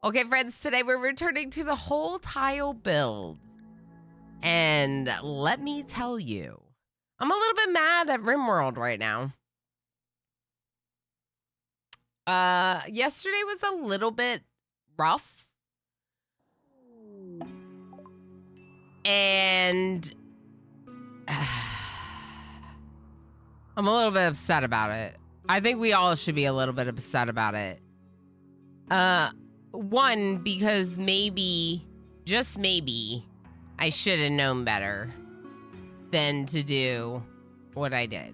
Okay, friends, today we're returning to the whole tile build. And let me tell you, I'm a little bit mad at RimWorld right now. Yesterday was a little bit rough. And I'm a little bit upset about it. I think we all should be a little bit upset about it. One, because maybe, just maybe, I should have known better than to do what I did.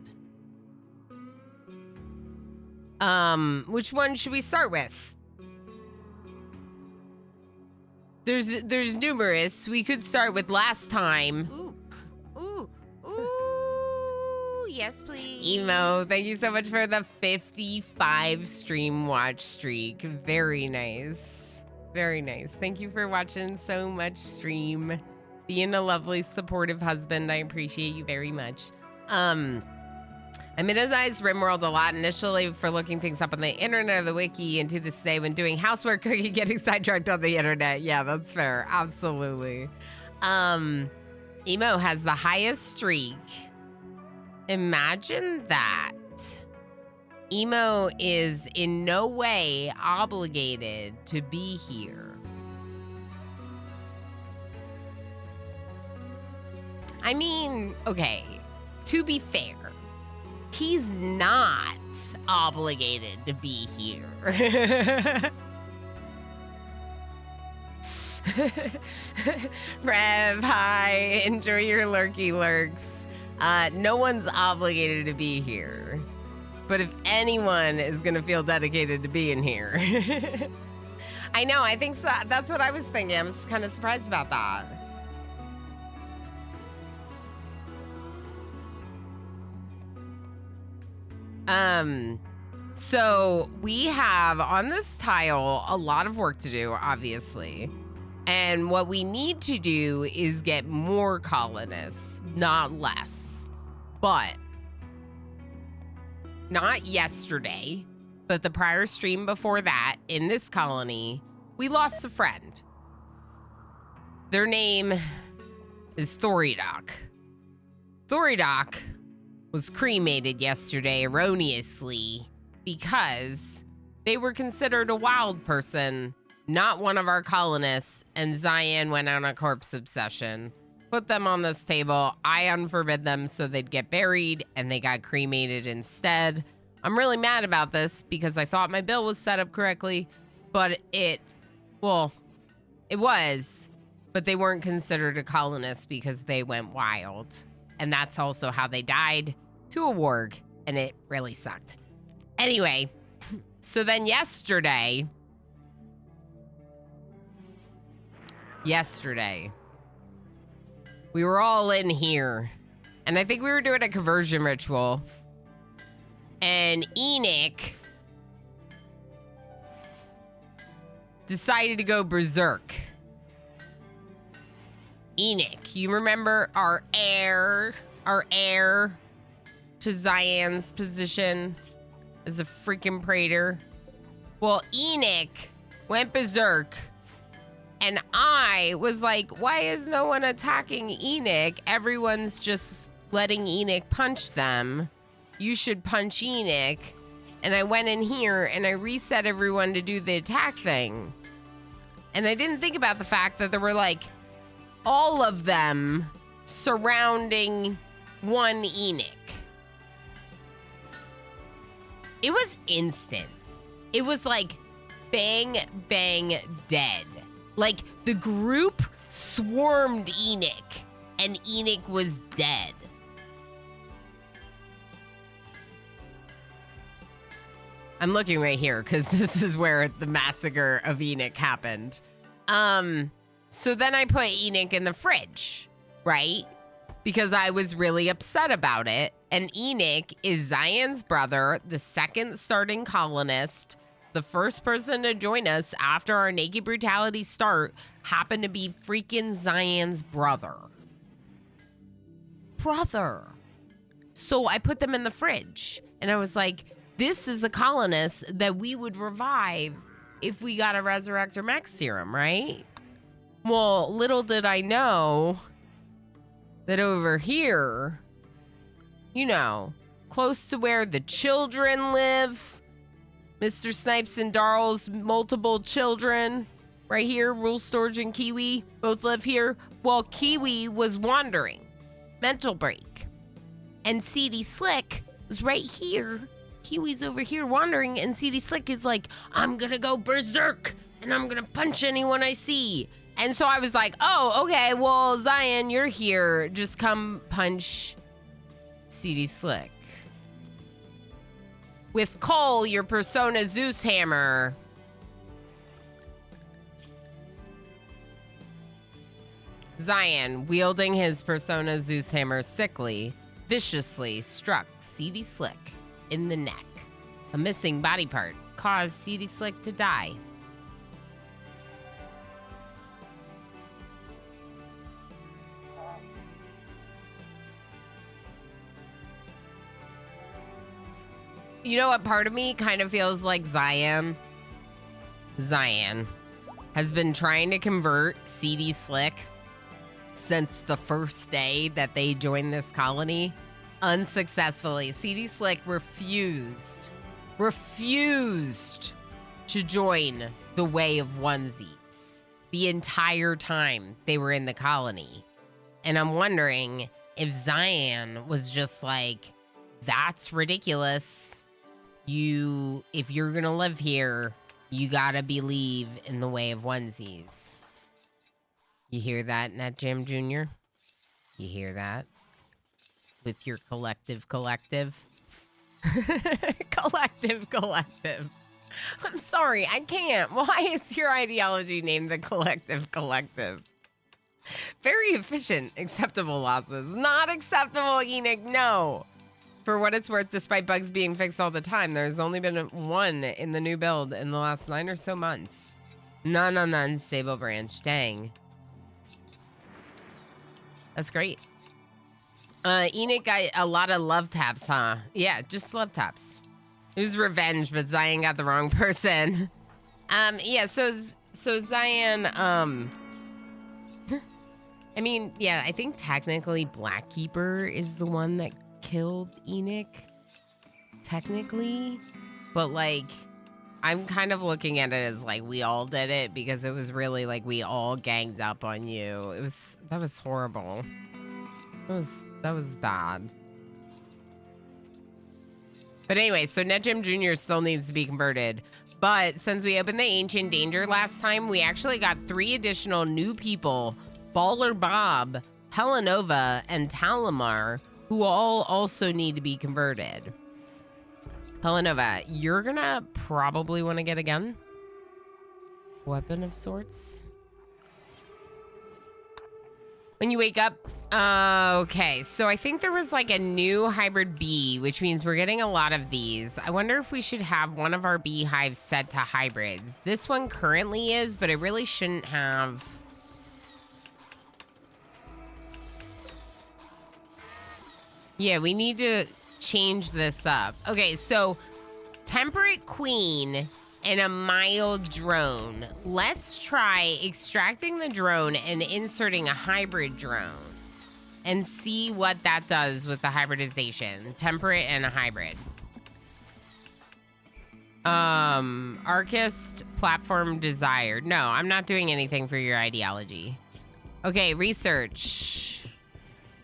Which one should we start with? There's numerous. We could start with last time. Ooh, yes, please. Emo, thank you so much for the 55 stream watch streak. Very nice. Very nice. Thank you for watching so much stream. Being a lovely, supportive husband. I appreciate you very much. I criticized RimWorld a lot initially for looking things up on the internet or the wiki, and to this day when doing housework, cooking, getting sidetracked on the internet. Yeah, that's fair. Absolutely. Emo has the highest streak. Imagine that. Emo is in no way obligated to be here. I mean, okay, to be fair, he's not obligated to be here. Rev, hi, enjoy your lurky lurks. No one's obligated to be here. But if anyone is gonna feel dedicated to being here. I know, I think so. That's what I was thinking. I was kind of surprised about that. So we have on this tile a lot of work to do, obviously. And what we need to do is get more colonists, not less. But not yesterday, but the prior stream before that, in this colony, we lost a friend. Their name is Thoridoc. Thoridoc was cremated yesterday erroneously because they were considered a wild person, not one of our colonists, and Cyan went on a corpse obsession. Put them on this table, I unforbid them so they'd get buried, and they got cremated instead. I'm really mad about this because I thought my bill was set up correctly, but it was, but they weren't considered a colonist because they went wild. And that's also how they died, to a warg, and it really sucked. Anyway, so then yesterday, we were all in here, and I think we were doing a conversion ritual, and Enoch decided to go berserk. Enoch, you remember our heir to Cyan's position as a freaking praetor? Well, Enoch went berserk, and I was like, why is no one attacking Enoch? Everyone's just letting Enoch punch them. You should punch Enoch. And I went in here and I reset everyone to do the attack thing. And I didn't think about the fact that there were like all of them surrounding one Enoch. It was instant. It was like bang, bang, dead. Like the group swarmed Enoch and Enoch was dead. I'm looking right here because this is where the massacre of Enoch happened. So then I put Enoch in the fridge, right? Because I was really upset about it. And Enoch is Cyan's brother, the second starting colonist. The first person to join us after our Naked Brutality start happened to be freaking Cyan's brother. So I put them in the fridge. And I was like, this is a colonist that we would revive if we got a Resurrector Mech serum, right? Well, little did I know that over here, you know, close to where the children live, Mr. Snipes and Darl's multiple children, right here, Rule Storage and Kiwi both live here. Well, Kiwi was wandering, mental break. And CD Slick was right here. Kiwi's over here wandering, and CD Slick is like, I'm gonna go berserk, and I'm gonna punch anyone I see. And so I was like, oh, okay, well, Zion, you're here. Just come punch CD Slick. With Cole, your Persona Zeus hammer. Zion, wielding his Persona Zeus hammer sickly, viciously struck CD Slick in the neck. A missing body part caused CD Slick to die. You know what part of me kind of feels like Zion has been trying to convert CD Slick since the first day that they joined this colony, unsuccessfully. CD Slick refused to join the way of onesies the entire time they were in the colony. And I'm wondering if Zion was just like, that's ridiculous. If you're gonna live here, you gotta believe in the way of onesies. You hear that, Net Jam Jr.? You hear that? With your collective. Collective. I'm sorry, I can't. Why is your ideology named the collective? Very efficient. Acceptable losses. Not acceptable, Enoch, no. For what it's worth, despite bugs being fixed all the time, there's only been one in the new build in the last 9 or so months. None on the unstable branch. Dang. That's great. Enoch got a lot of love taps, huh? Yeah, just love taps. It was revenge, but Zion got the wrong person. Yeah, so Zion, I mean, yeah, I think technically Blackkeeper is the one that killed Enoch, technically, but like I'm kind of looking at it as like we all did it because it was really like we all ganged up on you. That was horrible. That was bad. But anyway, so NetGem Jr. still needs to be converted. But since we opened the Ancient Danger last time, we actually got 3 additional new people, Baller Bob, Helenova, and Talamar, who all also need to be converted. Helenova, you're gonna probably want to get a gun. Weapon of sorts. When you wake up, okay, so I think there was like a new hybrid bee, which means we're getting a lot of these. I wonder if we should have one of our beehives set to hybrids. This one currently is, but it really shouldn't have. Yeah, we need to change this up. Okay, so Temperate Queen and a mild drone. Let's try extracting the drone and inserting a hybrid drone and see what that does with the hybridization. Temperate and a hybrid. Archist platform desired. No, I'm not doing anything for your ideology. Okay, research.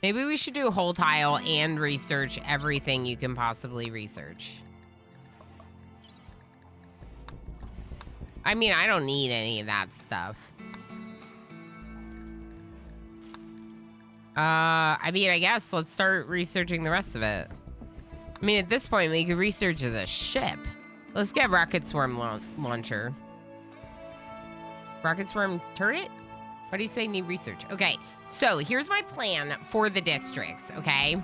Maybe we should do whole tile and research everything you can possibly research. I mean, I don't need any of that stuff. I mean, I guess let's start researching the rest of it. I mean, at this point, we could research the ship. Let's get Rocket Swarm launcher. Rocket Swarm turret? What do you say need research? Okay, so here's my plan for the districts, okay?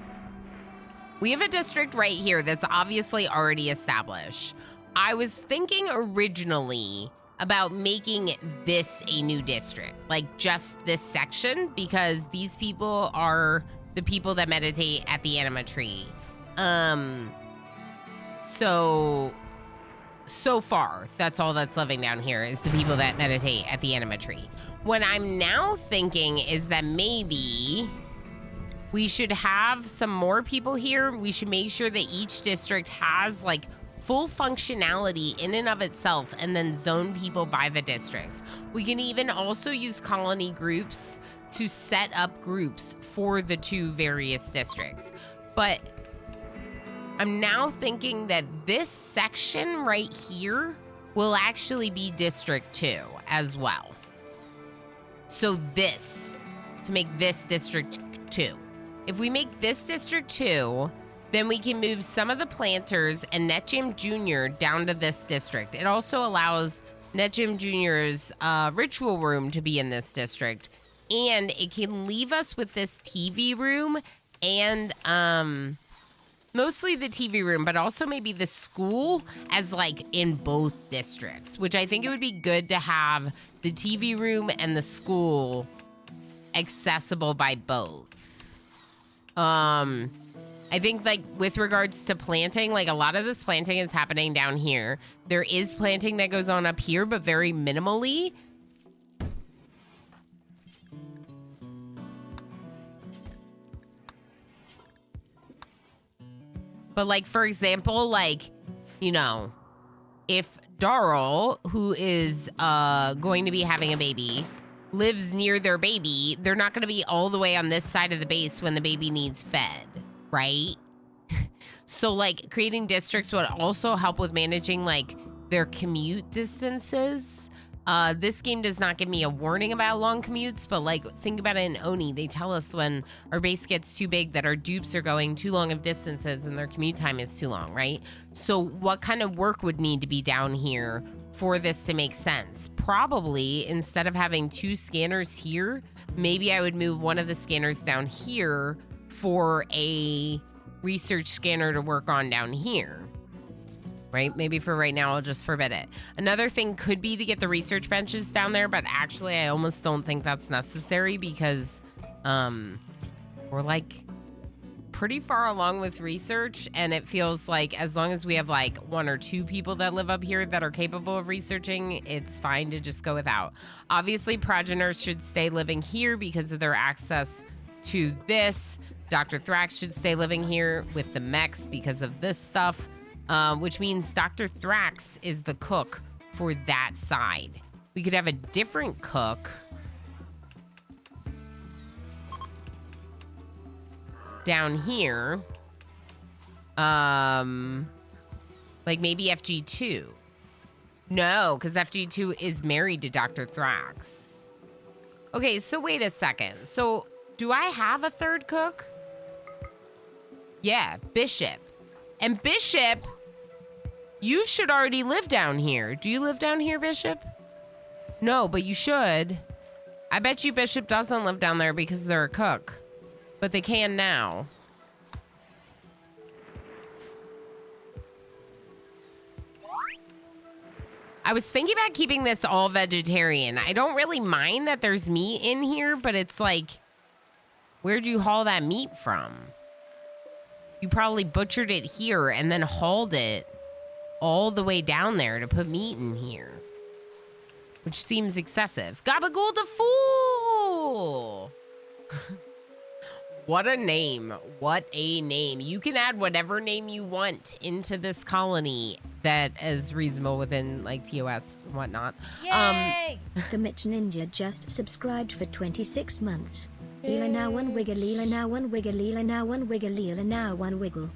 We have a district right here that's obviously already established. I was thinking originally about making this a new district, like just this section, because these people are the people that meditate at the anima tree. So so far, that's all that's living down here is the people that meditate at the anima tree. What I'm now thinking is that maybe we should have some more people here. We should make sure that each district has like full functionality in and of itself and then zone people by the districts. We can even also use colony groups to set up groups for the 2 various districts. But I'm now thinking that this section right here will actually be District 2 as well. So this, to make this District 2. If we make this District 2, then we can move some of the planters and NetJam Jr. down to this district. It also allows NetJam Jr.'s ritual room to be in this district. And it can leave us with this TV room and mostly the TV room, but also maybe the school as like in both districts, which I think it would be good to have the TV room and the school accessible by both. I think like with regards to planting, like a lot of this planting is happening down here. There is planting that goes on up here, but very minimally. But like, for example, like, you know, if Darl, who is going to be having a baby, lives near their baby, they're not going to be all the way on this side of the base when the baby needs fed, right? So like creating districts would also help with managing like their commute distances. This game does not give me a warning about long commutes, but like think about it in Oni. They tell us when our base gets too big that our dupes are going too long of distances and their commute time is too long, right? So what kind of work would need to be down here for this to make sense? Probably instead of having 2 scanners here, maybe I would move one of the scanners down here for a research scanner to work on down here. Right? Maybe for right now, I'll just forbid it. Another thing could be to get the research benches down there, but actually I almost don't think that's necessary because we're like pretty far along with research, and it feels like as long as we have like 1 or 2 people that live up here that are capable of researching, it's fine to just go without. Obviously, progeners should stay living here because of their access to this. Dr. Thrax should stay living here with the mechs because of this stuff. Which means Dr. Thrax is the cook for that side. We could have a different cook down here. Like maybe FG2. No, because FG2 is married to Dr. Thrax. Okay, so wait a second. So do I have a third cook? Yeah, Bishop. And Bishop, you should already live down here. Do you live down here, Bishop? No, but you should. I bet you Bishop doesn't live down there because they're a cook. But they can now. I was thinking about keeping this all vegetarian. I don't really mind that there's meat in here, but it's like, where'd you haul that meat from? You probably butchered it here and then hauled it all the way down there to put meat in here. Which seems excessive. Gabagool the Fool! What a name. What a name. You can add whatever name you want into this colony that is reasonable within like TOS and whatnot. Yay! The Mitch Ninja just subscribed for 26 months. Leela now 1 wiggle, Leela now 1 wiggle, Leela now 1 wiggle, Leela now 1 wiggle.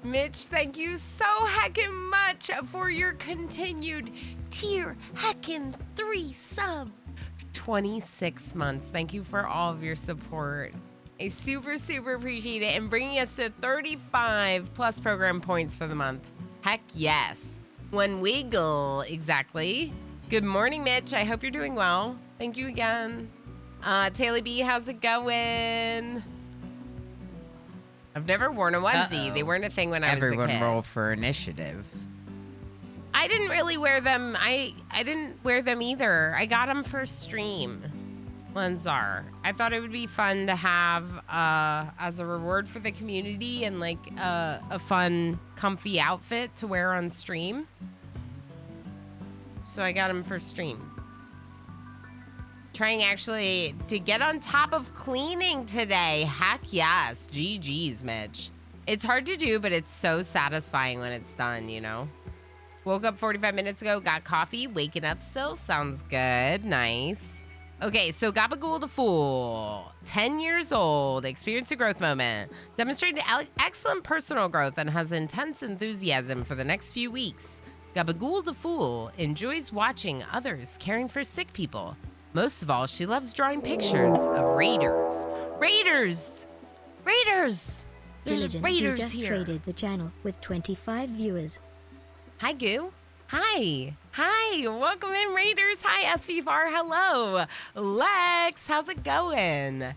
Mitch, thank you so heckin' much for your continued tier heckin' 3 sub. 26 months. Thank you for all of your support. I super, super appreciate it. And bringing us to 35 plus program points for the month. Heck yes. 1 wiggle, exactly. Good morning, Mitch. I hope you're doing well. Thank you again. Taylor B, how's it going? I've never worn a onesie. They weren't a thing when I was a kid. Everyone roll for initiative. I didn't really wear them. I didn't wear them either. I got them for stream. Lenzar. I thought it would be fun to have as a reward for the community and like a fun, comfy outfit to wear on stream. So I got him for stream. Trying actually to get on top of cleaning today. Heck yes. GG's, Mitch. It's hard to do, but it's so satisfying when it's done, you know? Woke up 45 minutes ago, got coffee, waking up still. Sounds good. Nice. Okay, so Gabagool the Fool, 10 years old, experienced a growth moment, demonstrated excellent personal growth and has intense enthusiasm for the next few weeks. Gabagool the Fool enjoys watching others caring for sick people. Most of all, she loves drawing pictures of raiders. Raiders! Raiders! There's Diligent, raiders who just here. traded the channel with 25 viewers. Hi, Goo. Hi. Hi. Welcome in, Raiders. Hi, SVFR. Hello. Lex, how's it going?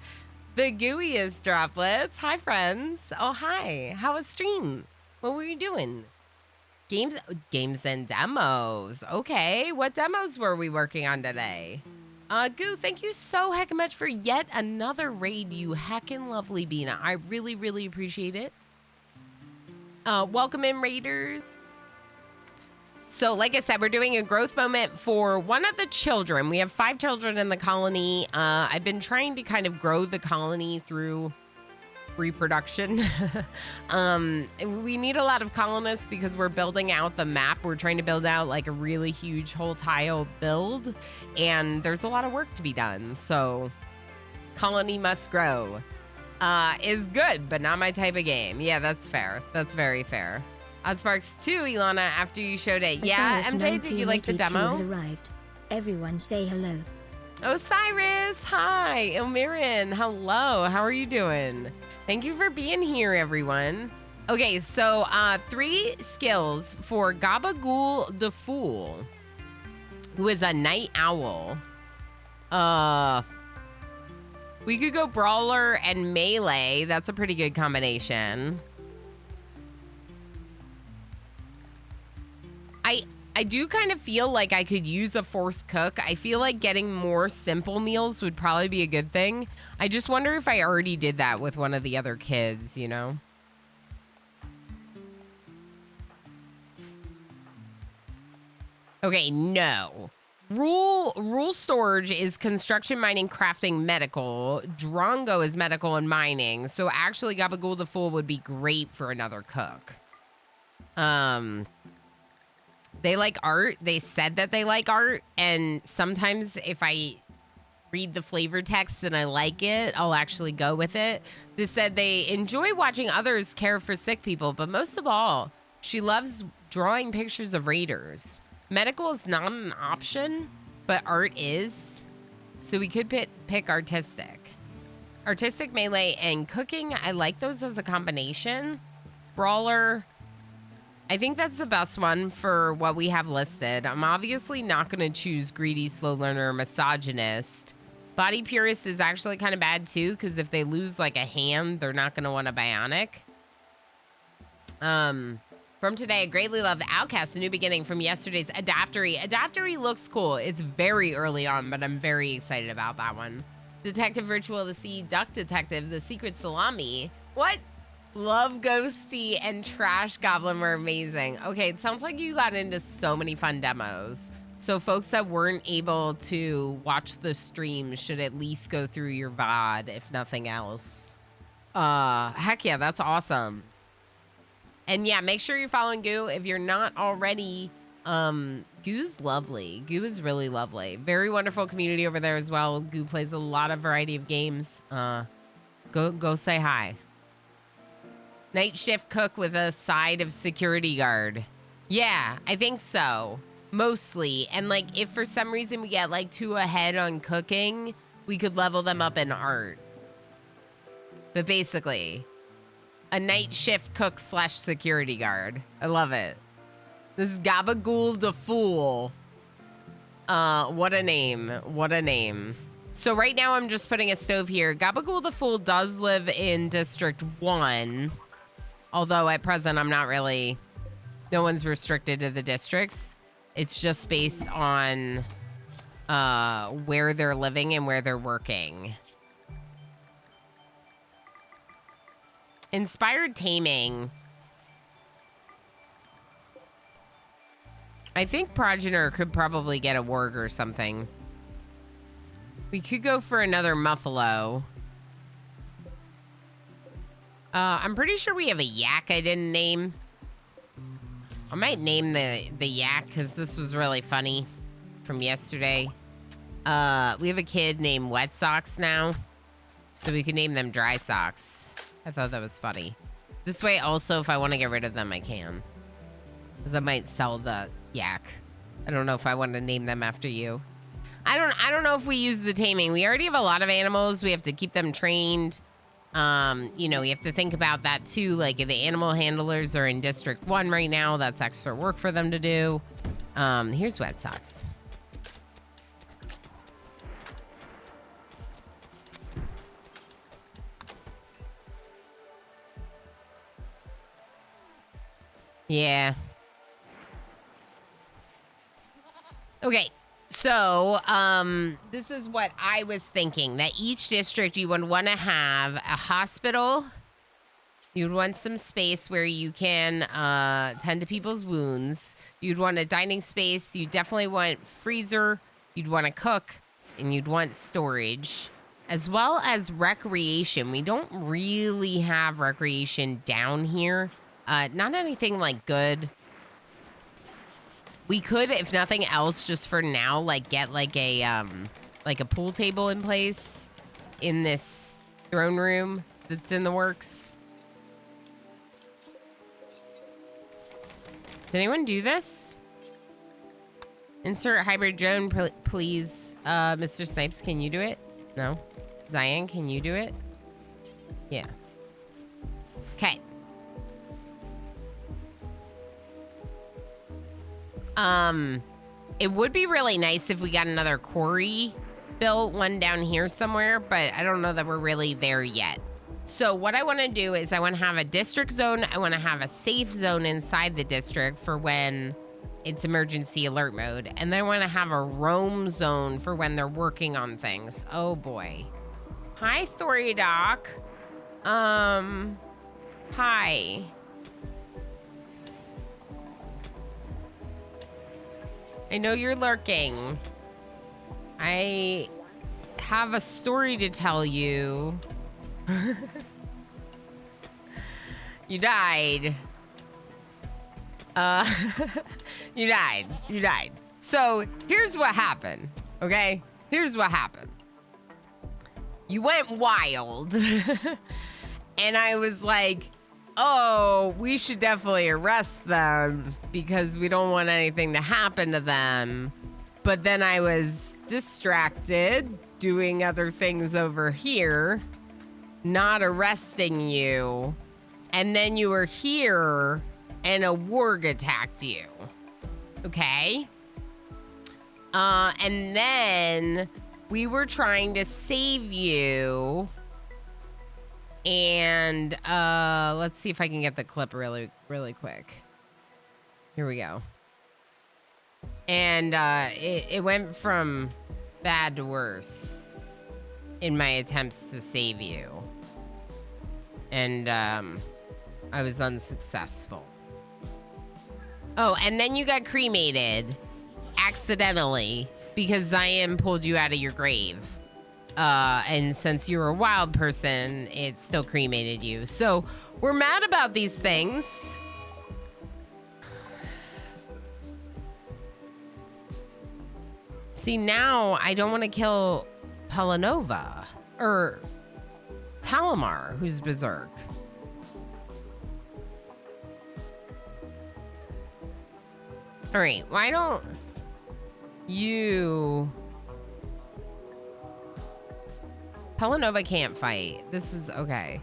The gooeyest droplets. Hi, friends. Oh, hi. How was stream? What were you doing? Games and demos. Okay. What demos were we working on today? Goo, thank you so heckin' much for yet another raid, you heckin' lovely Beana. I really, really appreciate it. Welcome in, Raiders. So, like I said, we're doing a growth moment for one of the children. We have 5 children in the colony. I've been trying to kind of grow the colony through reproduction. We need a lot of colonists because we're building out the map. We're trying to build out like a really huge whole tile build, and there's a lot of work to be done. So, colony must grow is good, but not my type of game. Yeah, that's fair. That's very fair. Sparks 2, Ilana, after you showed it. Yeah, Osiris MJ, did you like the 1982 demo? has arrived. Everyone say hello. Osiris, hi. Ilmirin, hello. How are you doing? Thank you for being here, everyone. Okay, so 3 skills for Gabagool the Fool, who is a night owl. We could go Brawler and Melee. That's a pretty good combination. I do kind of feel like I could use a 4th cook. I feel like getting more simple meals would probably be a good thing. I just wonder if I already did that with one of the other kids, you know? Okay, no. Rule storage is construction, mining, crafting, medical. Drongo is medical and mining. So actually Gabagool the Fool would be great for another cook. They like art. They said that they like art. And sometimes if I read the flavor text and I like it, I'll actually go with it. They said they enjoy watching others care for sick people, but most of all, she loves drawing pictures of raiders. Medical is not an option, but art is. So we could pick artistic. Artistic, melee, and cooking. I like those as a combination. Brawler. I think that's the best one for what we have listed. I'm obviously not going to choose greedy, slow learner, misogynist. Body purist is actually kind of bad too, because if they lose like a hand, they're not going to want a bionic. From today, I greatly love Outcast, A New Beginning from yesterday's Adaptory. Adaptory looks cool. It's very early on, but I'm very excited about that one. Detective Virtual the Sea, Duck Detective, The Secret Salami. What? Love Ghosty and Trash Goblin were amazing. Okay, it sounds like you got into so many fun demos. So folks that weren't able to watch the stream should at least go through your VOD, if nothing else. Heck yeah, that's awesome. And yeah, make sure you're following Goo if you're not already. Goo's lovely. Goo is really lovely. Very wonderful community over there as well. Goo plays a lot of variety of games. Go say hi. Night shift cook with a side of security guard. Yeah, I think so. Mostly. And like if for some reason we get like 2 ahead on cooking, we could level them up in art. But basically, a night shift cook / security guard. I love it. This is Gabagool the Fool. What a name. What a name. So right now I'm just putting a stove here. Gabagool the Fool does live in District 1. Although at present, I'm not really, no one's restricted to the districts. It's just based on where they're living and where they're working. Inspired taming. I think Progenitor could probably get a warg or something. We could go for another Muffalo. I'm pretty sure we have a yak I didn't name. I might name the yak because this was really funny from yesterday. We have a kid named Wet Socks now, so we could name them Dry Socks. I thought that was funny. This way also, if I want to get rid of them, I can. Because I might sell the yak. I don't know if I want to name them after you. I don't know if we use the taming. We already have a lot of animals. We have to keep them trained. You know, you have to think about that too. Like if the animal handlers are in District 1 right now, that's extra work for them to do. Here's Wet Socks. Yeah. Okay. So, this is what I was thinking, that each district you would want to have a hospital. You'd want some space where you can tend to people's wounds. You'd want a dining space. You definitely want freezer. You'd want to cook, and you'd want storage, as well as recreation. We don't really have recreation down here. Not anything like good. We could, if nothing else, just for now, like get like a pool table in place in this throne room that's in the works. Did anyone do this? Insert hybrid drone, please. Mr. Snipes, can you do it? No. Zion, can you do it? Yeah. Okay. It would be really nice if we got another quarry built, one down here somewhere, but I don't know that we're really there yet. So what I want to do is I want to have a district zone. I want to have a safe zone inside the district for when it's emergency alert mode. And then I want to have a roam zone for when they're working on things. Oh boy. Hi, Thoridoc. Hi. I know you're lurking. I have a story to tell you. You died. You died. So here's what happened, okay? Here's what happened. You went wild. And I was like, oh, we should definitely arrest them because we don't want anything to happen to them. But then I was distracted doing other things over here, not arresting you. And then you were here and a warg attacked you. Okay? And then we were trying to save you. And let's see if I can get the clip really quick. Here we go. And it went from bad to worse in my attempts to save you. And I was unsuccessful. Oh, and then you got cremated accidentally because Zion pulled you out of your grave. And since you're a wild person, it still cremated you. So we're mad about these things. See, now I don't want to kill Pelanova or Talamar, who's berserk. All right, why don't you... Pelanova can't fight. This is okay.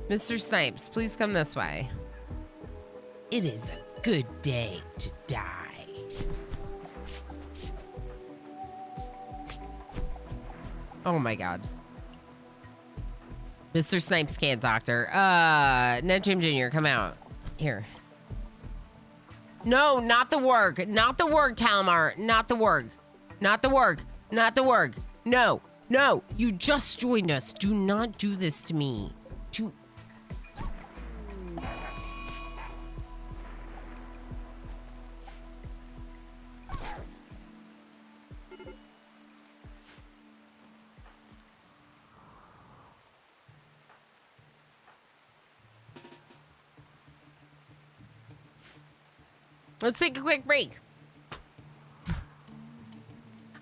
Mr. Snipes, please come this way. It is a good day to die. Oh my god. Mr. Snipes can't, Doctor. Ned Jim Jr., come out. Here. No, not the warg. Not the warg, Talamar. Not the warg. Not the work. Not the work. No. No. You just joined us. Do not do this to me. Do... Let's take a quick break.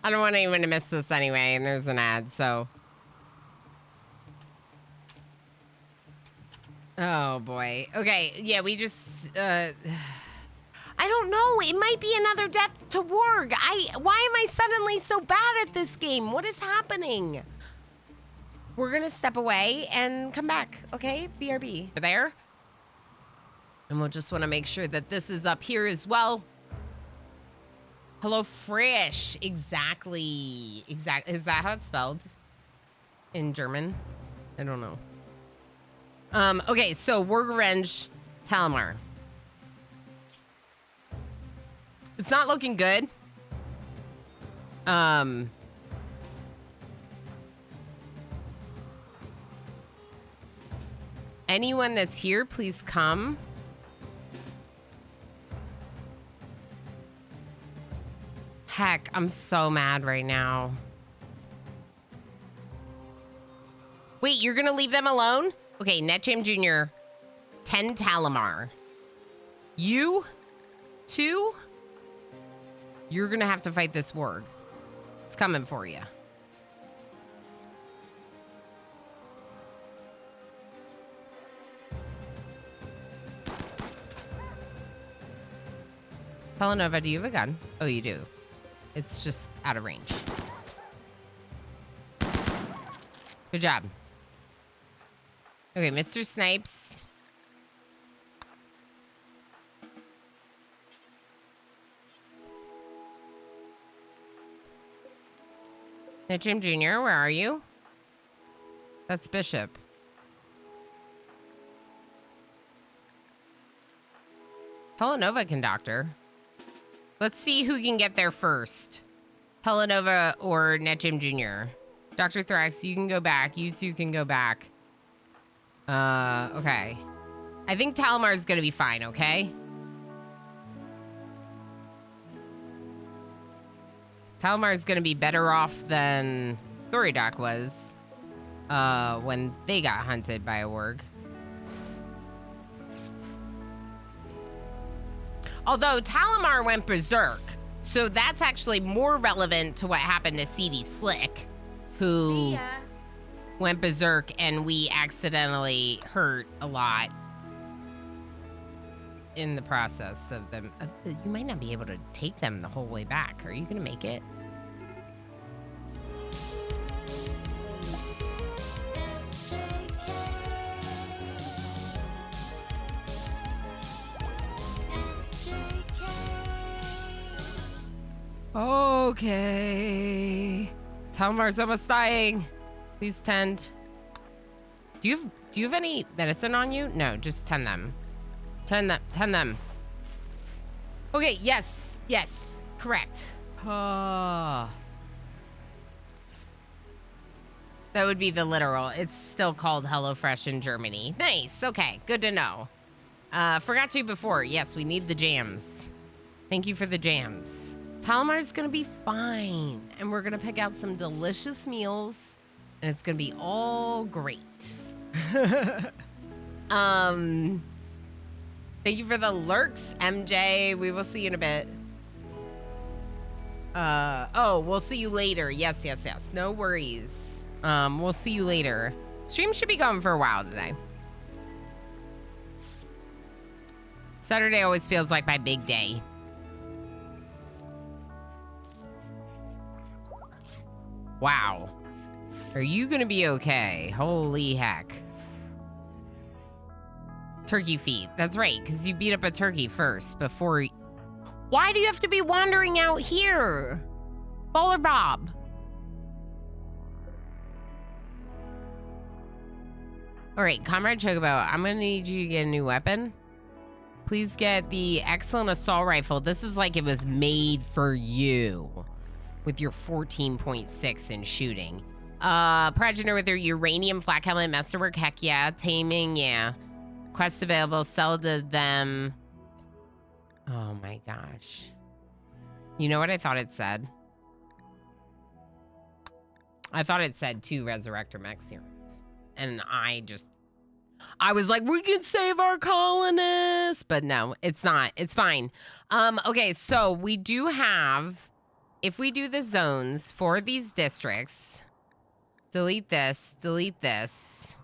I don't want anyone to miss this anyway, and there's an ad, so. Oh, boy. Okay, yeah, we just, I don't know. It might be another death to Warg. Why am I suddenly so bad at this game? What is happening? We're gonna step away and come back, okay? BRB. There. And we'll just want to make sure that this is up here as well. Hello Fresh. Exactly. Is that how it's spelled? In German? I don't know. Okay, so Warg Talamar. It's not looking good. Anyone that's here, please come. Heck, I'm so mad right now. Wait, you're gonna leave them alone? Okay, Netjam Jr., 10 Talamar. You, 2, you're gonna have to fight this Warg. It's coming for you. Telenova, do you have a gun? Oh, you do. It's just out of range. Good job. Okay, Mr. Snipes. Jim Jr., where are you? That's Bishop. Helenova can doctor. Let's see who can get there first. Helenova or Netjam Jr. Dr. Thrax, you can go back. You two can go back. Okay. I think Talamar's gonna be fine, okay? Talamar's gonna be better off than Thoridoc was when they got hunted by a Warg. Although Talamar went berserk, so that's actually more relevant to what happened to CD Slick, who went berserk and we accidentally hurt a lot in the process of them. You might not be able to take them the whole way back. Are you gonna make it? Okay. Talamar's almost dying. Please tend. Do you have any medicine on you? No, just tend them. Tend them. Okay, yes, correct. Oh. That would be the literal. It's still called HelloFresh in Germany. Nice, okay, good to know. Forgot to before. Yes, we need the jams. Thank you for the jams. Talamar's gonna be fine. And we're gonna pick out some delicious meals. And it's gonna be all great. Thank you for the lurks, MJ. We will see you in a bit. Oh, we'll see you later. Yes. No worries. We'll see you later. Stream should be going for a while today. Saturday always feels like my big day. Wow. Are you gonna be okay? Holy heck. Turkey feet. That's right, because you beat up a turkey first before... Why do you have to be wandering out here? Bowler Bob. All right, Comrade Chocobo, I'm gonna need you to get a new weapon. Please get the excellent assault rifle. This is like it was made for you. with your 14.6 in shooting. Progenitor with your uranium flak helmet, masterwork, heck yeah. Taming, yeah. Quests available, sell to them. Oh my gosh. You know what I thought it said? I thought it said 2 Resurrector mech serums. And I was like, we can save our colonists. But no, it's not. It's fine. Okay, so we do have, if we do the zones for these districts, delete this, delete this.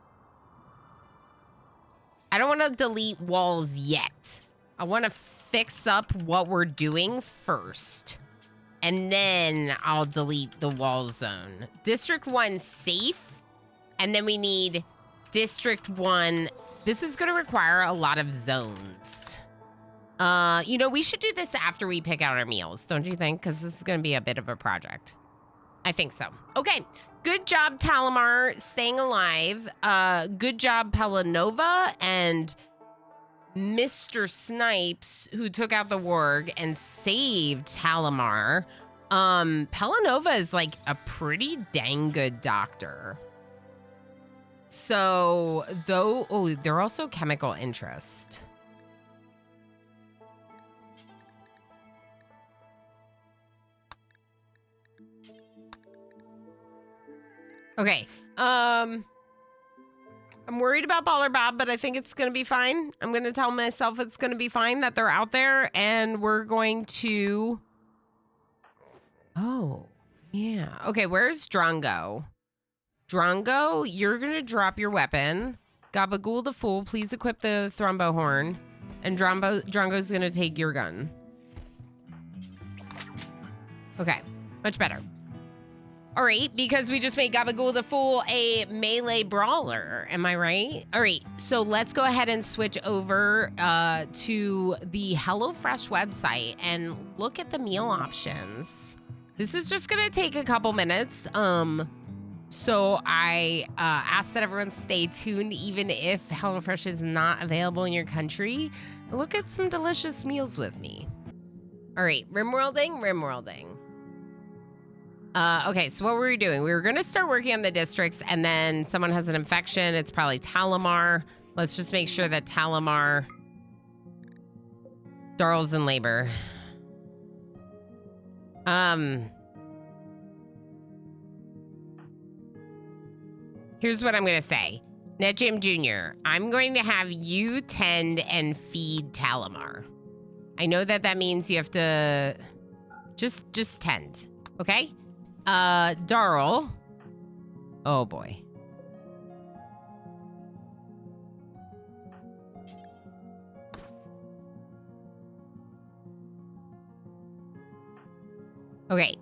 I don't want to delete walls yet. I want to fix up what we're doing first. And then I'll delete the wall zone. District 1 safe. And then we need District 1. This is going to require a lot of zones. You know, we should do this after we pick out our meals, don't you think? Because this is going to be a bit of a project. I think so. Okay. Good job, Talamar, staying alive. Good job, Pelanova and Mr. Snipes, who took out the warg and saved Talamar. Pelanova is like a pretty dang good doctor. So, though, oh, they're also chemical interest. Okay, I'm worried about Baller Bob, but I think it's gonna be fine. I'm gonna tell myself it's gonna be fine, that they're out there, and we're going to... Oh, yeah. Okay, where's Drongo? Drongo, you're gonna drop your weapon. Gabagool the Fool, please equip the Thrombo Horn. And Drongo's gonna take your gun. Okay, much better. All right, because we just made Gabagool the Fool a melee brawler. Am I right? All right, so let's go ahead and switch over to the HelloFresh website and look at the meal options. This is just gonna take a couple minutes. So I ask that everyone stay tuned, even if HelloFresh is not available in your country. Look at some delicious meals with me. All right, rimworlding. Okay, so what were we doing? We were gonna start working on the districts, and then someone has an infection. It's probably Talamar. Let's just make sure that Talamar... Darl's in labor. Here's what I'm gonna say. NetJam Jr., I'm going to have you tend and feed Talamar. I know that that means you have to just tend, okay? Darl. Oh boy. Okay,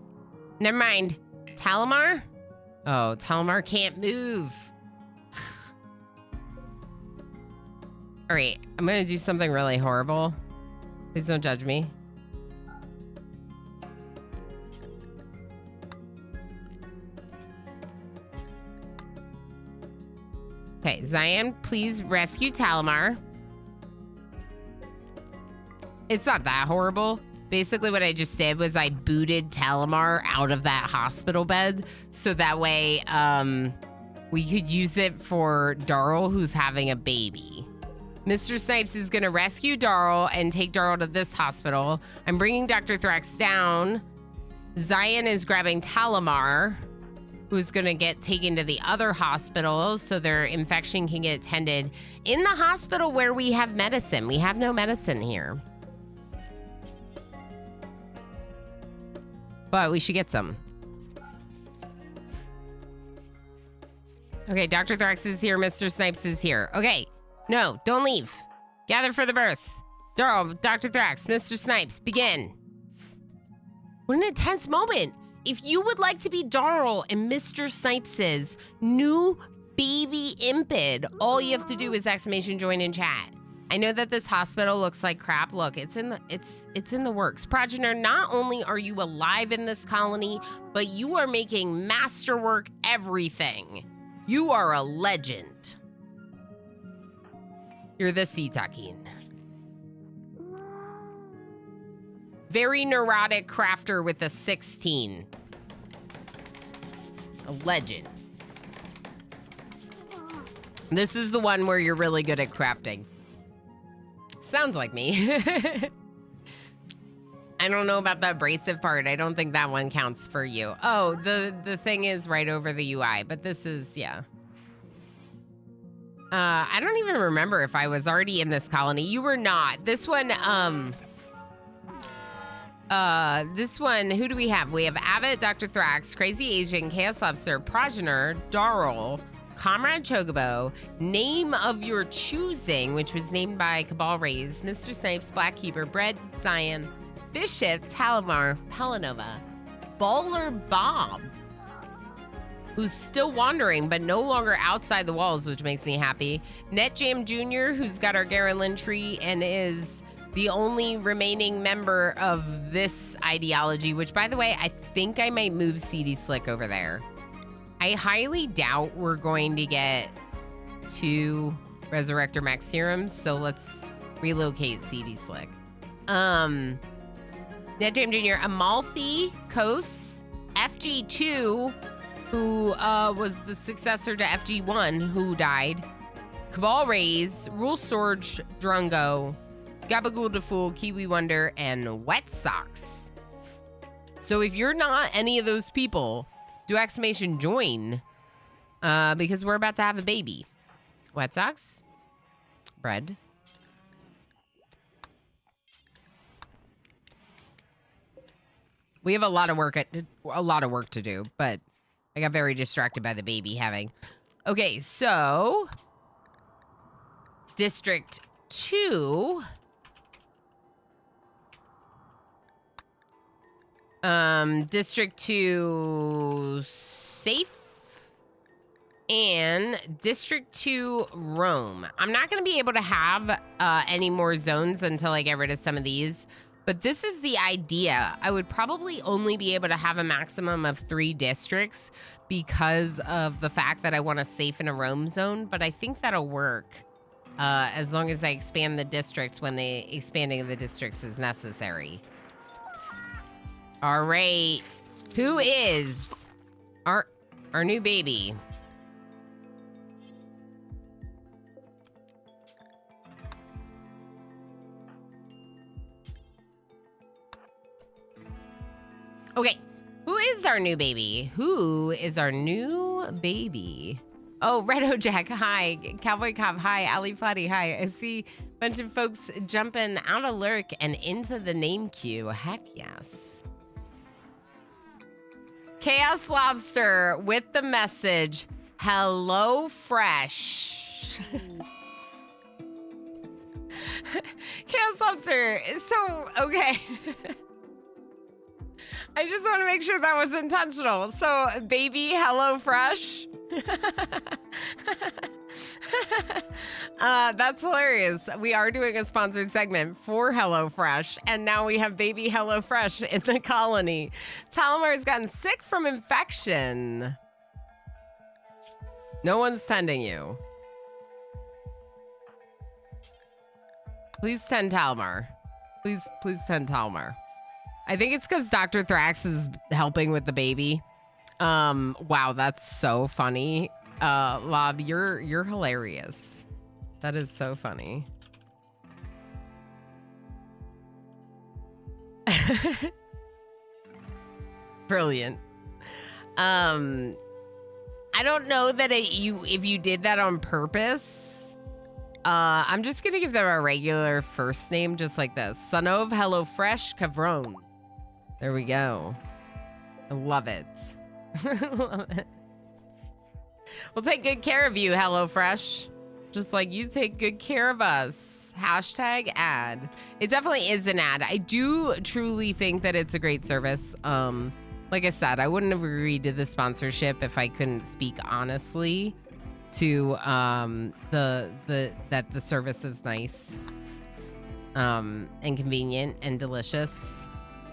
never mind. Talamar? Oh, Talamar can't move. All right, I'm gonna do something really horrible. Please don't judge me. Okay, Zion, please rescue Talamar. It's not that horrible. Basically, what I just did was I booted Talamar out of that hospital bed, so that way we could use it for Darl, who's having a baby. Mr. Snipes is going to rescue Darl and take Darl to this hospital. I'm bringing Dr. Thrax down. Zion is grabbing Talamar, who's going to get taken to the other hospital so their infection can get attended in the hospital where we have medicine. We have no medicine here. But we should get some. Okay, Dr. Thrax is here. Mr. Snipes is here. Okay, no, don't leave. Gather for the birth. Darl, Dr. Thrax, Mr. Snipes, begin. What an intense moment. If you would like to be Darl and Mr. Snipes' new baby impid, all you have to do is exclamation join in chat. I know that this hospital looks like crap. Look, it's in the works. Progenitor, not only are you alive in this colony, but you are making masterwork everything. You are a legend. You're the Sitakin. Very neurotic crafter with a 16. A legend. This is the one where you're really good at crafting. Sounds like me. I don't know about the abrasive part. I don't think that one counts for you. Oh, the thing is right over the UI, but this is, yeah. I don't even remember if I was already in this colony. You were not. This one, who do we have? We have Abbott, Dr. Thrax, Crazy Agent, Chaos Lobster, Progenitor, Darl, Comrade Chocobo, Name of Your Choosing, which was named by Cabal Rays, Mr. Snipes, Black Keeper, Bread, Cyan, Bishop, Talamar, Pelanova, Baller Bob, who's still wandering, but no longer outside the walls, which makes me happy. NetJam Jr., who's got our Garland tree and is the only remaining member of this ideology, which, by the way, I think I might move CD Slick over there. I highly doubt we're going to get 2 Resurrector Max Serums, so let's relocate CD Slick. NetJam Jr., Amalfi, Kos, FG2, who was the successor to FG1, who died, Cabal Rays, Rule Storage, Drungo, Gabagool the Fool, Kiwi Wonder, and Wet Socks. So if you're not any of those people, do exclamation join, because we're about to have a baby. Wet Socks, Bread. We have a lot of work to do, but I got very distracted by the baby having. Okay, so District 2. District 2 safe. And District 2 Rome. I'm not going to be able to have any more zones until I get rid of some of these. But this is the idea. I would probably only be able to have a maximum of 3 districts because of the fact that I want to safe in a roam zone. But I think that'll work as long as I expand the districts when the expanding of the districts is necessary. All right. Who is our new baby? Okay, who is our new baby? Who is our new baby? Oh, Redo Jack, hi. Cowboy Cop, hi. Ali Plotty, hi. I see a bunch of folks jumping out of lurk and into the name queue. Heck yes. Chaos Lobster with the message, hello fresh. Chaos Lobster, so, okay. I just want to make sure that was intentional. So, baby, hello fresh. That's hilarious. We are doing a sponsored segment for HelloFresh, and now we have baby HelloFresh in the colony. Talamar's gotten sick from infection. No one's tending you. Please tend Talamar. Please tend Talamar. I think it's because Dr. Thrax is helping with the baby. Wow, that's so funny. Lob, you're hilarious. That is so funny. Brilliant. I don't know that if you did that on purpose. I'm just gonna give them a regular first name, just like this. Sanov HelloFresh Cavron. There we go. I love it. Love it. We'll take good care of you, HelloFresh. Just like you take good care of us. Hashtag ad. It definitely is an ad. I do truly think that it's a great service. Like I said, I wouldn't have agreed to the sponsorship if I couldn't speak honestly to that the service is nice, and convenient and delicious.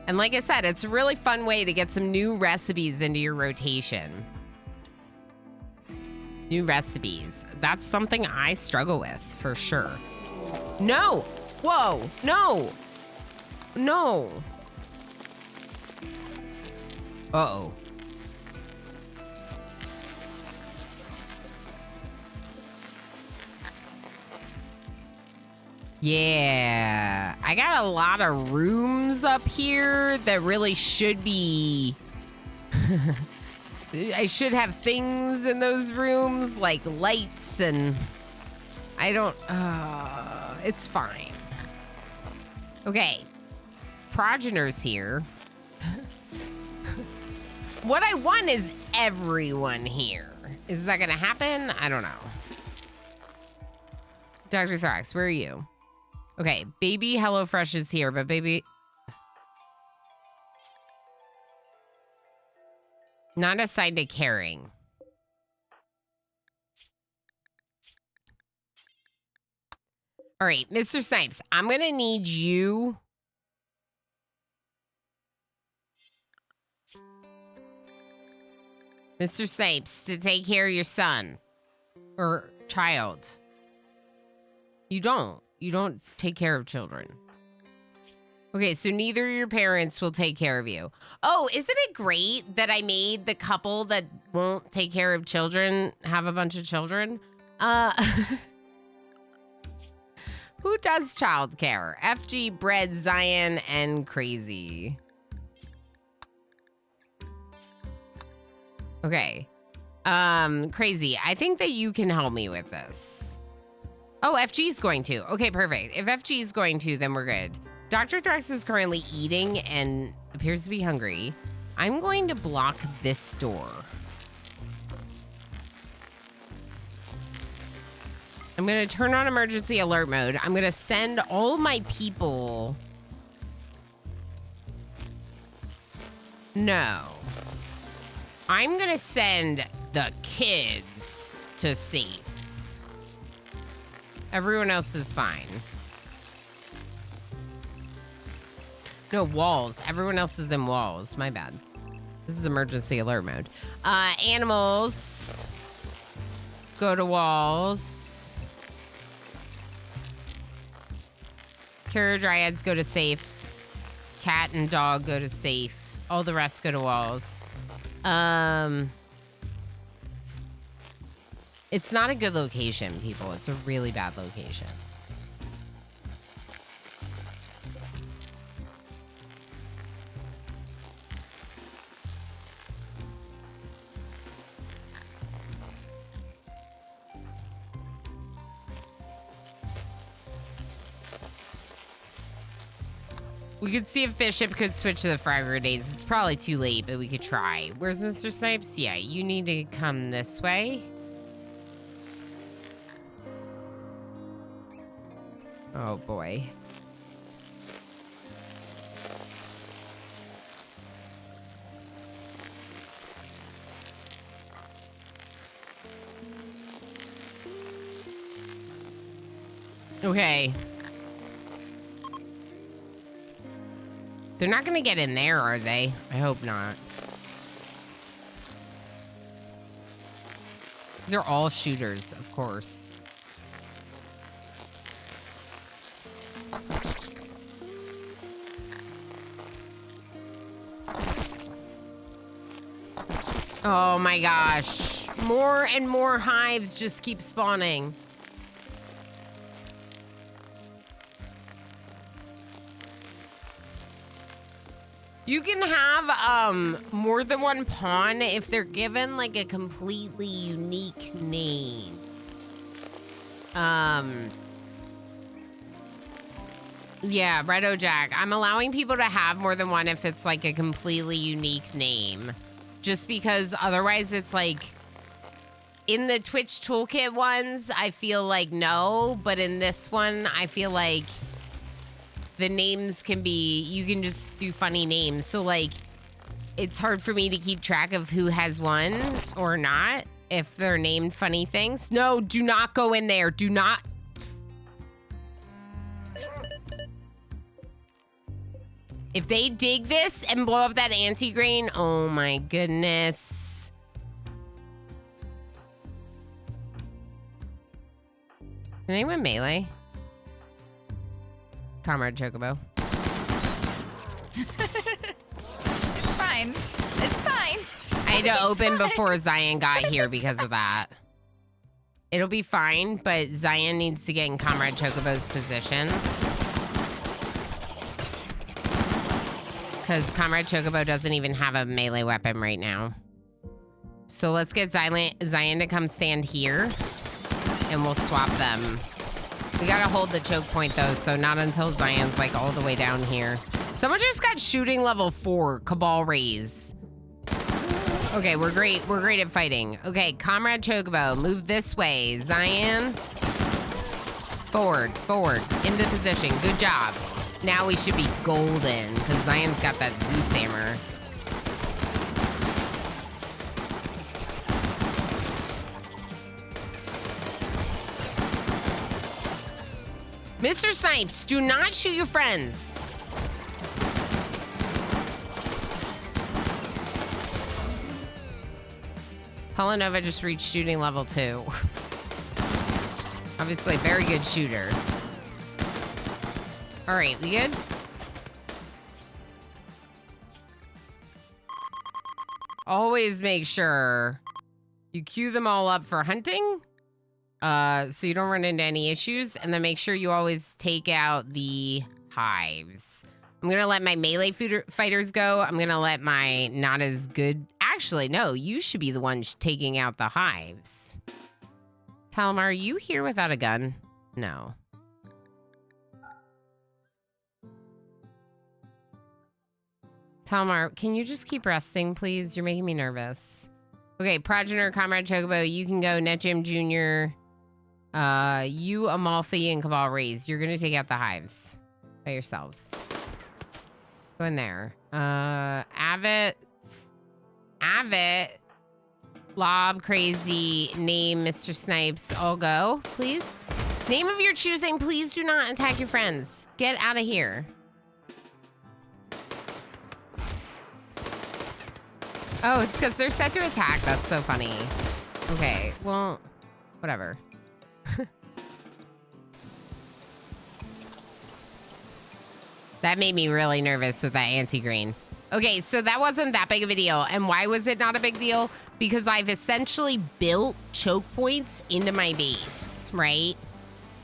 And like I said, it's a really fun way to get some new recipes into your rotation. New recipes. That's something I struggle with, for sure. No! Whoa! No! No! Uh-oh. Yeah, I got a lot of rooms up here that really should be... I should have things in those rooms, like lights and... I don't... it's fine. Okay. Progener's here. What I want is everyone here. Is that gonna happen? I don't know. Dr. Thrax, where are you? Okay, baby HelloFresh is here, but baby... Not assigned to caring. All right, Mr. Snipes, I'm gonna need you... Mr. Snipes, to take care of your son. Or child. You don't take care of children. Okay, so neither of your parents will take care of you. Oh, isn't it great that I made the couple that won't take care of children have a bunch of children? Who does childcare? FG, Bread, Zion, and Crazy. Okay. Crazy, I think that you can help me with this. Oh, FG's going to. Okay, perfect. If FG's going to, then we're good. Dr. Thrax is currently eating and appears to be hungry. I'm going to block this door. I'm going to turn on emergency alert mode. I'm going to send all my people. No. I'm going to send the kids to safe. Everyone else is fine. No, walls. Everyone else is in walls. My bad. This is emergency alert mode. Animals. Go to walls. Carrier dryads go to safe. Cat and dog go to safe. All the rest go to walls. It's not a good location, people. It's a really bad location. We could see if Bishop could switch to the frag grenades. It's probably too late, but we could try. Where's Mr. Snipes? Yeah, you need to come this way. Oh, boy. Okay. They're not gonna get in there, are they? I hope not. These are all shooters, of course. Oh my gosh. More and more hives just keep spawning. You can have more than one pawn if they're given like a completely unique name. Yeah, Redo Jack. I'm allowing people to have more than one if it's like a completely unique name. Just because otherwise it's like in the Twitch toolkit ones, I feel like no, but in this one, I feel like the names can be, you can just do funny names. So like, it's hard for me to keep track of who has one or not if they're named funny things. No, do not go in there. Do not. If they dig this and blow up that anti-grain, oh my goodness. Can anyone melee? Comrade Chocobo. It's fine. It's fine. I had to open before Zion got here because of that. It'll be fine, but Zion needs to get in Comrade Chocobo's position. Because Comrade Chocobo doesn't even have a melee weapon right now. So let's get Zion to come stand here. And we'll swap them. We gotta hold the choke point though, so not until Zion's like all the way down here. Someone just got shooting level 4, Cabal raise. Okay, we're great. We're great at fighting. Okay, Comrade Chocobo, move this way. Zion, forward, into position. Good job. Now we should be golden, because Zion's got that Zeus hammer. Mr. Snipes, do not shoot your friends. Polanova just reached shooting level 2. Obviously, very good shooter. All right, we good? Always make sure you queue them all up for hunting, so you don't run into any issues, and then make sure you always take out the hives. I'm gonna let my melee fighters go. I'm gonna let my not as good... Actually, no, you should be the one taking out the hives. Talmar, are you here without a gun? No. Talmar, can you just keep resting, please? You're making me nervous. Okay, Progenitor, Comrade Chocobo, you can go. NetGem Jr., you, Amalfi, and Cabal Raise. You're gonna take out the hives by yourselves. Go in there. Avit, Lob, Crazy, Name, Mr. Snipes, all go, please. Name of your choosing, please do not attack your friends. Get out of here. Oh, it's because they're set to attack. That's so funny. Okay, well, whatever. That made me really nervous with that anti-green. Okay, so that wasn't that big of a deal. And why was it not a big deal? Because I've essentially built choke points into my base, right?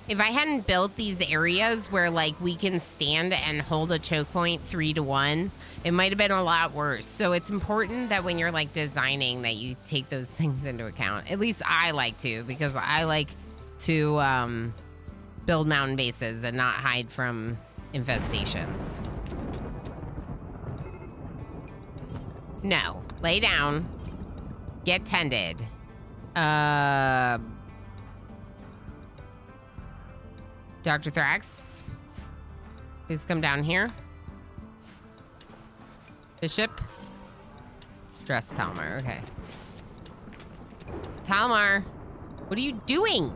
If I hadn't built these areas where, like, we can stand and hold a choke point 3-to-1, it might have been a lot worse. So it's important that when you're, like, designing that you take those things into account. At least I like to, because I like to build mountain bases and not hide from infestations. No. Lay down. Get tended. Dr. Thrax, please come down here. Bishop. Dress Talmar. Okay. Talmar, what are you doing?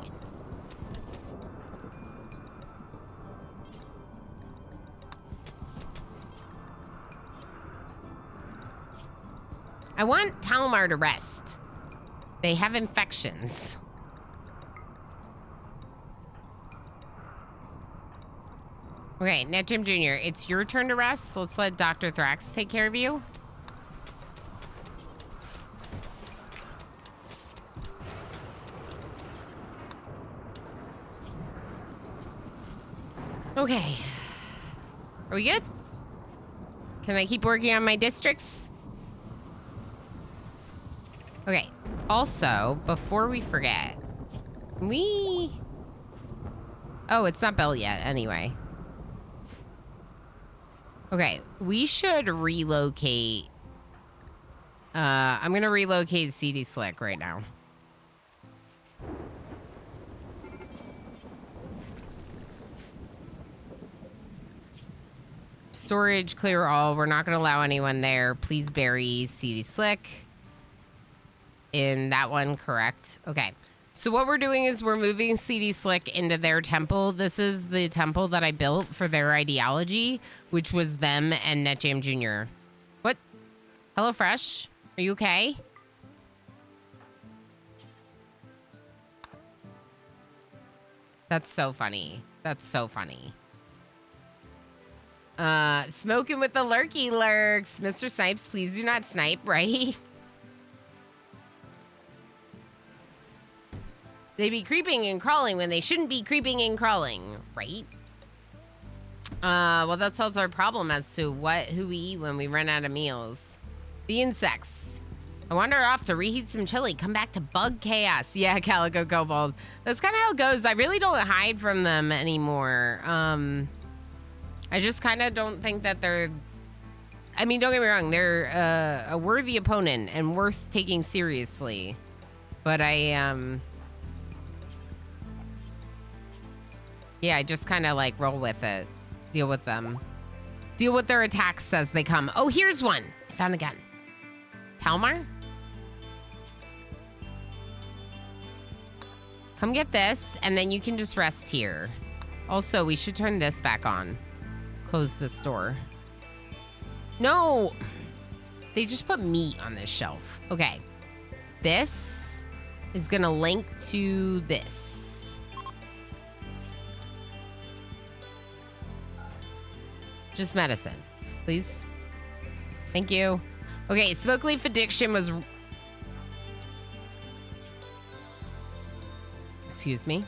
I want Talmar to rest. They have infections. Okay, NetGem Jr., it's your turn to rest. Let's let Dr. Thrax take care of you. Okay. Are we good? Can I keep working on my districts? Okay. Also, before we forget, oh, it's not built yet anyway. Okay, we should relocate. I'm gonna relocate CD Slick right now. Storage, clear all. We're not gonna allow anyone there. Please bury CD Slick. In that one, correct. Okay. So what we're doing is we're moving CD Slick into their temple. This is the temple that I built for their ideology, which was them and NetJam Jr. What? HelloFresh? Are you okay? That's so funny. That's so funny. Smoking with the lurky lurks. Mr. Snipes, please do not snipe, right? They'd be creeping and crawling when they shouldn't be creeping and crawling, right? Well, that solves our problem as to who we eat when we run out of meals. The insects. I wander off to reheat some chili, come back to bug chaos. Yeah, Calico Kobold. That's kind of how it goes. I really don't hide from them anymore. I just kind of don't think that they're... I mean, don't get me wrong. They're a worthy opponent and worth taking seriously. But I, yeah, I just kind of like roll with it. Deal with them. Deal with their attacks as they come. Oh, here's one. I found a gun. Talmar? Come get this, and then you can just rest here. Also, we should turn this back on. Close this door. No! They just put meat on this shelf. Okay. This is gonna link to this. Just medicine, please. Thank you. Okay, smoke leaf addiction was... Excuse me.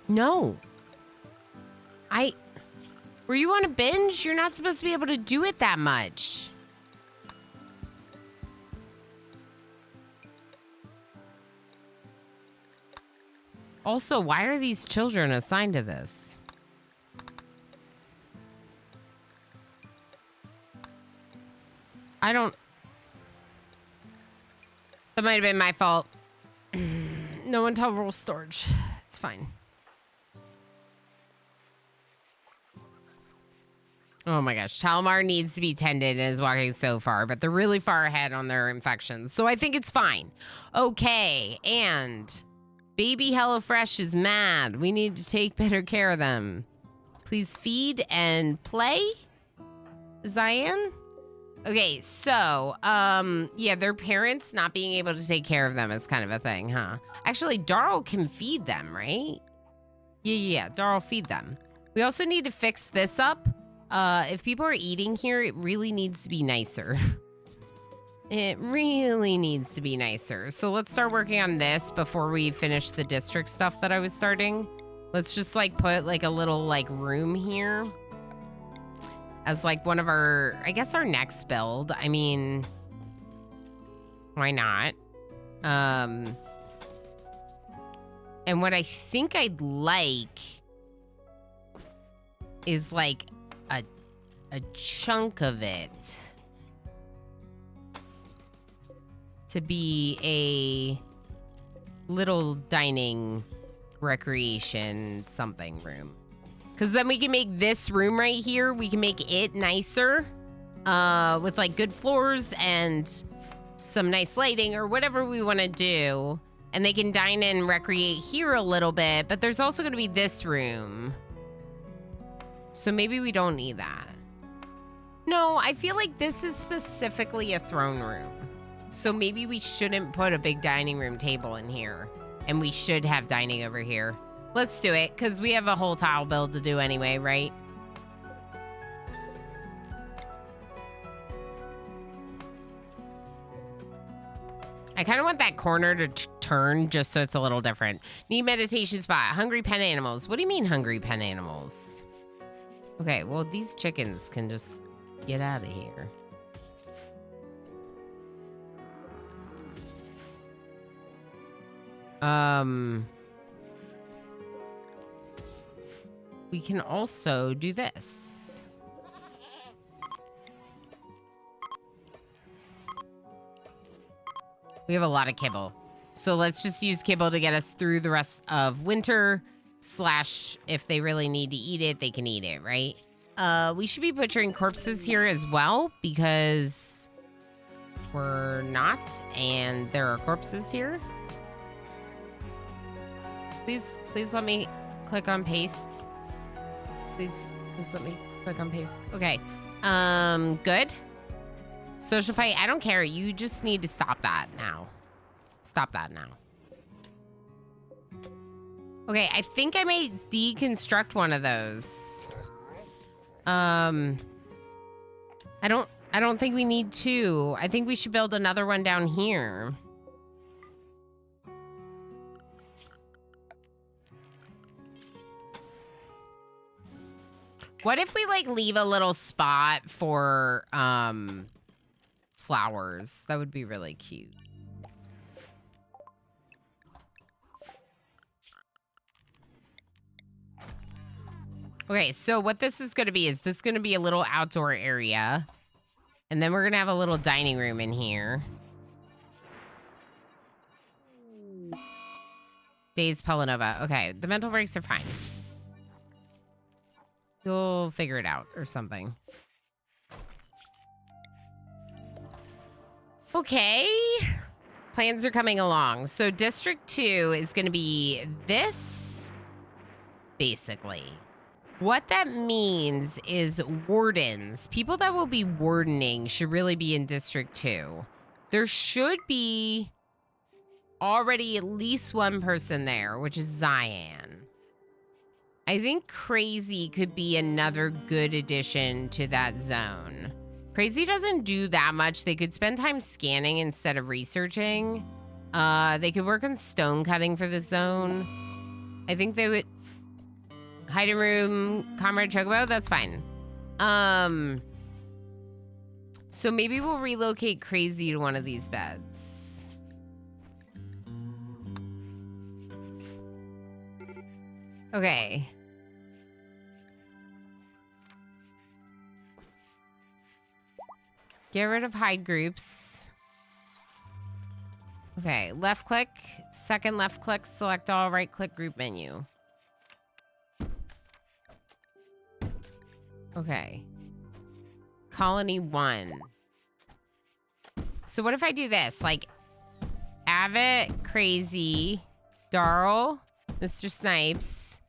No. Were you on a binge? You're not supposed to be able to do it that much. Also, why are these children assigned to this? I don't... That might have been my fault. No one tell rule storage. It's fine. Oh my gosh. Talmar needs to be tended and is walking so far, but they're really far ahead on their infections. So I think it's fine. Okay, and... Baby HelloFresh is mad. We need to take better care of them. Please feed and play? Zion? Okay, so, yeah, their parents not being able to take care of them is kind of a thing, huh? Actually, Darl can feed them, right? Yeah, Darl feed them. We also need to fix this up. If people are eating here, it really needs to be nicer. It really needs to be nicer. So let's start working on this before we finish the district stuff that I was starting. Let's just like put like a little like room here as like one of our, I guess our next build. I mean, why not? And what I think I'd like is like a chunk of it to be a little dining recreation something room. Because then we can make this room right here, we can make it nicer with like good floors and some nice lighting or whatever we want to do. And they can dine in and recreate here a little bit, but there's also going to be this room. So maybe we don't need that. No, I feel like this is specifically a throne room. So maybe we shouldn't put a big dining room table in here. And we should have dining over here. Let's do it, because we have a whole tile build to do anyway, right? I kind of want that corner to turn just so it's a little different. Need meditation spot. Hungry pen animals. What do you mean hungry pen animals? Okay, well, these chickens can just get out of here. We can also do this. We have a lot of kibble. So let's just use kibble to get us through the rest of winter. Slash, if they really need to eat it, they can eat it, right? We should be butchering corpses here as well, because we're not, and there are corpses here. Please let me click on paste. Please let me click on paste. Okay. Good. Social fight, I don't care. You just need to stop that now. Stop that now. Okay, I think I may deconstruct one of those. I don't think we need two. I think we should build another one down here. What if we like leave a little spot for flowers? That would be really cute. Okay, so what this is going to be is this going to be a little outdoor area. And then we're going to have a little dining room in here. Days Pelanova. Okay, the mental breaks are fine. You'll figure it out or something. Okay. Plans are coming along. So District 2 is going to be this, basically. What that means is wardens, people that will be wardening should really be in District 2. There should be already at least one person there, which is Zion. I think Crazy could be another good addition to that zone. Crazy doesn't do that much. They could spend time scanning instead of researching. They could work on stone cutting for the zone. I think they would... Hiding room, Comrade Chocobo, that's fine. So maybe we'll relocate Crazy to one of these beds. Okay. Get rid of hide groups. Okay, left click, second left click, select all, right click group menu. Okay. Colony 1. So what if I do this? Like, Avit, Crazy, Darl, Mr. Snipes,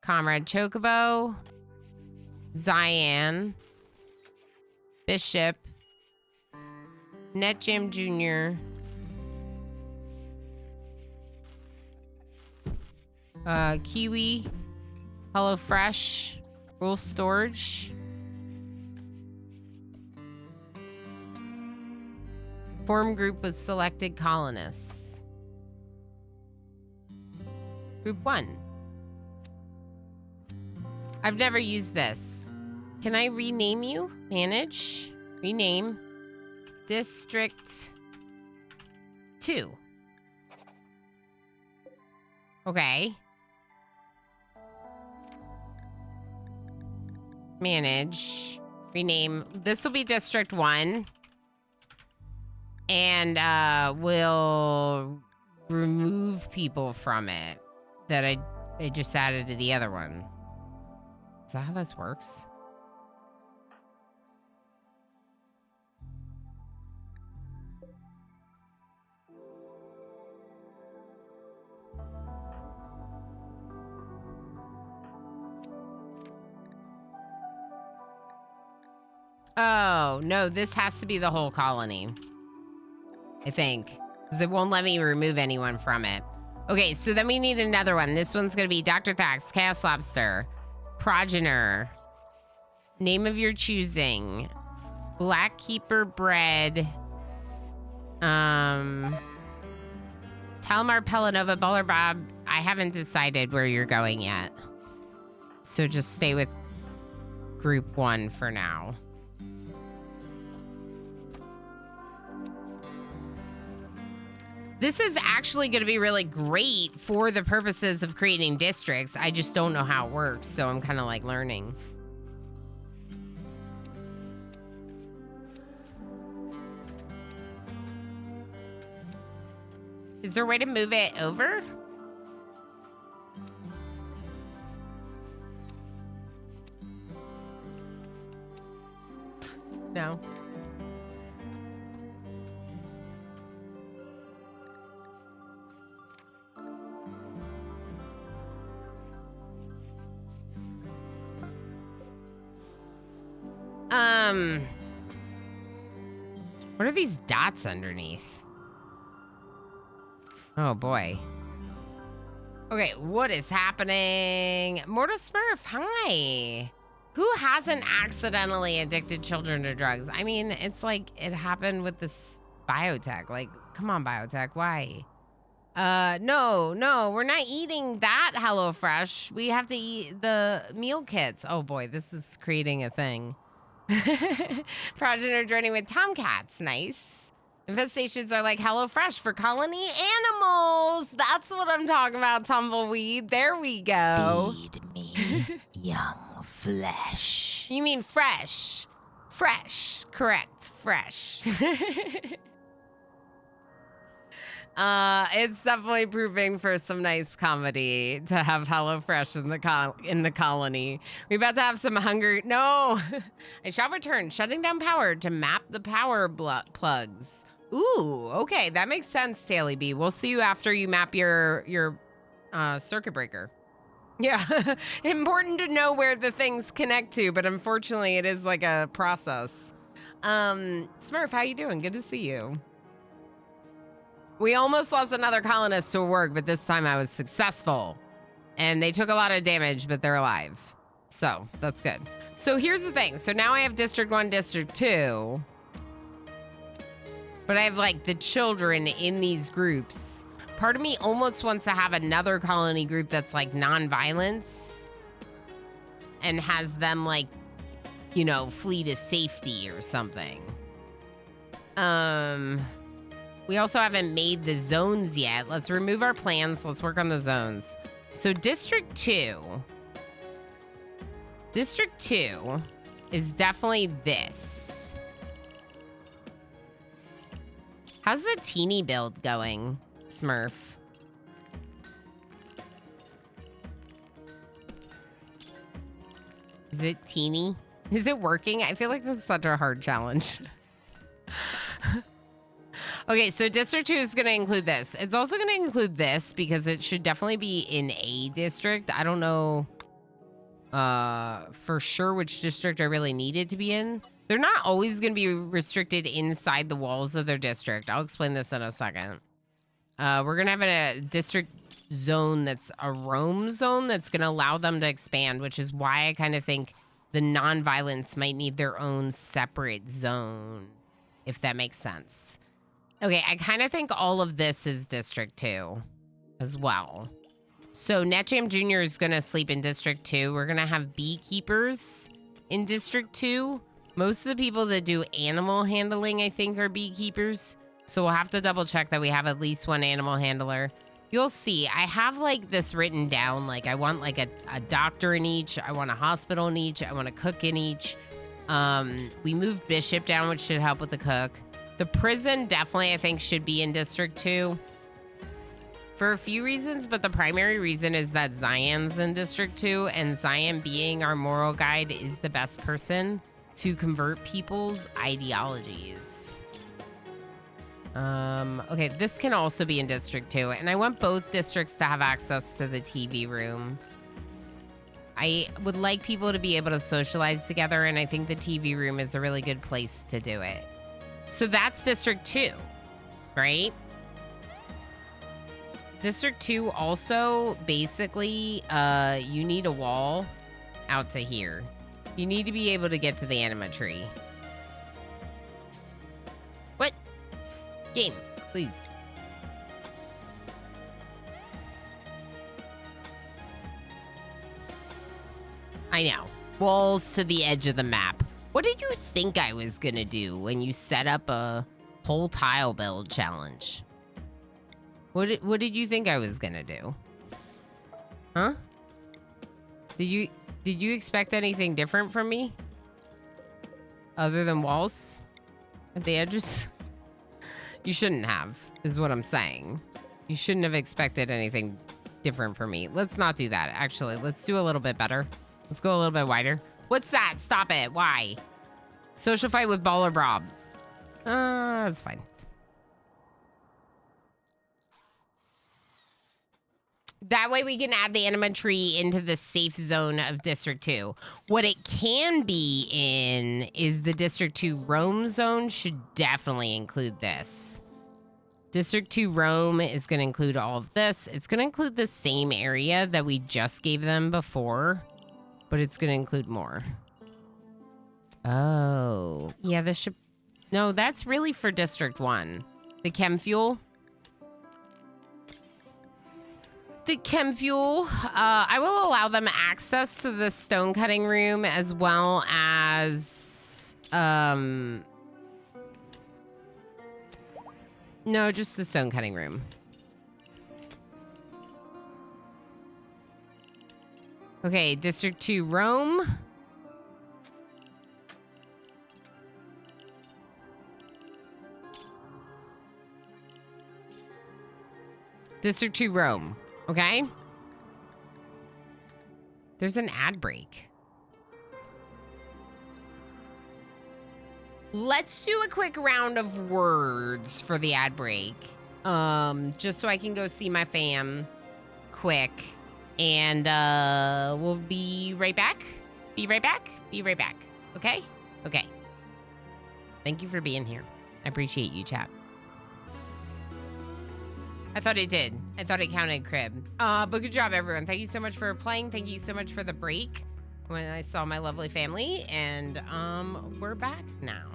Comrade Chocobo, Zion, Bishop, Net Jam Jr., Kiwi, HelloFresh, Rule Storage, form group with selected colonists. Group 1. I've never used this. Can I rename you? Manage. Rename. District 2. Okay. Manage. Rename. This will be District 1. And we'll remove people from it that I just added to the other one. Is that how this works? Oh, no, this has to be the whole colony. I think. Because it won't let me remove anyone from it. Okay, so then we need another one. This one's going to be Dr. Thax, Chaos Lobster, Progener, name of your choosing, Black Keeper Bread, Talmar Pelanova, Baller Bob. I haven't decided where you're going yet. So just stay with Group 1 for now. This is actually going to be really great for the purposes of creating districts. I just don't know how it works, so I'm kind of like learning. Is there a way to move it over? No. What are these dots underneath? Oh boy. Okay, what is happening? Mortal Smurf, hi. Who hasn't accidentally addicted children to drugs? I mean, it's like it happened with this biotech. Like, come on, biotech, why? No, we're not eating that HelloFresh. We have to eat the meal kits. Oh boy, this is creating a thing. Progenitor journey with tomcats, nice. Infestations are like HelloFresh for colony animals. That's what I'm talking about, Tumbleweed. There we go. Feed me young flesh. You mean fresh. Fresh, correct, fresh. It's definitely proving for some nice comedy to have HelloFresh in the colony. We're about to have some hunger. No, I shall return, shutting down power to map the power plugs. Ooh, okay, that makes sense, Staley B. We'll see you after you map your circuit breaker. Yeah, important to know where the things connect to, but unfortunately, it is like a process. Smurf, how you doing? Good to see you. We almost lost another colonist to work, but this time I was successful. And they took a lot of damage, but they're alive. So, that's good. So here's the thing. So now I have District 1, District 2. But I have, like, the children in these groups. Part of me almost wants to have another colony group that's, like, non-violence. And has them, like, you know, flee to safety or something. We also haven't made the zones yet. Let's remove our plans. Let's work on the zones. So District 2. District 2 is definitely this. How's the teeny build going, Smurf? Is it teeny? Is it working? I feel like that's such a hard challenge. Okay, so District 2 is going to include this. It's also going to include this because it should definitely be in a district. I don't know for sure which district I really need it to be in. They're not always going to be restricted inside the walls of their district. I'll explain this in a second. We're going to have a district zone that's a roam zone that's going to allow them to expand, which is why I kind of think the non-violence might need their own separate zone, if that makes sense. Okay, I kind of think all of this is District 2 as well. So NetJam Jr. is going to sleep in District 2. We're going to have beekeepers in District 2. Most of the people that do animal handling, I think, are beekeepers. So we'll have to double check that we have at least one animal handler. You'll see, I have like this written down. Like I want like a doctor in each. I want a hospital in each. I want a cook in each. We moved Bishop down, which should help with the cook. The prison definitely, I think, should be in District 2 for a few reasons, but the primary reason is that Zion's in District 2, and Zion, being our moral guide, is the best person to convert people's ideologies. Okay, this can also be in District 2, and I want both districts to have access to the TV room. I would like people to be able to socialize together, and I think the TV room is a really good place to do it. So that's District 2, right? District 2 also, basically, you need a wall out to here. You need to be able to get to the anima tree. What? Game, please. I know. Walls to the edge of the map. What did you think I was gonna do when you set up a whole tile build challenge? What did you think I was gonna do? Huh? Did you expect anything different from me? Other than walls at the edges? You shouldn't have, is what I'm saying. You shouldn't have expected anything different from me. Let's not do that. Actually, let's do a little bit better. Let's go a little bit wider. What's that? Stop it. Why? Social fight with Baller Bob. That's fine. That way we can add the anima tree into the safe zone of District 2. What it can be in is the District 2 roam zone should definitely include this. District 2 Rome is going to include all of this. It's going to include the same area that we just gave them before, but it's going to include more. Oh, yeah, this should... No, that's really for District 1. The chem fuel. The chem fuel. I will allow them access to the stone cutting room as well as... No, just the stone cutting room. Okay, District 2 Rome. District 2 Rome, okay? There's an ad break. Let's do a quick round of words for the ad break. Just so I can go see my fam quick. And we'll be right back. Be right back. Be right back. Okay? Okay. Thank you for being here. I appreciate you, chat. I thought it did. I thought it counted, Crib. But good job, everyone. Thank you so much for playing. Thank you so much for the break when I saw my lovely family. And we're back now.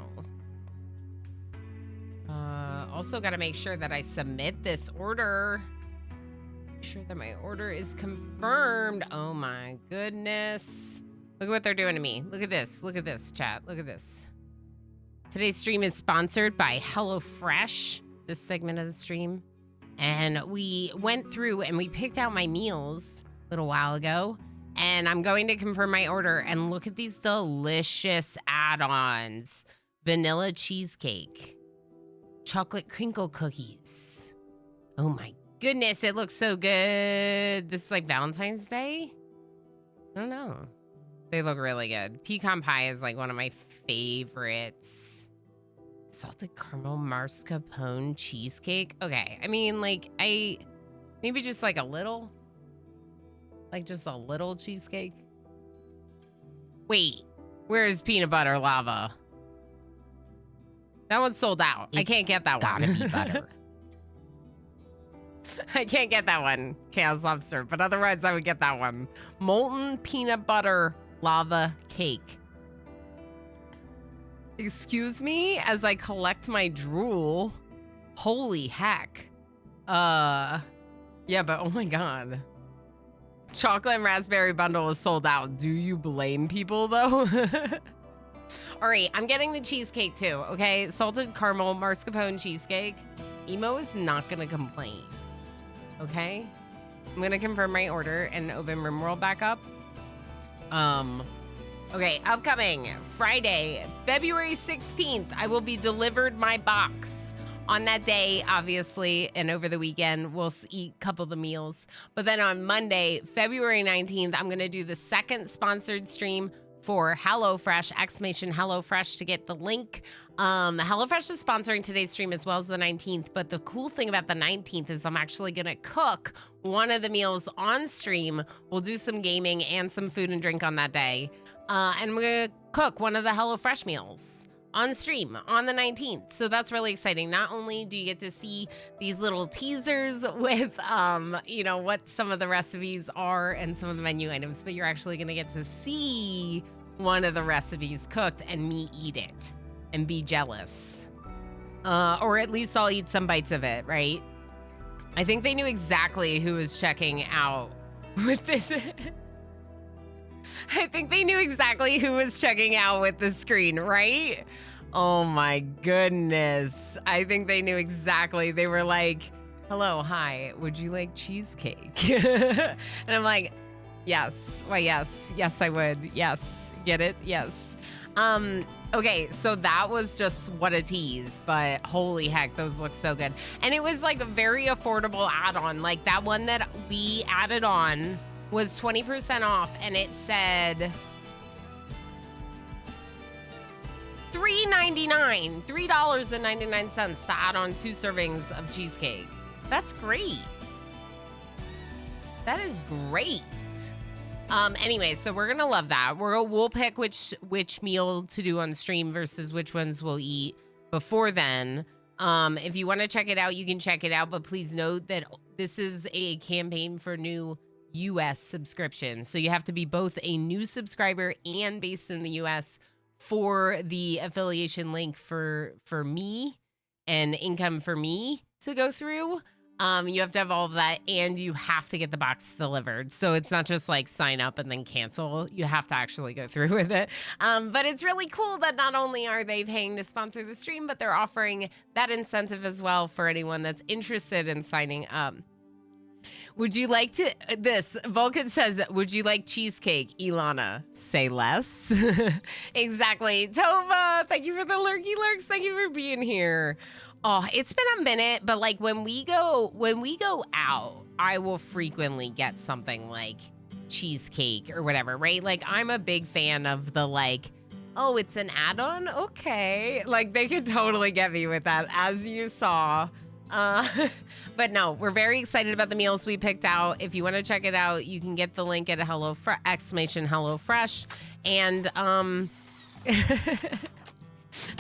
Also got to make sure that I submit this order. Make sure that my order is confirmed. Oh my goodness. Look at what they're doing to me. Look at this. Look at this, chat. Look at this. Today's stream is sponsored by HelloFresh, this segment of the stream. And we went through and we picked out my meals a little while ago. And I'm going to confirm my order. And look at these delicious add-ons. Vanilla cheesecake. Chocolate crinkle cookies. Oh my goodness, it looks so good. This is like Valentine's Day? I don't know. They look really good. Pecan pie is like one of my favorites. Salted caramel mascarpone cheesecake. Okay, I mean, like, maybe just like a little. Like, just a little cheesecake. Wait, where's peanut butter lava? That one's sold out. I can't get that one. Gotta be butter. I can't get that one, Chaos Lobster, but otherwise I would get that one. Molten peanut butter lava cake. Excuse me as I collect my drool. Holy heck. Yeah, but oh my god. Chocolate and raspberry bundle is sold out. Do you blame people though? All right, I'm getting the cheesecake too, okay? Salted caramel mascarpone cheesecake. Emo is not gonna complain, okay? I'm gonna confirm my order and open RimWorld back up. Okay, upcoming Friday, February 16th, I will be delivered my box. On that day, obviously, and over the weekend, we'll eat a couple of the meals. But then on Monday, February 19th, I'm gonna do the second sponsored stream for HelloFresh, !HelloFresh to get the link. HelloFresh is sponsoring today's stream as well as the 19th, but the cool thing about the 19th is I'm actually gonna cook one of the meals on stream. We'll do some gaming and some food and drink on that day. And we're gonna cook one of the HelloFresh meals on stream on the 19th. So that's really exciting. Not only do you get to see these little teasers with, you know, what some of the recipes are and some of the menu items, but you're actually gonna get to see one of the recipes cooked and me eat it and be jealous. Or at least I'll eat some bites of it, right? I think they knew exactly who was checking out with this. I think they knew exactly who was checking out with the screen, right? Oh my goodness. I think they knew exactly. They were like, hello, hi, would you like cheesecake? And I'm like, yes, why yes, yes I would, yes, get it, yes. Okay, so that was just what a tease, but holy heck, those look so good. And it was like a very affordable add-on. Like that one that we added on was 20% off, and it said $3.99, $3.99 to add on 2 servings of cheesecake. That's great. That is great. Anyway, so we're gonna love that. We'll pick which meal to do on stream versus which ones we'll eat before then. If you want to check it out, you can check it out. But please note that this is a campaign for new U.S. subscriptions. So you have to be both a new subscriber and based in the U.S. for the affiliation link for me and income for me to go through. You have to have all of that, and you have to get the box delivered. So it's not just like sign up and then cancel. You have to actually go through with it. But it's really cool that not only are they paying to sponsor the stream, but they're offering that incentive as well for anyone that's interested in signing up. Would you like to, Vulcan says, would you like cheesecake? Ilana, say less. Exactly. Tova, thank you for the lurky lurks. Thank you for being here. Oh, it's been a minute, but like when we go out, I will frequently get something like cheesecake or whatever, right? Like I'm a big fan of the like, oh, it's an add-on? Okay. Like they could totally get me with that, as you saw. But no, we're very excited about the meals we picked out. If you want to check it out, you can get the link at !HelloFresh. And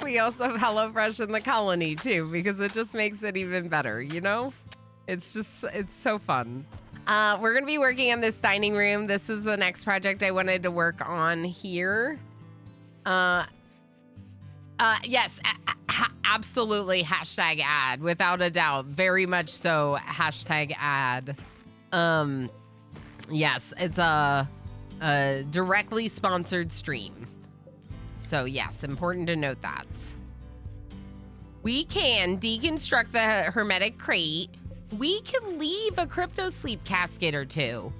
we also have HelloFresh in the colony too, because it just makes it even better, you know? It's so fun. We're going to be working on this dining room. This is the next project I wanted to work on here. Yes, absolutely. Hashtag ad, without a doubt. Very much so. Hashtag ad. Yes, it's a directly sponsored stream. So yes, important to note that. We can deconstruct the hermetic crate. We can leave a crypto sleep casket or two.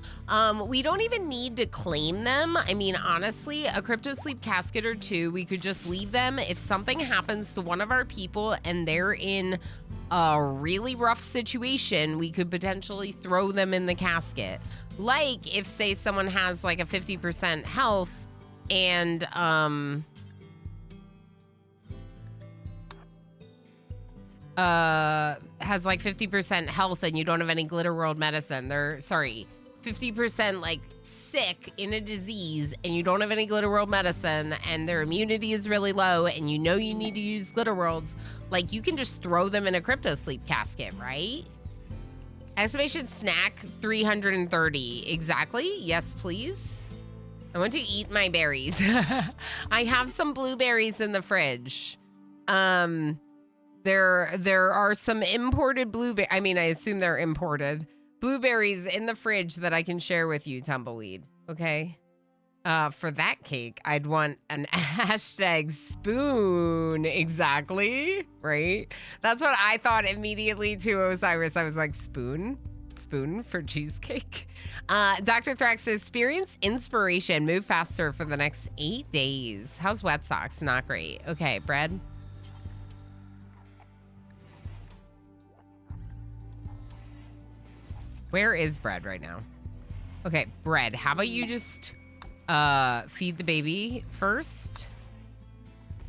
We don't even need to claim them. I mean, honestly, a crypto sleep casket or two, we could just leave them. If something happens to one of our people and they're in a really rough situation, we could potentially throw them in the casket. Like if, say, someone has like a 50% health and has like 50% health and you don't have any glitter world medicine. 50% like sick in a disease and you don't have any glitter world medicine and their immunity is really low and you know you need to use glitter worlds, like you can just throw them in a crypto sleep casket, right? Exclamation snack 330. Exactly. Yes, please. I want to eat my berries. I have some blueberries in the fridge. There are some imported blueberries. I mean, I assume they're imported blueberries in the fridge that I can share with you, Tumbleweed. Okay. For that cake, I'd want an hashtag spoon. Exactly. Right. That's what I thought immediately to Osiris. I was like, spoon for cheesecake. Dr. Thrax says, experience inspiration. Move faster for the next 8 days. How's wet socks? Not great. Okay, bread. Where is bread right now? Okay, bread. How about you just feed the baby first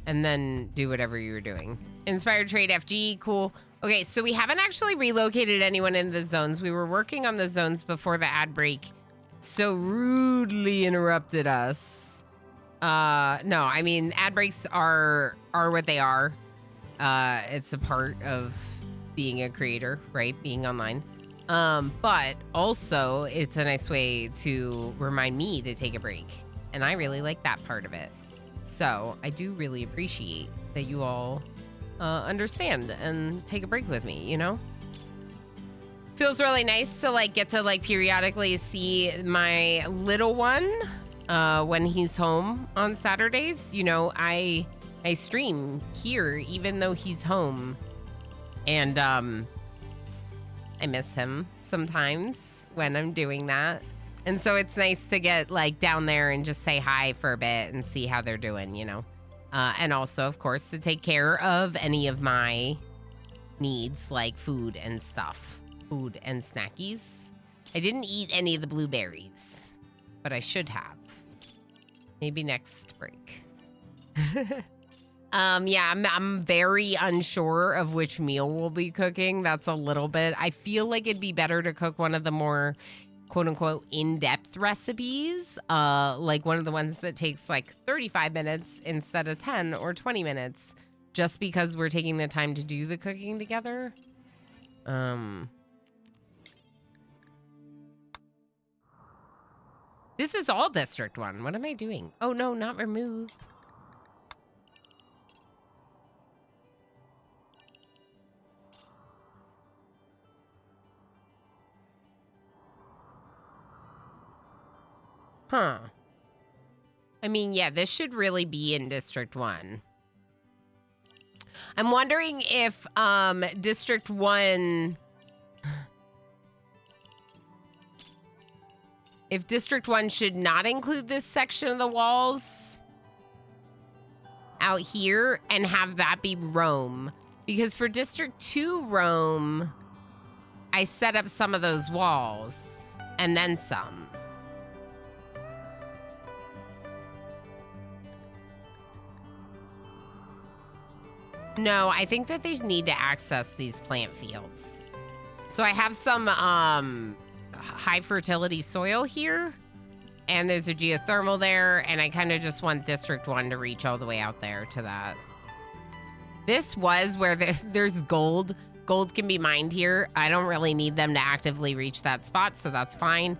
and then do whatever you were doing. Inspired trade FG, cool. Okay, so we haven't actually relocated anyone in the zones. We were working on the zones before the ad break, so rudely interrupted us. No, I mean, ad breaks are what they are. It's a part of being a creator, right? Being online. But also it's a nice way to remind me to take a break. And I really like that part of it. So I do really appreciate that you all understand and take a break with me, you know? Feels really nice to like get to like periodically see my little one when he's home on Saturdays. You know, I stream here even though he's home. And I miss him sometimes when I'm doing that. And so it's nice to get like down there and just say hi for a bit and see how they're doing, you know? And also, of course, to take care of any of my needs like food and stuff. Food and snackies. I didn't eat any of the blueberries, but I should have. Maybe next break. Yeah, I'm very unsure of which meal we'll be cooking. That's a little bit. I feel like it'd be better to cook one of the more quote unquote in-depth recipes, like one of the ones that takes like 35 minutes instead of 10 or 20 minutes just because we're taking the time to do the cooking together. This is all District 1. What am I doing? Oh, no, not remove. Huh. I mean, yeah, this should really be in District 1. I'm wondering if District 1... If District 1 should not include this section of the walls out here and have that be Rome. Because for District 2 Rome, I set up some of those walls and then some. No, I think that they need to access these plant fields. So I have some high fertility soil here, and there's a geothermal there, and I kind of just want District 1 to reach all the way out there to that. This was where there's gold. Gold can be mined here. I don't really need them to actively reach that spot, so that's fine.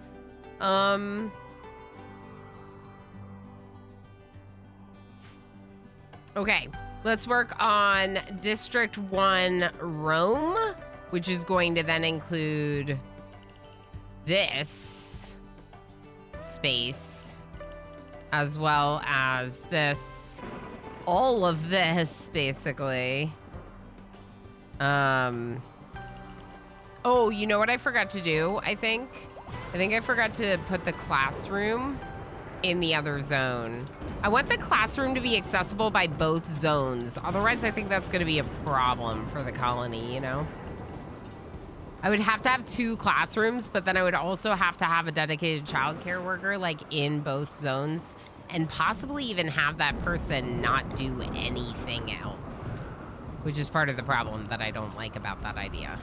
Okay, let's work on District 1 Rome, which is going to then include this space, as well as this, all of this, basically. Oh, you know what I forgot to do, I think I forgot to put the classroom in the other zone. I want the classroom to be accessible by both zones. Otherwise, I think that's going to be a problem for the colony, you know? I would have to have 2 classrooms, but then I would also have to have a dedicated childcare worker, like, in both zones, and possibly even have that person not do anything else, which is part of the problem that I don't like about that idea.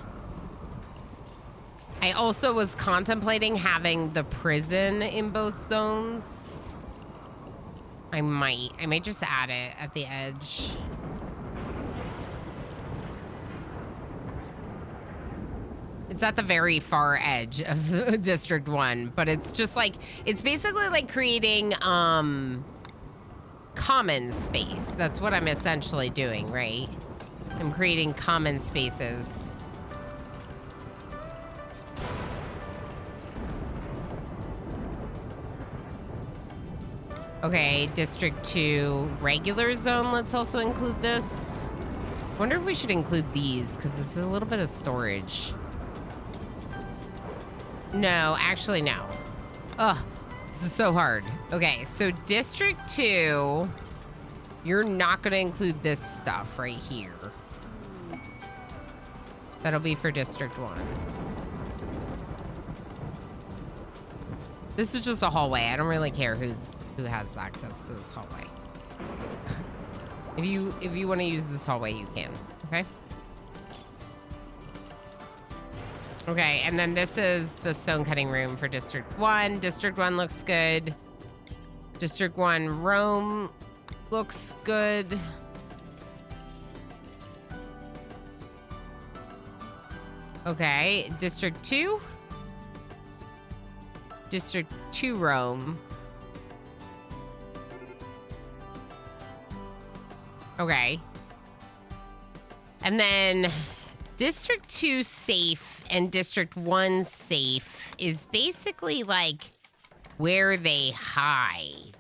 I also was contemplating having the prison in both zones. I might just add it at the edge. It's at the very far edge of District 1, but it's just like, it's basically like creating common space. That's what I'm essentially doing, right? I'm creating common spaces. Okay, District 2 regular zone, let's also include this. I wonder if we should include these, because it's a little bit of storage. No, actually, no. Ugh, this is so hard. Okay, so District 2, you're not going to include this stuff right here. That'll be for District 1. This is just a hallway. I don't really care who has access to this hallway. If you want to use this hallway, you can. Okay? Okay, and then this is the stone cutting room for District 1. District 1 looks good. District 1 Rome looks good. Okay, District 2. District 2 Rome. Okay. And then District 2 safe and District 1 safe is basically like where they hide.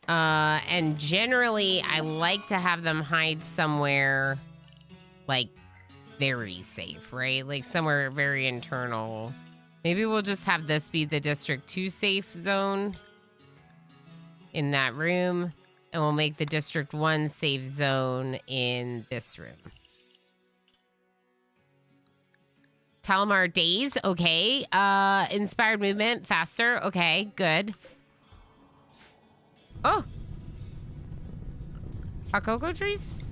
And generally, I like to have them hide somewhere like very safe, right? Like somewhere very internal. Maybe we'll just have this be the District 2 safe zone in that room. And we'll make the District 1 safe zone in this room. Talamar days, okay. Inspired movement, faster, okay, good. Oh! Hot cocoa trees?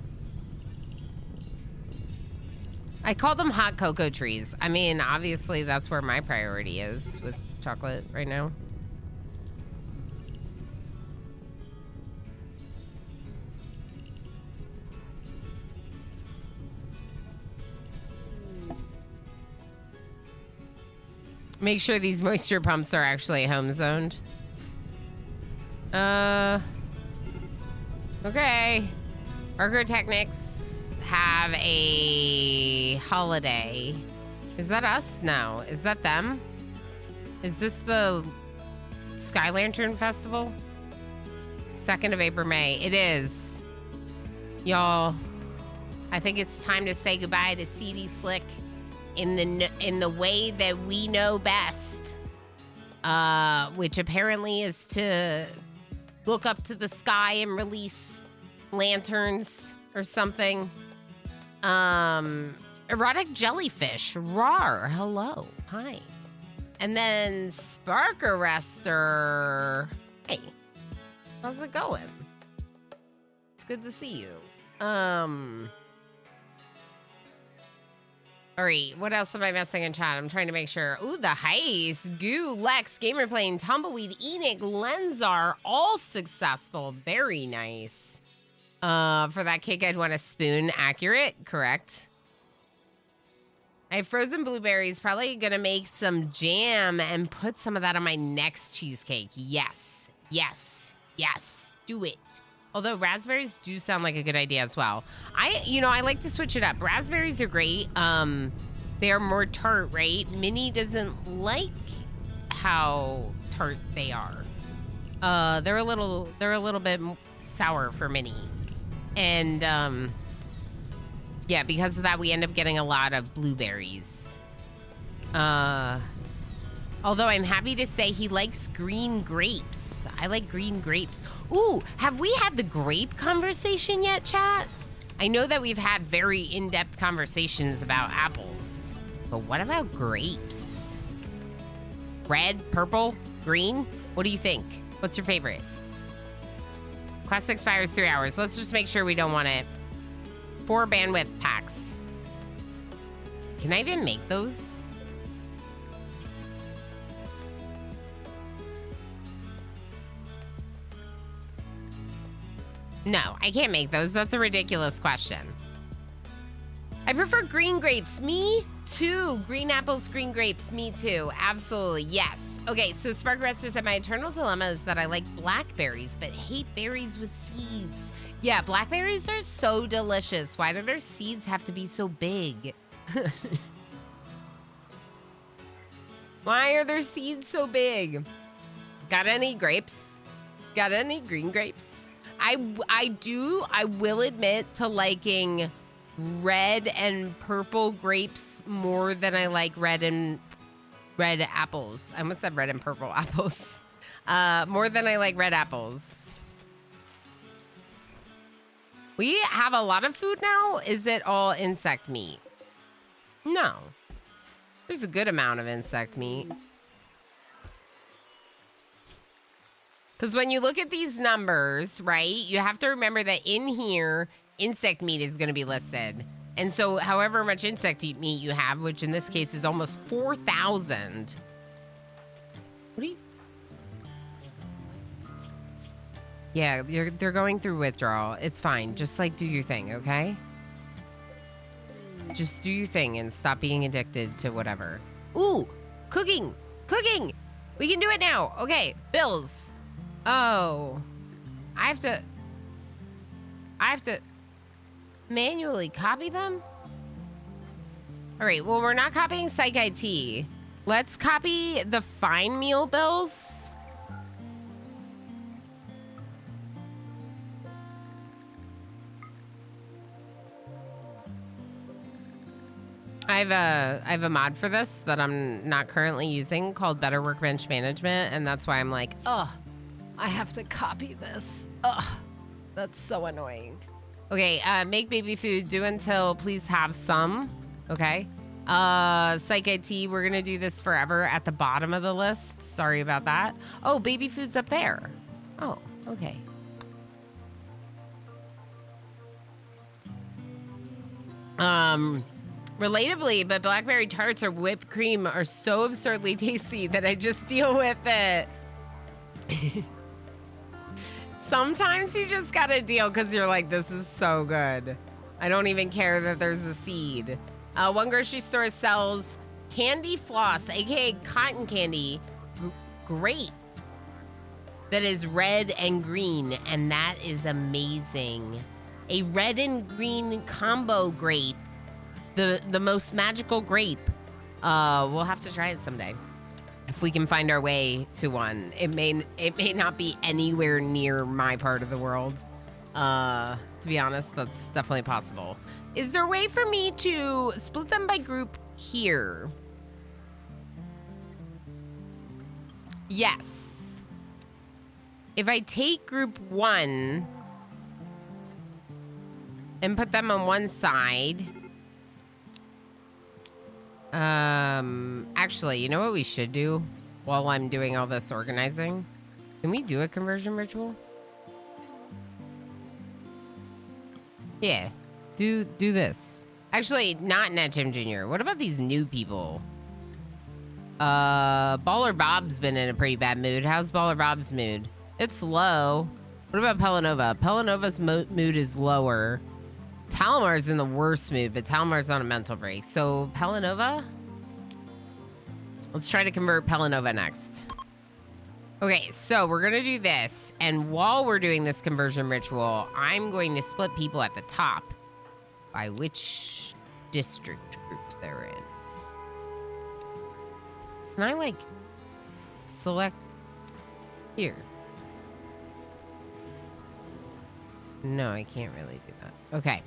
I call them hot cocoa trees. I mean, obviously that's where my priority is with chocolate right now. Make sure these moisture pumps are actually home zoned. Okay. Architecnics have a holiday. Is that us? No. Is that them? Is this the Sky Lantern Festival? 2nd of April, May. It is. Y'all, I think it's time to say goodbye to CD Slick in the way that we know best. Which apparently is to look up to the sky and release lanterns or something. Erotic jellyfish. Rawr. Hello. Hi. And then Spark Arrestor. Hey. How's it going? It's good to see you. All right, what else am I missing in chat? I'm trying to make sure. Ooh, the Heist, Goo, Lex, Gamer Plane, Tumbleweed, Enoch, Lenzar, all successful. Very nice. For that cake, I'd want a spoon. Accurate, correct. I have frozen blueberries. Probably gonna make some jam and put some of that on my next cheesecake. Yes, yes, yes, do it. Although raspberries do sound like a good idea as well. I like to switch it up. Raspberries are great. They are more tart, right? Minnie doesn't like how tart they are. They're a little bit sour for Minnie. And yeah, because of that, we end up getting a lot of blueberries. Although I'm happy to say he likes green grapes. I like green grapes. Ooh, have we had the grape conversation yet, chat? I know that we've had very in-depth conversations about apples, but what about grapes? Red, purple, green? What do you think? What's your favorite? Quest expires 3 hours. Let's just make sure we don't want it. 4 bandwidth packs. Can I even make those? No, I can't make those. That's a ridiculous question. I prefer green grapes. Me too. Green apples, green grapes. Me too. Absolutely. Yes. Okay, so Spark Rester said, my eternal dilemma is that I like blackberries, but hate berries with seeds. Yeah, blackberries are so delicious. Why do their seeds have to be so big? Why are their seeds so big? Got any grapes? Got any green grapes? I will admit to liking red and purple grapes more than I like red apples. I almost said red and purple apples. More than I like red apples. We have a lot of food now. Is it all insect meat? No. There's a good amount of insect meat. Because when you look at these numbers, right, you have to remember that in here, insect meat is going to be listed. And so however much insect meat you have, which in this case is almost 4,000. What do you... Yeah, they're going through withdrawal. It's fine. Just like do your thing, okay? Just do your thing and stop being addicted to whatever. Ooh, cooking, cooking. We can do it now. Okay, bills. Oh, I have to manually copy them? All right, well, we're not copying Psych IT. Let's copy the fine meal bills. I have a mod for this that I'm not currently using called Better Workbench Management, and that's why I'm like, oh, I have to copy this. Ugh, that's so annoying. Okay, make baby food, do until, please have some. Okay. Psych IT, we're gonna do this forever at the bottom of the list. Sorry about that. Oh, baby food's up there. Oh, okay. Relatably, but blackberry tarts or whipped cream are so absurdly tasty that I just deal with it. Sometimes you just gotta deal because you're like, this is so good. I don't even care that there's a seed. One grocery store sells candy floss, aka cotton candy, grape that is red and green, and that is amazing. A red and green combo grape, the most magical grape. We'll have to try it someday if we can find our way to one. It may not be anywhere near my part of the world. To be honest, that's definitely possible. Is there a way for me to split them by group here? Yes. If I take group 1 and put them on one side. Actually, you know what we should do while I'm doing all this organizing? Can we do a conversion ritual? Yeah, do this. Actually, not Netjim Jr. What about these new people? Baller Bob's been in a pretty bad mood. How's Baller Bob's mood? It's low. What about Pelanova? Pelanova's mood is lower. Talamar's in the worst mood, but Talamar's on a mental break. So, Pelanova? Let's try to convert Pelanova next. Okay, so we're going to do this. And while we're doing this conversion ritual, I'm going to split people at the top by which district group they're in. Can I, like, select here? No, I can't really do that. Okay.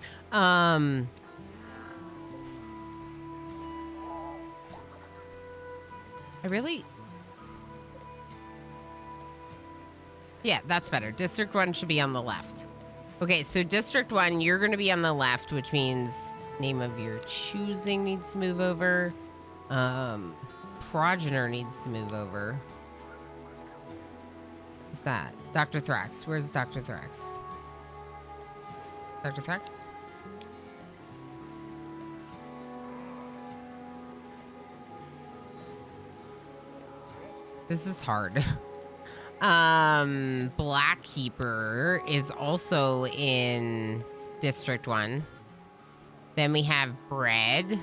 Yeah, that's better. District 1 should be on the left. Okay, so District 1, you're going to be on the left, which means name of your choosing needs to move over. Progenitor needs to move over. Who's that? Dr. Thrax. Where's Dr. Thrax? Dr. Thrax? This is hard. Blackkeeper is also in District 1. Then we have Bread.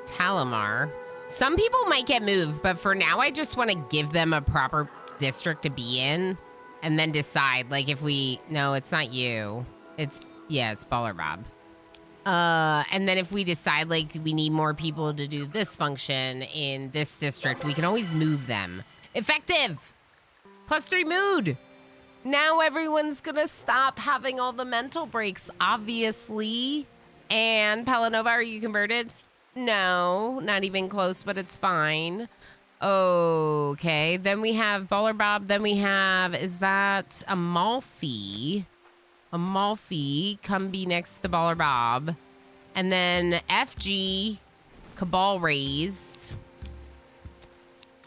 Talamar. Some people might get moved, but for now I just want to give them a proper district to be in and then decide, like, if we... No, it's not you. It's Baller Bob. And then if we decide, like, we need more people to do this function in this district, we can always move them. Effective! +3 mood! Now everyone's gonna stop having all the mental breaks, obviously. And Pelanova, are you converted? No, not even close, but it's fine. Okay, then we have Baller Bob. Then we have, is that Amalfi? Amalfi, come be next to Baller Bob. And then FG, Cabal Raise.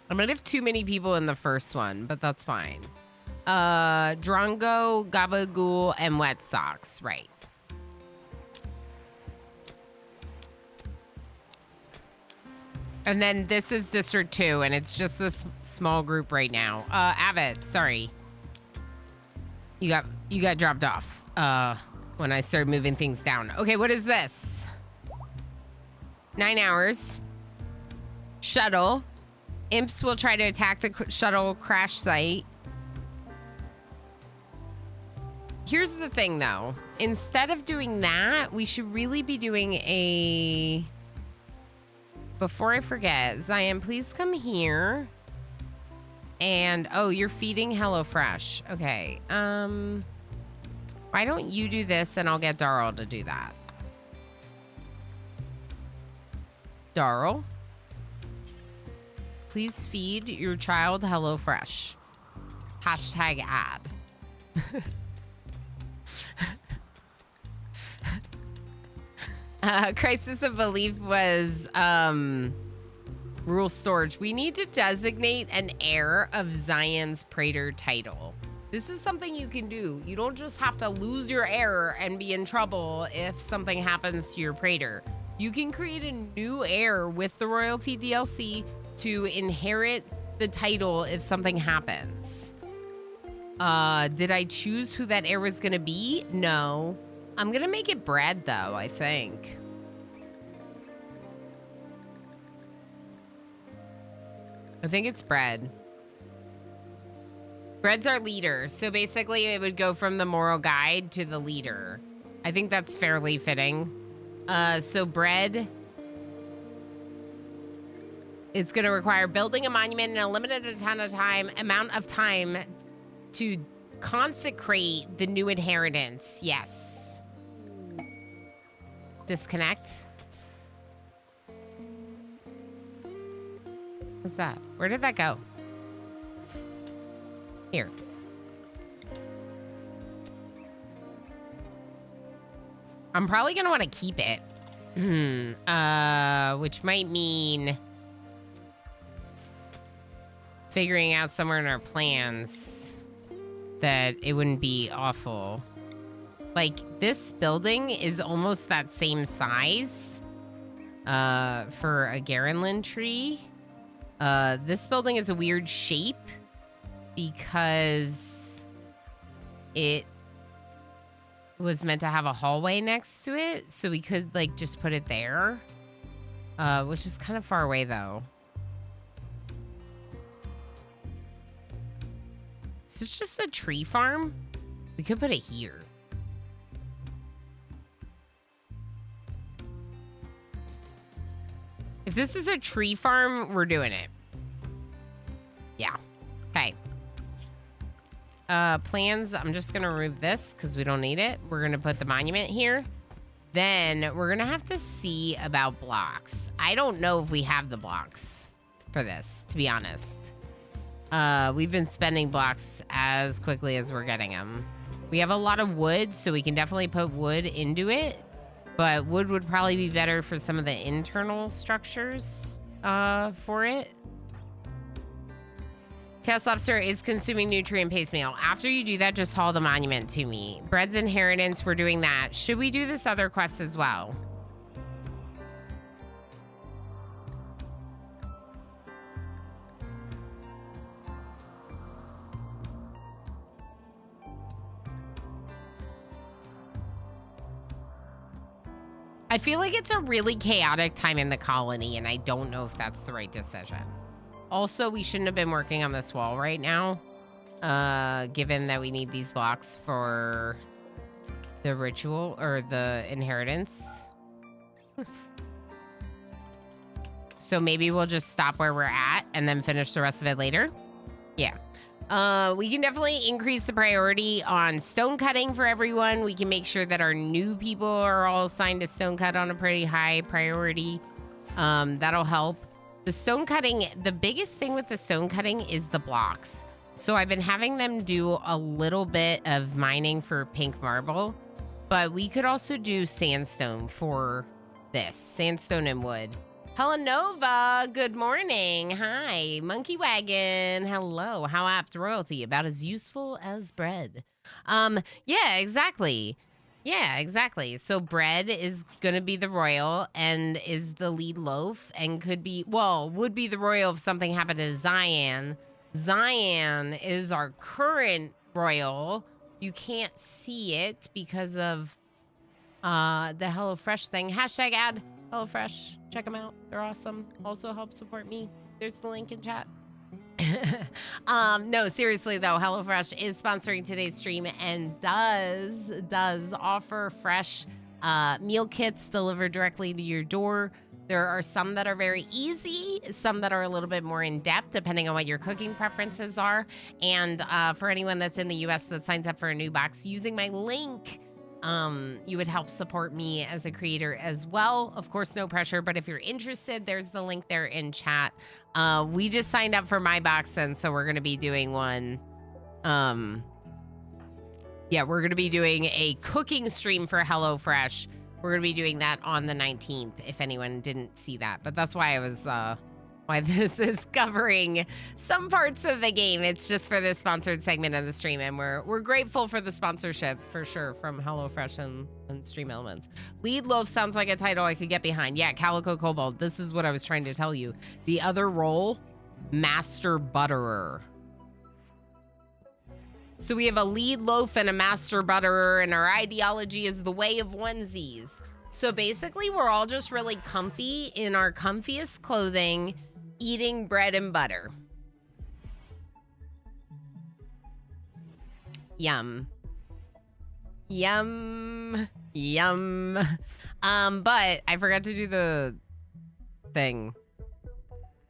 I might have too many people in the first one, but that's fine. Drongo, Gabagool, and Wet Socks, right. And then this is District 2, and it's just this small group right now. Avid, sorry. You got dropped off when I started moving things down. Okay, what is this? 9 hours. Shuttle. Imps will try to attack the shuttle crash site. Here's the thing, though. Instead of doing that, we should really be doing a... Before I forget, Zion, please come here. And, oh, you're feeding HelloFresh. Okay, why don't you do this and I'll get Darl to do that. Darl, please feed your child HelloFresh. #ad. Crisis of Belief was rule storage. We need to designate an heir of Zion's Praetor title. This is something you can do. You don't just have to lose your heir and be in trouble if something happens to your Praetor. You can create a new heir with the royalty DLC to inherit the title if something happens. Did I choose who that heir was gonna be? No. I'm gonna make it bread though, I think. I think it's bread. Bread's our leader. So basically it would go from the moral guide to the leader. I think that's fairly fitting. So bread, it's going to require building a monument in a limited amount of time to consecrate the new inheritance. Yes. Disconnect. What's that? Where did that go? Here. I'm probably going to want to keep it. Which might mean figuring out somewhere in our plans that it wouldn't be awful. Like, this building is almost that same size for a Garenlin tree. This building is a weird shape because it was meant to have a hallway next to it, so we could like just put it there, which is kind of far away though. So it's just a tree farm. We could put it here. If this is a tree farm, we're doing it. Yeah. Okay. Plans, I'm just gonna remove this because we don't need it. We're gonna put the monument here. Then we're gonna have to see about blocks. I don't know if we have the blocks for this, to be honest. We've been spending blocks as quickly as we're getting them. We have a lot of wood, so we can definitely put wood into it. But wood would probably be better for some of the internal structures for it. Chaos Lobster is consuming nutrient paste meal. After you do that, just haul the monument to me. Bread's inheritance, we're doing that. Should we do this other quest as well? I feel like it's a really chaotic time in the colony, and I don't know if that's the right decision. Also, we shouldn't have been working on this wall right now, given that we need these blocks for the ritual or the inheritance. So maybe we'll just stop where we're at and then finish the rest of it later. Yeah. We can definitely increase the priority on stone cutting for everyone. We can make sure that our new people are all assigned to stone cut on a pretty high priority. That'll help. The stone cutting, the biggest thing with the stone cutting is the blocks. So I've been having them do a little bit of mining for pink marble, but we could also do sandstone for this, sandstone and wood. Hello, Nova. Good morning. Hi. Monkey Wagon. Hello. How apt royalty? About as useful as bread. Yeah, exactly. Yeah, exactly. So bread is going to be the royal and is the lead loaf and could be, well, would be the royal if something happened to Zion. Zion is our current royal. You can't see it because of the HelloFresh thing. Hashtag ad HelloFresh. Check them out. They're awesome. Also help support me. There's the link in chat. No, seriously though, HelloFresh is sponsoring today's stream and does offer fresh meal kits delivered directly to your door. There are some that are very easy, some that are a little bit more in depth, depending on what your cooking preferences are. And for anyone that's in the US that signs up for a new box using my link, you would help support me as a creator as well. Of course, no pressure, but if you're interested, there's the link there in chat. We just signed up for my box, and so we're going to be doing one. Yeah, we're going to be doing a cooking stream for HelloFresh. We're going to be doing that on the 19th, if anyone didn't see that. But that's why I was, why this is covering some parts of the game. It's just for this sponsored segment of the stream, and we're grateful for the sponsorship for sure from HelloFresh and Stream Elements. Lead Loaf sounds like a title I could get behind. Yeah, Calico Kobold. This is what I was trying to tell you. The other role, Master Butterer. So we have a lead loaf and a master butterer, and our ideology is the way of onesies. So basically, we're all just really comfy in our comfiest clothing, eating bread and butter. Yum. Yum. Yum. But I forgot to do the thing.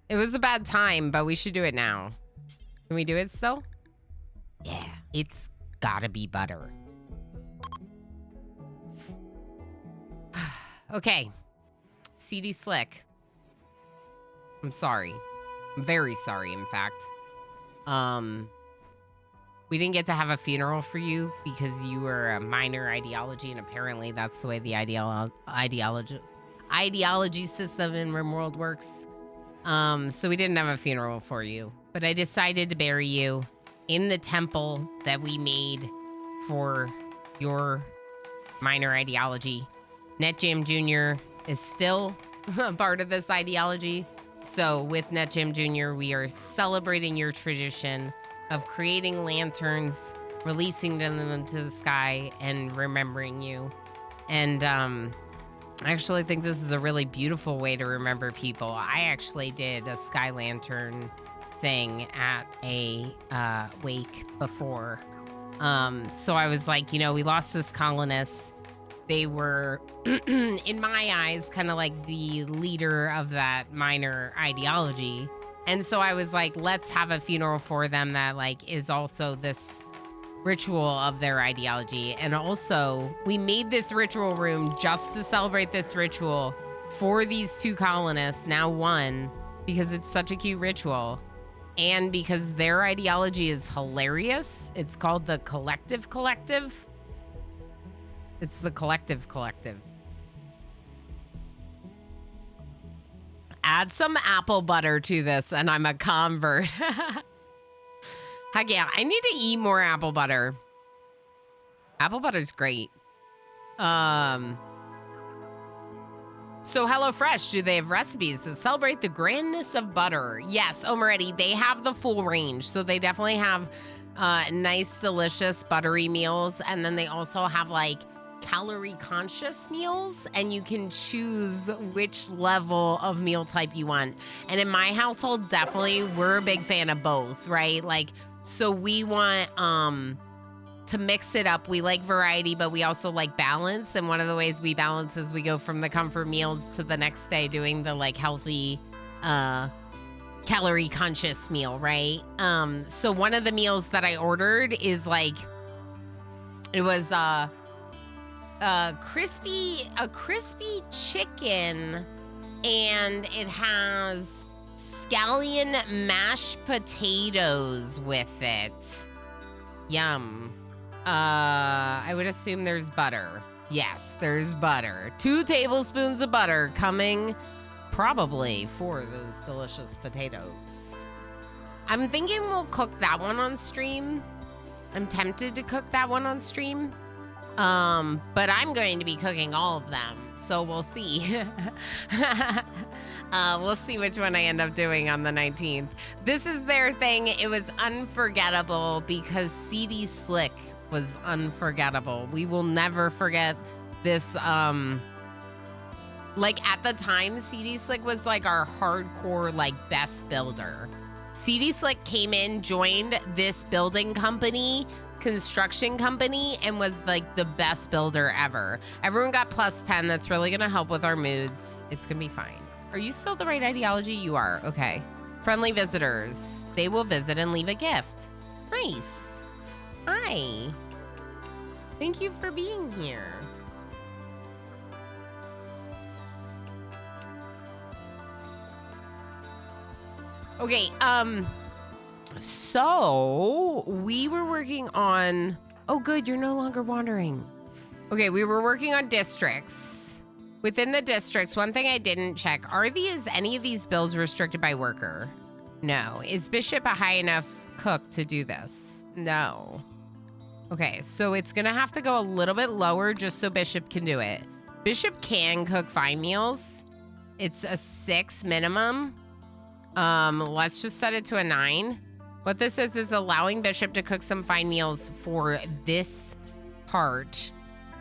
It was a bad time, but we should do it now. Can we do it still? Yeah, it's gotta be butter. Okay. CD Slick. I'm sorry. I'm very sorry, in fact. We didn't get to have a funeral for you because you were a minor ideology, and apparently that's the way the ideology system in RimWorld works. So we didn't have a funeral for you, but I decided to bury you in the temple that we made for your minor ideology. NetJam Jr. is still a part of this ideology. So with NetJam Jr., we are celebrating your tradition of creating lanterns, releasing them into the sky, and remembering you. And I actually think this is a really beautiful way to remember people. I actually did a sky lantern thing at a wake before. So I was like, you know, we lost this colonist. They were, in my eyes, kind of like the leader of that minor ideology. And so I was like, let's have a funeral for them that like is also this ritual of their ideology. And also we made this ritual room just to celebrate this ritual for these two colonists, now one, because it's such a cute ritual. And because their ideology is hilarious. It's called the Collective Collective. It's the Collective Collective. Add some apple butter to this and I'm a convert. Heck yeah, I need to eat more apple butter. Apple butter's great. So HelloFresh, do they have recipes that celebrate the grandness of butter? Yes, Omeretti, they have the full range. So they definitely have nice, delicious, buttery meals. And then they also have like calorie conscious meals, and you can choose which level of meal type you want. And in my household, definitely we're a big fan of both, right? Like, so we want to mix it up. We like variety, but we also like balance. And one of the ways we balance is we go from the comfort meals to the next day doing the like healthy calorie conscious meal, right? So one of the meals that I ordered is like, it was a crispy chicken, and it has scallion mashed potatoes with it. Yum. I would assume there's butter. Yes, there's butter. 2 tablespoons of butter coming probably for those delicious potatoes. I'm thinking we'll cook that one on stream. I'm tempted to cook that one on stream. But I'm going to be cooking all of them, so we'll see. We'll see which one I end up doing on the 19th. This is their thing. It was unforgettable because CD Slick was unforgettable. We will never forget this. Like at the time, CD Slick was like our hardcore, like best builder. CD Slick came in, joined this building company, construction company, and was like the best builder ever. Everyone got +10. That's really gonna help with our moods. It's gonna be fine. Are you still the right ideology? You are. Okay. Friendly visitors. They will visit and leave a gift. Nice. Hi. Thank you for being here. Okay, so we were working on, oh good, you're no longer wandering. Okay, we were working on districts. Within the districts, one thing I didn't check, are any of these bills restricted by worker? No. Is Bishop a high enough cook to do this? No. Okay, so it's gonna have to go a little bit lower just so Bishop can do it. Bishop can cook fine meals. It's a 6 minimum. Let's just set it to a 9. What this is allowing Bishop to cook some fine meals for this part.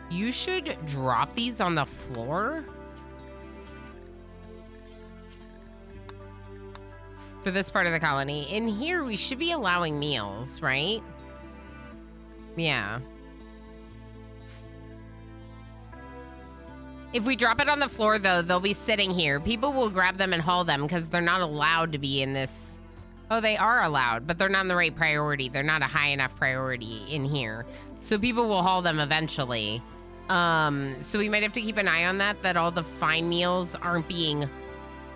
You should drop these on the floor. For this part of the colony. In here, we should be allowing meals, right? Yeah. If we drop it on the floor, though, they'll be sitting here. People will grab them and haul them because they're not allowed to be in this. Oh, they are allowed, but they're not in the right priority. They're not a high enough priority in here. So people will haul them eventually. So we might have to keep an eye on that all the fine meals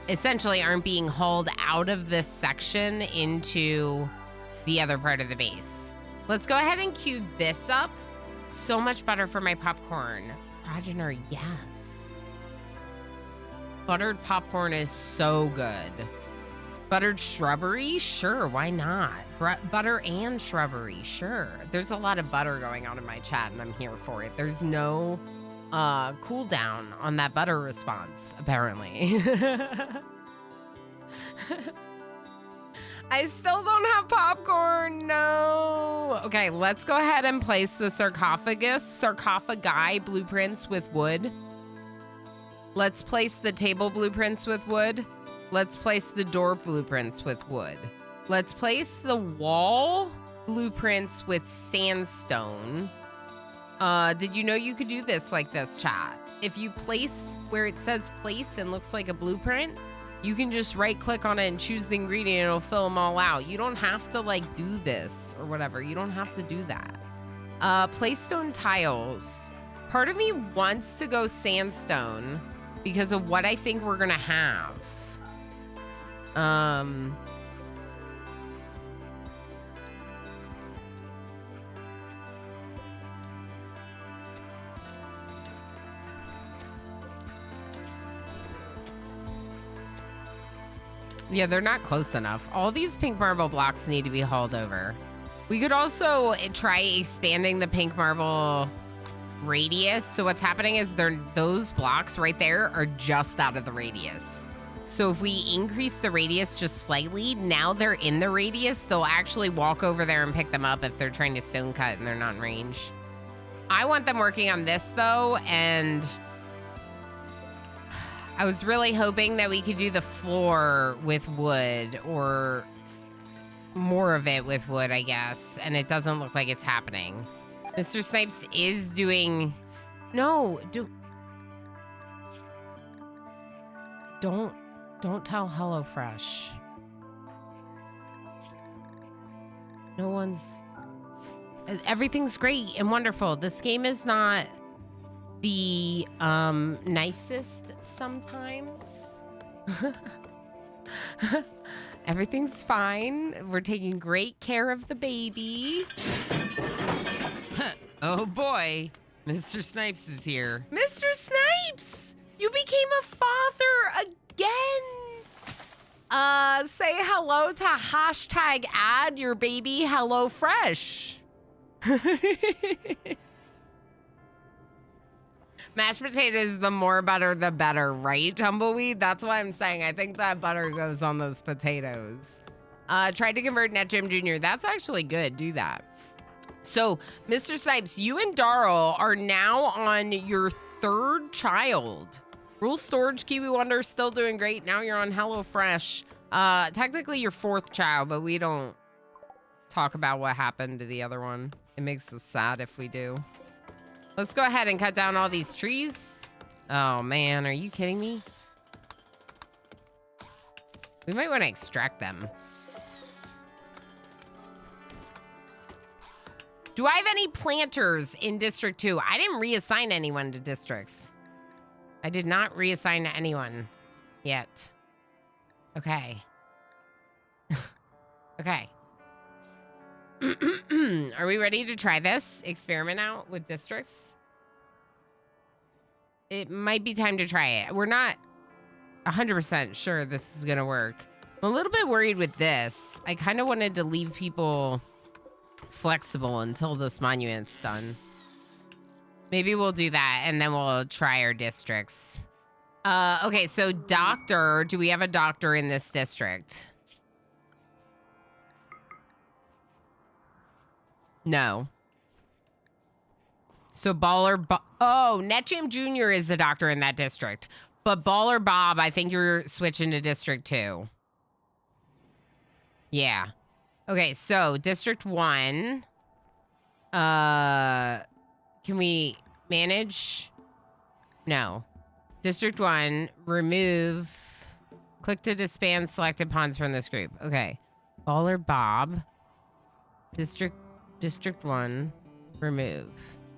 essentially aren't being hauled out of this section into the other part of the base. Let's go ahead and queue this up. So much better for my popcorn. Progenitor, yes. Buttered popcorn is so good. Buttered shrubbery? Sure, why not? Butter and shrubbery, sure. There's a lot of butter going on in my chat, and I'm here for it. There's no cooldown on that butter response, apparently. I still don't have popcorn, no. Okay, let's go ahead and place the sarcophagi blueprints with wood. Let's place the table blueprints with wood. Let's place the door blueprints with wood. Let's place the wall blueprints with sandstone. Did you know you could do this like this, chat? If you place where it says place and looks like a blueprint, you can just right click on it and choose the ingredient and it'll fill them all out. You don't have to like do this or whatever. You don't have to do that. Place stone tiles. Part of me wants to go sandstone because of what I think we're gonna have. Yeah, they're not close enough. All these pink marble blocks need to be hauled over. We could also try expanding the pink marble radius. So what's happening is those blocks right there are just out of the radius. So if we increase the radius just slightly, now they're in the radius, they'll actually walk over there and pick them up if they're trying to stone cut and they're not in range. I want them working on this though, and I was really hoping that we could do the floor with wood or more of it with wood, I guess. And it doesn't look like it's happening. Mr. Snipes is doing... No, don't tell HelloFresh. No one's... Everything's great and wonderful. This game is not the nicest sometimes. Everything's fine. We're taking great care of the baby. Oh boy, Mr. Snipes is here. Mr. Snipes, you became a father again. Say hello to hashtag add your baby HelloFresh. Mashed potatoes, the more butter, the better, right, Tumbleweed? That's why I'm saying I think that butter goes on those potatoes. Tried to convert NetGem Jr. That's actually good. Do that. So, Mr. Snipes, you and Darl are now on your third child. Rule Storage, Kiwi Wonder, still doing great. Now you're on HelloFresh. Technically your fourth child, but we don't talk about what happened to the other one. It makes us sad if we do. Let's go ahead and cut down all these trees. Oh man, are you kidding me? We might want to extract them. Do I have any planters in District 2? I didn't reassign anyone to districts. I did not reassign anyone yet. Okay. Okay. Are we ready to try this experiment out with districts? It might be time to try it. We're not 100% sure this is gonna work. I'm a little bit worried with this. I kind of wanted to leave people flexible until this monument's done. Maybe we'll do that and then we'll try our districts. Okay, so doctor, do we have a doctor in this district? No. So oh, Netjam Jr. is the doctor in that district. But Baller Bob, I think you're switching to District 2. Yeah. Okay, so District 1. Can we manage? No. District 1, remove. Click to disband selected pawns from this group. Okay. Baller Bob. District 1, remove.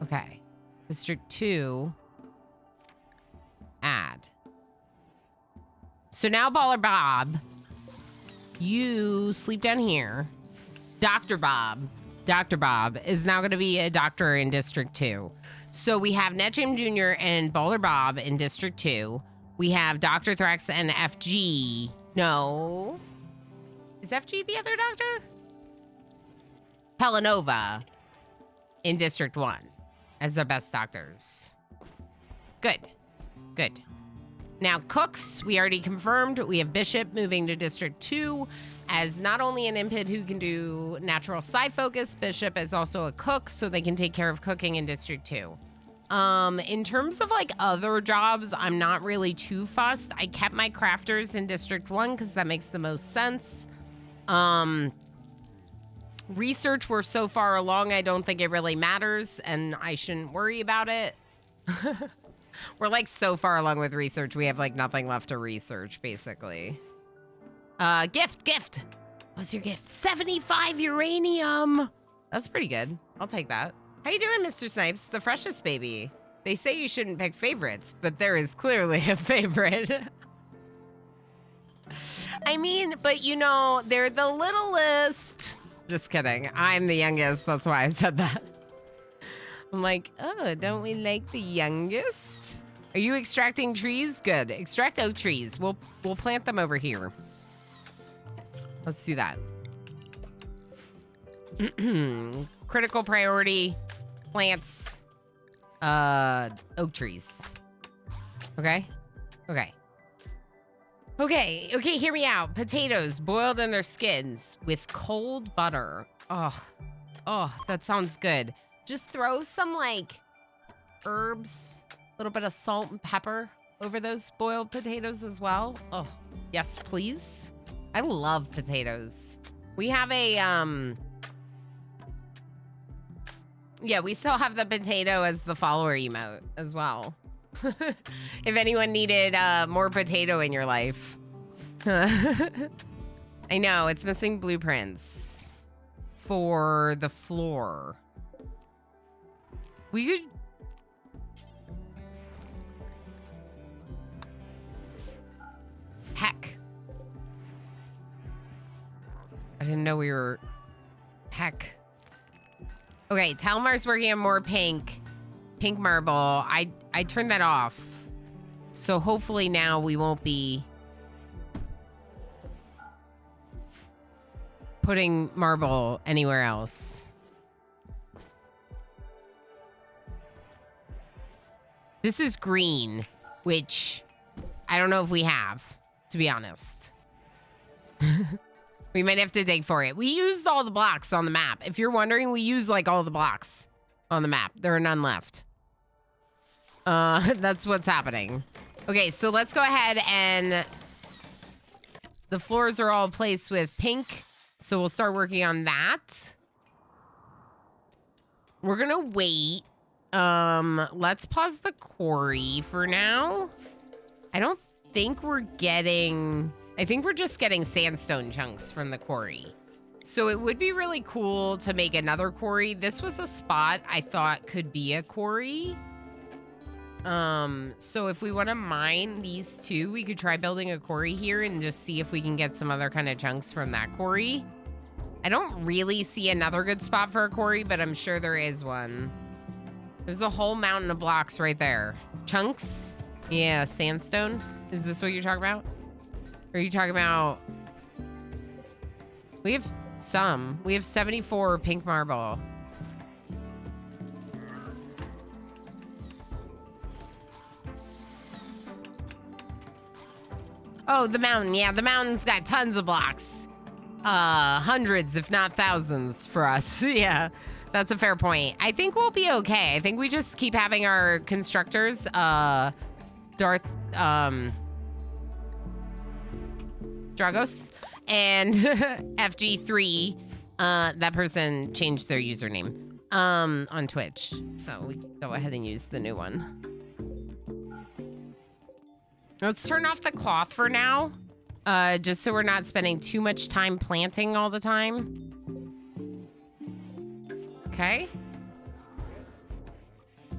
Okay. District 2, add. So now Baller Bob, you sleep down here. Dr. Bob is now going to be a doctor in District 2. So we have Netjam Jr. and Baller Bob in District 2. We have Dr. Threx and FG. No. Is FG the other doctor? Pelanova in District 1 as the best doctors. Good. Good. Now, cooks, we already confirmed. We have Bishop moving to District 2 as not only an impid who can do natural psi focus, Bishop is also a cook, so they can take care of cooking in District 2. In terms of like other jobs, I'm not really too fussed. I kept my crafters in District 1 because that makes the most sense. Research, we're so far along, I don't think it really matters, and I shouldn't worry about it. We're like so far along with research, we have like nothing left to research, basically. Gift. What's your gift? 75 uranium. That's pretty good. I'll take that. How you doing, Mr. Snipes? The freshest baby. They say you shouldn't pick favorites, but there is clearly a favorite. I mean, but you know, they're the littlest. Just kidding. I'm the youngest. That's why I said that. I'm like, oh, don't we like the youngest? Are you extracting trees? Good. Extract oak trees. We'll plant them over here. Let's do that. Critical priority plants oak trees. Okay? Okay. Okay, hear me out. Potatoes boiled in their skins with cold butter. Oh, that sounds good. Just throw some like herbs, a little bit of salt and pepper over those boiled potatoes as well. Oh, yes, please. I love potatoes. We have a, yeah, we still have the potato as the follower emote as well. If anyone needed more potato in your life. I know, it's missing blueprints for the floor. We could... Heck. I didn't know we were... Heck. Okay, Talmar's working on more pink marble. I turned that off. So hopefully now we won't be putting marble anywhere else. This is green, which I don't know if we have, to be honest. We might have to dig for it. We used all the blocks on the map. If you're wondering, we used like all the blocks on the map. There are none left. That's what's happening. Okay, so let's go ahead and the floors are all placed with pink. So we'll start working on that. We're gonna wait. Let's pause the quarry for now. I don't think we're getting... I think we're just getting sandstone chunks from the quarry. So it would be really cool to make another quarry. This was a spot I thought could be a quarry. So if we want to mine these two, we could try building a quarry here and just see if we can get some other kind of chunks from that quarry. I don't really see another good spot for a quarry, but I'm sure there is one. There's a whole mountain of blocks right there. Chunks? Yeah, sandstone. Is this what you're talking about? Or are you talking about... We have some. We have 74 pink marble. Oh, the mountain. Yeah, the mountain's got tons of blocks. Hundreds, if not thousands for us. Yeah. That's a fair point. I think we'll be okay. I think we just keep having our constructors, Darth, Dragos, and FG3. That person changed their username on Twitch. So we can go ahead and use the new one. Let's turn off the cloth for now, just so we're not spending too much time planting all the time. Okay.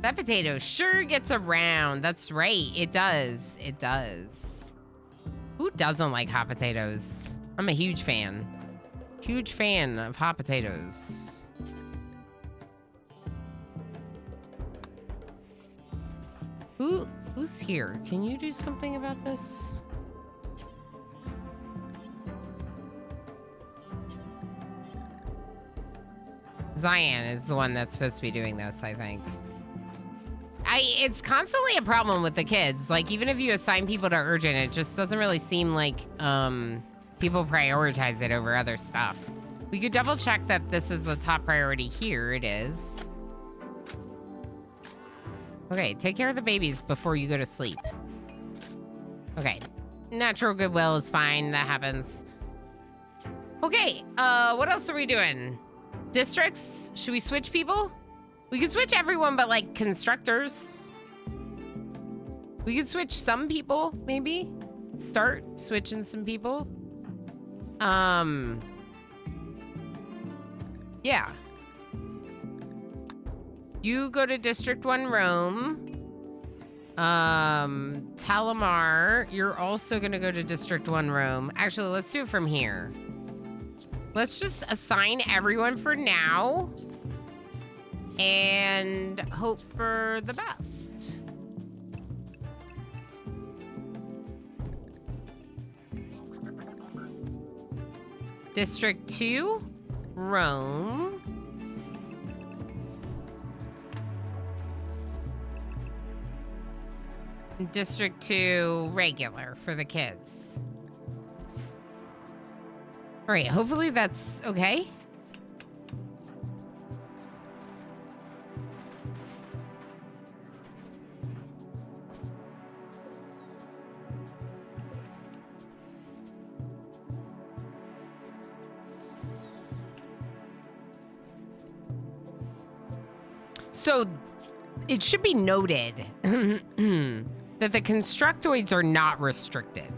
That potato sure gets around. That's right. It does. It does. Who doesn't like hot potatoes? I'm a huge fan. Huge fan of hot potatoes. Who's here? Can you do something about this? Zion is the one that's supposed to be doing this, I think. It's constantly a problem with the kids. Like, even if you assign people to urgent, it just doesn't really seem like people prioritize it over other stuff. We could double check that this is the top priority here. It is. Okay, take care of the babies before you go to sleep. Okay, natural goodwill is fine. That happens. Okay, what else are we doing? Districts? Should we switch people? We could switch everyone but, like, constructors. We could switch some people, maybe. Start switching some people. Yeah. You go to District 1 Rome. Talamar, you're also gonna go to District 1 Rome. Actually, let's do it from here. Let's just assign everyone for now and hope for the best. District 2, Rome. District 2, regular for the kids. All right, hopefully that's okay. So it should be noted that the constructoids are not restricted.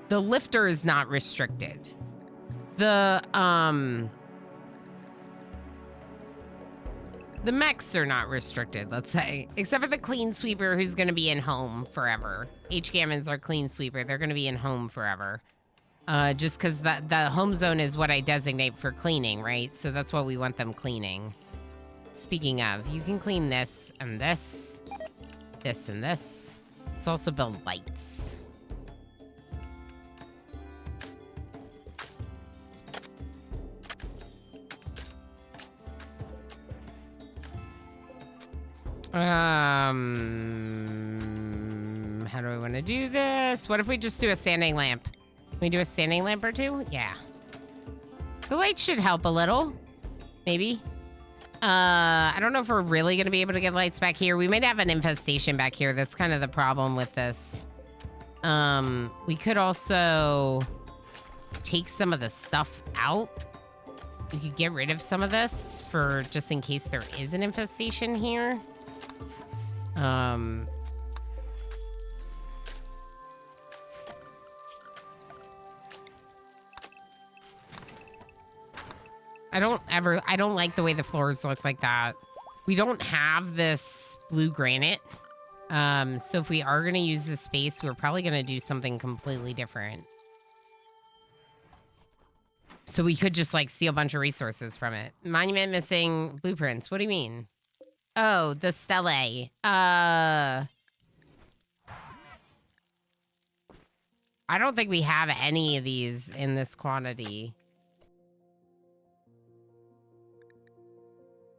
The lifter is not restricted. The mechs are not restricted, let's say, except for the clean sweeper who's going to be in home forever. H-Gammon's our clean sweeper. They're going to be in home forever. Just because the home zone is what I designate for cleaning, right? So that's what we want them cleaning. Speaking of, you can clean this and this, this and this. Let's also build lights. How do I want to do this? What if we just do a standing lamp? Can we do a standing lamp or two? Yeah. The lights should help a little. Maybe. I don't know if we're really going to be able to get lights back here. We might have an infestation back here. That's kind of the problem with this. We could also take some of the stuff out. We could get rid of some of this for just in case there is an infestation here. I don't like the way the floors look like that. We don't have this blue granite. So if we are going to use this space, we're probably going to do something completely different. So we could just like steal a bunch of resources from it. Monument missing blueprints. What do you mean? Oh, the stele. I don't think we have any of these in this quantity.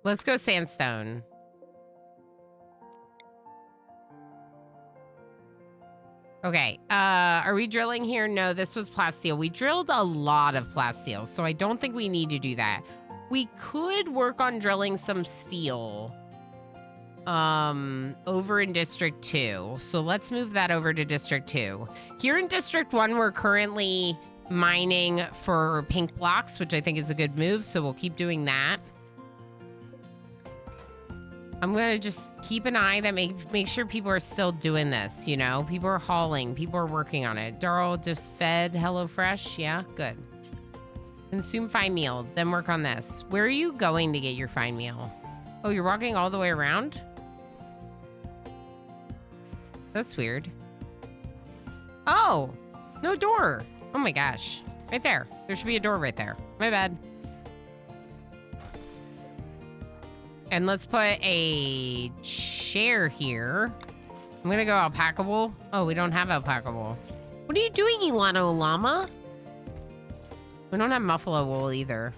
Let's go sandstone. Okay, are we drilling here? No, this was plasteel. We drilled a lot of plasteel, so I don't think we need to do that. We could work on drilling some steel over in District 2. So let's move that over to District 2. Here in District 1, we're currently mining for pink blocks, which I think is a good move. So we'll keep doing that. I'm going to just keep an eye that make sure people are still doing this, you know? People are hauling. People are working on it. Darl just fed HelloFresh. Yeah, good. Consume fine meal. Then work on this. Where are you going to get your fine meal? Oh, you're walking all the way around? That's weird. Oh, no door. Oh my gosh. Right there. There should be a door right there. My bad. And let's put a chair here. I'm gonna go alpacable. Oh, we don't have alpacable. What are you doing, Ilano Llama? We don't have muffalo wool either.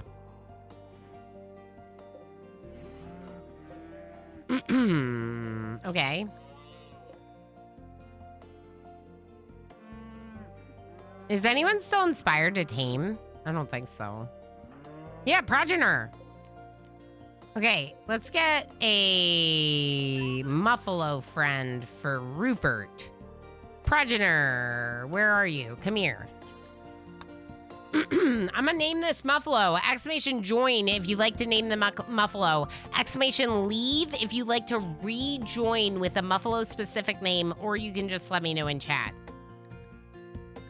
Okay. Is anyone still inspired to tame? I don't think so. Yeah, progenitor. Okay, let's get a muffalo friend for Rupert. Progenitor, where are you? Come here. I'm gonna name this Muffalo. Exclamation join if you'd like to name the Muffalo. Exclamation leave if you'd like to rejoin with a Muffalo specific name, or you can just let me know in chat.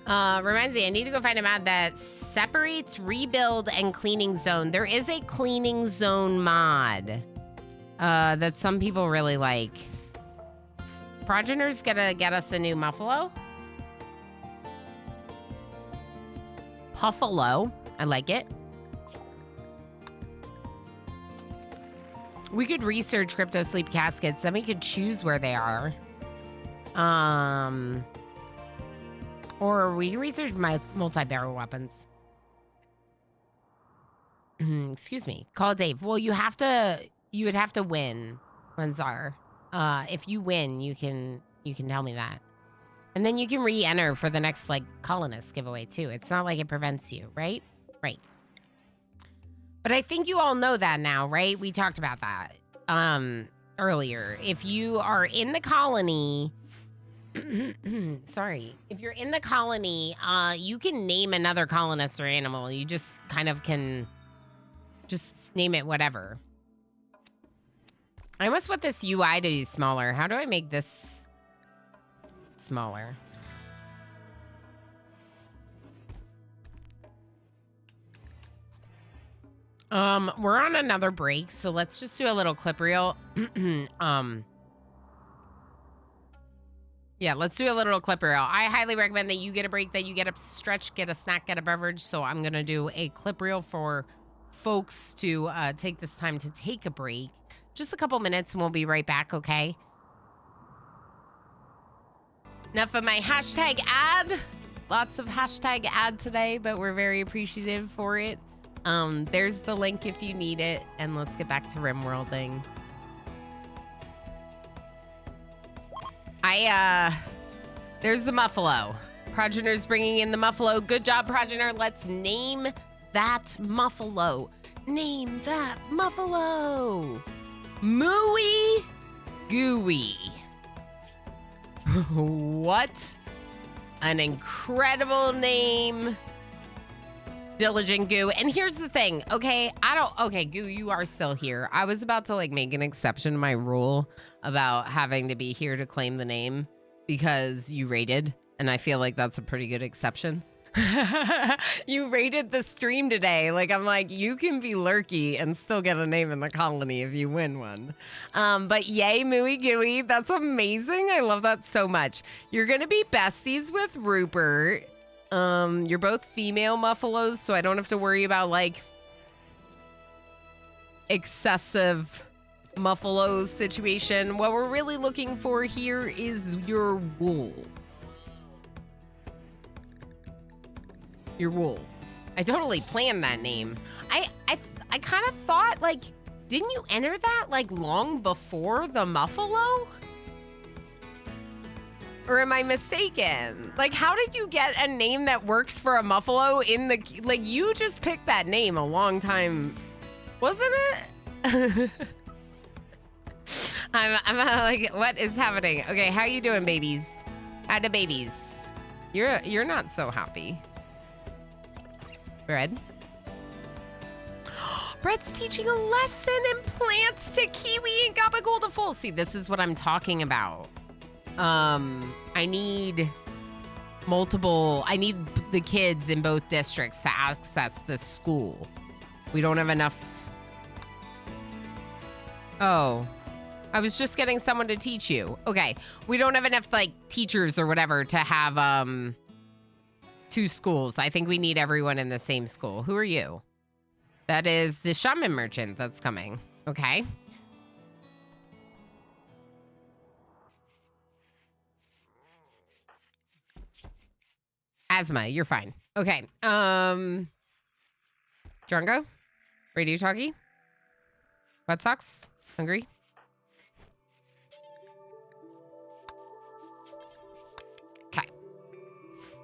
Reminds me, I need to go find a mod that separates rebuild and cleaning zone. There is a cleaning zone mod that some people really like. Progenitor's gonna get us a new Muffalo. Puffalo. I like it. We could research crypto sleep caskets, then we could choose where they are. Or we can research multi-barrel weapons. Excuse me. Call Dave. Well, you would have to win, Lenzar. If you win, you can tell me that. And then you can re-enter for the next, like, colonist giveaway, too. It's not like it prevents you, right? Right. But I think you all know that now, right? We talked about that earlier. If you are in the colony... Sorry. If you're in the colony, you can name another colonist or animal. You just kind of can just name it whatever. I almost want this UI to be smaller. How do I make this... smaller? We're on another break, so let's just do a little clip reel. Yeah, let's do a little clip reel. I highly recommend that you get a break, that you get a stretch, get a snack, get a beverage. So I'm gonna do a clip reel for folks to take this time to take a break. Just a couple minutes and we'll be right back, okay? Enough of my hashtag ad. Lots of hashtag ad today, but we're very appreciative for it. There's the link if you need it, and let's get back to RimWorlding. There's the Muffalo. Progenitor's bringing in the Muffalo. Good job, Progenitor. Let's name that Muffalo. Name that Muffalo. Mooey Gooey. What an incredible name. Diligent Goo. And here's the thing, okay? Okay, Goo, you are still here. I was about to, like, make an exception to my rule about having to be here to claim the name because you rated, and I feel like that's a pretty good exception. You rated the stream today. Like, I'm like, you can be lurky and still get a name in the colony if you win one. But yay, Mooey Gooey. That's amazing. I love that so much. You're going to be besties with Rupert. You're both female Muffalos, so I don't have to worry about, like, excessive Muffalo situation. What we're really looking for here is your wool. Your wool. I totally planned that name. I kind of thought, like, didn't you enter that, like, long before the Muffalo? Or am I mistaken? Like, how did you get a name that works for a Muffalo in the... Like, you just picked that name a long time Wasn't it? I'm like, what is happening? Okay, how you doing, babies? How the babies? You're not so happy. Bread. Brett's teaching a lesson in plants to Kiwi and Gabagool to full. See, this is what I'm talking about. I need the kids in both districts to access this school. We don't have enough. Oh, I was just getting someone to teach you. Okay, we don't have enough like teachers or whatever to have 2 schools. I think we need everyone in the same school. Who are you? That is the shaman merchant that's coming. Okay. Asthma, you're fine. Okay. Drongo? Radio talkie? Wet socks? Hungry? Okay.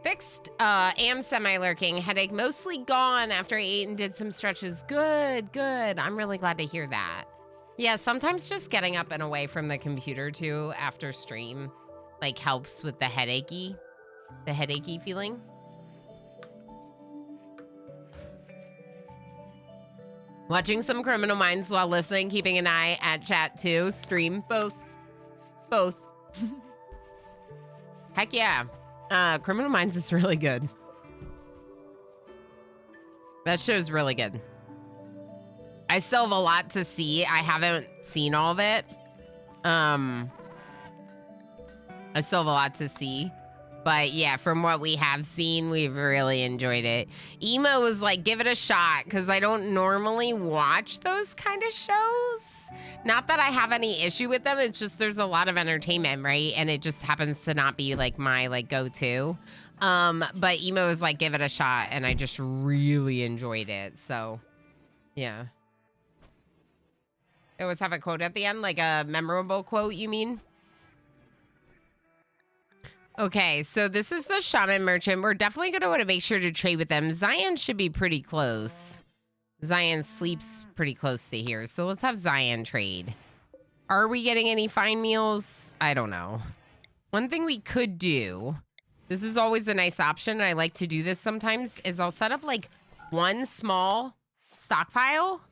Fixed. Am semi-lurking. Headache mostly gone after I ate and did some stretches. Good, good. I'm really glad to hear that. Yeah, sometimes just getting up and away from the computer too after stream like helps with the headachy feeling. Watching some Criminal Minds while listening, keeping an eye at chat too. Stream, both. Heck yeah. Criminal Minds is really good. That show's really good. I still have a lot to see. I haven't seen all of it. I still have a lot to see. But yeah, from what we have seen, we've really enjoyed it. Emo was like, give it a shot, because I don't normally watch those kind of shows. Not that I have any issue with them, it's just there's a lot of entertainment, right? And it just happens to not be like my like go-to. But Emo was like, give it a shot, and I just really enjoyed it. So yeah. It always have a quote at the end, like a memorable quote, you mean? Okay, so this is the shaman merchant. We're definitely going to want to make sure to trade with them. Zion should be pretty close. Zion sleeps pretty close to here, so let's have Zion trade. Are we getting any fine meals? I don't know. One thing we could do, this is always a nice option, and I like to do this sometimes, is I'll set up like one small stockpile,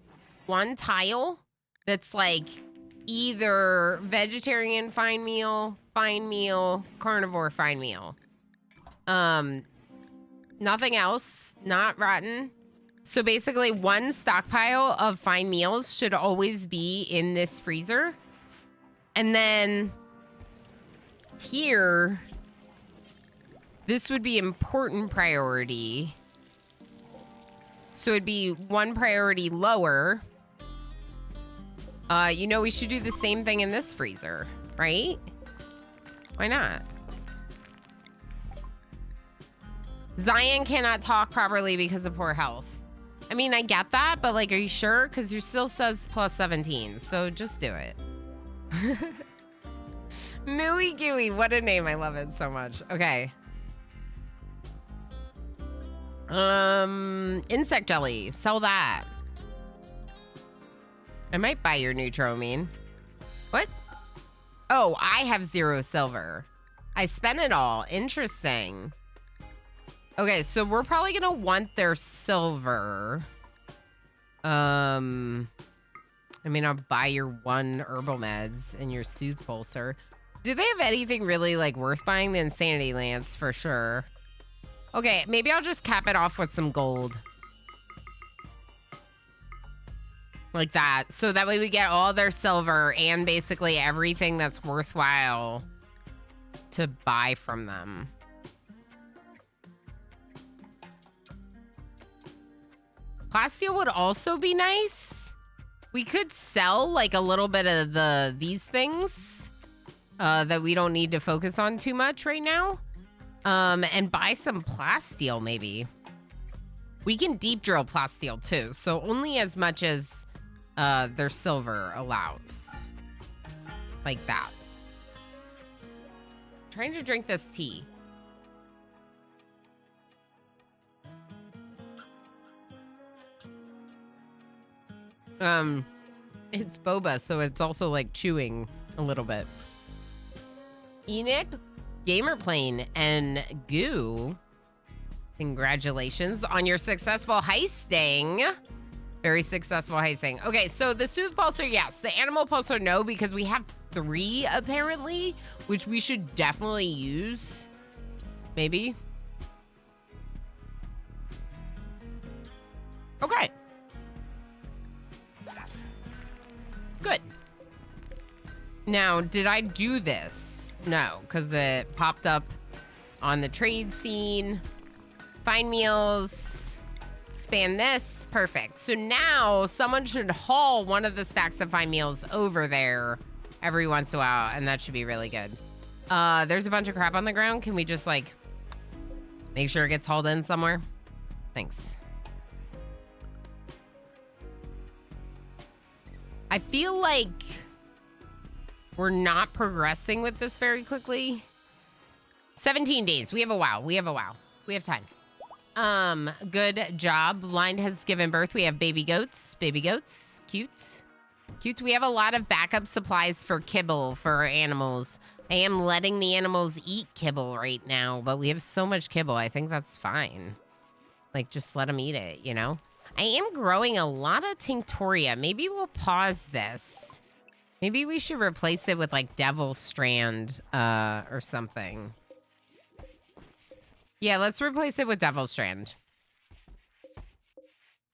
one tile that's like either vegetarian fine meal, carnivore fine meal. Nothing else, not rotten. So basically one stockpile of fine meals should always be in this freezer. And then here, this would be important priority. So it'd be one priority lower. You know, we should do the same thing in this freezer, right? Why not? Zion cannot talk properly because of poor health. I mean, I get that, but like, are you sure? Because your still says plus 17, so just do it. Mooey Gooey, what a name. I love it so much. Okay. Insect jelly, sell that. I might buy your Neutromine. What? Oh, I have 0 silver. I spent it all. Interesting. Okay, so we're probably gonna want their silver. I mean, I'll buy your 1 herbal meds and your Soothe Pulsar. Do they have anything really like worth buying? The Insanity Lance for sure. Okay, maybe I'll just cap it off with some gold. Like that. So that way we get all their silver and basically everything that's worthwhile to buy from them. Plasteel would also be nice. We could sell like a little bit of these things that we don't need to focus on too much right now. And buy some plasteel maybe. We can deep drill plasteel too. So only as much as their silver allows. Like that. Trying to drink this tea. It's boba, so it's also like chewing a little bit. Enoch, Gamerplane, and Goo, congratulations on your successful heisting. Very successful heisting. Okay, so the Soothe Pulsar, yes. The Animal Pulsar, no, because we have 3 apparently, which we should definitely use. Maybe. Okay. Good. Now, did I do this? No, because it popped up on the trade scene. Find meals. Span this. Perfect. So now someone should haul one of the stacks of find meals over there every once in a while, and that should be really good. There's a bunch of crap on the ground. Can we just, like, make sure it gets hauled in somewhere? Thanks. I feel like we're not progressing with this very quickly. 17 days. We have a while. We have a while. We have time. Good job. Blind has given birth. We have baby goats. Baby goats. Cute. Cute. We have a lot of backup supplies for kibble for our animals. I am letting the animals eat kibble right now, but we have so much kibble. I think that's fine. Like, just let them eat it, you know? I am growing a lot of Tinctoria. Maybe we'll pause this. Maybe we should replace it with, like, Devil Strand, or something. Yeah, let's replace it with Devil Strand.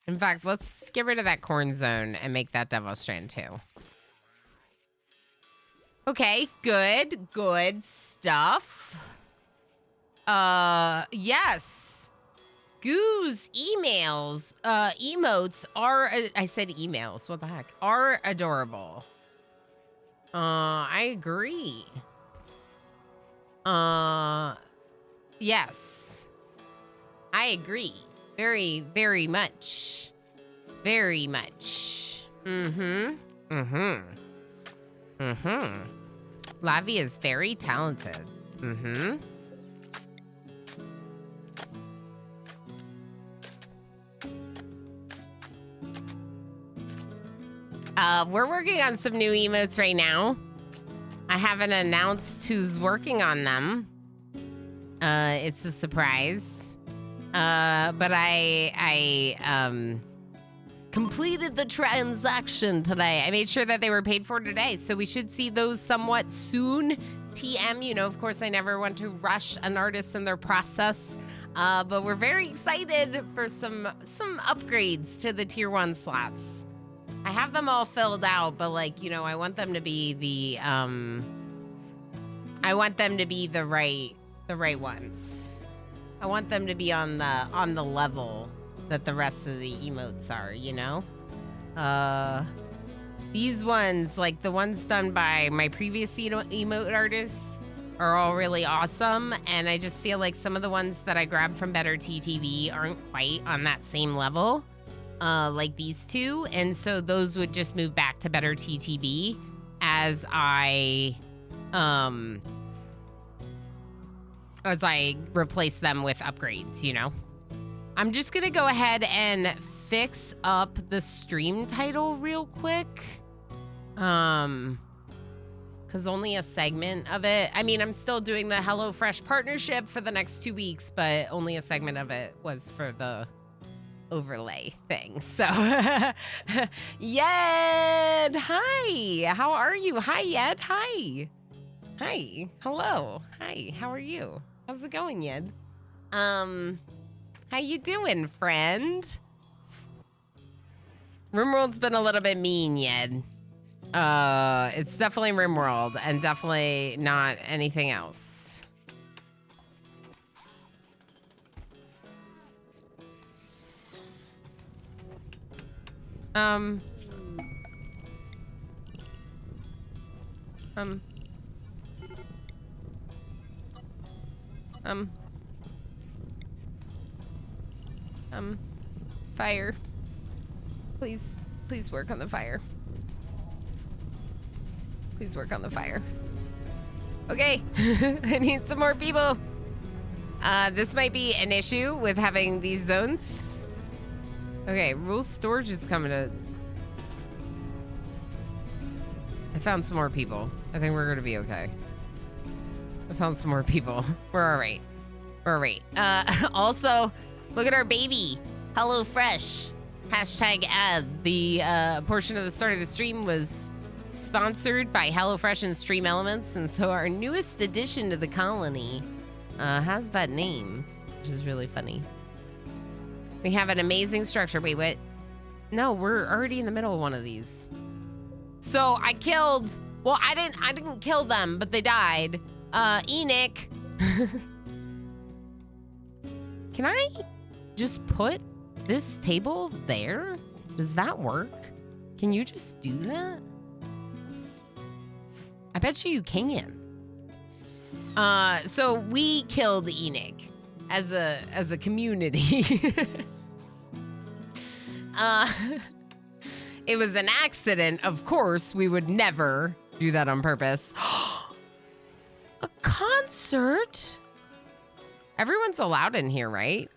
In fact, let's get rid of that corn zone and make that Devil Strand too. Okay, good. Good stuff. Yes. Goo's emails, emotes are, I said emails, what the heck, are adorable. I agree. Yes. I agree. Very, very much. Very much. Mm-hmm. Mm-hmm. Mm-hmm. Lavi is very talented. Mm-hmm. We're working on some new emotes right now. I haven't announced who's working on them. It's a surprise. But I completed the transaction today. I made sure that they were paid for today, so we should see those somewhat soon. TM, you know, of course, I never want to rush an artist in their process, but we're very excited for some upgrades to the tier 1 slots. I have them all filled out, but, like, you know, I want them to be the right ones. I want them to be on the level that the rest of the emotes are, you know? These ones, like the ones done by my previous emote artists, are all really awesome, and I just feel like some of the ones that I grabbed from Better TTV aren't quite on that same level, like these two, and so those would just move back to Better TTV as I replace them with upgrades, you know? I'm just gonna go ahead and fix up the stream title real quick. Cause only a segment of it, I mean, I'm still doing the HelloFresh partnership for the next 2 weeks, but only a segment of it was for the overlay thing. So, Yed, hi, how are you? Hi, Yed, hi. Hi, hello, hi, how are you? How's it going, Yed? How you doing, friend? RimWorld's been a little bit mean, Yed. It's definitely RimWorld and definitely not anything else. Fire. Please work on the fire. Please work on the fire. Okay, I need some more people. This might be an issue with having these zones. Okay, rule storage is coming to... found some more people. I think we're gonna be okay. I found some more people. We're all right. We're all right. Also, look at our baby. Hello Fresh. Hashtag ad. The portion of the start of the stream was sponsored by HelloFresh and Stream Elements, and so our newest addition to the colony has that name, which is really funny. We have an amazing structure. Wait, what? No, we're already in the middle of one of these. So I killed. Well, I didn't kill them, but they died. Enoch. Can I just put this table there? Does that work? Can you just do that? I bet you can. So we killed Enoch as a community. It was an accident, of course. We would never do that on purpose. A concert? Everyone's allowed in here, right?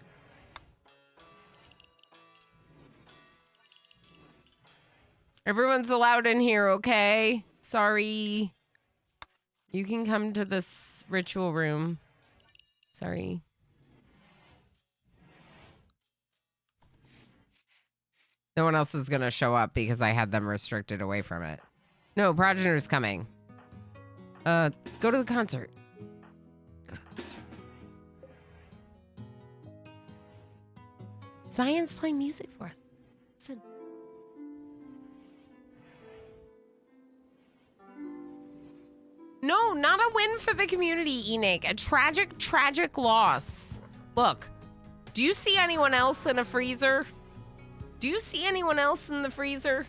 Everyone's allowed in here, okay? Sorry. You can come to this ritual room. Sorry. No one else is gonna show up because I had them restricted away from it. No, Progenor's coming. Go to the concert. Go to the concert. Zion's playing music for us. Listen. No, not a win for the community, Enoch. A tragic, tragic loss. Look, do you see anyone else in a freezer? Do you see anyone else in the freezer?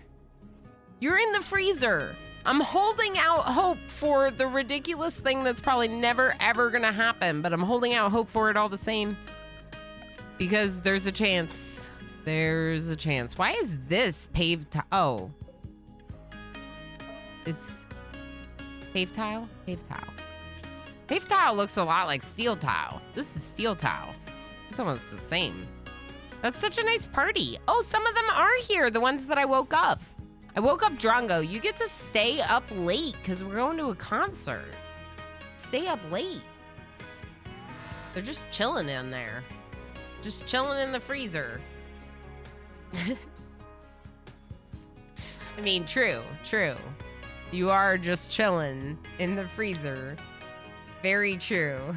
You're in the freezer. I'm holding out hope for the ridiculous thing that's probably never, ever gonna happen, but I'm holding out hope for it all the same. Because there's a chance. There's a chance. Why is this paved tile? Oh. It's paved tile? Paved tile. Paved tile looks a lot like steel tile. This is steel tile. It's almost the same. That's such a nice party. Oh, some of them are here, the ones that I woke up. I woke up Drongo. You get to stay up late because we're going to a concert. Stay up late. They're just chilling in there. Just chilling in the freezer. I mean, true. You are just chilling in the freezer. Very true.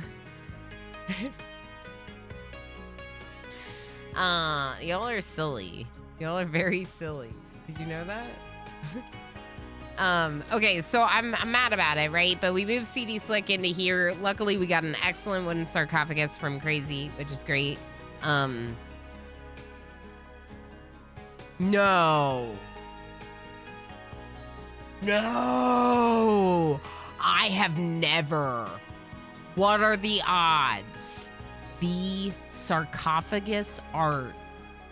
Y'all are silly. Y'all are very silly. Did you know that? Okay, so I'm mad about it, right? But we moved CD Slick into here. Luckily, we got an excellent wooden sarcophagus from Crazy, which is great. No. No! I have never. What are the odds? The sarcophagus art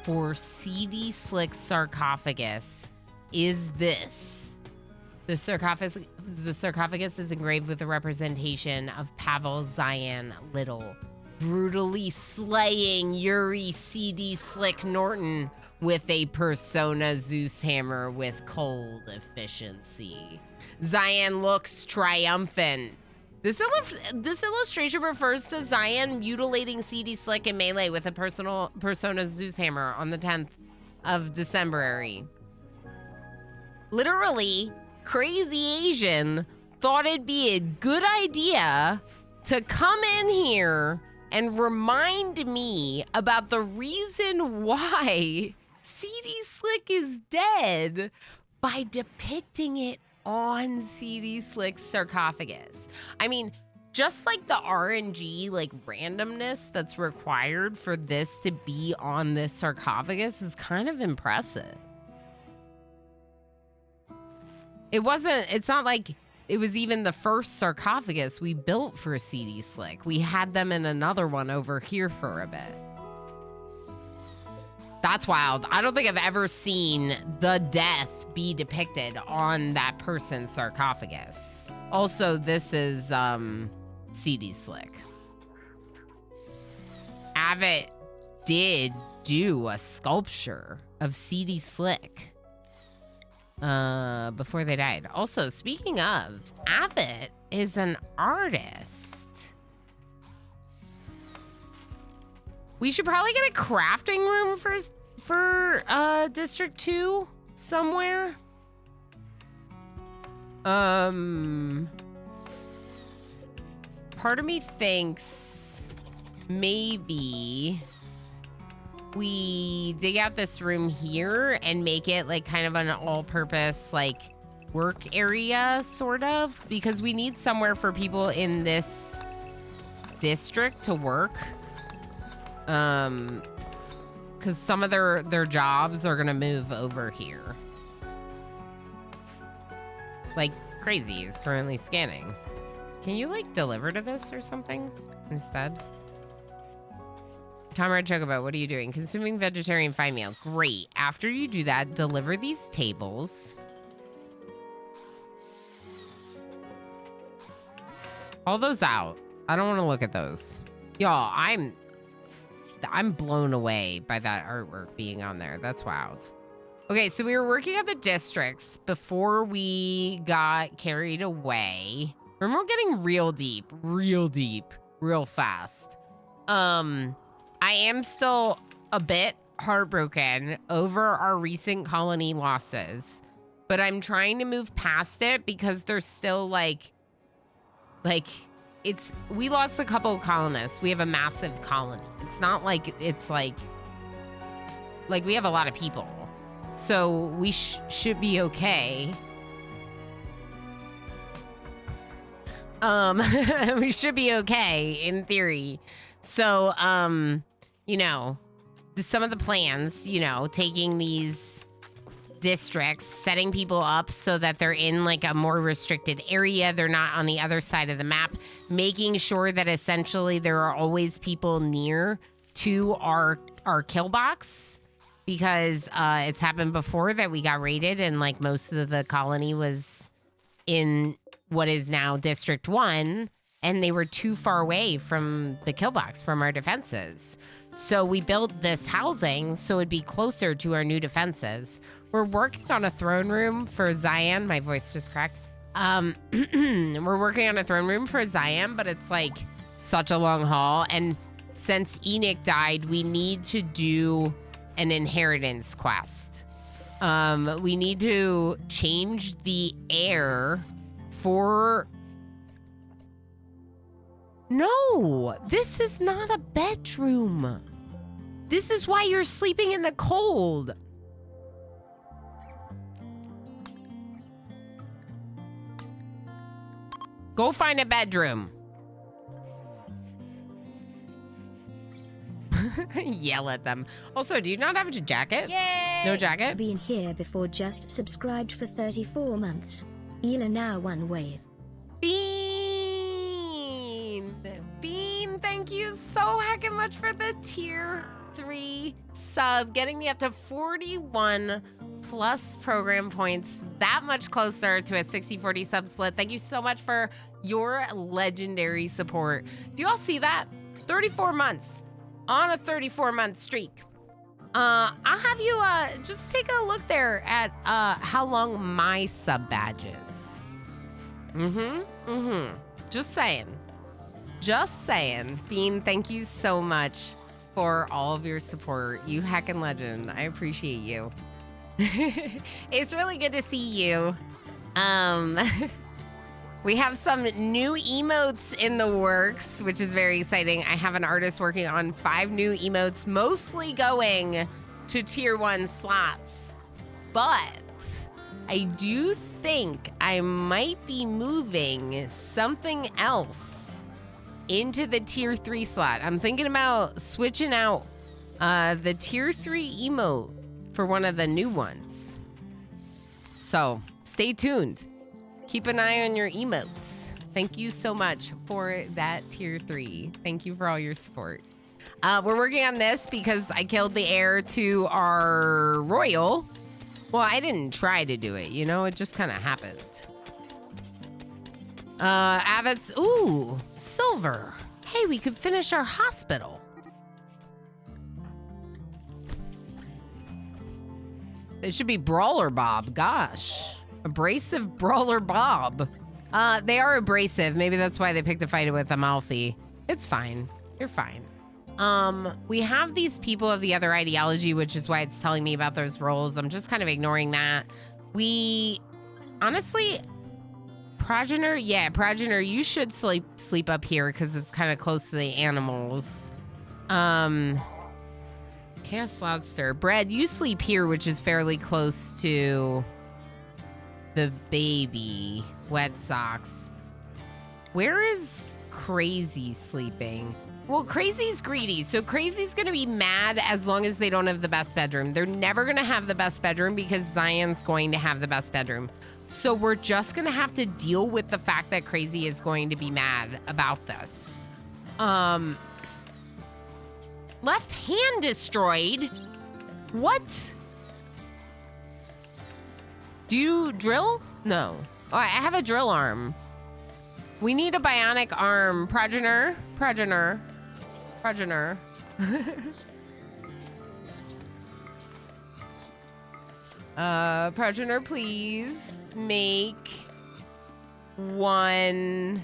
for CD Slick sarcophagus is this. The sarcophagus is engraved with a representation of Pavel Zion Little, brutally slaying Yuri CD Slick Norton with a Persona Zeus hammer with cold efficiency. Zion looks triumphant. This illustration refers to Zion mutilating CD Slick in Melee with a Persona Zeus hammer on the 10th of December. Literally, Crazy Asian thought it'd be a good idea to come in here and remind me about the reason why CD Slick is dead by depicting it on CD Slick's sarcophagus. I mean, just like the RNG, like randomness that's required for this to be on this sarcophagus is kind of impressive. It's not like it was even the first sarcophagus we built for CD Slick. We had them in another one over here for a bit. That's wild. I don't think I've ever seen the death be depicted on that person's sarcophagus. Also, this is CD Slick. Avit did do a sculpture of CD Slick. before they died. Also, speaking of, Abbott is an artist. We should probably get a crafting room for District 2 somewhere. Part of me thinks maybe we dig out this room here and make it like kind of an all-purpose like work area, sort of, because we need somewhere for people in this district to work. Because some of their jobs are gonna move over here. Like crazy is currently scanning. Can you like deliver to this or something instead? Comrade Chocobo, what are you doing? Consuming vegetarian fine meal. Great. After you do that, deliver these tables. All those out. I don't want to look at those. Y'all, I'm blown away by that artwork being on there. That's wild. Okay, so we were working at the districts before we got carried away. Remember, we're getting real deep, real fast. I am still a bit heartbroken over our recent colony losses, but I'm trying to move past it because there's still like we lost a couple of colonists. We have a massive colony. It's not like it's like we have a lot of people. So we should be okay. We should be okay in theory. So, you know, some of the plans, you know, taking these districts, setting people up so that they're in like a more restricted area. They're not on the other side of the map, making sure that essentially there are always people near to our kill box, because it's happened before that we got raided and like most of the colony was in what is now District 1, and they were too far away from the kill box, from our defenses. So we built this housing so it'd be closer to our new defenses. We're working on a throne room for Zion. My voice just cracked. We're working on a throne room for Zion, but it's like such a long haul. And since Enoch died, we need to do an inheritance quest. We need to change the heir for... No, this is not a bedroom. This is why you're sleeping in the cold. Go find a bedroom. Yell at them. Also, do you not have a jacket? Yay! No jacket? Been here before, just subscribed for 34 months. Ela now one wave. Bean, thank you so heckin' much for the tier 3 sub, getting me up to 41 plus program points, that much closer to a 60-40 sub split. Thank you so much for your legendary support. Do you all see that? 34 months on a 34-month streak. I'll have you just take a look there at how long my sub badge is. Just saying. Bean, thank you so much for all of your support. You heckin' legend. I appreciate you. It's really good to see you. We have some new emotes in the works, which is very exciting. I have an artist working on 5 new emotes, mostly going to tier 1 slots. But I do think I might be moving something else into the tier 3 slot. I'm thinking about switching out the tier 3 emote for one of the new ones. So stay tuned. Keep an eye on your emotes. Thank you so much for that tier 3. Thank you for all your support. We're working on this because I killed the heir to our royal. Well, I didn't try to do it, you know, it just kind of happened. Abbott's, ooh, silver. Hey, we could finish our hospital. It should be Brawler Bob. Gosh. Abrasive Brawler Bob. They are abrasive. Maybe that's why they picked a fight with Amalfi. It's fine. You're fine. We have these people of the other ideology, which is why it's telling me about those roles. I'm just kind of ignoring that. Honestly, Progenitor, yeah, Progenitor, you should sleep up here because it's kind of close to the animals. Chaos Lobster. Bread, you sleep here, which is fairly close to the baby. Wet Socks. Where is Crazy sleeping? Well, Crazy's greedy, so Crazy's gonna be mad as long as they don't have the best bedroom. They're never gonna have the best bedroom because Zion's going to have the best bedroom. So we're just gonna have to deal with the fact that Crazy is going to be mad about this. Left hand destroyed? What? Do you drill? No. Oh, I have a drill arm. We need a bionic arm. Progenitor. Progenitor, please make one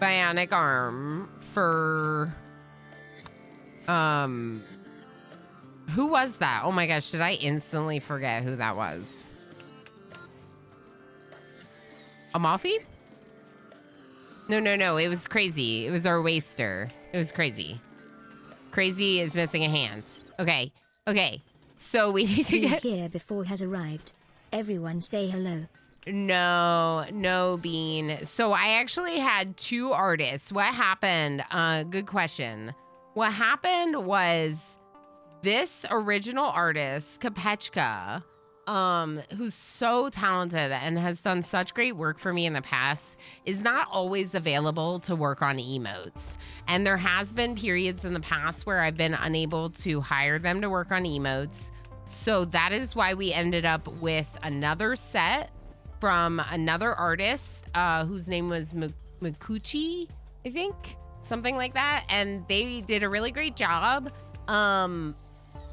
bionic arm for, who was that? Oh my gosh, did I instantly forget who that was? Amalfi? No, it was Crazy. It was our waster. It was Crazy. Crazy is missing a hand. Okay. So we need to get... here before has arrived. Everyone say hello. No, Bean. So I actually had two artists. What happened? Good question. What happened was this original artist, Kapechka, who's so talented and has done such great work for me in the past, is not always available to work on emotes. And there has been periods in the past where I've been unable to hire them to work on emotes. So that is why we ended up with another set from another artist whose name was Mikuchi, I think, something like that. And they did a really great job.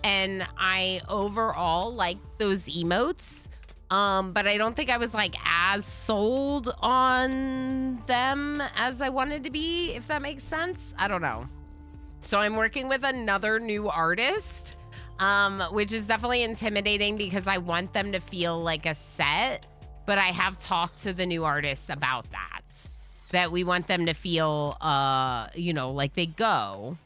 And I overall like those emotes, but I don't think I was like as sold on them as I wanted to be, if that makes sense. I don't know. So I'm working with another new artist, which is definitely intimidating because I want them to feel like a set, but I have talked to the new artists about that we want them to feel, like they go.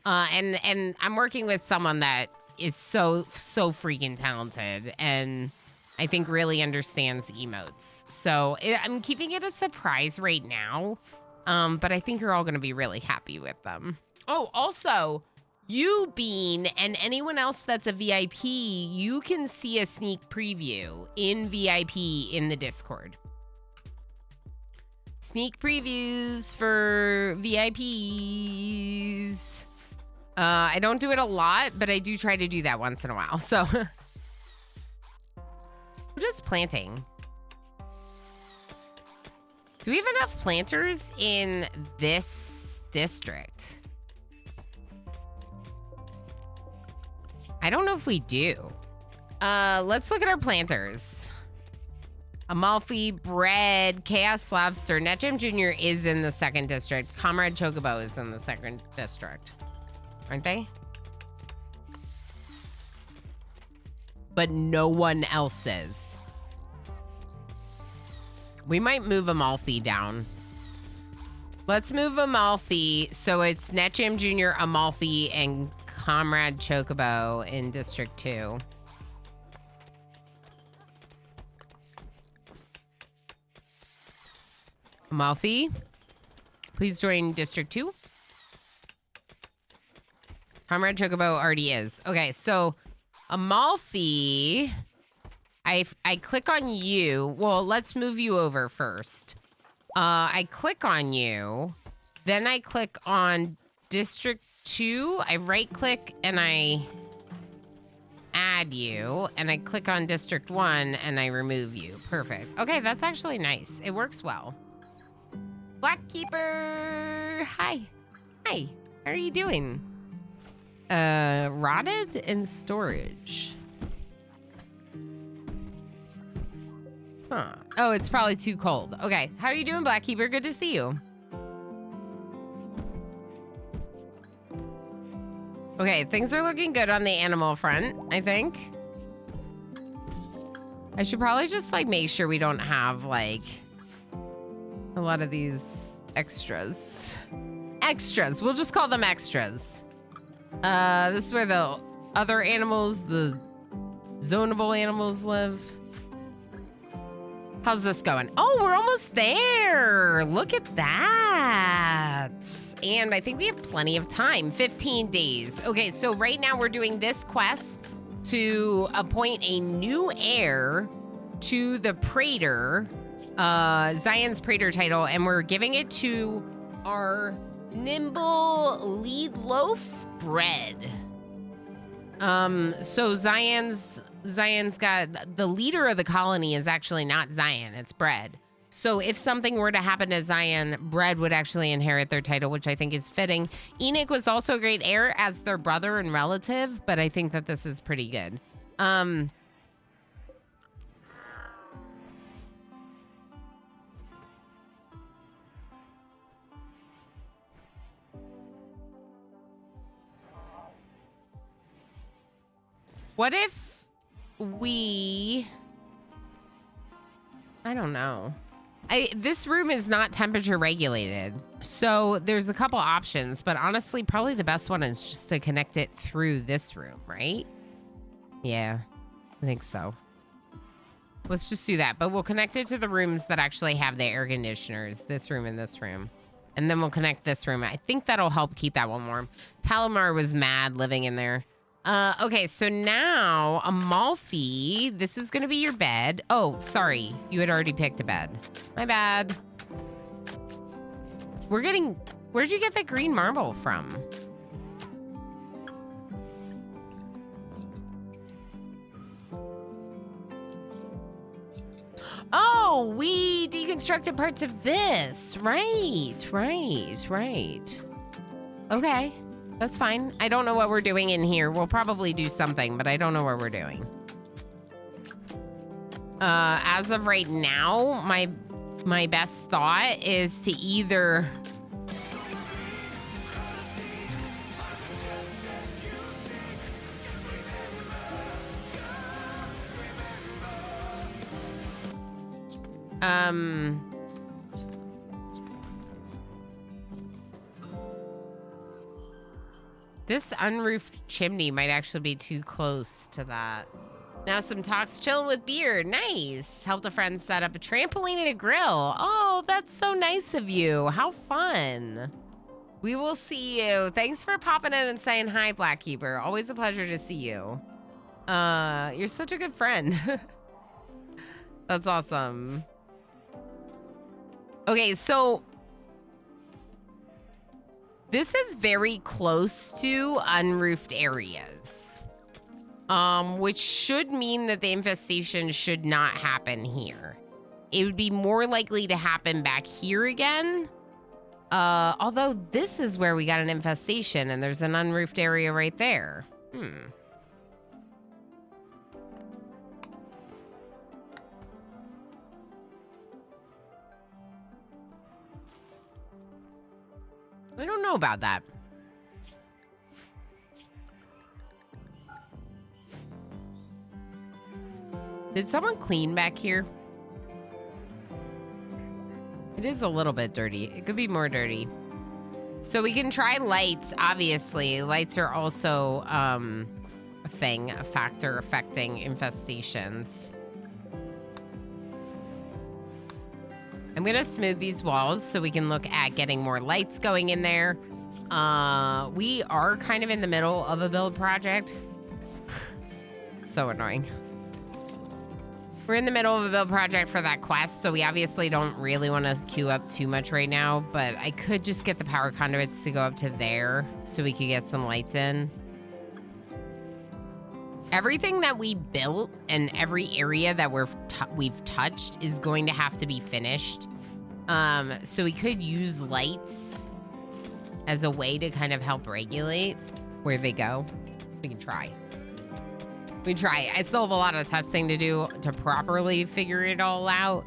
And I'm working with someone that is so freaking talented and I think really understands emotes. So I'm keeping it a surprise right now, but I think you're all going to be really happy with them. Oh, also, you, Bean, and anyone else that's a VIP, you can see a sneak preview in VIP in the Discord. Sneak previews for VIPs. I don't do it a lot, but I do try to do that once in a while. So, we're just planting. Do we have enough planters in this district? I don't know if we do. Let's look at our planters. Amalfi, Bread, Chaos Lobster, NetGem Jr. is in the second district. Comrade Chocobo is in the second district. Aren't they? But no one else is. We might move Amalfi down. Let's move Amalfi so it's NetGem Jr., Amalfi, and Comrade Chocobo in District 2. Amalfi, please join District 2. Comrade Chocobo already is. Okay, so Amalfi, I click on you. Well, let's move you over first. I click on you. Then I click on District 2. I right click and I add you. And I click on District 1 and I remove you. Perfect. Okay, that's actually nice. It works well. Blackkeeper. Hi. How are you doing? Rotted in storage. Huh. Oh, it's probably too cold. Okay. How are you doing, Blackkeeper? Good to see you. Okay, things are looking good on the animal front, I think. I should probably just, like, make sure we don't have, like, a lot of these extras. Extras. We'll just call them extras. This is where the other animals, the zonable animals live. How's this going? Oh, we're almost there. Look at that. And I think we have plenty of time, 15 days. Okay, so right now we're doing this quest to appoint a new heir to the Praetor, Zion's Praetor title, and we're giving it to our nimble lead loaf bread. So Zion's got, the leader of the colony is actually not Zion, it's Bread. So if something were to happen to Zion, Bread would actually inherit their title, which I think is fitting. Enoch was also a great heir as their brother and relative, but I think that this is pretty good. What if we... I don't know. This room is not temperature regulated, so there's a couple options, but honestly, probably the best one is just to connect it through this room, right? Yeah, I think so. Let's just do that, but we'll connect it to the rooms that actually have the air conditioners, this room and this room. And then we'll connect this room. I think that'll help keep that one warm. Talamar was mad living in there. Okay, so now, Amalfi, this is gonna be your bed. Oh, sorry, you had already picked a bed. My bad. Where'd you get that green marble from? Oh, we deconstructed parts of this. Right. Okay. That's fine. I don't know what we're doing in here. We'll probably do something, but I don't know what we're doing. As of right now, my best thought is to either... This unroofed chimney might actually be too close to that. Now some talks chilling with beer. Nice. Helped a friend set up a trampoline and a grill. Oh, that's so nice of you. How fun. We will see you. Thanks for popping in and saying hi, Blackkeeper. Always a pleasure to see you. You're such a good friend. That's awesome. Okay, so... this is very close to unroofed areas, which should mean that the infestation should not happen here. It would be more likely to happen back here again. Although this is where we got an infestation and there's an unroofed area right there. I don't know about that. Did someone clean back here? It is a little bit dirty. It could be more dirty. So we can try lights, obviously. Lights are also a thing, a factor affecting infestations. I'm gonna smooth these walls so we can look at getting more lights going in there. We are kind of in the middle of a build project. So annoying. We're in the middle of a build project for that quest, so we obviously don't really want to queue up too much right now, but I could just get the power conduits to go up to there so we could get some lights in. Everything that we built and every area that we've touched is going to have to be finished. So we could use lights as a way to kind of help regulate where they go. We can try. We try. I still have a lot of testing to do to properly figure it all out.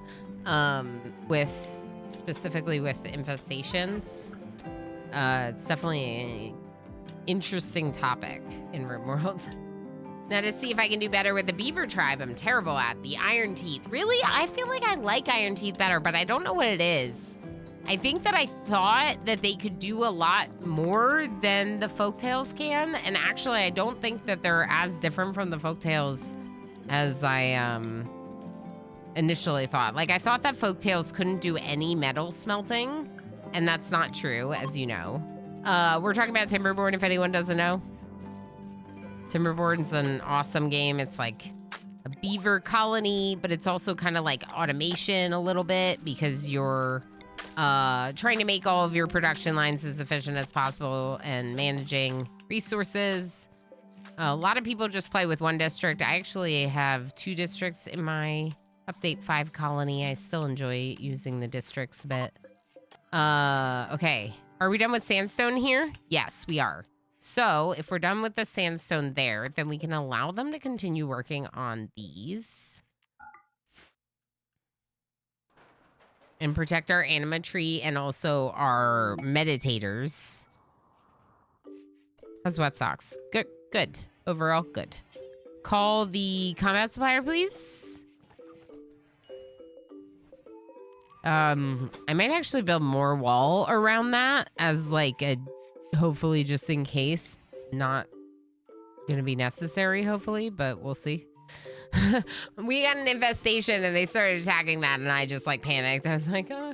Specifically with infestations. It's definitely an interesting topic in RimWorld. Now to see if I can do better with the beaver tribe, I'm terrible at. The Iron Teeth. Really? I feel like I like Iron Teeth better, but I don't know what it is. I think that I thought that they could do a lot more than the folktales can, and actually I don't think that they're as different from the folktales as I initially thought. Like, I thought that folktales couldn't do any metal smelting, and that's not true, as you know. We're talking about Timberborn, if anyone doesn't know. Timberborn's an awesome game. It's like a beaver colony, but it's also kind of like automation a little bit because you're trying to make all of your production lines as efficient as possible and managing resources. A lot of people just play with one district. I actually have 2 districts in my Update 5 colony. I still enjoy using the districts a bit. Okay. Are we done with sandstone here? Yes, we are. So if we're done with the sandstone there, then we can allow them to continue working on these. And protect our anima tree and also our meditators. How's wet socks? Good, good. Overall, good. Call the combat supplier, please. I might actually build more wall around that as like a, hopefully just in case, not gonna be necessary, hopefully, but we'll see. We got an infestation and they started attacking that and I just like panicked. I was like, oh,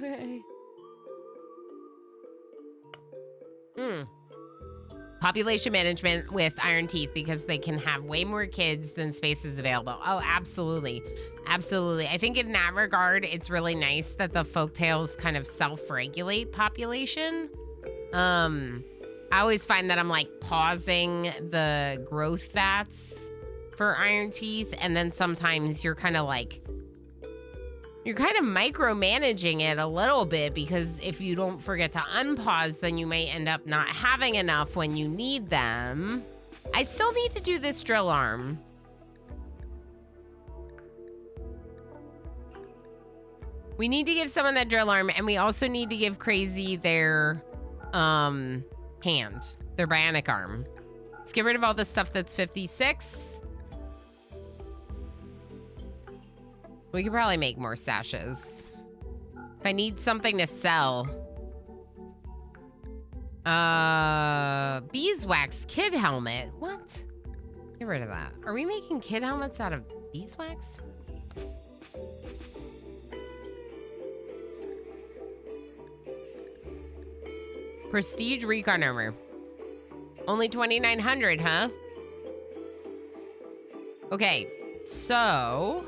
okay. Population management with Iron Teeth because they can have way more kids than space is available. Oh, absolutely. Absolutely. I think in that regard, it's really nice that the folktales kind of self-regulate population. I always find that I'm like pausing the growth stats for Iron Teeth, and then sometimes you're kind of micromanaging it a little bit because if you don't forget to unpause, then you may end up not having enough when you need them. I still need to do this drill arm. We need to give someone that drill arm, and we also need to give Crazy their hand, their bionic arm. Let's get rid of all the stuff that's 56. We could probably make more sashes. If I need something to sell. Beeswax kid helmet. What? Get rid of that. Are we making kid helmets out of beeswax? Prestige recon armor. Only 2,900, huh? Okay, so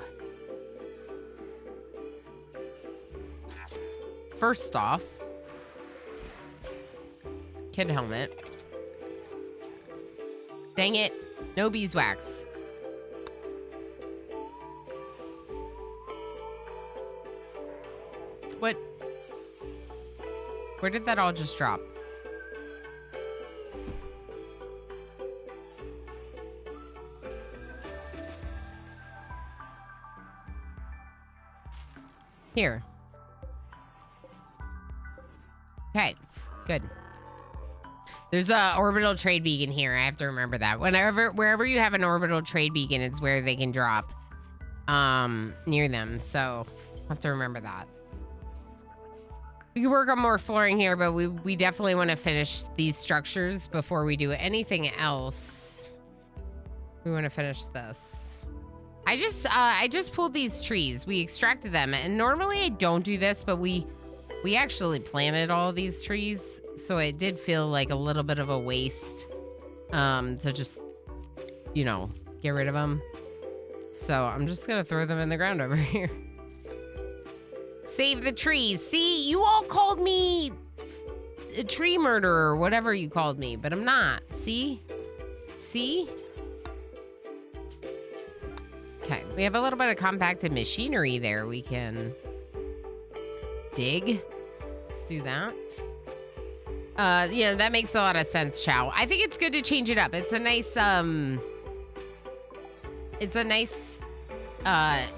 first off, kid helmet. Dang it, no beeswax. What? Where did that all just drop? Here. Okay, good. There's a orbital trade beacon here. I have to remember that. Wherever you have an orbital trade beacon, it's where they can drop near them. So I have to remember that. We can work on more flooring here, but we definitely want to finish these structures before we do anything else. We want to finish this. I just pulled these trees. We extracted them, and normally I don't do this, but we actually planted all of these trees, so it did feel like a little bit of a waste to just, you know, get rid of them. So I'm just gonna throw them in the ground over here. Save the trees. See, you all called me a tree murderer, whatever you called me, but I'm not. See? See? Okay, we have a little bit of compacted machinery there. We can dig. Let's do that. Yeah, that makes a lot of sense, Chow. I think it's good to change it up. It's a nice, it's a nice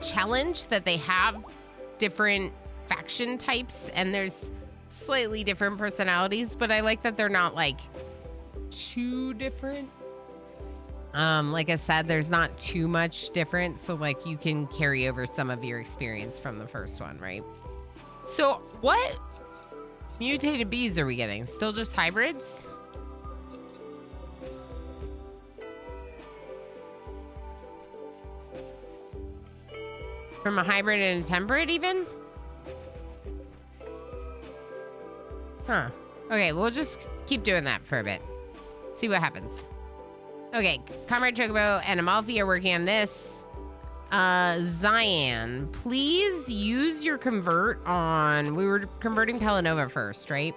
challenge that they have different faction types and there's slightly different personalities, but I like that they're not like too different. Like I said, there's not too much different, so like you can carry over some of your experience from the first one, right? So what mutated bees are we getting? Still just hybrids? From a hybrid and a temperate even? Huh. Okay, we'll just keep doing that for a bit. See what happens. Okay, Comrade Chocobo and Amalfi are working on this. Cyan, please use your convert on... We were converting Pelanova first, right?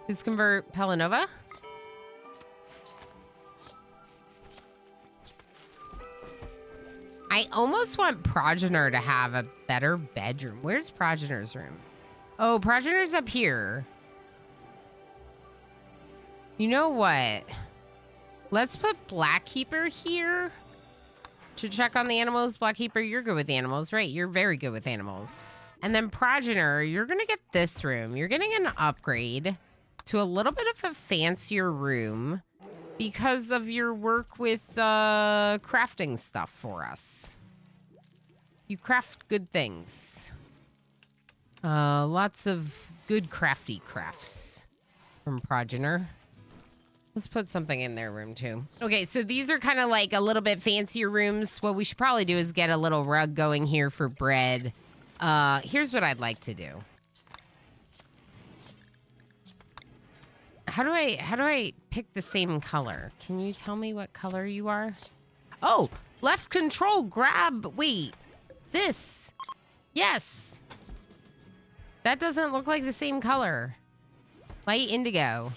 Please convert Pelanova. I almost want Progenitor to have a better bedroom. Where's Progenitor's room? Oh, Progenitor's up here. You know what? Let's put Blackkeeper here to check on the animals. Blackkeeper, you're good with animals, right? You're very good with animals. And then Progenitor, you're going to get this room. You're getting an upgrade to a little bit of a fancier room because of your work with crafting stuff for us. You craft good things. Lots of good crafty crafts from Progenitor. Let's put something in their room, too. Okay, so these are kind of like a little bit fancier rooms. What we should probably do is get a little rug going here for bread. Here's what I'd like to do. How do I pick the same color? Can you tell me what color you are? Oh, left control, grab, wait. This. Yes. That doesn't look like the same color. Light indigo.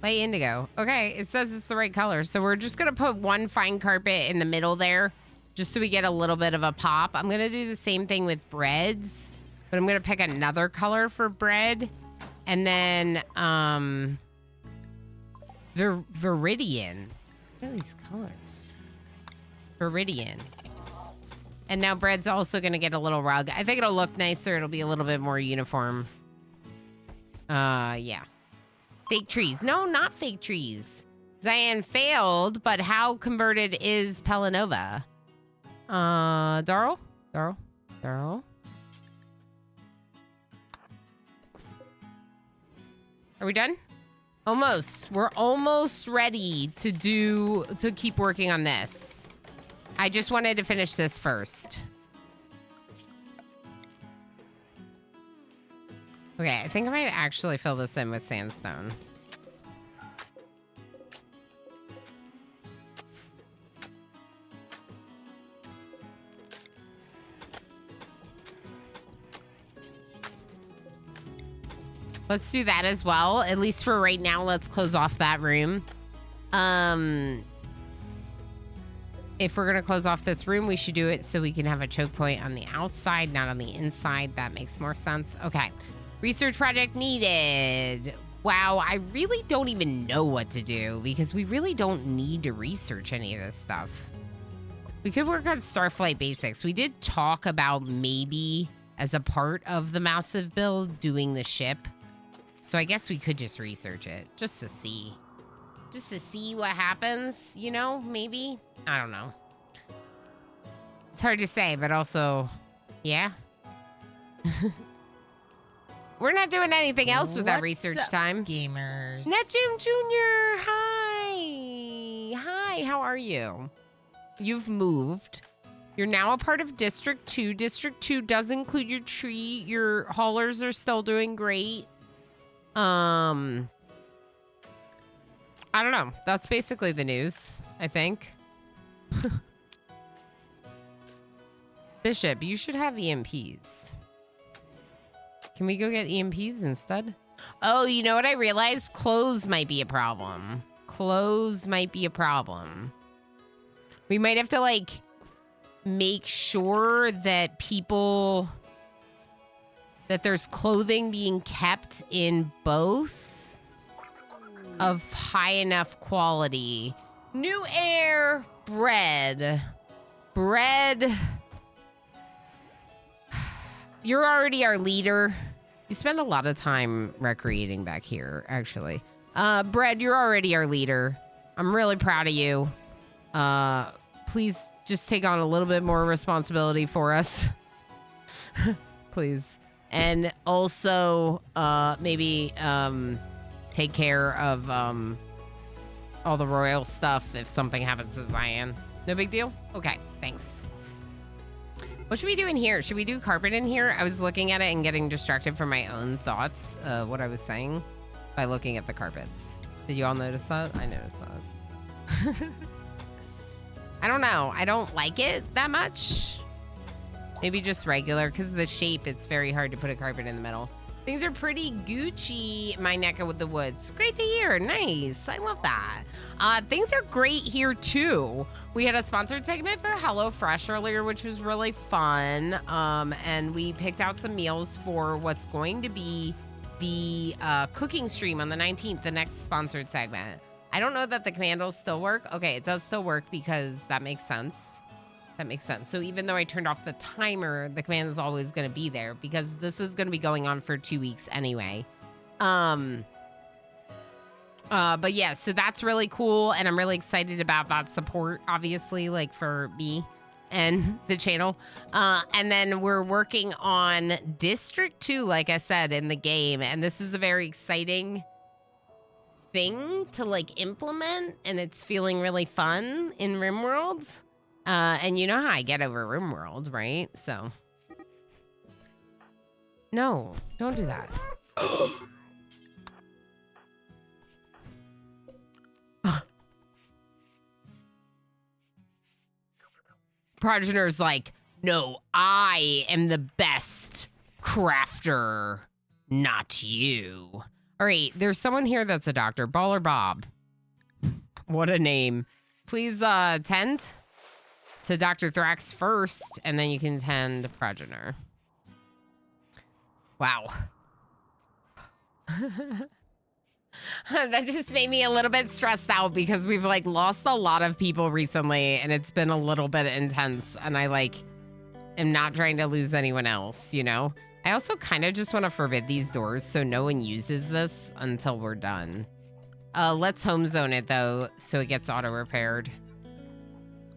Light indigo. Okay, it says it's the right color. So we're just going to put one fine carpet in the middle there just so we get a little bit of a pop. I'm going to do the same thing with breads, but I'm going to pick another color for bread. And then, Viridian. What are these colors? Viridian. And now bread's also going to get a little rug. I think it'll look nicer. It'll be a little bit more uniform. Yeah. Fake trees. No, not fake trees. Cyan failed, but how converted is Pelanova? Darl? Are we done? Almost. We're almost ready to keep working on this. I just wanted to finish this first. Okay, I think I might actually fill this in with sandstone. Let's do that as well. At least for right now, let's close off that room. If we're going to close off this room, we should do it so we can have a choke point on the outside, not on the inside. That makes more sense. Okay. Research project needed. Wow, I really don't even know what to do because we really don't need to research any of this stuff. We could work on Starflight Basics. We did talk about maybe as a part of the massive build doing the ship. So I guess we could just research it just to see. Just to see what happens, you know, maybe? I don't know. It's hard to say, but also, yeah. We're not doing anything else with that research time. Gamers. Netjim Jr., hi. Hi, how are you? You've moved. You're now a part of District 2. District 2 does include your tree. Your haulers are still doing great. I don't know. That's basically the news, I think. Bishop, you should have EMPs. Can we go get EMPs instead? Oh, you know what I realized? Clothes might be a problem. Clothes might be a problem. We might have to, like, make sure that people... that there's clothing being kept in both of high enough quality New air, bread. Bread. You're already our leader. You spend a lot of time recreating back here, actually. Bread, you're already our leader. I'm really proud of you. Please just take on a little bit more responsibility for us. Please. And also, maybe, take care of, all the royal stuff if something happens to Zion. No big deal? Okay, thanks. What should we do in here? Should we do carpet in here? I was looking at it and getting distracted from my own thoughts, what I was saying, by looking at the carpets. Did you all notice that? I noticed that. I don't know. I don't like it that much. Maybe just regular, because of the shape, it's very hard to put a carpet in the middle. Things are pretty Gucci, my neck of the woods. Great to hear. Nice. I love that. Things are great here, too. We had a sponsored segment for HelloFresh earlier, which was really fun. And we picked out some meals for what's going to be the cooking stream on the 19th, the next sponsored segment. I don't know that the candles still work. Okay, it does still work because that makes sense. That makes sense. So even though I turned off the timer, the command is always going to be there because this is going to be going on for 2 weeks anyway. But yeah, so that's really cool. And I'm really excited about that support, obviously, like for me and the channel. And then we're working on District 2, like I said, in the game. And this is a very exciting thing to like implement. And it's feeling really fun in RimWorld. And you know how I get over RimWorld, right? So. No, don't do that. Progenor's like, no, I am the best crafter, not you. All right, there's someone here that's a doctor. Baller Bob. What a name. Please tend to Dr. Thrax first, and then you can tend Progenor. Wow. That just made me a little bit stressed out because we've like lost a lot of people recently, and it's been a little bit intense, and I like am not trying to lose anyone else, you know? I also kind of just want to forbid these doors so no one uses this until we're done. Let's home zone it though, so it gets auto-repaired.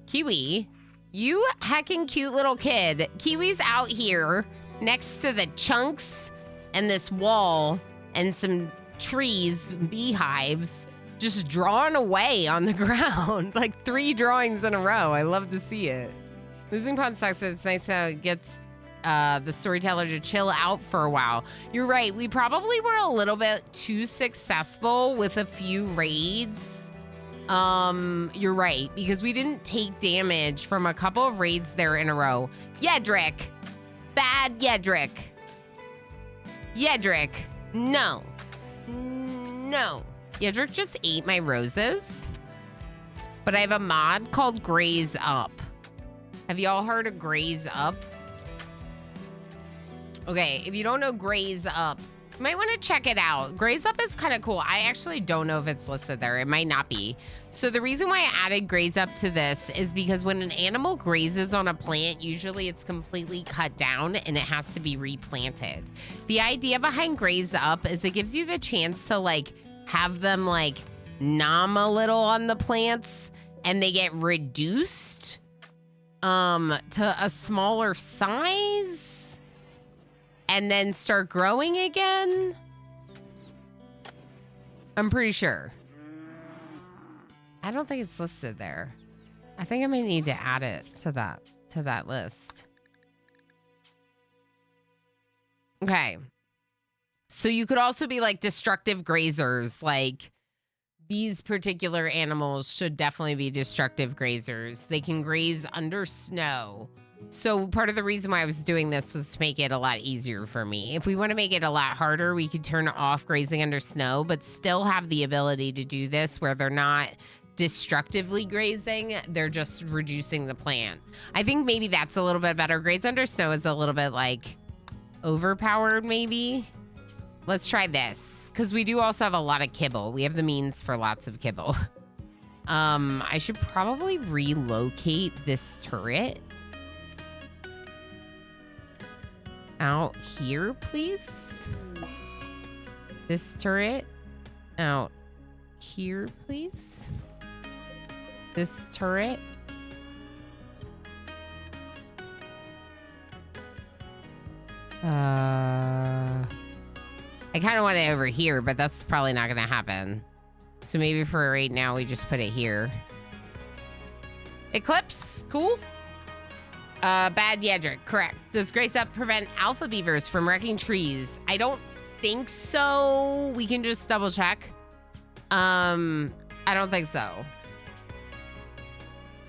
Kiwi, you heckin' cute little kid. Kiwi's out here next to the chunks and this wall and some trees, beehives, just drawing away on the ground. Like 3 drawings in a row. I love to see it. Losing Pawn sucks, but it's nice how it gets the storyteller to chill out for a while. You're right. We probably were a little bit too successful with a few raids. You're right, because we didn't take damage from a couple of raids there in a row. Yedrick. Bad Yedrick. Yedrick. No. No. Yedrick just ate my roses. But I have a mod called Graze Up. Have y'all heard of Graze Up? Okay, if you don't know Graze Up, you might want to check it out. Graze Up is kind of cool. I actually don't know if it's listed there. It might not be. So the reason why I added Graze Up to this is because when an animal grazes on a plant, usually it's completely cut down and it has to be replanted. The idea behind Graze Up is it gives you the chance to like have them like nom a little on the plants and they get reduced to a smaller size. And then start growing again? I'm pretty sure. I don't think it's listed there. I think I may need to add it to that list. Okay. So you could also be like destructive grazers. Like these particular animals should definitely be destructive grazers. They can graze under snow. So part of the reason why I was doing this was to make it a lot easier for me. If we want to make it a lot harder, we could turn off grazing under snow, but still have the ability to do this where they're not destructively grazing, they're just reducing the plant. I think maybe that's a little bit better. Graze under snow is a little bit like overpowered maybe. Let's try this because we do also have a lot of kibble. We have the means for lots of kibble. I should probably relocate this turret out here, please. This turret out here, please. This turret. I kind of want it over here, but that's probably not going to happen. So maybe for right now, we just put it here. Eclipse, cool. Bad Yedric, correct. Does Grace Up prevent alpha beavers from wrecking trees? I don't think so. We can just double check. I don't think so.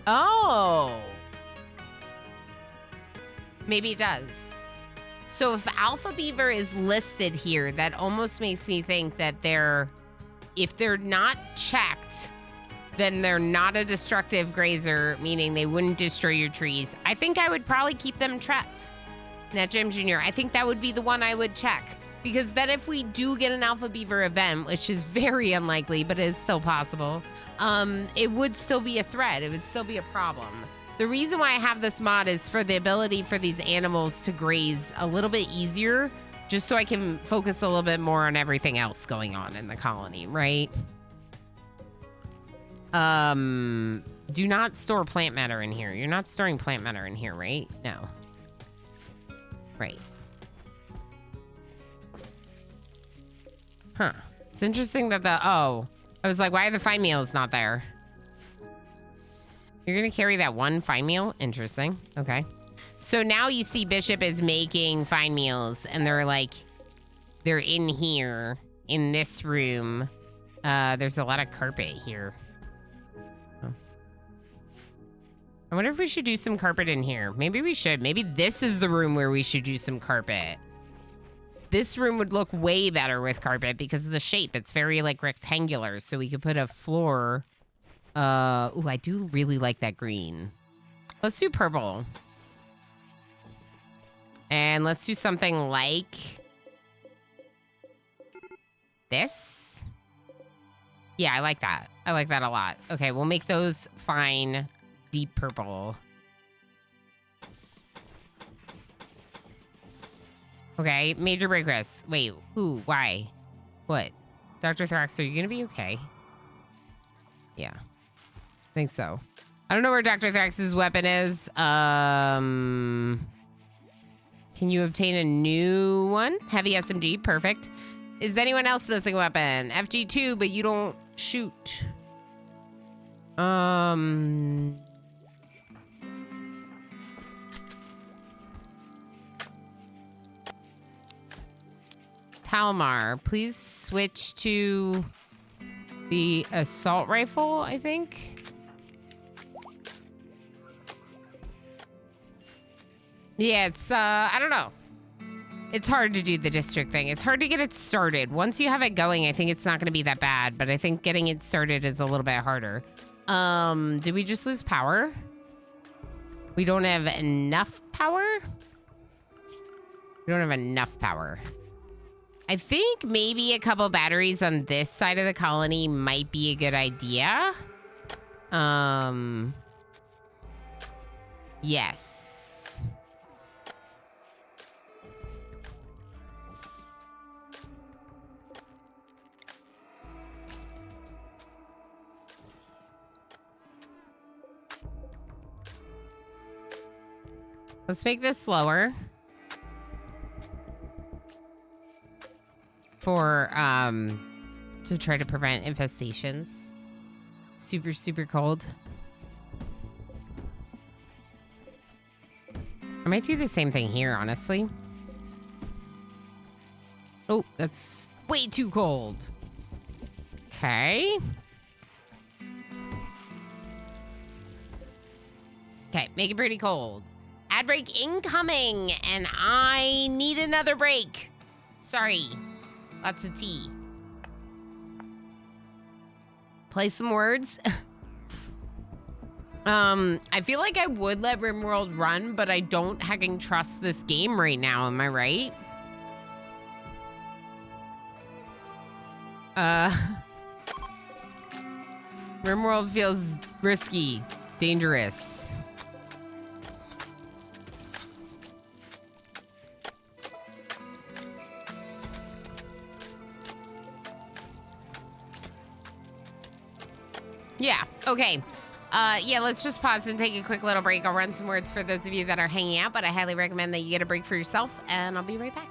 Oh. Maybe it does. So if alpha beaver is listed here, that almost makes me think that if they're not checked, then they're not a destructive grazer, meaning they wouldn't destroy your trees. I think I would probably keep them trapped. Nat Jim Jr., I think that would be the one I would check. Because then if we do get an alpha beaver event, which is very unlikely, but is still possible, it would still be a threat. It would still be a problem. The reason why I have this mod is for the ability for these animals to graze a little bit easier, just so I can focus a little bit more on everything else going on in the colony, right? Do not store plant matter in here. You're not storing plant matter in here, right? No. Right. Huh. It's interesting that I was like, why are the fine meals not there? You're gonna carry that one fine meal? Interesting. Okay. So now you see Bishop is making fine meals, and they're in here, in this room. There's a lot of carpet here. Oh. I wonder if we should do some carpet in here. Maybe we should. Maybe this is the room where we should do some carpet. This room would look way better with carpet because of the shape. It's very, rectangular, so we could put a floor. Ooh, I do really like that green. Let's do purple. And let's do something like this. Yeah, I like that. I like that a lot. Okay, we'll make those fine, deep purple. Okay, major break risk. Wait, who? Why? What? Dr. Thrax, are you gonna be okay? Yeah. I think so. I don't know where Dr. Thrax's weapon is. Can you obtain a new one? Heavy SMG, perfect. Is anyone else missing a weapon? FG2, but you don't shoot. Talmar, please switch to the assault rifle, I think. Yeah, it's, I don't know. It's hard to do the district thing. It's hard to get it started. Once you have it going, I think it's not going to be that bad, but I think getting it started is a little bit harder. Did we just lose power? We don't have enough power? We don't have enough power. I think maybe a couple batteries on this side of the colony might be a good idea. Yes. Let's make this slower. For, to try to prevent infestations. Super, super cold. I might do the same thing here, honestly. Oh, that's way too cold. Okay. Okay, make it pretty cold. Ad break incoming, and I need another break. Sorry. Lots of tea. Play some words. I feel like I would let RimWorld run, but I don't hecking trust this game right now. Am I right? RimWorld feels risky, dangerous. Yeah, okay. Yeah, let's just pause and take a quick little break. I'll run some words for those of you that are hanging out, but I highly recommend that you get a break for yourself, and I'll be right back.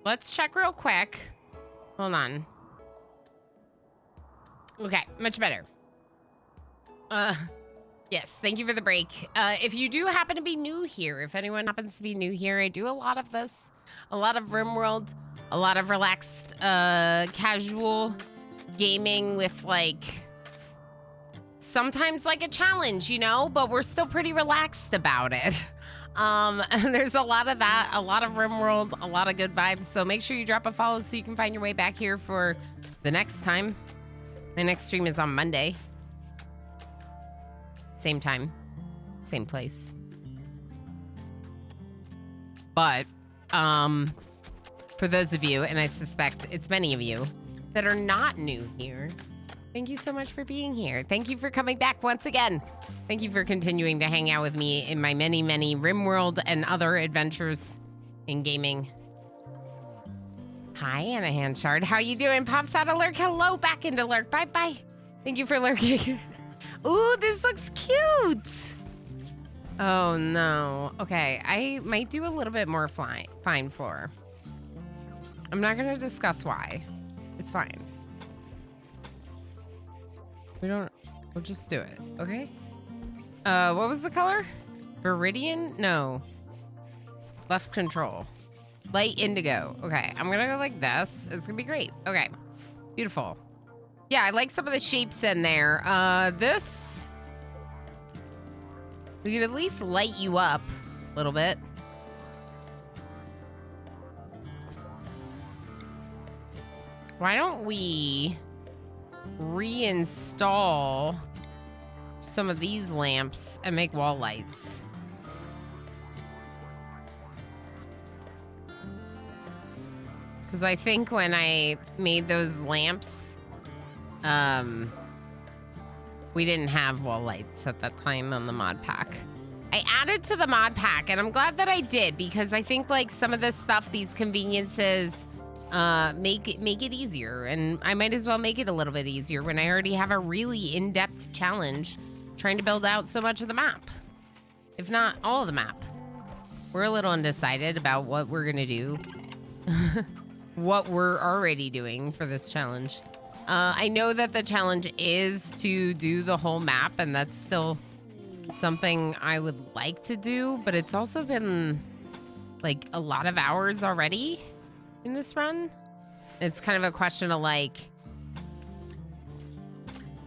Let's check real quick. Hold on. Okay, much better. Yes, thank you for the break. If you do happen to be new here, if anyone happens to be new here, I do a lot of this. A lot of RimWorld, a lot of relaxed, casual gaming with, like, sometimes, like, a challenge, you know? But we're still pretty relaxed about it. And there's a lot of that, a lot of RimWorld, a lot of good vibes. So make sure you drop a follow so you can find your way back here for the next time. My next stream is on Monday. Same time, same place. But, for those of you, and I suspect it's many of you, that are not new here, thank you so much for being here. Thank you for coming back once again. Thank you for continuing to hang out with me in my many, many RimWorld and other adventures in gaming. Hi, Anna Hanchard. How you doing? Pops out of lurk. Hello, back into lurk. Bye-bye. Thank you for lurking. Ooh, this looks cute. Oh, no. Okay, I might do a little bit more fine floor. I'm not going to discuss why. It's fine. We'll just do it, okay? What was the color? Viridian? No. Left control. Light indigo. Okay, I'm gonna go like this. It's gonna be great. Okay, beautiful. Yeah, I like some of the shapes in there. This, we could at least light you up a little bit. Why don't we reinstall some of these lamps and make wall lights? Because I think when I made those lamps, we didn't have wall lights at that time on the mod pack. I added to the mod pack, and I'm glad that I did, because I think like some of this stuff, these conveniences, make it easier, and I might as well make it a little bit easier when I already have a really in-depth challenge trying to build out so much of the map, if not all of the map. We're a little undecided about what we're gonna do. What we're already doing for this challenge. I know that the challenge is to do the whole map, and that's still something I would like to do, but it's also been like a lot of hours already in this run. It's kind of a question of like,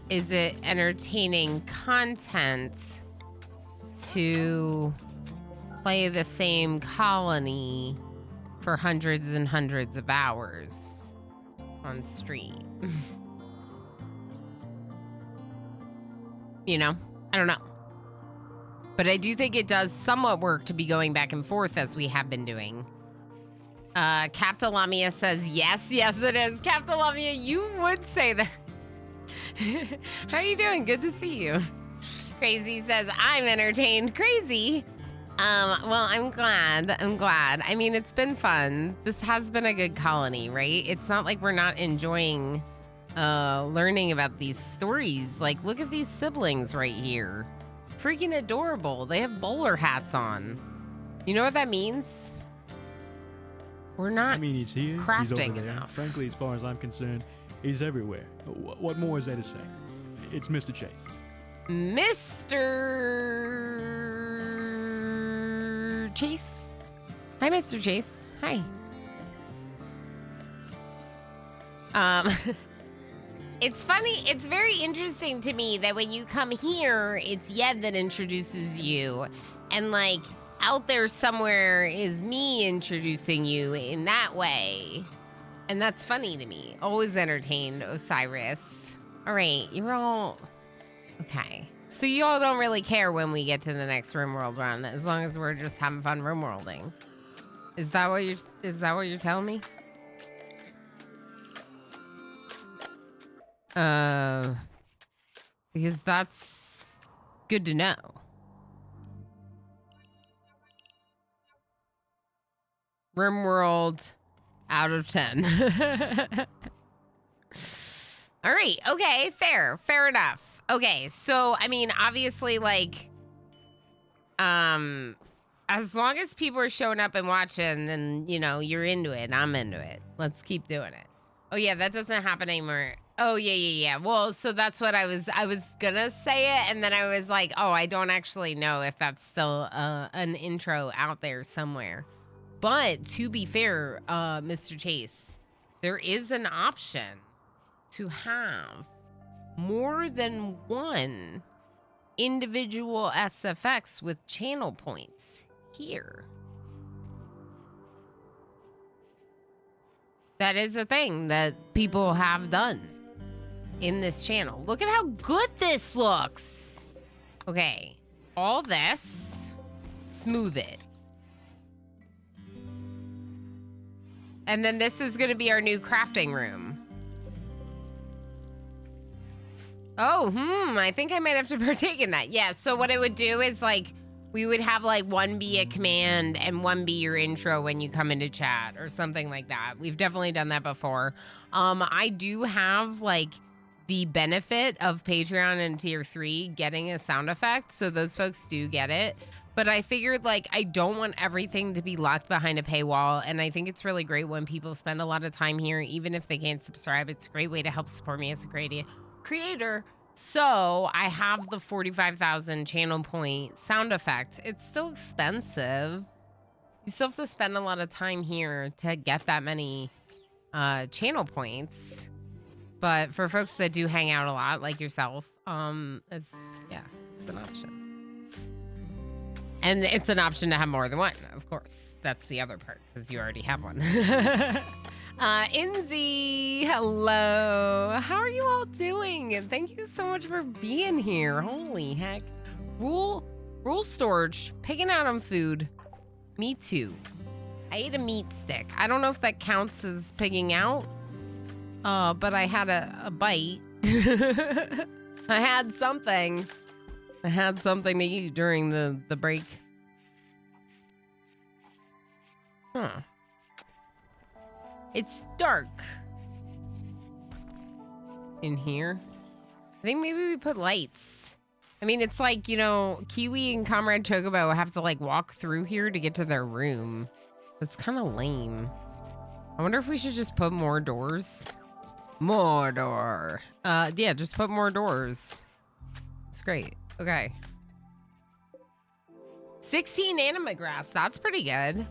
is it entertaining content to play the same colony for hundreds and hundreds of hours on stream? You know, I don't know. But I do think it does somewhat work to be going back and forth as we have been doing. Captain Lamia says, yes, it is. Captain Lamia, you would say that. How are you doing? Good to see you. Crazy says, I'm entertained. Crazy. Well, I'm glad. I mean, it's been fun. This has been a good colony, right? It's not like we're not enjoying learning about these stories. Like, look at these siblings right here. Freaking adorable. They have bowler hats on. You know what that means? We're not, I mean, he's here, crafting he's over there. enough. Frankly, as far as I'm concerned, he's everywhere. What more is there to say? It's Mr. Chase. Mr. Chase. Hi, Mr. Chase. Hi. It's funny. It's very interesting to me that when you come here, it's Yed that introduces you. And like out there somewhere is me introducing you in that way. And that's funny to me. Always entertained, Osiris. All right, you're all... Okay. So you all don't really care when we get to the next RimWorld run, as long as we're just having fun RimWorlding. Is that what you're telling me? Because that's good to know. RimWorld out of 10. All right. Okay. Fair enough. Okay. So, I mean, obviously, like, as long as people are showing up and watching, then, you know, you're into it. I'm into it. Let's keep doing it. Oh, yeah. That doesn't happen anymore. Oh, yeah. Well, so that's what I was gonna say it. And then I was like, oh, I don't actually know if that's still an intro out there somewhere. But to be fair, Mr. Chase, there is an option to have more than one individual SFX with channel points here. That is a thing that people have done in this channel. Look at how good this looks. Okay, all this, smooth it. And then this is going to be our new crafting room. Oh, I think I might have to partake in that. Yeah, so what it would do is, like, we would have, like, one be a command and one be your intro when you come into chat or something like that. We've definitely done that before. I do have, like, the benefit of Patreon and Tier 3 getting a sound effect, so those folks do get it. But I figured, like, I don't want everything to be locked behind a paywall, and I think it's really great when people spend a lot of time here, even if they can't subscribe. It's a great way to help support me as a creator. So I have the 45,000 channel point sound effect. It's still expensive. You still have to spend a lot of time here to get that many channel points. But for folks that do hang out a lot, like yourself, it's an option. And it's an option to have more than one, of course. That's the other part, because you already have one. Inzi, hello. How are you all doing? And thank you so much for being here. Holy heck. Rule storage, picking out on food. Me too. I ate a meat stick. I don't know if that counts as picking out, but I had a bite. I had something. I had something to eat during the break. Huh. It's dark in here. I think maybe we put lights. I mean, it's like, you know, Kiwi and Comrade Chocobo have to, like, walk through here to get to their room. That's kind of lame. I wonder if we should just put more doors. More door. Yeah, just put more doors. It's great. Okay. 16 anima grass. That's pretty good.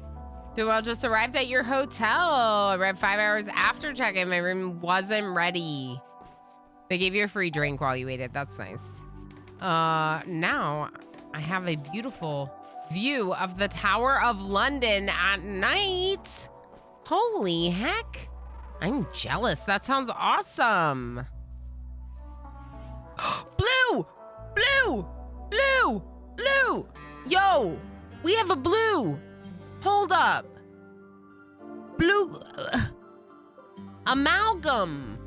Duel just arrived at your hotel. Arrived 5 hours after check-in. My room wasn't ready. They gave you a free drink while you waited. That's nice. Now I have a beautiful view of the Tower of London at night. Holy heck. I'm jealous. That sounds awesome. Blue! Blue! Blue! Blue! Yo! We have a blue! Hold up. Blue... amalgam.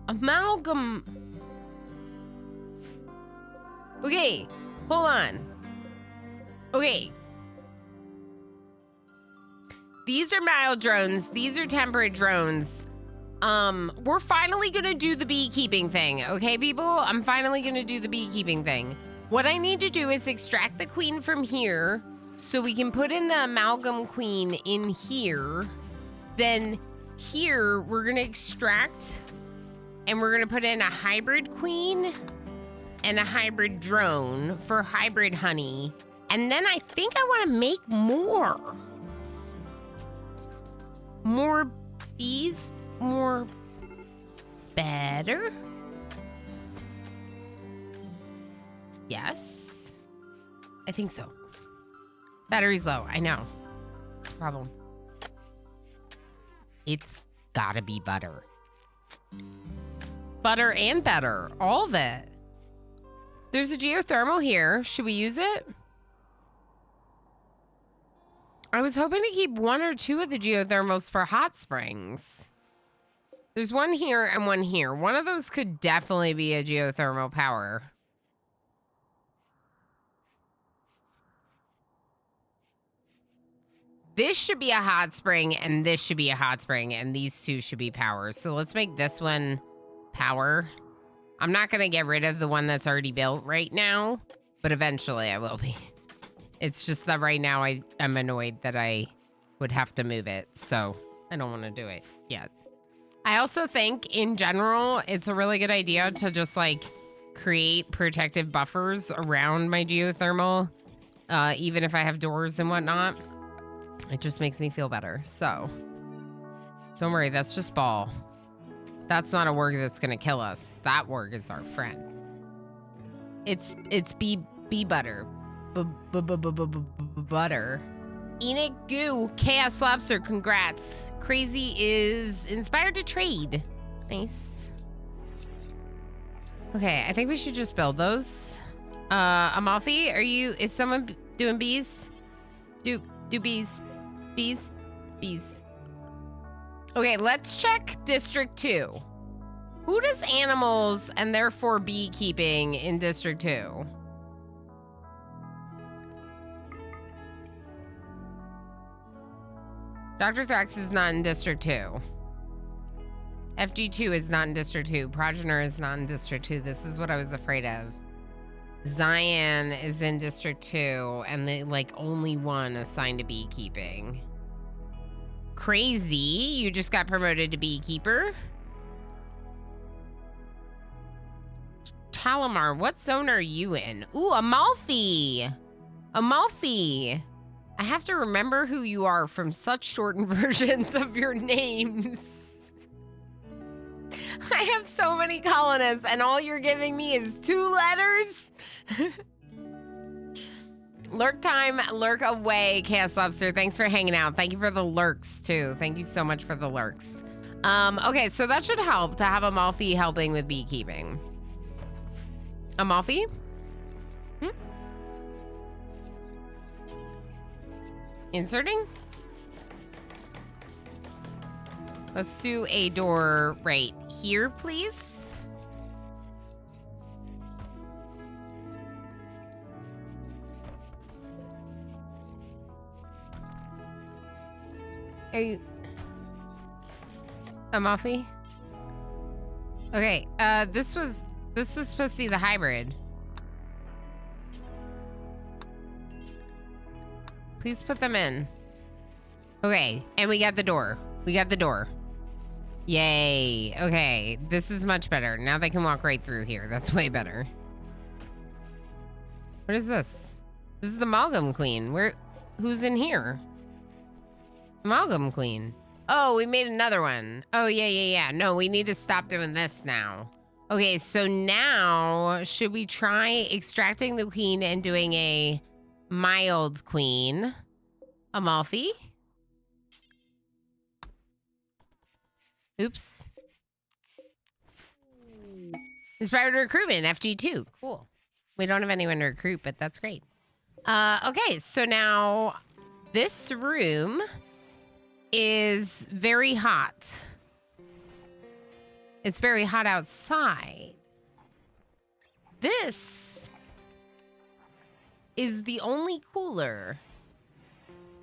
Amalgam. Okay, hold on. Okay. These are mild drones. These are temperate drones. We're finally gonna do the beekeeping thing, okay, people? I'm finally gonna do the beekeeping thing. What I need to do is extract the queen from here so we can put in the amalgam queen in here. Then here, we're gonna extract and we're gonna put in a hybrid queen and a hybrid drone for hybrid honey. And then I think I wanna make more. More bees, more better. Yes, I think so. Battery's low, I know. It's a problem. It's gotta be butter. Butter and better, all of it. There's a geothermal here. Should we use it? I was hoping to keep 1 or 2 of the geothermals for hot springs. There's one here and one here. One of those could definitely be a geothermal power. This should be a hot spring, and this should be a hot spring, and these two should be powers. So let's make this one power. I'm not going to get rid of the one that's already built right now, but eventually I will be. It's just that right now I'm annoyed that I would have to move it, so I don't want to do it yet. I also think, in general, it's a really good idea to just, like, create protective buffers around my geothermal, even if I have doors and whatnot. It just makes me feel better, so don't worry, that's just ball. That's not a worg that's gonna kill us. That worg is our friend. It's bee butter. Butter. Enoch Goo, Chaos Lobster, congrats. Crazy is inspired to trade. Nice. Okay, I think we should just build those. Amalfi, is someone doing bees? Do bees. Bees. Okay, let's check District 2. Who does animals and therefore beekeeping in District 2? Dr. Thrax is not in District 2. FG2 is not in District 2. Progenitor is not in District 2. This is what I was afraid of. Zion is in District 2, and the only one assigned to beekeeping. Crazy, you just got promoted to beekeeper. Talamar, what zone are you in? Ooh, Amalfi. Amalfi. I have to remember who you are from such shortened versions of your names. I have so many colonists, and all you're giving me is 2 letters. Lurk time, lurk away, Chaos Lobster. Thanks for hanging out. Thank you for the lurks, too. Thank you so much for the lurks. Okay, so that should help to have Amalfi helping with beekeeping. Amalfi? Inserting? Let's do a door right here, please. Are you Amalfi? Okay, this was supposed to be the hybrid. Please put them in. Okay, and we got the door. We got the door. Yay. Okay, this is much better. Now they can walk right through here. That's way better. What is this? This is the Amalgam Queen. Who's in here? Amalgam Queen. Oh, we made another one. Oh, yeah. No, we need to stop doing this now. Okay, so now, should we try extracting the queen and doing a mild queen? Amalfi? Oops. Inspired recruitment, FG2. Cool. We don't have anyone to recruit, but that's great. Okay, so now this room is very hot. It's very hot outside. This is the only cooler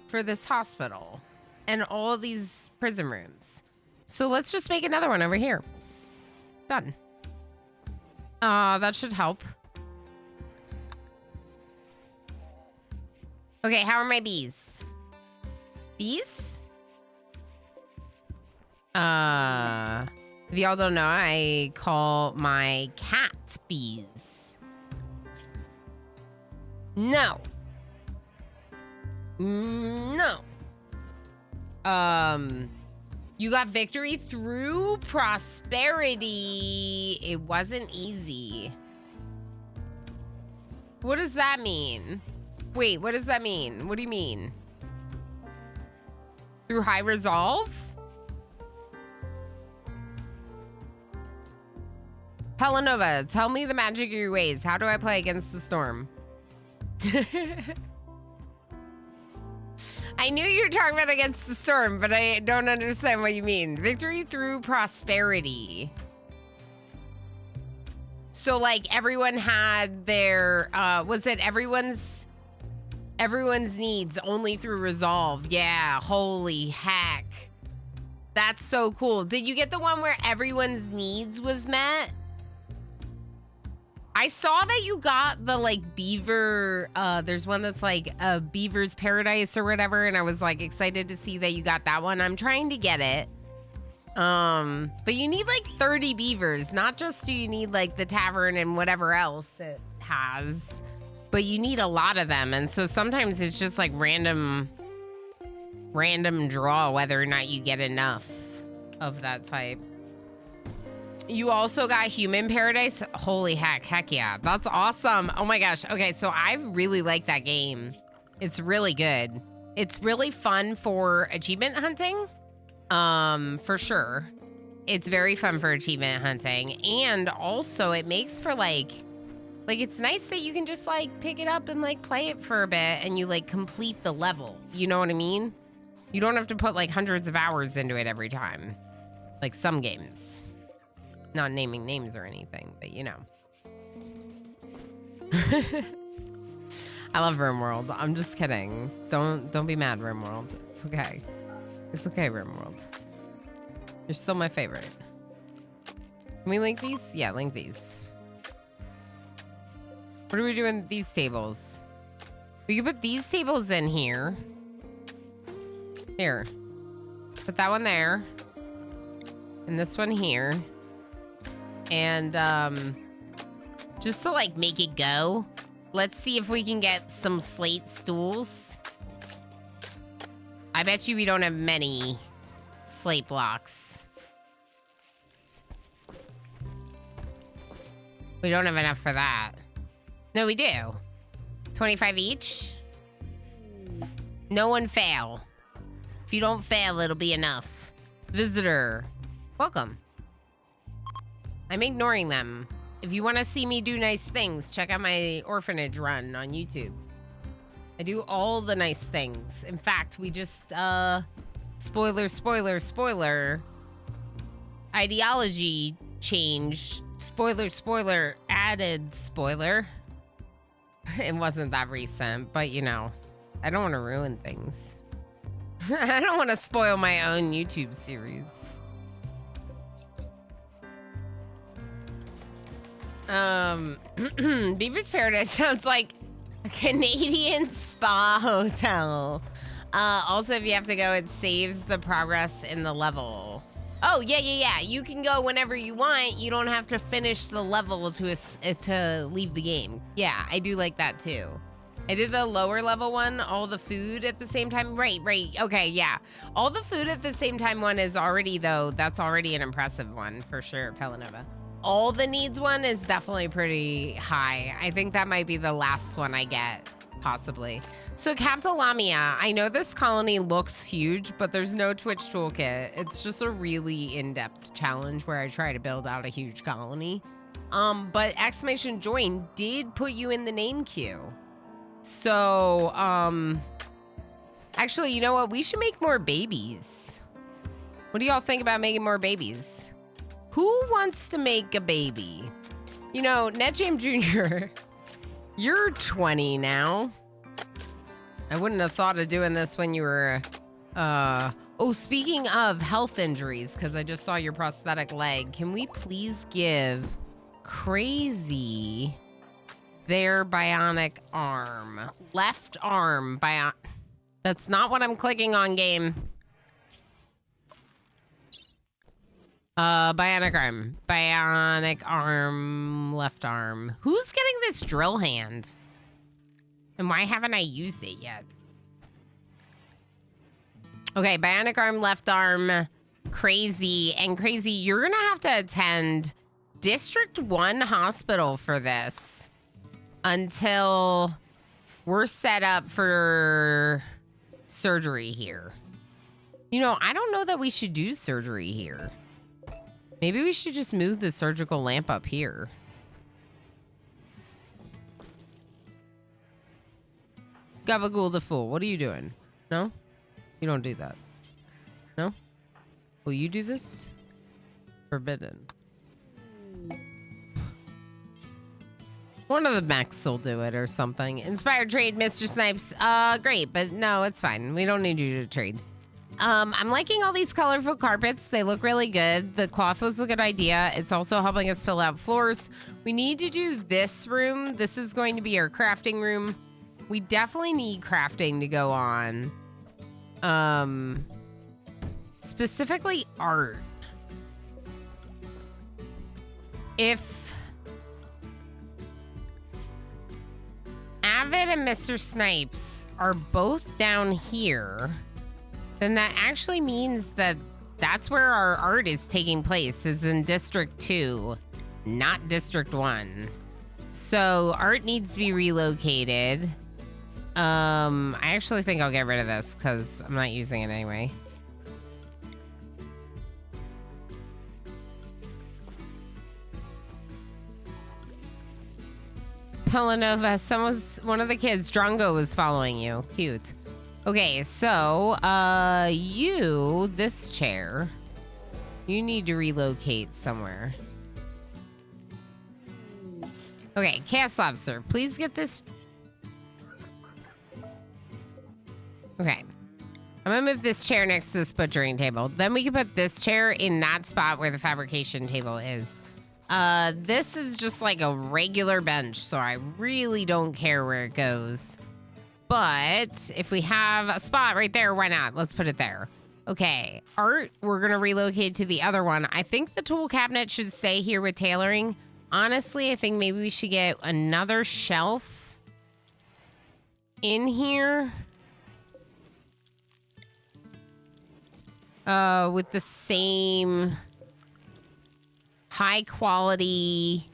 for this hospital and all of these prison rooms. So let's just make another one over here. Done. That should help. Okay, how are my bees? Bees? If y'all don't know, I call my cat bees. No. No. You got victory through prosperity. It wasn't easy. What does that mean? Wait, what does that mean? What do you mean? Through high resolve? Helenova, tell me the magic of your ways. How do I play against the storm? I knew you were talking about against the storm, but I don't understand what you mean. Victory through prosperity. So like everyone had their, was it everyone's needs only through resolve? Yeah, holy heck. That's so cool. Did you get the one where everyone's needs was met? I saw that you got the like beaver, there's one that's like a beaver's paradise or whatever, and I was like excited to see that you got that one. I'm trying to get it. But you need like 30 beavers, not just do you need like the tavern and whatever else it has, but you need a lot of them. And so sometimes it's just like random draw whether or not you get enough of that type. You also got human paradise. Holy heck yeah, that's awesome. Oh my gosh. Okay, so I really like that game. It's really good. It's really fun for achievement hunting. For sure. It's very fun for achievement hunting, and also it makes for like it's nice that you can just like pick it up and like play it for a bit and you like complete the level. You know what I mean? You don't have to put like hundreds of hours into it every time. Like some games. Not naming names or anything, but you know. I love RimWorld. I'm just kidding. Don't be mad, RimWorld. It's okay. It's okay, RimWorld. You're still my favorite. Can we link these? Yeah, link these. What do we do in these tables? We can put these tables in here. Here. Put that one there. And this one here. And just to like make it go, let's see if we can get some slate stools. I bet you we don't have many slate blocks. We don't have enough for that. No, we do. 25 each. No one fail. If you don't fail, it'll be enough. Visitor, welcome. I'm ignoring them. If you want to see me do nice things, check out my orphanage run on YouTube. I do all the nice things. In fact, we just, spoiler. Ideology changed. Spoiler, added spoiler. It wasn't that recent, but you know, I don't want to ruin things. I don't want to spoil my own YouTube series. Beaver's Paradise sounds like a Canadian spa hotel. Also, if you have to go, it saves the progress in the level. Oh, yeah. You can go whenever you want. You don't have to finish the level to leave the game. Yeah, I do like that too. I did the lower level one, all the food at the same time. Right. Okay, yeah. All the food at the same time one is already, though, that's already an impressive one for sure, Pelanova. All the needs one is definitely pretty high. I think that might be the last one I get, possibly. So Capital Lamia, I know this colony looks huge, but there's no Twitch toolkit. It's just a really in-depth challenge where I try to build out a huge colony. But exclamation join did put you in the name queue. So, actually, you know what? We should make more babies. What do y'all think about making more babies? Who wants to make a baby? You know, NetJam Jr., you're 20 now. I wouldn't have thought of doing this when you were, oh, speaking of health injuries, because I just saw your prosthetic leg, can we please give Crazy their bionic arm? Left arm, that's not what I'm clicking on, game. Bionic arm, left arm. Who's getting this drill hand? And why haven't I used it yet? Okay, bionic arm, left arm, Crazy. And Crazy, you're gonna have to attend District 1 hospital for this until we're set up for surgery here. You know, I don't know that we should do surgery here. Maybe we should just move the surgical lamp up here. Gabagool the Fool, what are you doing? No? You don't do that. No? Will you do this? Forbidden. One of the mechs will do it or something. Inspired trade, Mr. Snipes. Great, but no, it's fine. We don't need you to trade. I'm liking all these colorful carpets. They look really good. The cloth was a good idea. It's also helping us fill out floors. We need to do this room. This is going to be our crafting room. We definitely need crafting to go on. Specifically art. If Avid and Mr. Snipes are both down here, then that actually means that that's where our art is taking place, is in District 2, not District 1. So art needs to be relocated. I actually think I'll get rid of this because I'm not using it anyway. Pilanova, one of the kids, Drongo, was following you. Cute. Okay, so, this chair, you need to relocate somewhere. Okay, Chaos Lobster, please get this. Okay. I'm gonna move this chair next to this butchering table. Then we can put this chair in that spot where the fabrication table is. This is just like a regular bench, so I really don't care where it goes. But if we have a spot right there, why not? Let's put it there. Okay, art, we're gonna relocate to the other one. I think the tool cabinet should stay here with tailoring. Honestly, I think maybe we should get another shelf in here. With the same high quality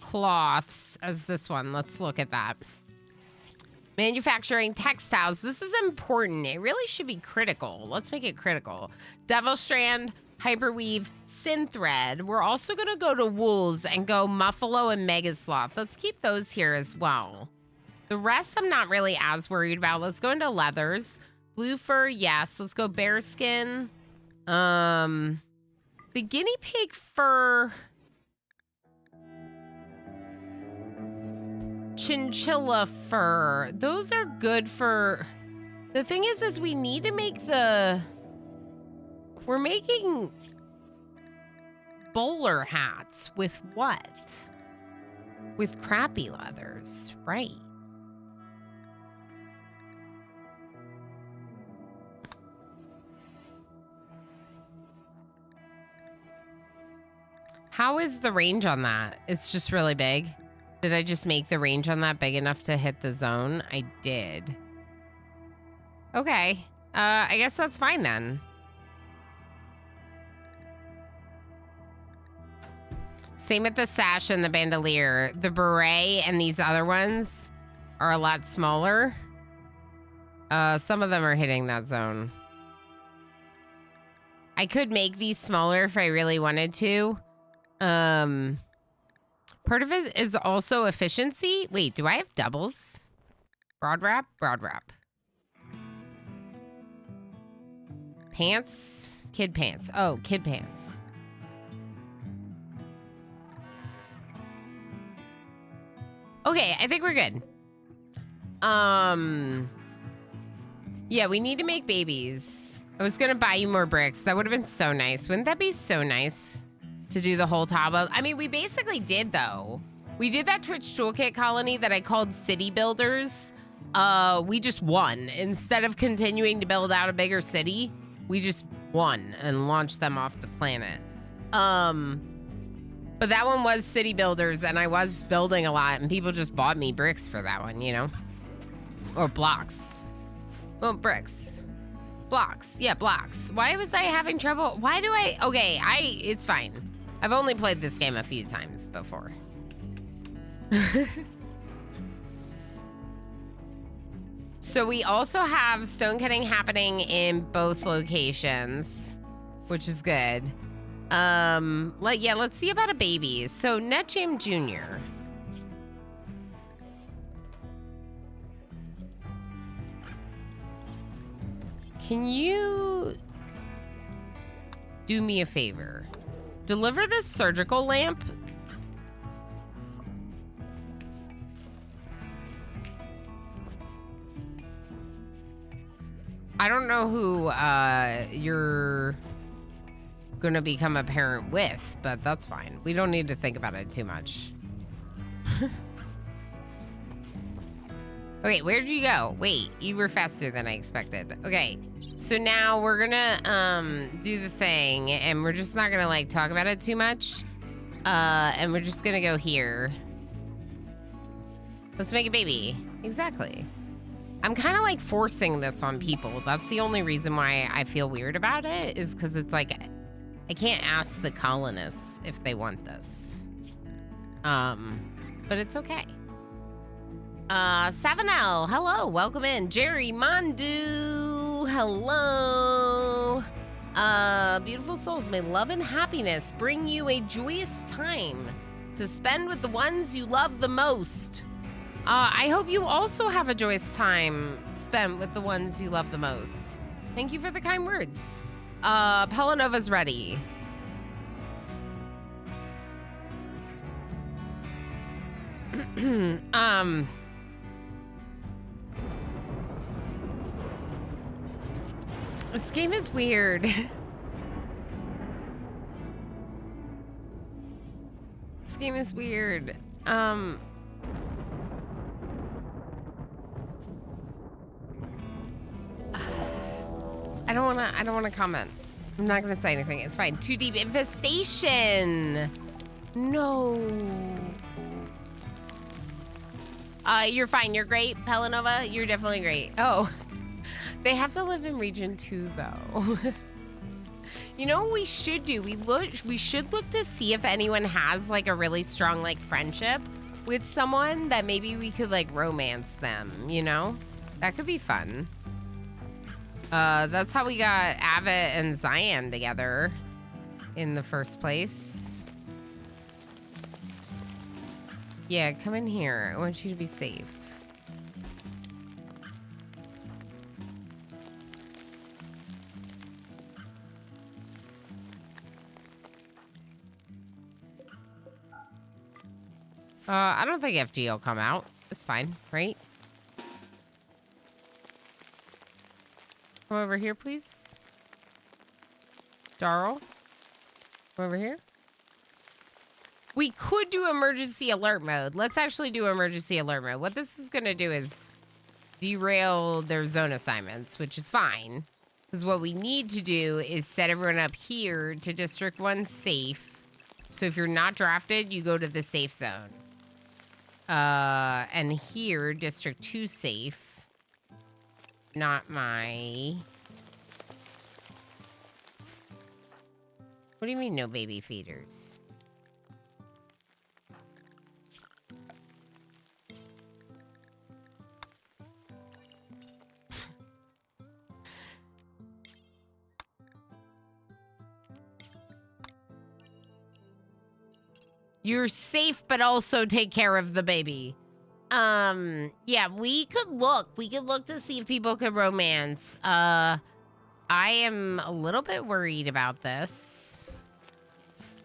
cloths as this one. Let's look at that. Manufacturing textiles. This is important. It really should be critical. Let's make it critical. Devil Strand, Hyperweave, Synthread. We're also going to go to wools and go Muffalo and Mega Sloth. Let's keep those here as well. The rest I'm not really as worried about. Let's go into leathers. Blue fur, yes. Let's go bearskin. The guinea pig fur. Chinchilla fur. Those are good for... The thing is we need to make the... We're making bowler hats with what? With crappy leathers, right? How is the range on that? It's just really big. Did I just make the range on that big enough to hit the zone? I did. Okay. I guess that's fine then. Same with the sash and the bandolier. The beret and these other ones are a lot smaller. Some of them are hitting that zone. I could make these smaller if I really wanted to. Part of it is also efficiency. Wait, do I have doubles? Broad wrap? Broad wrap. Pants? Kid pants. Oh, kid pants. Okay, I think we're good. Yeah, we need to make babies. I was gonna buy you more bricks. That would have been so nice. Wouldn't that be so nice? To do the whole top of... I mean, we basically did, though. We did that Twitch Toolkit colony that I called City Builders. We just won. Instead of continuing to build out a bigger city, we just won and launched them off the planet. But that one was City Builders, and I was building a lot, and people just bought me bricks for that one, you know? Or blocks. Well, bricks. Blocks. Yeah, blocks. Why was I having trouble? Why do I... Okay, it's fine. I've only played this game a few times before. So we also have stone cutting happening in both locations, which is good. Let's see about a baby. So NetJam Jr. Can you do me a favor? Deliver this surgical lamp. I don't know who you're gonna become a parent with, but that's fine. We don't need to think about it too much. Okay, where'd you go? Wait, you were faster than I expected. Okay, so now we're gonna do the thing, and we're just not gonna like talk about it too much. And we're just gonna go here. Let's make a baby. Exactly. I'm kind of like forcing this on people. That's the only reason why I feel weird about it, is because it's like I can't ask the colonists if they want this. But it's okay. 7L, hello, welcome in. Jerry Mondu, hello. Beautiful souls, may love and happiness bring you a joyous time to spend with the ones you love the most. I hope you also have a joyous time spent with the ones you love the most. Thank you for the kind words. Pelanova's ready. This game is weird. This game is weird. I don't wanna comment. I'm not gonna say anything. It's fine. Too deep infestation. No. You're fine. You're great, Pelanova. You're definitely great. Oh, they have to live in region 2 though. You know what we should do? We should look to see if anyone has like a really strong like friendship with someone that maybe we could like romance them, you know? That could be fun. That's how we got Ava and Zion together in the first place. Yeah, come in here. I want you to be safe. I don't think FG will come out. It's fine, right? Come over here, please. Darl. Come over here. We could do emergency alert mode. Let's actually do emergency alert mode. What this is going to do is derail their zone assignments, which is fine. Because what we need to do is set everyone up here to District 1 safe. So if you're not drafted, you go to the safe zone. And here, District 2 safe. Not my... What do you mean no baby feeders? You're safe, but also take care of the baby. Yeah, we could look. We could look to see if people could romance. I am a little bit worried about this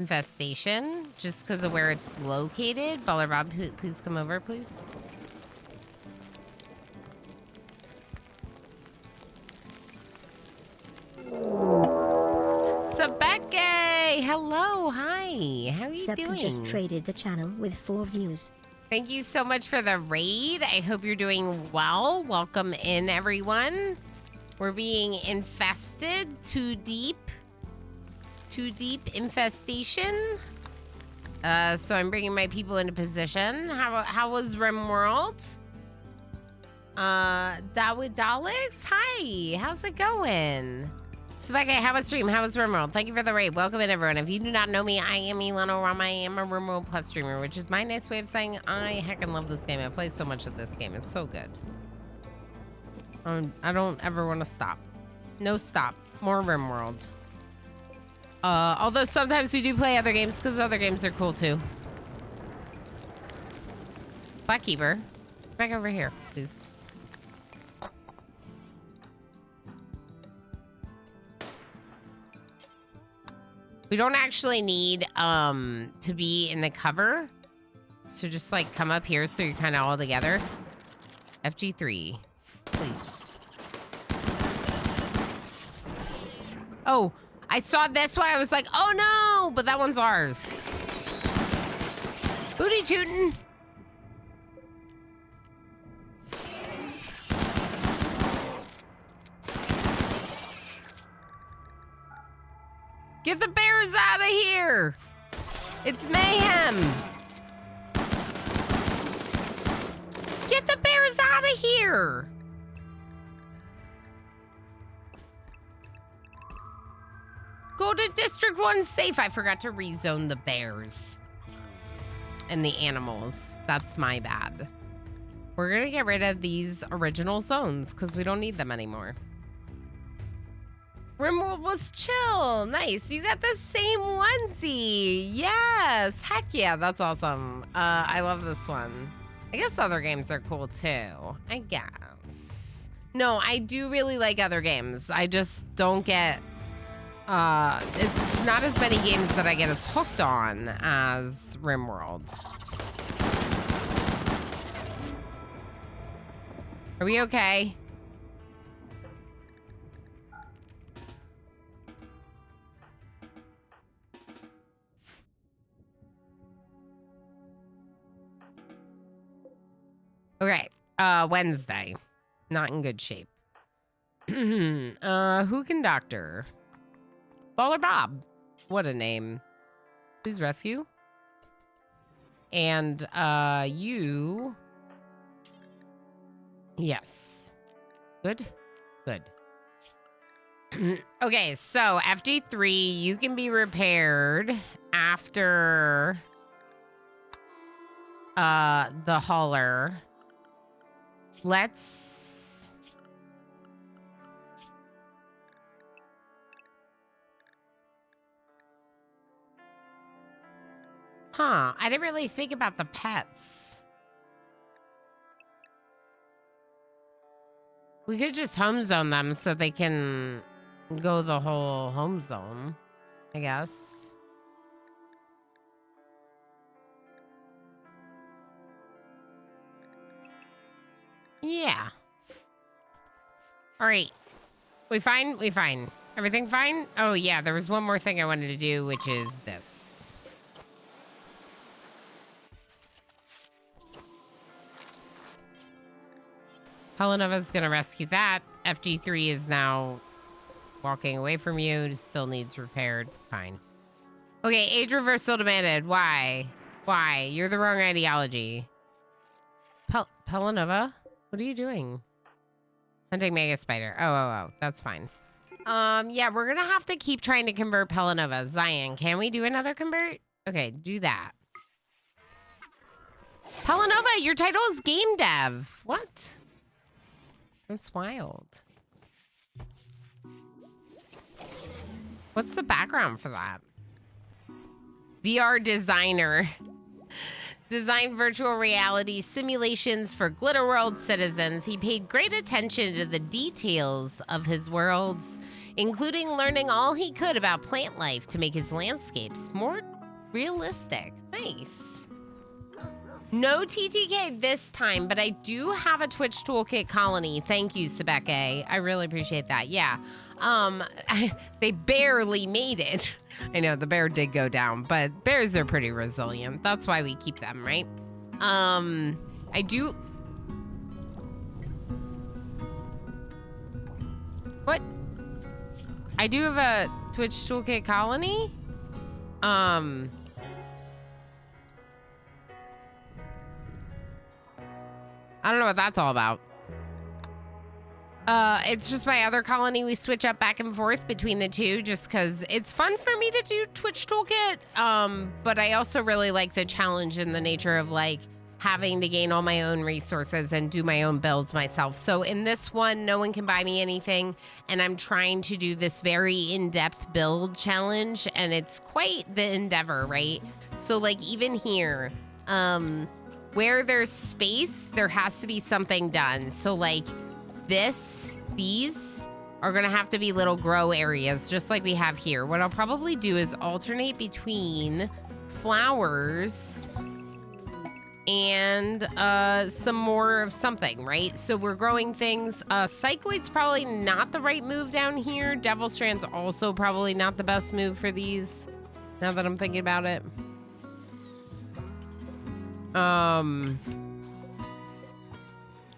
infestation, just because of where it's located. Baller Bob, please come over, please. Sabeke, hello, hi. How are you Sep doing? just traded the channel with 4 views. Thank you so much for the raid. I hope you're doing well. Welcome in, everyone. We're being infested. Too deep infestation. So I'm bringing my people into position. How was RimWorld? Dawid Daleks? Hi, how's it going? Sebeke, how was stream? How was RimWorld? Thank you for the raid. Welcome in, everyone. If you do not know me, I am Ilana Rama. I am a RimWorld Plus streamer, which is my nice way of saying I heckin' love this game. I play so much of this game. It's so good. I don't ever want to stop. No stop. More RimWorld. Although sometimes we do play other games because other games are cool too. Blackkeeper, back over here, please. We don't actually need to be in the cover. So just like come up here so you're kind of all together. FG3, please. Oh, I saw this one. I was like, oh no, but that one's ours. Booty tootin'. Get the bears out of here! It's mayhem! Get the bears out of here! Go to District 1 safe. I forgot to rezone the bears. And the animals. That's my bad. We're gonna get rid of these original zones because we don't need them anymore. RimWorld was chill. Nice. You got the same onesie. Yes. Heck yeah. That's awesome. I love this one. I guess other games are cool too. I guess. No, I do really like other games. I just don't get... it's not as many games that I get as hooked on as RimWorld. Are we okay? Okay, Wednesday. Not in good shape. Who can doctor? Baller Bob. What a name. Please rescue. And, you... Yes. Good? Good. Okay, so FG3, you can be repaired after... the hauler. Let's... Huh, I didn't really think about the pets. We could just home zone them so they can go the whole home zone, I guess. Yeah. All right. We fine? We fine. Everything fine? Oh, yeah. There was one more thing I wanted to do, which is this. Heleneva's going to rescue that. FG3 is now walking away from you. It still needs repaired. Fine. Okay, age reversal demanded. Why? Why? You're the wrong ideology. Heleneva? What are you doing? Hunting Mega Spider. Oh. That's fine. Yeah, we're gonna have to keep trying to convert Heleneva. Zion, can we do another convert? Okay, do that. Heleneva, your title is game dev. What? That's wild. What's the background for that? VR designer. Designed virtual reality simulations for Glitter World citizens. He paid great attention to the details of his worlds, including learning all he could about plant life to make his landscapes more realistic. Nice. No TTK this time, but I do have a Twitch Toolkit colony. Thank you, Sebeke. I really appreciate that. Yeah. They barely made it. I know the bear did go down, but bears are pretty resilient. That's why we keep them, right? I do... What? I do have a Twitch Toolkit colony? I don't know what that's all about. It's just my other colony. We switch up back and forth between the two just because it's fun for me to do Twitch Toolkit. But I also really like the challenge and the nature of like having to gain all my own resources and do my own builds myself. So in this one, no one can buy me anything. And I'm trying to do this very in-depth build challenge. And it's quite the endeavor, right? So like even here, where there's space, there has to be something done. So like these are gonna have to be little grow areas, just like we have here. What I'll probably do is alternate between flowers and some more of something, right? So we're growing things. Psychoid's probably not the right move down here. Devil Strand's also probably not the best move for these, now that I'm thinking about it.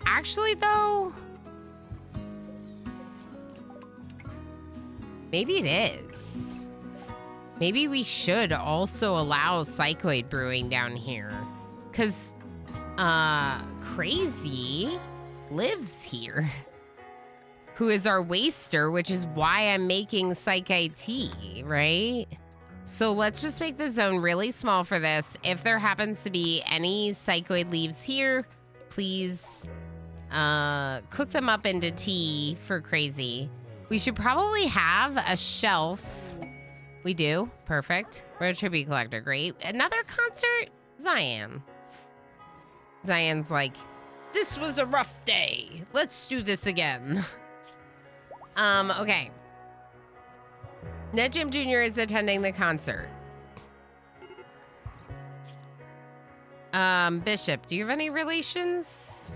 Actually, though, maybe it is. Maybe we should also allow Psychoid brewing down here. Because, Crazy lives here. Who is our waster, which is why I'm making Psyche tea, right? So let's just make the zone really small for this. If there happens to be any Psychoid leaves here, please cook them up into tea for Crazy. We should probably have a shelf. We do. Perfect. We're a tribute collector. Great. Another concert? Zion. Zion's like, this was a rough day. Let's do this again. Okay. Ned Jim Jr. is attending the concert. Bishop, do you have any relations?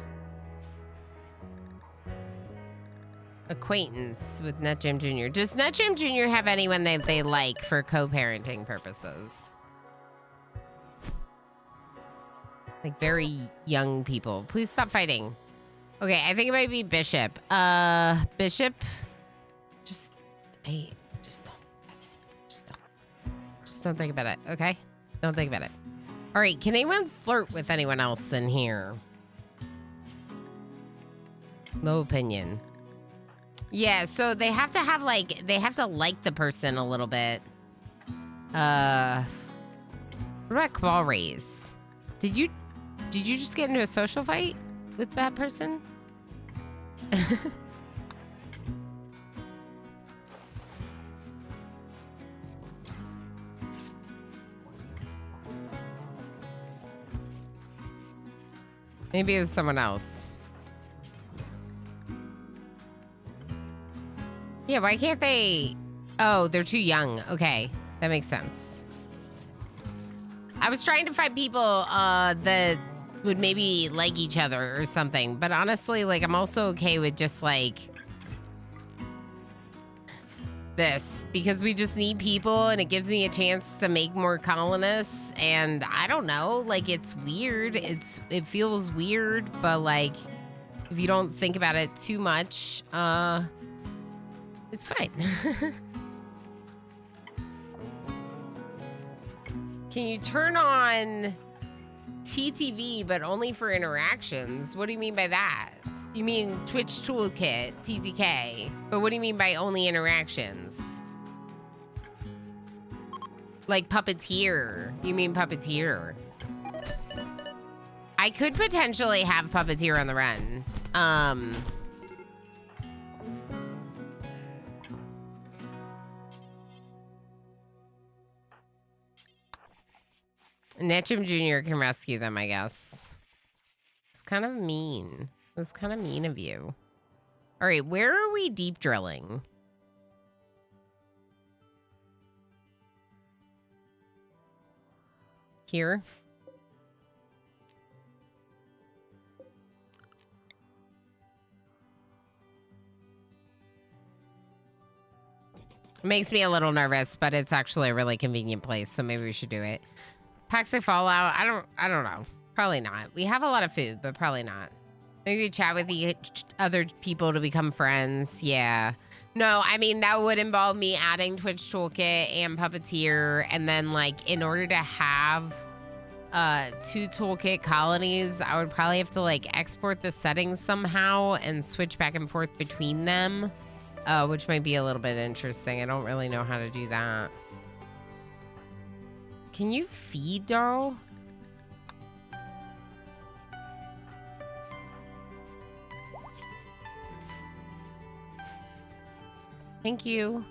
Acquaintance with Ned Jim Jr. Does Ned Jim Jr. have anyone that they like for co-parenting purposes? Like very young people. Please stop fighting. Okay, I think it might be Bishop. Bishop, just don't think about it, okay? Don't think about it. All right, can anyone flirt with anyone else in here? No opinion. Yeah, so they have to have like, they have to like the person a little bit. What about Cabal Raise? Did you just get into a social fight with that person? Maybe it was someone else. Yeah, why can't they? Oh, they're too young. Okay, that makes sense. I was trying to find people that would maybe like each other or something, but honestly, like, I'm also okay with just like this, because we just need people and it gives me a chance to make more colonists. And I don't know, like, it's weird. It feels weird, but like, if you don't think about it too much, it's fine. Can you turn on TTV, but only for interactions? What do you mean by that? You mean Twitch Toolkit, TTK. But what do you mean by only interactions? Like Puppeteer. You mean Puppeteer. I could potentially have Puppeteer on the run. Netchum Jr. can rescue them, I guess. It's kind of mean. It was kind of mean of you. All right, where are we deep drilling? Here? It makes me a little nervous, but it's actually a really convenient place, so maybe we should do it. Toxic Fallout, I don't know. Probably not. We have a lot of food, but probably not. Maybe we chat with the other people to become friends. Yeah. No, I mean, that would involve me adding Twitch Toolkit and Puppeteer. And then, like, in order to have 2 Toolkit colonies, I would probably have to, like, export the settings somehow and switch back and forth between them, which might be a little bit interesting. I don't really know how to do that. Can you feed, Darl? Thank you.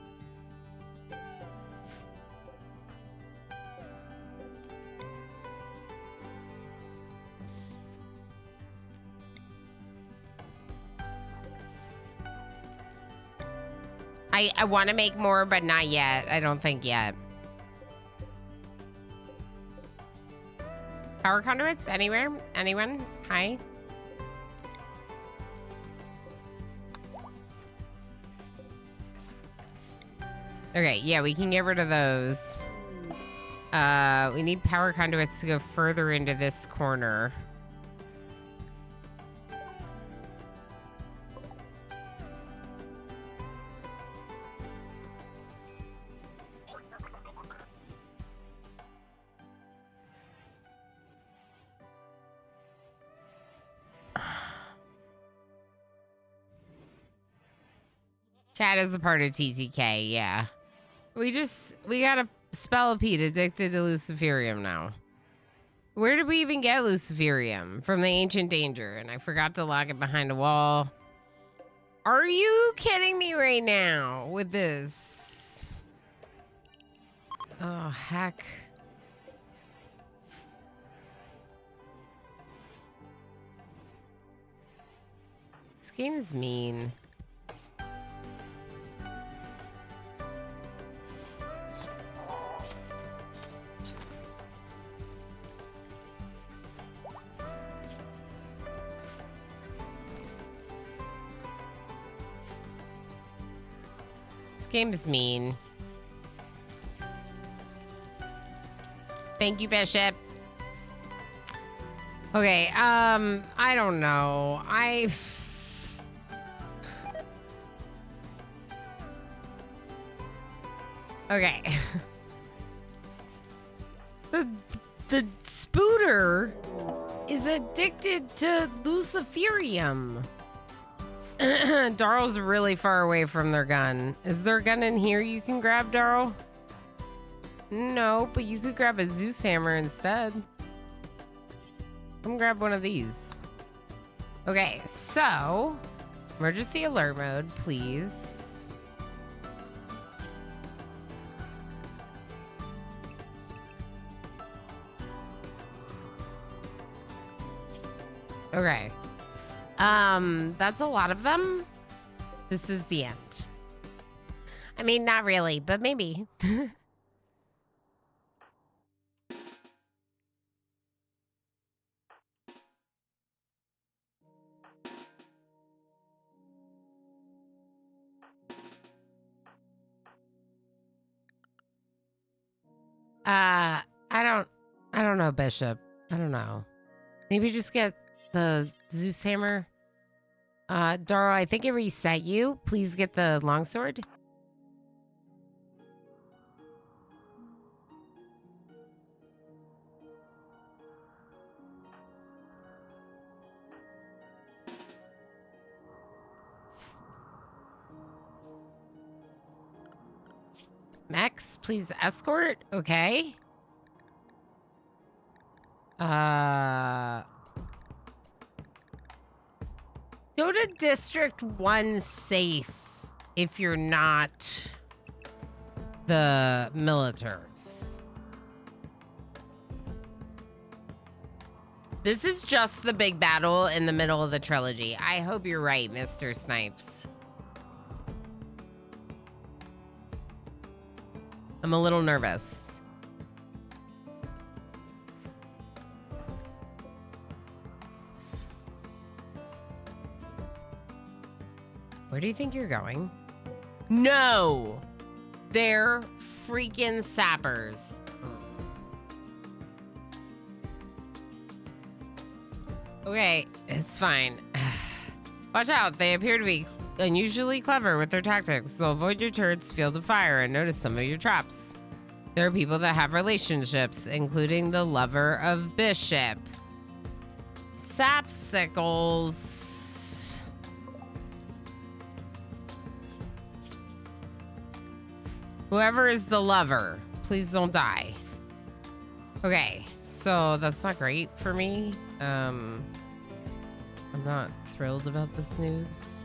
I want to make more, but not yet. I don't think yet. Power conduits anywhere? Anyone? Hi. Okay, yeah, we can get rid of those. We need power conduits to go further into this corner. Chad is a part of TTK, yeah. We got a Spellipede addicted to Luciferium now. Where did we even get Luciferium? From the Ancient Danger, and I forgot to lock it behind a wall. Are you kidding me right now with this? Oh, heck. This game is mean. This game is mean. Thank you, Bishop. Okay, I don't know. Okay. The Spooter is addicted to Luciferium. Darl's really far away from their gun. Is there a gun in here you can grab, Darl? No, but you could grab a Zeus hammer instead. Come grab one of these. Okay, so emergency alert mode, please. Okay. That's a lot of them. This is the end. I mean, not really, but maybe. I don't know, Bishop. I don't know. Maybe just get the Zeus hammer. Dara, I think it reset you. Please get the longsword. Max, please escort. Okay. Go to District 1 safe if you're not the militars. This is just the big battle in the middle of the trilogy. I hope you're right, Mr. Snipes. I'm a little nervous. Where do you think you're going? No! They're freaking sappers. Okay, it's fine. Watch out, they appear to be unusually clever with their tactics. They'll avoid your turrets, field of fire, and notice some of your traps. There are people that have relationships, including the lover of Bishop. Sapsicles. Whoever is the lover, please don't die. Okay, so that's not great for me. I'm not thrilled about this news.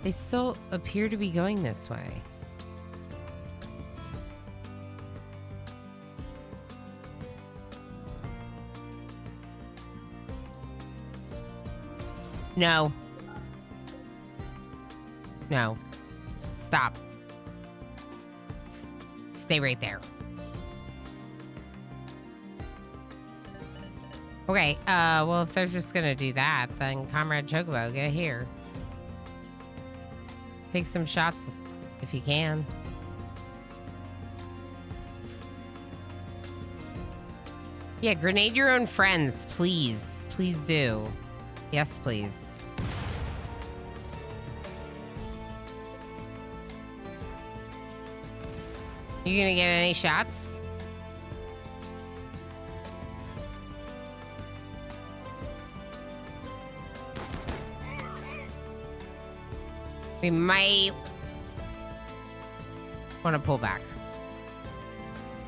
They still appear to be going this way. No. No. Stop. Stay right there. Okay, well, if they're just gonna do that, then Comrade Chocobo, get here. Take some shots if you can. Yeah, grenade your own friends, please. Please do. Yes, please. You gonna get any shots? We might want to pull back.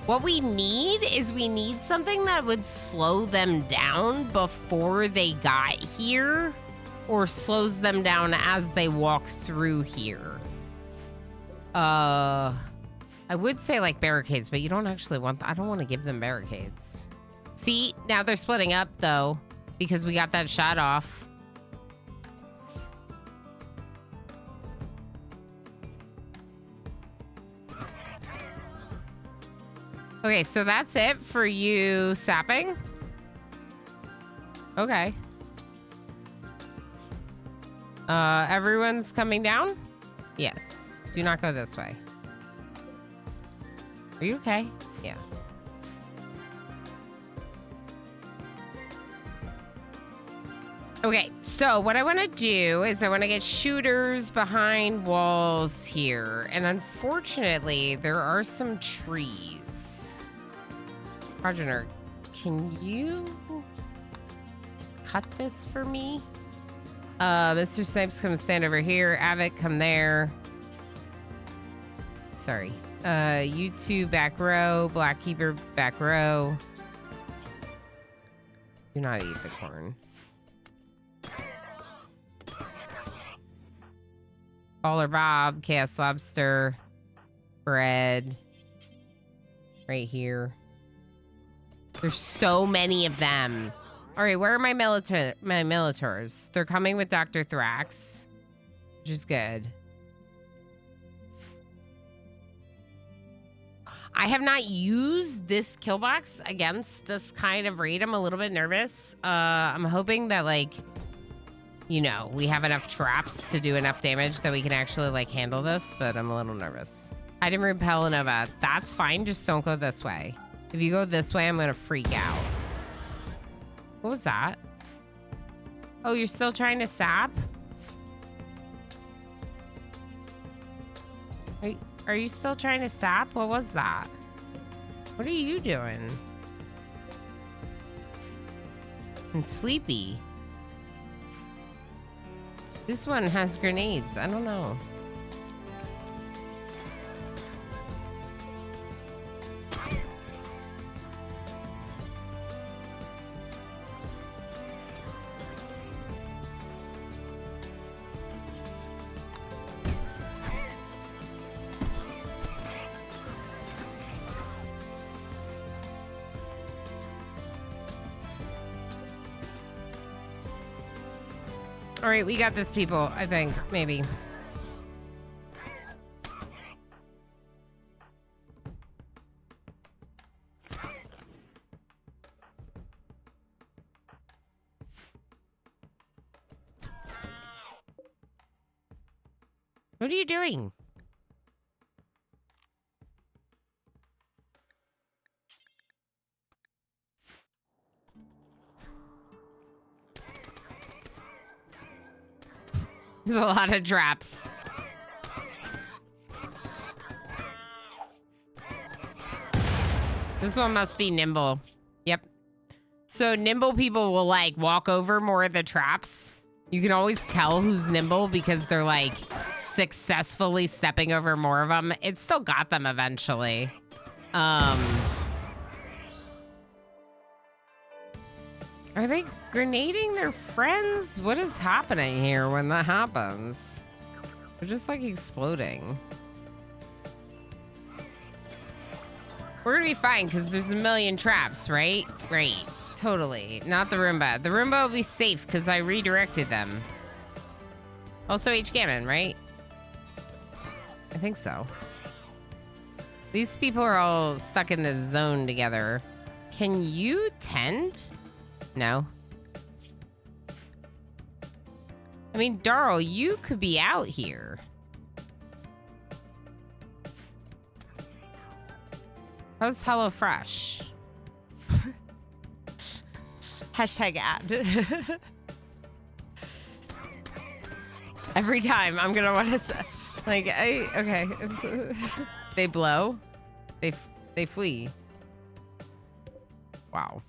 What we need is we need something that would slow them down before they got here, or slows them down as they walk through here. I would say like barricades, but you don't actually want, I don't want to give them barricades. See, now they're splitting up though, because we got that shot off. Okay, so that's it for you sapping. Okay. Everyone's coming down? Yes. Do not go this way. Are you okay? Yeah. Okay, so what I want to do is I want to get shooters behind walls here. And unfortunately, there are some trees. Progenitor, can you cut this for me? Mr. Snipes, come stand over here. Avic, come there. Sorry. You two back row. Blackkeeper back row. Do not eat the corn. Baller Bob, Chaos Lobster, bread. Right here. There's so many of them. All right, where are my militars? They're coming with Dr. Thrax, which is good. I have not used this kill box against this kind of raid. I'm a little bit nervous. I'm hoping that, like, you know, we have enough traps to do enough damage that we can actually, like, handle this, but I'm a little nervous. I didn't repel Nova. That's fine. Just don't go this way. If you go this way, I'm going to freak out. What was that? Oh, you're still trying to sap? Are you still trying to sap? What was that? What are you doing? I'm sleepy. This one has grenades. I don't know. All right, we got this, people, I think, maybe. What are you doing? There's a lot of traps. This one must be nimble. Yep. So nimble people will like walk over more of the traps. You can always tell who's nimble because they're like successfully stepping over more of them. It still got them eventually. Are they grenading their friends? What is happening here when that happens? They're just like exploding. We're gonna be fine because there's a million traps, right? Right, totally. Not the Roomba. The Roomba will be safe because I redirected them. Also H. Gammon, right? I think so. These people are all stuck in this zone together. Can you tend? No. I mean, Darl, you could be out here. How's HelloFresh? Hashtag ad. Every time I'm gonna want to say, like, okay. They blow. They flee. Wow.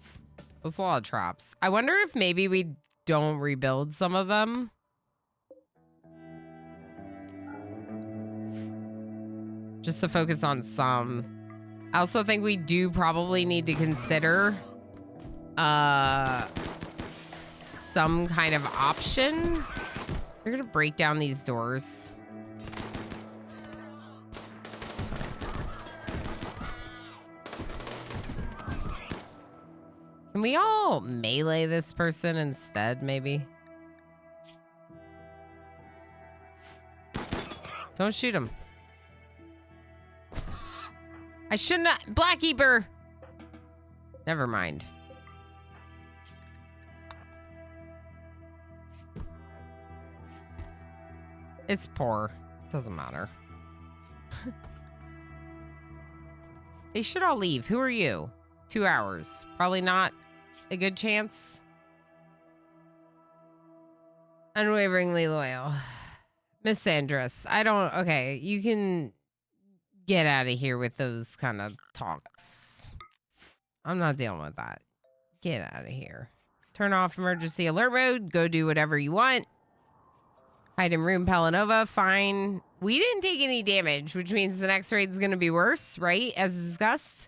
That's a lot of traps. I wonder if maybe we don't rebuild some of them. Just to focus on some. I also think we do probably need to consider some kind of option. They're gonna break down these doors. Can we all melee this person instead, maybe? Don't shoot him. I should not. Blackkeeper. Never mind. It's poor. Doesn't matter. They should all leave. Who are you? 2 hours. Probably not a good chance. Unwaveringly loyal. Miss Andress. I don't... Okay, you can get out of here with those kind of talks. I'm not dealing with that. Get out of here. Turn off emergency alert mode. Go do whatever you want. Hide in room Pelanova. Fine. We didn't take any damage, which means the next raid is going to be worse, right? As discussed.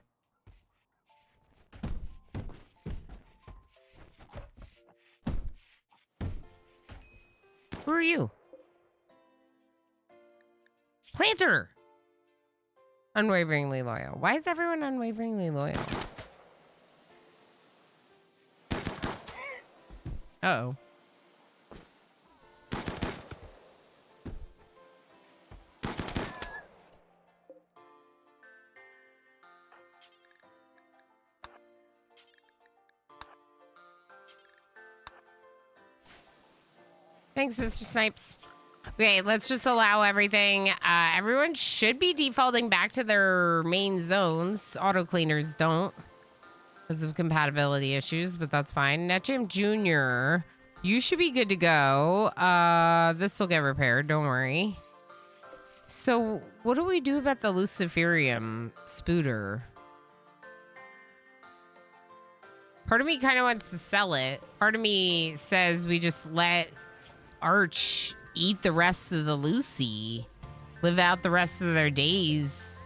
Who are you? Planter! Unwaveringly loyal. Why is everyone unwaveringly loyal? Uh-oh. Thanks, Mr. Snipes. Okay, let's just allow everything. Everyone should be defaulting back to their main zones. Auto cleaners don't because of compatibility issues, but that's fine. NetJam Jr., you should be good to go. This will get repaired, don't worry. So what do we do about the Luciferium Spooter? Part of me kind of wants to sell it. Part of me says we just let Arch eat the rest of the Lucy, live out the rest of their days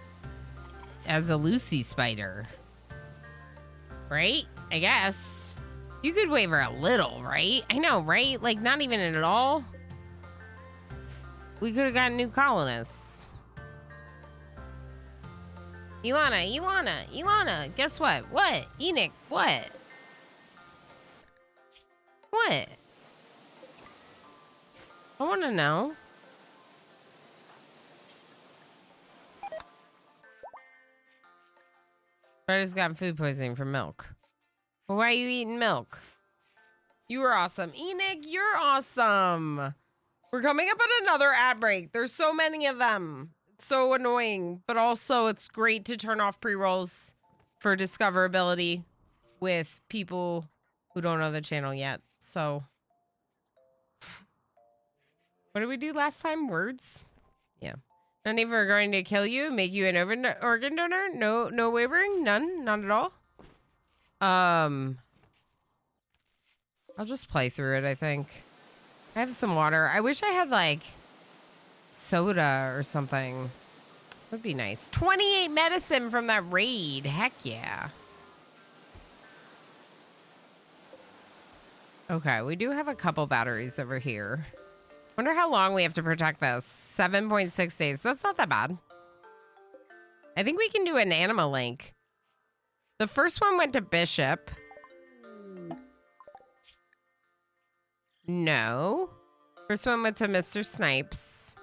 as a Lucy spider. Right? I guess. You could waver a little, right? I know, right? Like, not even at all. We could have gotten new colonists. Ilana, guess what? What? Enoch, what? What? I want to know. Brother's got food poisoning from milk. Well, why are you eating milk? You were awesome. Enoch, you're awesome. We're coming up on another ad break. There's so many of them. It's so annoying, but also it's great to turn off pre-rolls for discoverability with people who don't know the channel yet. So... what did we do last time? Words? Yeah. None of are going to kill you, make you an organ donor? No wavering? None? Not at all? I'll just play through it, I think. I have some water. I wish I had, like, soda or something. Would be nice. 28 medicine from that raid. Heck yeah. Okay, we do have a couple batteries over here. Wonder how long we have to protect this. 7.6 days. That's not that bad. I think we can do an anima link. The first one went to Bishop. No. First one went to Mr. Snipes,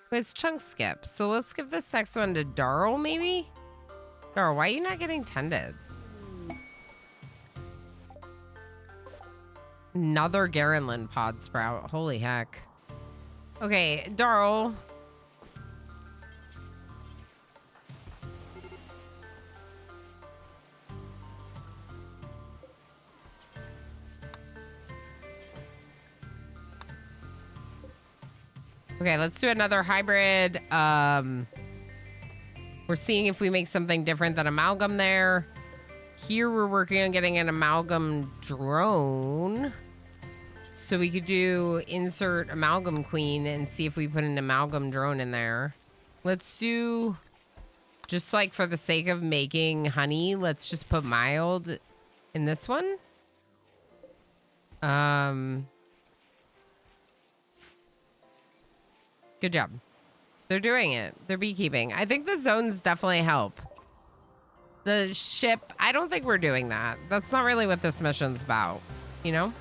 who has chunk skip. So let's give this next one to Darl, maybe? Darl, why are you not getting tended? Another Garenlin pod sprout. Holy heck. Okay, Darl. Okay, let's do another hybrid. We're seeing if we make something different than amalgam there. Here we're working on getting an amalgam drone. So we could do insert amalgam queen and see if we put an amalgam drone in there. Let's do, just like for the sake of making honey, let's just put mild in this one. Good job. They're doing it. They're beekeeping. I think the zones definitely help. The ship, I don't think we're doing that. That's not really what this mission's about, you know?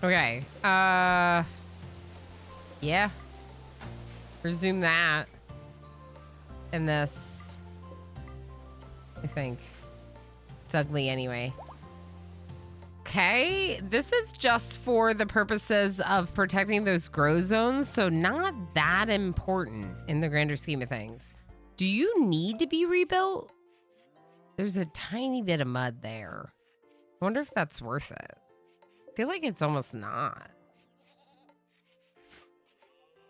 Okay. Yeah. Resume that. And this. I think. It's ugly anyway. Okay. This is just for the purposes of protecting those grow zones, so not that important in the grander scheme of things. Do you need to be rebuilt? There's a tiny bit of mud there. I wonder if that's worth it. I feel like it's almost not.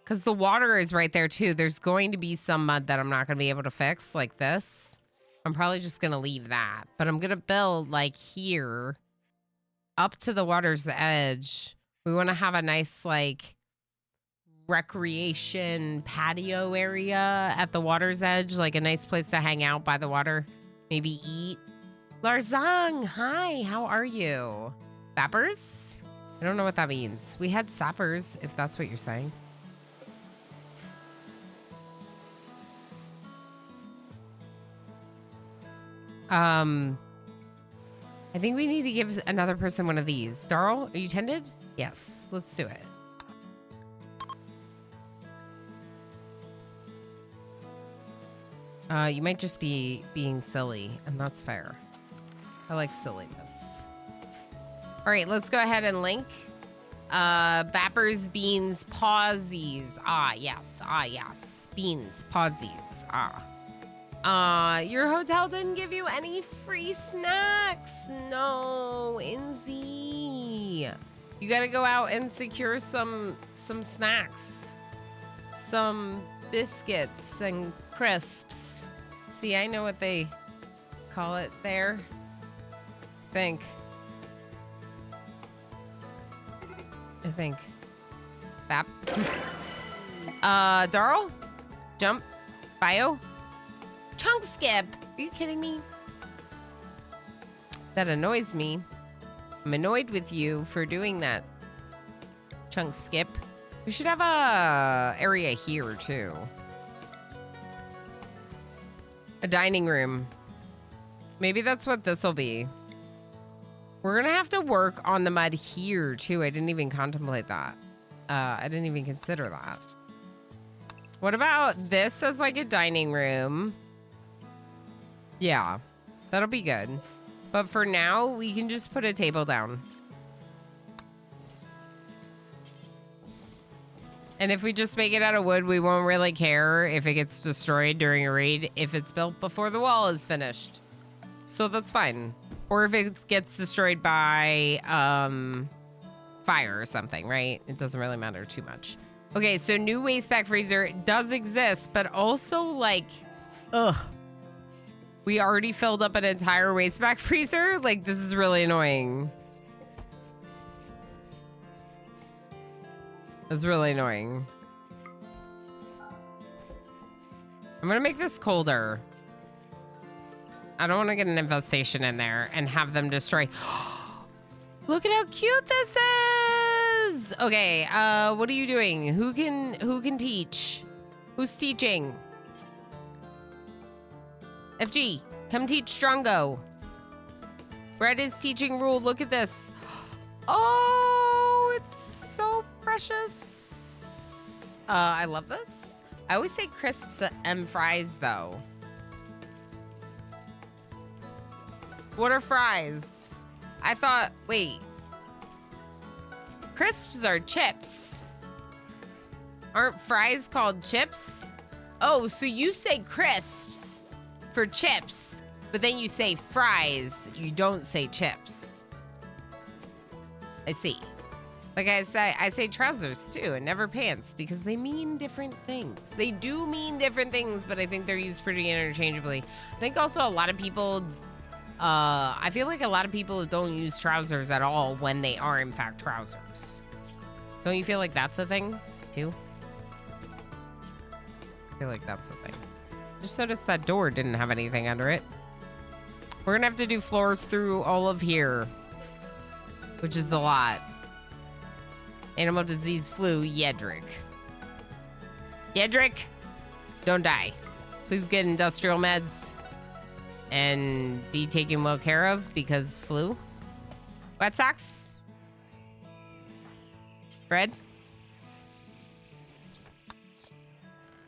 Because the water is right there too. There's going to be some mud that I'm not going to be able to fix, like this. I'm probably just going to leave that. But I'm going to build like here up to the water's edge. We want to have a nice like recreation patio area at the water's edge. Like a nice place to hang out by the water. Maybe eat. Larzang, hi, how are you? Sappers? I don't know what that means. We had sappers, if that's what you're saying. I think we need to give another person one of these. Darl, are you tended? Yes, let's do it. You might just be being silly, and that's fair. I like silliness. All right, let's go ahead and link. Bappers, beans, pausies. Ah, yes. Ah, yes. Beans, pausies. Ah. Your hotel didn't give you any free snacks. No, Inzy. You gotta go out and secure some snacks. Some biscuits and crisps. See, I know what they call it there. I think. Bap. Darl? Jump. Bio? Chunk skip. Are you kidding me? That annoys me. I'm annoyed with you for doing that. Chunk skip. We should have a area here too. A dining room. Maybe that's what this will be. We're gonna have to work on the mud here too. I didn't even contemplate that. I didn't even consider that. What about this as like a dining room? Yeah, that'll be good. But for now, we can just put a table down. And if we just make it out of wood, we won't really care if it gets destroyed during a raid if it's built before the wall is finished. So that's fine. Or if it gets destroyed by fire or something, right? It doesn't really matter too much. Okay, so new waste pack freezer does exist, but also like, ugh. We already filled up an entire waste pack freezer? Like, this is really annoying. That's really annoying. I'm gonna make this colder. I don't want to get an infestation in there and have them destroy. Look at how cute this Fuzz? Okay, what are you doing? Who can teach? Who's teaching? FG, come teach Strongo. Brett is teaching Rule. Look at this. Oh, it's so precious. I love this. I always say crisps and fries, though. What are fries? I thought, wait. Crisps are chips. Aren't fries called chips? Oh, so you say crisps for chips, but then you say fries. You don't say chips. I see. Like I say trousers too, and never pants, because they mean different things. They do mean different things, but I think they're used pretty interchangeably. I think also a lot of people, I feel like a lot of people don't use trousers at all when they are in fact trousers. Don't you feel like that's a thing too? I feel like that's a thing. Just noticed that door didn't have anything under it. We're gonna have to do floors through all of here, which is a lot. Animal disease flu, Yedrick. Yedrick, don't die. Please get industrial meds and be taken well care of, because flu. Wet socks? Bread?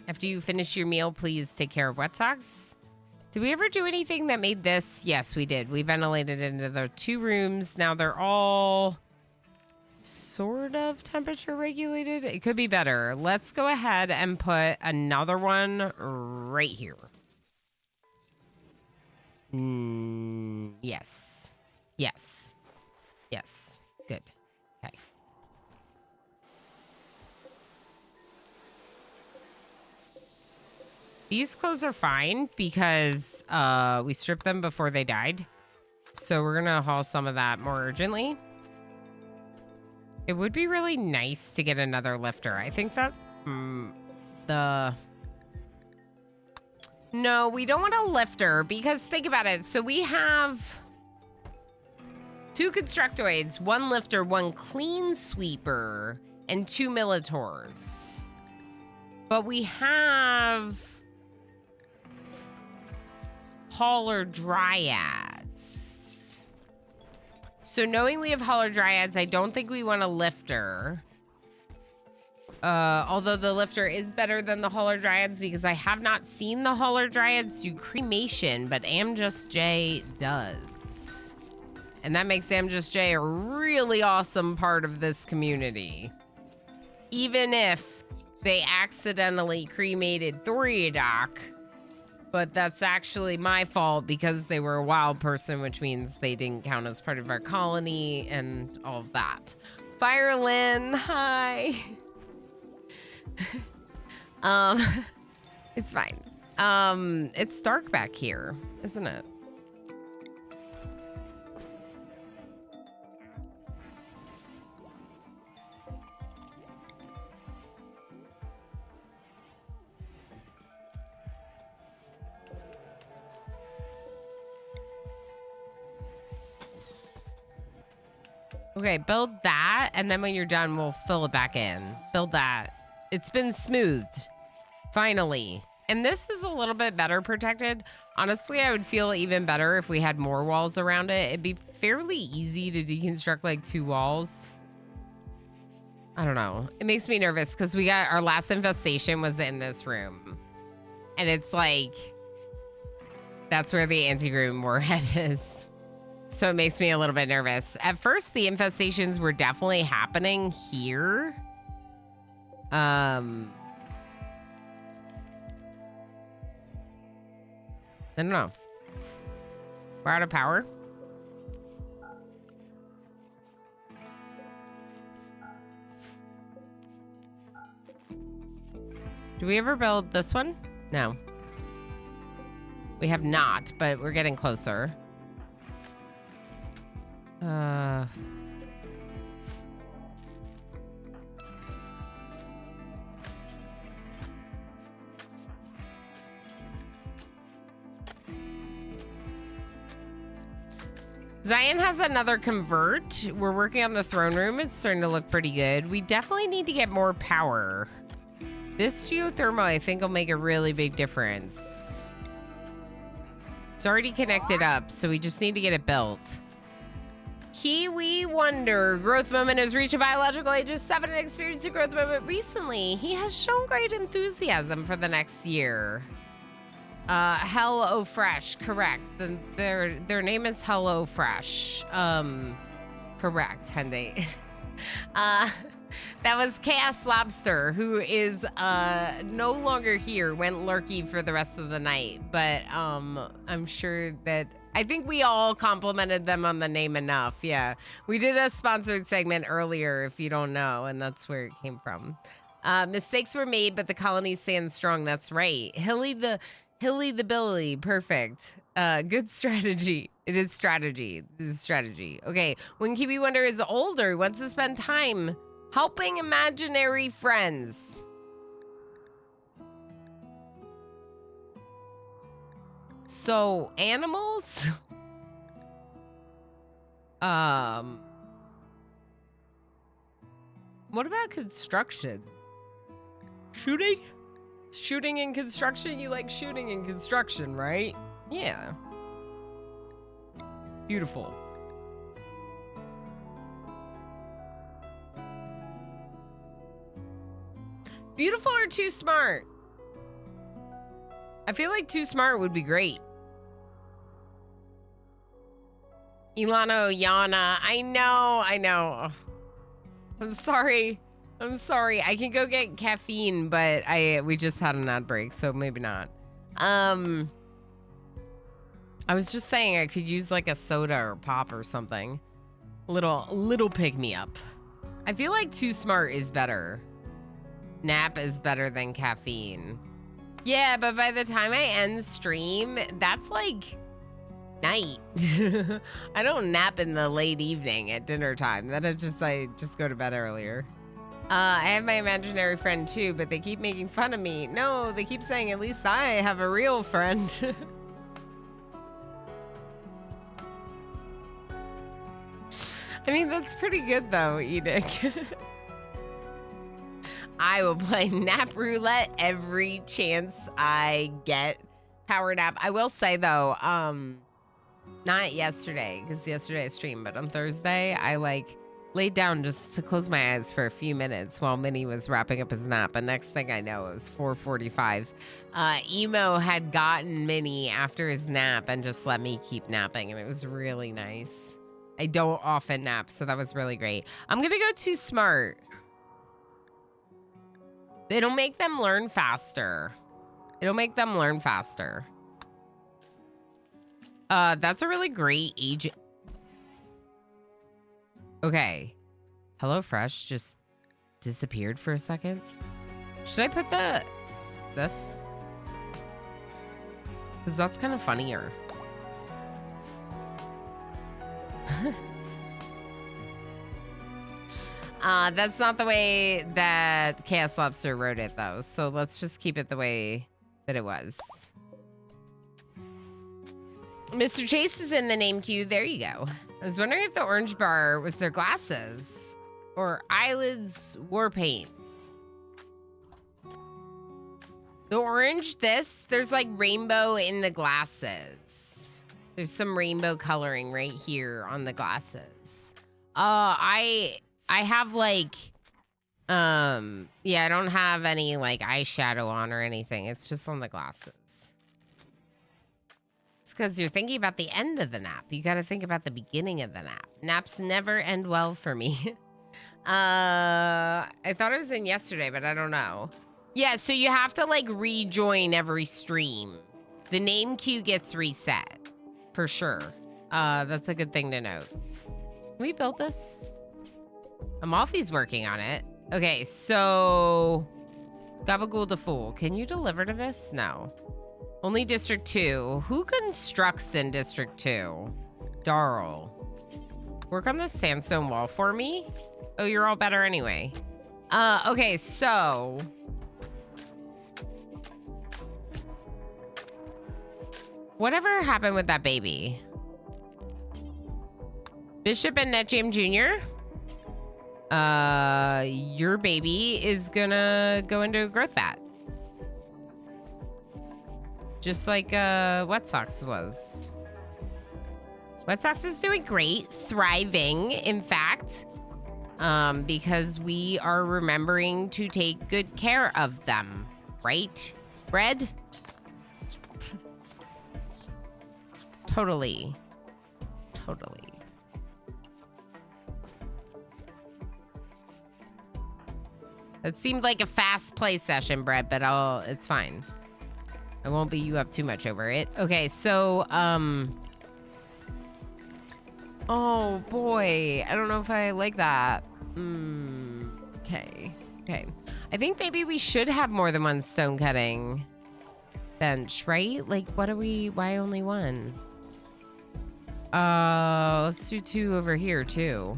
After you finish your meal, please take care of wet socks. Did we ever do anything that made this? Yes, we did. We ventilated into the 2 rooms. Now they're all sort of temperature regulated. It could be better. Let's go ahead and put another one right here. Yes. Yes. Yes. Good. Okay. These clothes are fine because we stripped them before they died. So we're gonna haul some of that more urgently. It would be really nice to get another lifter. I think that No, we don't want a lifter because think about it. So we have 2 constructoids, 1 lifter, 1 clean sweeper, and 2 militors. But we have hauler dryads. So knowing we have hauler dryads, I don't think we want a lifter. Although the lifter is better than the hauler dryads because I have not seen the hauler dryads do cremation, but Amjust J does. And that makes Amjust J a really awesome part of this community. Even if they accidentally cremated Thoriadoc, but that's actually my fault because they were a wild person, which means they didn't count as part of our colony and all of that. Firelin, hi. It's fine. It's dark back here, isn't it? Okay, build that, and then when you're done, we'll fill it back in. Build that. It's been smoothed. Finally. And this is a little bit better protected. Honestly, I would feel even better if we had more walls around it. It'd be fairly easy to deconstruct like 2 walls. I don't know. It makes me nervous because we got our last infestation was in this room. And it's like, that's where the anti-groom warhead is. So it makes me a little bit nervous. At first, the infestations were definitely happening here. I don't know. We're out of power. Do we ever build this one? No. We have not, but we're getting closer. Zion has another convert. We're working on the throne room. It's starting to look pretty good. We definitely need to get more power. This geothermal, I think, will make a really big difference. It's already connected up, so we just need to get it built. Kiwi Wonder. Growth moment has reached a biological age of 7 and experienced a growth moment recently. He has shown great enthusiasm for the next year. Hello Fresh, correct. Their name is Hello Fresh. Correct, Henday. That was Chaos Lobster, who is no longer here, went lurky for the rest of the night. But I'm sure that I think we all complimented them on the name enough. Yeah, we did a sponsored segment earlier, if you don't know, and that's where it came from. Mistakes were made, but the colony stands strong. That's right. Hilly the Billy, perfect. Good strategy. It is strategy. This is strategy. Okay, when Kiwi Wonder is older, he wants to spend time helping imaginary friends. So, animals? What about construction? Shooting? Shooting and construction? You like shooting and construction, right? Yeah. Beautiful. Beautiful or too smart? I feel like too smart would be great. Ilana Yana. I know. I'm sorry. I can go get caffeine, but we just had an ad break, so maybe not. I was just saying I could use like a soda or pop or something. Little pick me up. I feel like too smart is better. Nap is better than caffeine. Yeah, but by the time I end stream, that's like night. I don't nap in the late evening at dinner time. Then I just go to bed earlier. I have my imaginary friend too, but they keep making fun of me. No, they keep saying at least I have a real friend. I mean, that's pretty good though, Edic. I will play nap roulette every chance I get. Power nap. I will say though, not yesterday, because yesterday I streamed, but on Thursday, I laid down just to close my eyes for a few minutes while Minnie was wrapping up his nap. And next thing I know, it was 4:45. Emo had gotten Minnie after his nap and just let me keep napping, and it was really nice. I don't often nap, so that was really great. I'm gonna go too smart. It'll make them learn faster. That's a really great age. Okay. HelloFresh just disappeared for a second. Should I put this? Because that's kind of funnier. That's not the way that Chaos Lobster wrote it, though. So let's just keep it the way that it was. Mr. Chase is in the name queue. There you go. I was wondering if the orange bar was their glasses or eyelids war paint. The orange, there's like rainbow in the glasses. There's some rainbow coloring right here on the glasses. I have like, yeah, I don't have any like eyeshadow on or anything. It's just on the glasses. It's because you're thinking about the end of the nap. You got to think about the beginning of the nap. Naps never end well for me. I thought it was in yesterday, but I don't know. Yeah, so you have to like rejoin every stream. The name queue gets reset for sure. That's a good thing to note. Can we build this? Amalfi's working on it. Okay, so Gabagool the Fool, can you deliver to this? No. Only District 2. Who constructs in District 2? Darl. Work on this sandstone wall for me? Oh, you're all better anyway. Okay, so whatever happened with that baby? Bishop and NetJam Jr. Your baby is gonna go into a growth vat. Just like Wet Sox was. Wet Sox is doing great, thriving, in fact, because we are remembering to take good care of them, right? Bread? Totally. Totally. It seemed like a fast play session, Brett, but it's fine. I won't beat you up too much over it. Okay, so, oh boy, I don't know if I like that. Okay. I think maybe we should have more than one stone cutting bench, right? Like, why only one? Let's do 2 over here too.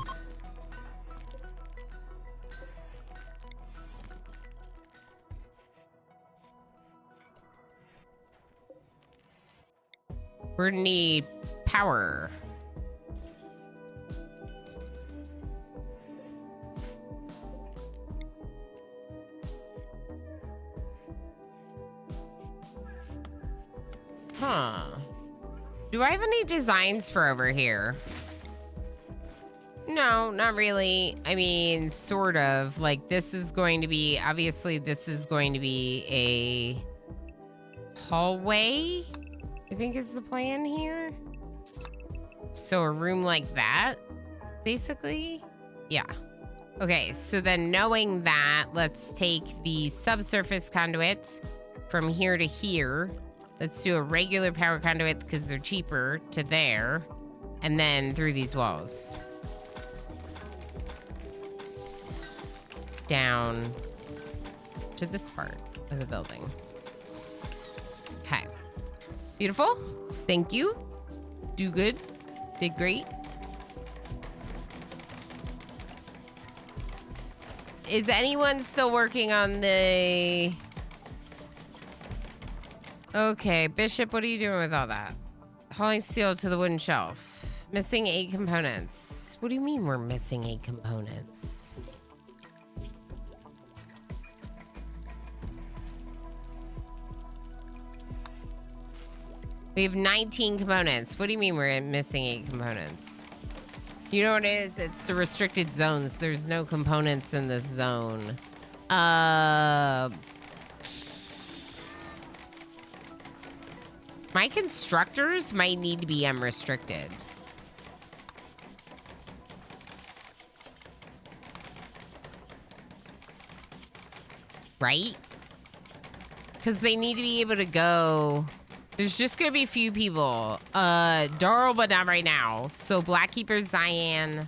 We're gonna need power. Huh. Do I have any designs for over here? No, not really. I mean, sort of. Like, this is going to be, obviously, this is going to be a hallway, I think is the plan here. So a room like that, basically. Yeah. Okay, so then knowing that, let's take the subsurface conduit from here to here. Let's do a regular power conduit because they're cheaper to there. And then through these walls. Down to this part of the building. Okay. Beautiful. Thank you. Do good. Did great. Is anyone still working on the... Okay, Bishop, what are you doing with all that? Hauling steel to the wooden shelf. Missing 8 components. What do you mean we're missing 8 components? We have 19 components. What do you mean we're missing 8 components? You know what it is? It's the restricted zones. There's no components in this zone. My constructors might need to be unrestricted. Right? Because they need to be able to go... There's just going to be a few people. Darl, but not right now. So Blackkeeper, Cyan,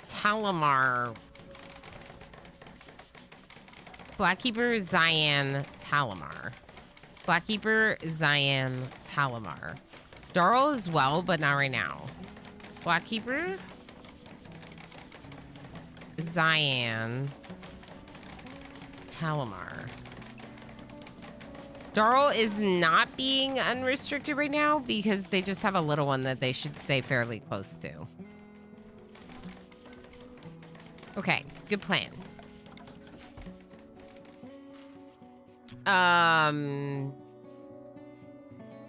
Talamar. Blackkeeper, Cyan, Talamar. Blackkeeper, Cyan, Talamar. Darl as well, but not right now. Blackkeeper, Cyan, Talamar. Darl is not being unrestricted right now because they just have a little one that they should stay fairly close to. Okay, good plan.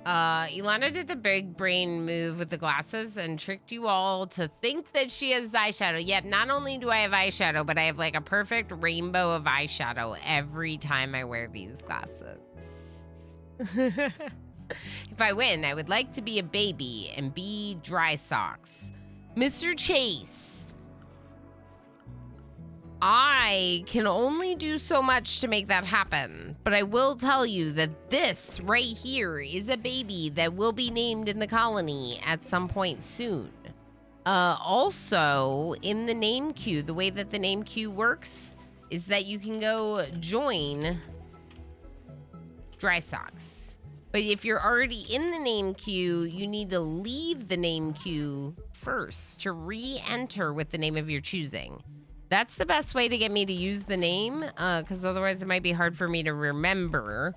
Ilana did the big brain move with the glasses and tricked you all to think that she has eyeshadow. Yep, not only do I have eyeshadow, but I have like a perfect rainbow of eyeshadow every time I wear these glasses. If I win, I would like to be a baby and be dry socks. Mr. Chase, I can only do so much to make that happen, but I will tell you that this right here is a baby that will be named in the colony at some point soon. Also, in the name queue, the way that the name queue works is that you can go join dry socks. But if you're already in the name queue, you need to leave the name queue first to re-enter with the name of your choosing. That's the best way to get me to use the name, because otherwise it might be hard for me to remember.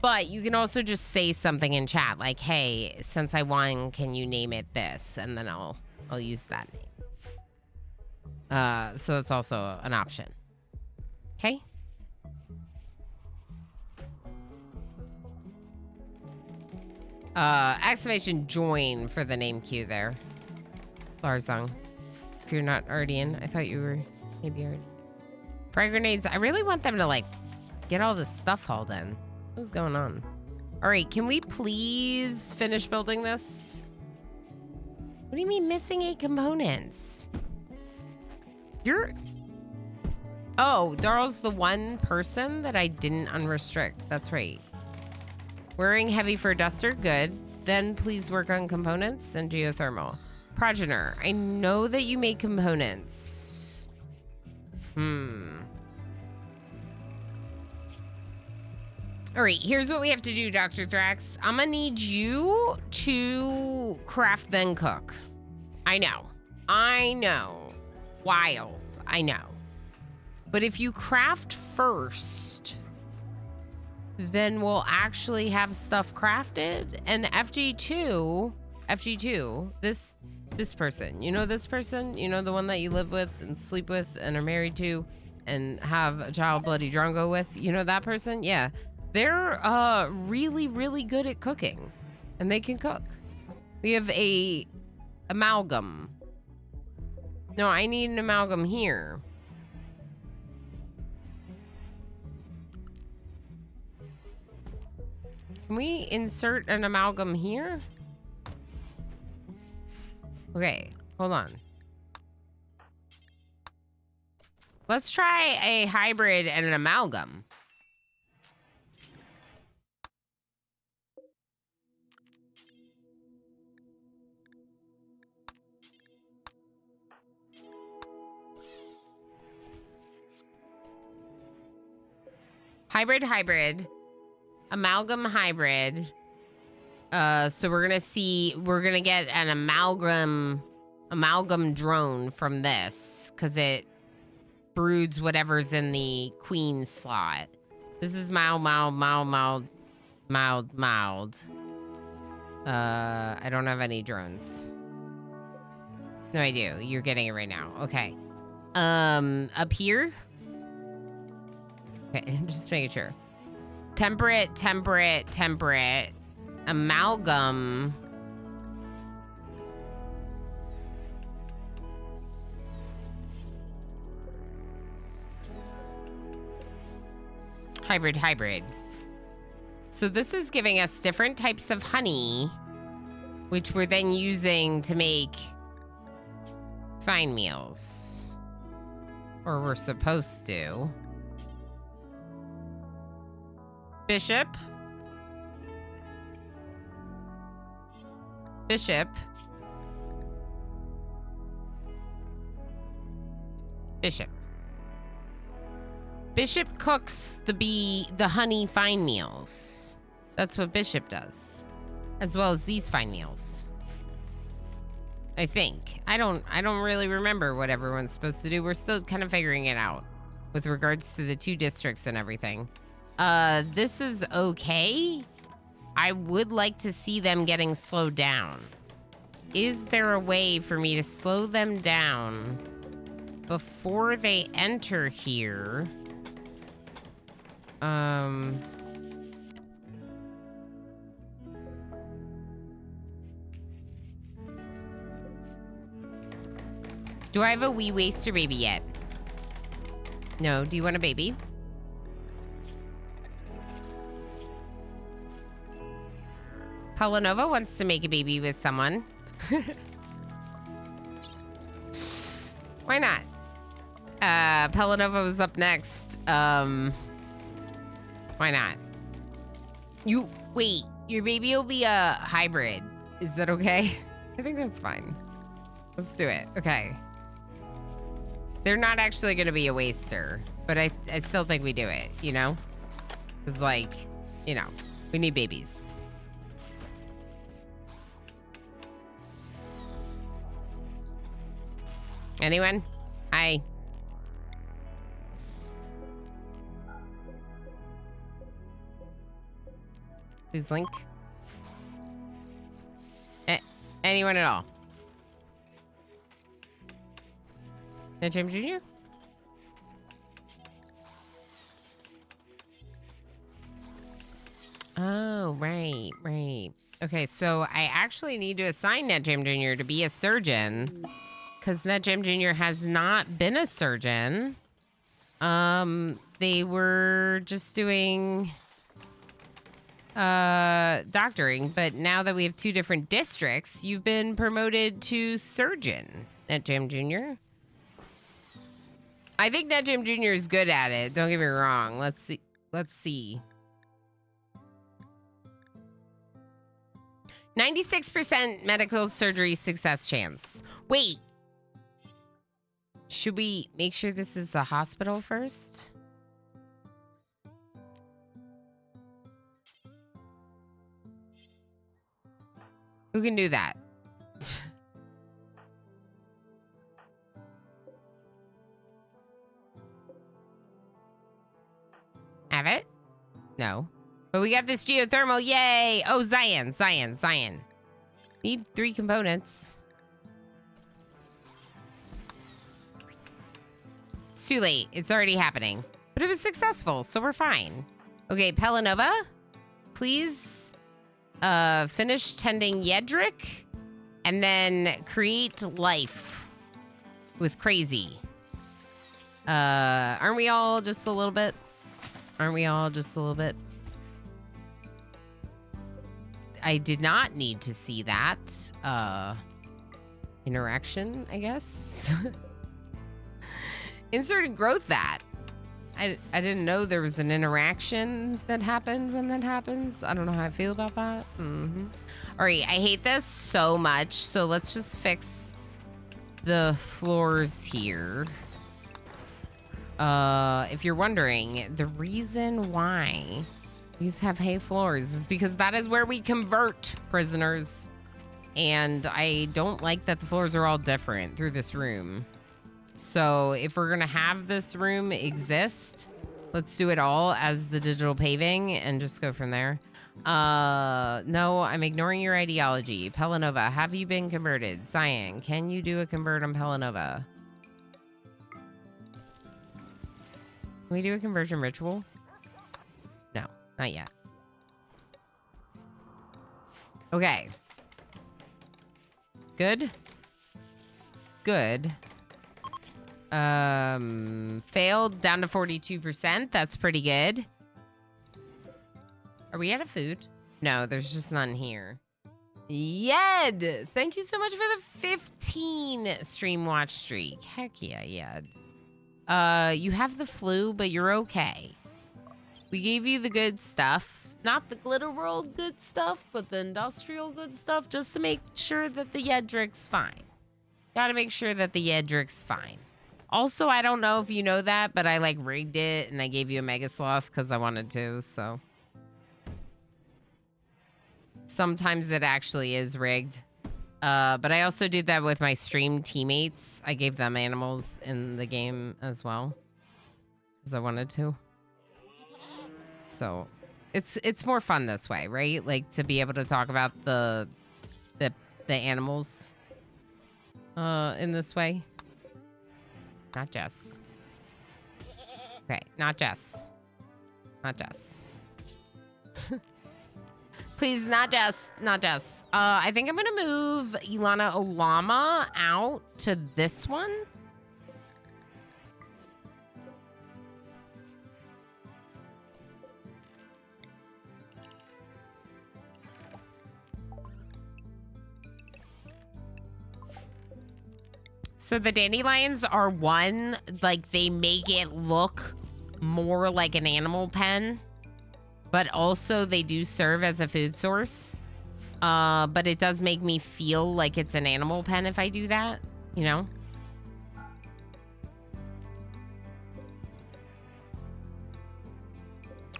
But you can also just say something in chat like, hey, since I won, can you name it this? And then I'll use that name. So that's also an option. Okay? Exclamation join for the name queue there. Larzung. If you're not already in. I thought you were maybe already. Frag grenades. I really want them to, like, get all this stuff hauled in. What's going on? All right, can we please finish building this? What do you mean missing 8 components? Oh, Darl's the one person that I didn't unrestrict. That's right. Wearing heavy fur duster, good. Then please work on components and geothermal. Progenitor, I know that you make components. All right, here's what we have to do, Dr. Thrax. I'm gonna need you to craft then cook. I know. Wild, I know. But if you craft first, then we'll actually have stuff crafted. And FG2, this person, you know this person? You know the one that you live with and sleep with and are married to and have a child bloody drongo with? You know that person? Yeah. They're really, really good at cooking, and they can cook. We have a amalgam. No, I need an amalgam here. Can we insert an amalgam here? Okay, hold on. Let's try a hybrid and an amalgam. Hybrid, amalgam hybrid. So we're gonna get an amalgam drone from this because it broods whatever's in the queen slot. This is mild. I don't have any drones. No, I do. You're getting it right now. Okay. Up here. Okay, just making sure. Temperate. Amalgam. Hybrid. So this is giving us different types of honey, which we're then using to make fine meals. Or we're supposed to. Bishop. Bishop cooks the honey fine meals. That's what Bishop does. As well as these fine meals. I think. I don't really remember what everyone's supposed to do. We're still kind of figuring it out with regards to the 2 districts and everything. This is okay. I would like to see them getting slowed down. Is there a way for me to slow them down before they enter here? Do I have a wee waster baby yet? No. Do you want a baby? Palanova wants to make a baby with someone. Why not? Palanova was up next. Why not? Wait, your baby will be a hybrid. Is that okay? I think that's fine. Let's do it. Okay. They're not actually going to be a waster, but I still think we do it, you know? It's like, you know, we need babies. Anyone? Hi. Please link. Anyone at all? No James Jr.? Oh, right, right. Okay, so I actually need to assign NetJam Jr. to be a surgeon because NetJam Jr. has not been a surgeon. They were just doing doctoring, but now that we have 2 different districts, you've been promoted to surgeon, NetJam Jr. I think NetJam Jr. is good at it. Don't get me wrong. Let's see. Let's see. 96% medical surgery success chance. Wait. Should we make sure this is a hospital first? Who can do that? Have it? No. But we got this geothermal, yay! Oh, Zion. Need 3 components. It's too late. It's already happening. But it was successful, so we're fine. Okay, Pelanova, please finish tending Yedric and then create life with Crazy. Aren't we all just a little bit? I did not need to see that interaction, I guess. Inserted growth vat. I didn't know there was an interaction that happened when that happens. I don't know how I feel about that. All right, I hate this so much. So let's just fix the floors here. If you're wondering, the reason why these have hay floors is because that is where we convert prisoners. And I don't like that the floors are all different through this room. So if we're gonna have this room exist, let's do it all as the digital paving and just go from there. No, I'm ignoring your ideology. Pelanova, have you been converted? Cyan, can you do a convert on Pelanova? Can we do a conversion ritual? No, not yet. Okay. Good. Good. Failed down to 42%. That's pretty good. Are we out of food? No, there's just none here. Yed! Thank you so much for the 15 stream watch streak. Heck yeah, Yed. You have the flu, but you're okay. We gave you the good stuff. Not the glitter world good stuff, but the industrial good stuff, just to make sure that the Yedric's fine. Gotta make sure that the Yedric's fine. Also, I don't know if you know that, but I like rigged it and I gave you a Mega Sloth because I wanted to, so. Sometimes it actually is rigged. But I also did that with my stream teammates. I gave them animals in the game as well. Because I wanted to. So, it's more fun this way, right? Like, to be able to talk about the animals in this way. Not Jess. Okay, not Jess. Not Jess. Please, not Jess. Not Jess. I think I'm gonna move Ilana Olama out to this one. So the dandelions are one, like they make it look more like an animal pen, but also they do serve as a food source. But it does make me feel like it's an animal pen if I do that, you know?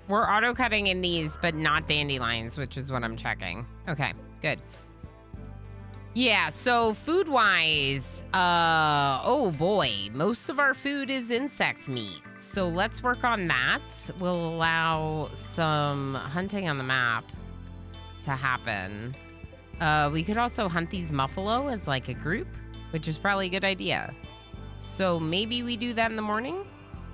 We're auto-cutting in these, but not dandelions, which is what I'm checking. Okay, good. Yeah, so food-wise, oh boy, most of our food is insect meat. So let's work on that. We'll allow some hunting on the map. to happen. We could also hunt these Muffalo as like a group, which is probably a good idea. So maybe we do that in the morning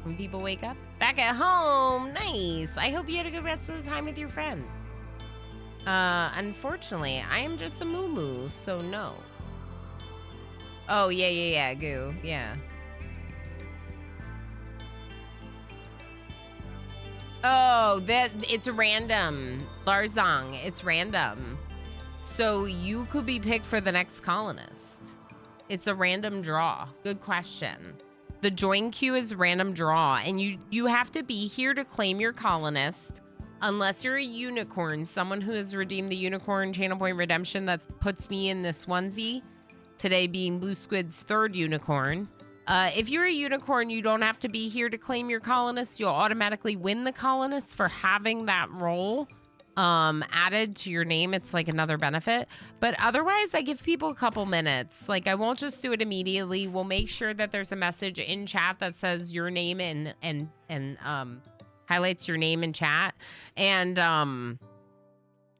when people wake up. Back at home, nice. I hope you had a good rest of the time with your friend. Unfortunately, I am just a moo-moo, so no. Oh, yeah, goo, yeah. Oh, it's random. Larzong, it's random. So you could be picked for the next colonist. It's a random draw. Good question. The join queue is random draw, and you have to be here to claim your colonist unless you're a unicorn, someone who has redeemed the unicorn channel point redemption that puts me in this onesie, today being Blue Squid's 3rd unicorn. If you're a unicorn, you don't have to be here to claim your colonist. You'll automatically win the colonist for having that role added to your name. It's like another benefit. But otherwise, I give people a couple minutes. Like, I won't just do it immediately. We'll make sure that there's a message in chat that says your name and highlights your name in chat. And,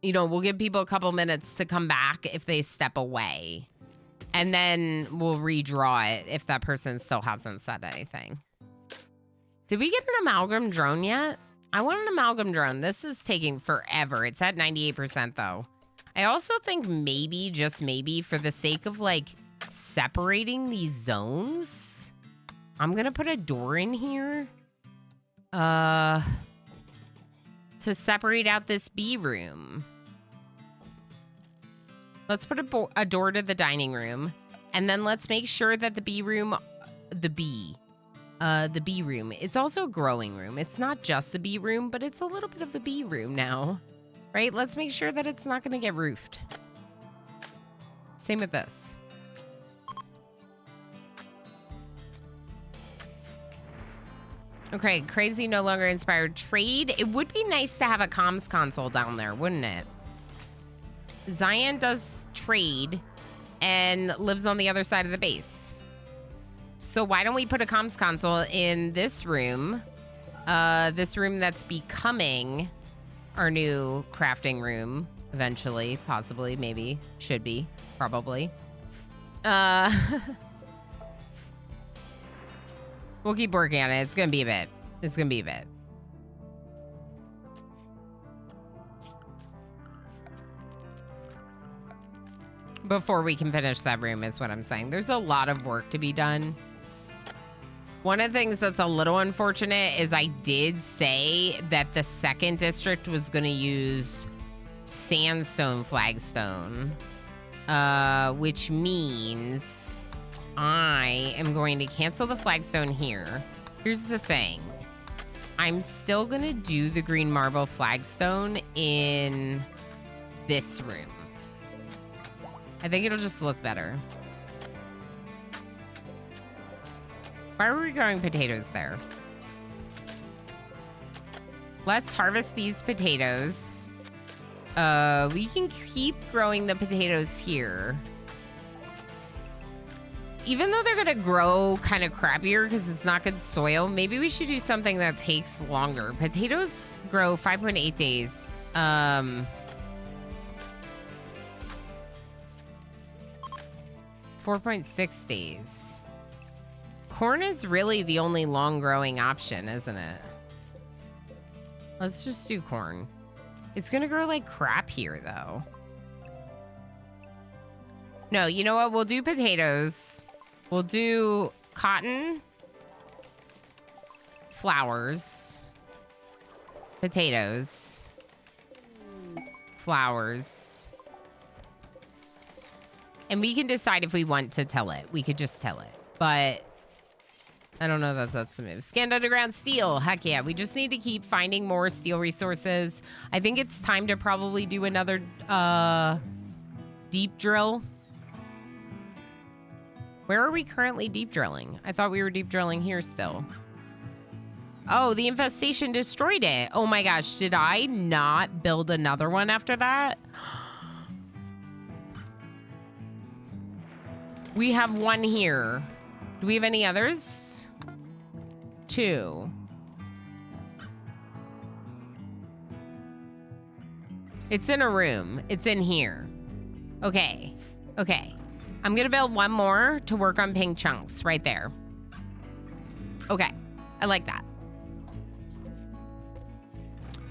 you know, we'll give people a couple minutes to come back if they step away. And then we'll redraw it if that person still hasn't said anything. Did we get an amalgam drone yet? I want an amalgam drone. This is taking forever. It's at 98% though. I also think maybe, just maybe, for the sake of like separating these zones, I'm gonna put a door in here. To separate out this B room. Let's put a door to the dining room, and then let's make sure that the B room, the B room, it's also a growing room. It's not just a B room, but it's a little bit of a B room now, right? Let's make sure that it's not going to get roofed. Same with this. Okay, crazy no longer inspired trade. It would be nice to have a comms console down there, wouldn't it? Zion does trade and lives on the other side of the base. So why don't we put a comms console in this room? This room that's becoming our new crafting room eventually, possibly, maybe, should be, probably. We'll keep working on it. It's gonna be a bit. It's gonna be a bit. Before we can finish that room is what I'm saying. There's a lot of work to be done. One of the things that's a little unfortunate is I did say that the 2nd district was going to use sandstone flagstone, which means I am going to cancel the flagstone here. Here's the thing. I'm still going to do the green marble flagstone in this room. I think it'll just look better. Why are we growing potatoes there? Let's harvest these potatoes. We can keep growing the potatoes here. Even though they're gonna grow kind of crappier because it's not good soil, maybe we should do something that takes longer. Potatoes grow 5.8 days. 4.6 days. Corn is really the only long growing option, isn't it? Let's just do corn. It's gonna grow like crap here though. No, you know what? We'll do potatoes. We'll do cotton, flowers, potatoes, flowers. And we can decide if we want to till it. We could just till it. But I don't know that that's the move. Scanned underground steel. Heck yeah. We just need to keep finding more steel resources. I think it's time to probably do another deep drill. Where are we currently deep drilling? I thought we were deep drilling here still. Oh, the infestation destroyed it. Oh my gosh. Did I not build another one after that? We have one here. Do we have any others? 2. It's in a room. It's in here. Okay. Okay. I'm gonna build one more to work on pink chunks right there. Okay. I like that.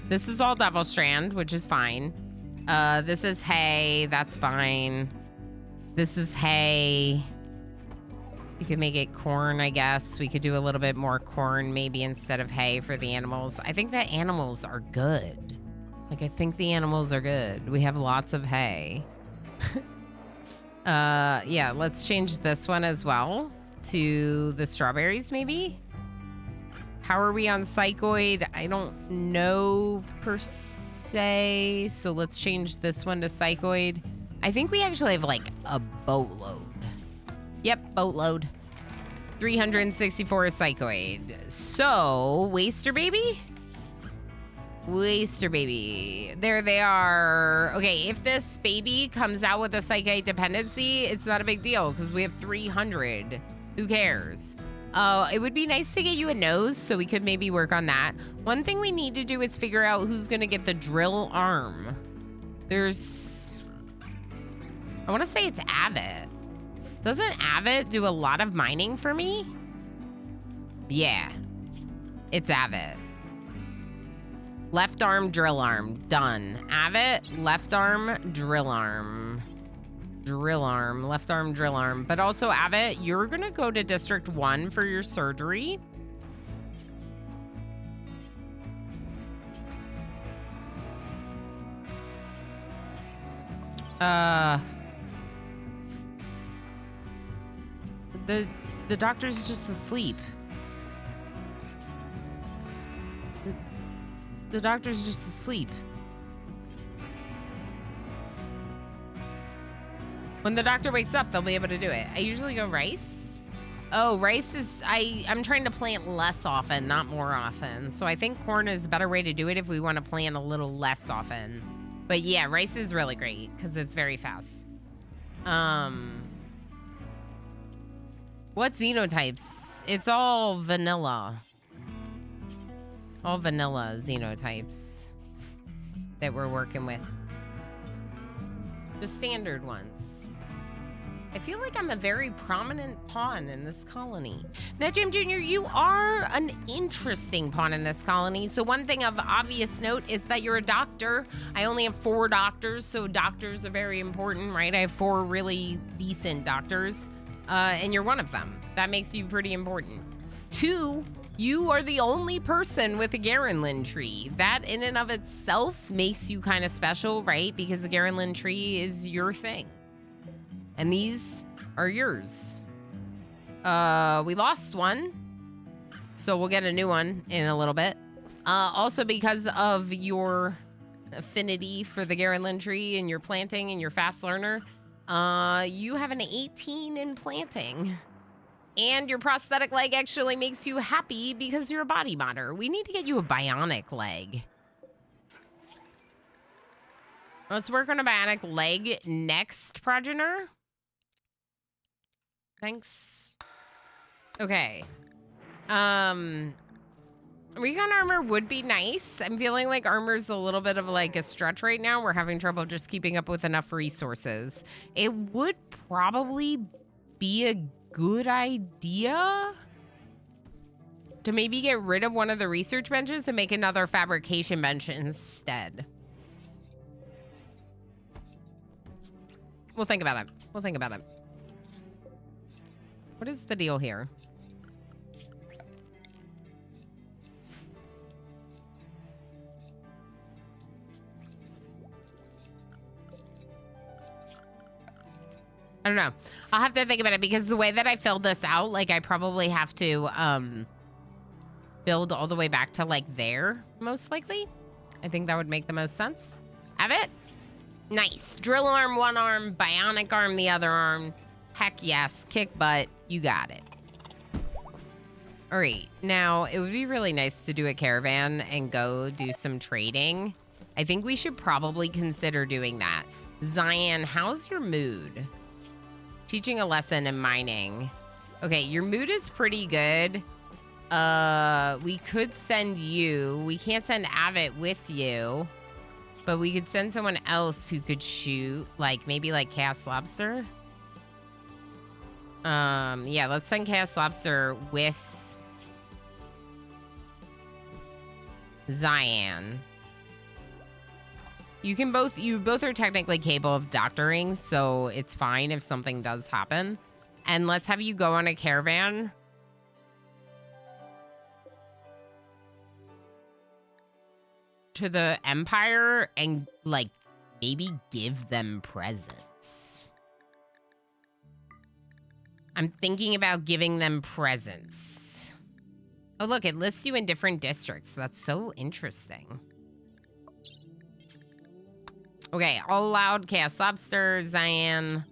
This is all Devil Strand, which is fine. This is hay. That's fine. This is hay. We could make it corn, I guess. We could do a little bit more corn maybe instead of hay for the animals. I think the animals are good. Like, I think the animals are good. We have lots of hay. Yeah, let's change this one as well to the strawberries maybe. How are we on psychoid? I don't know per se. So let's change this one to psychoid. I think we actually have like a boatload. Yep, boatload. 364 psychoid. So, waster baby? Waster baby. There they are. Okay, if this baby comes out with a psychic dependency, it's not a big deal because we have 300. Who cares? It would be nice to get you a nose, so we could maybe work on that. One thing we need to do is figure out who's gonna get the drill arm. There's... I want to say it's Avit. Doesn't Avit do a lot of mining for me? Yeah. It's Avit. Left arm, drill arm. Done. Avit, left arm, drill arm. Drill arm, left arm, drill arm. But also, Avit, you're going to go to District 1 for your surgery. The doctor's just asleep. The doctor's just asleep. When the doctor wakes up, they'll be able to do it. I usually go rice. Oh, rice is... I'm trying to plant less often, not more often. So I think corn is a better way to do it if we want to plant a little less often. But yeah, rice is really great because it's very fast. What xenotypes? It's all vanilla. All vanilla xenotypes that we're working with. The standard ones. I feel like I'm a very prominent pawn in this colony. Now, Jim Jr., you are an interesting pawn in this colony. So one thing of obvious note is that you're a doctor. I only have 4 doctors, so doctors are very important, right? I have 4 really decent doctors, and you're one of them. That makes you pretty important. 2, you are the only person with a Garanlin tree. That in and of itself makes you kind of special, right? Because the Garanlin tree is your thing. And these are yours. We lost one, so we'll get a new one in a little bit. Also, because of your affinity for the Garanlin tree and your planting and your fast learner, you have an 18 in planting. And your prosthetic leg actually makes you happy because you're a body modder. We need to get you a bionic leg. Let's work on a bionic leg next, progenitor. Thanks. Okay. Recon armor would be nice. I'm feeling like armor's a little bit of like a stretch right now. We're having trouble just keeping up with enough resources. It would probably be a good idea to maybe get rid of one of the research benches and make another fabrication bench instead. We'll think about it. We'll think about it. What is the deal here? I don't know. I'll have to think about it because the way that I filled this out, like I probably have to build all the way back to like there, most likely. I think that would make the most sense. Have it? Nice. Drill arm, one arm, bionic arm, the other arm. Heck yes. Kick butt. You got it. All right. Now, it would be really nice to do a caravan and go do some trading. I think we should probably consider doing that. Zion, how's your mood? Teaching a lesson in mining. Okay, your mood is pretty good. We could send you. We can't send Avit with you. But we could send someone else who could shoot, like maybe like Chaos Lobster. Yeah, let's send Chaos Lobster with Cyan. You both are technically capable of doctoring, so it's fine if something does happen. And let's have you go on a caravan. To the Empire and, like, maybe give them presents. I'm thinking about giving them presents. Oh, look, it lists you in different districts. That's so interesting. Okay, all allowed. Chaos Lobster, Cyan,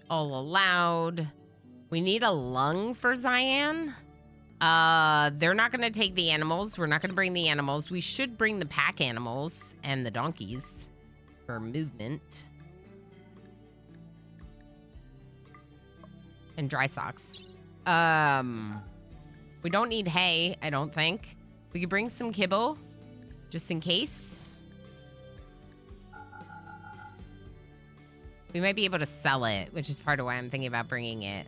all allowed. We need a lung for Cyan. They're not going to take the animals. We're not going to bring the animals. We should bring the pack animals and the donkeys for movement. And dry socks. We don't need hay, I don't think. We could bring some kibble, just in case. We might be able to sell it, which is part of why I'm thinking about bringing it.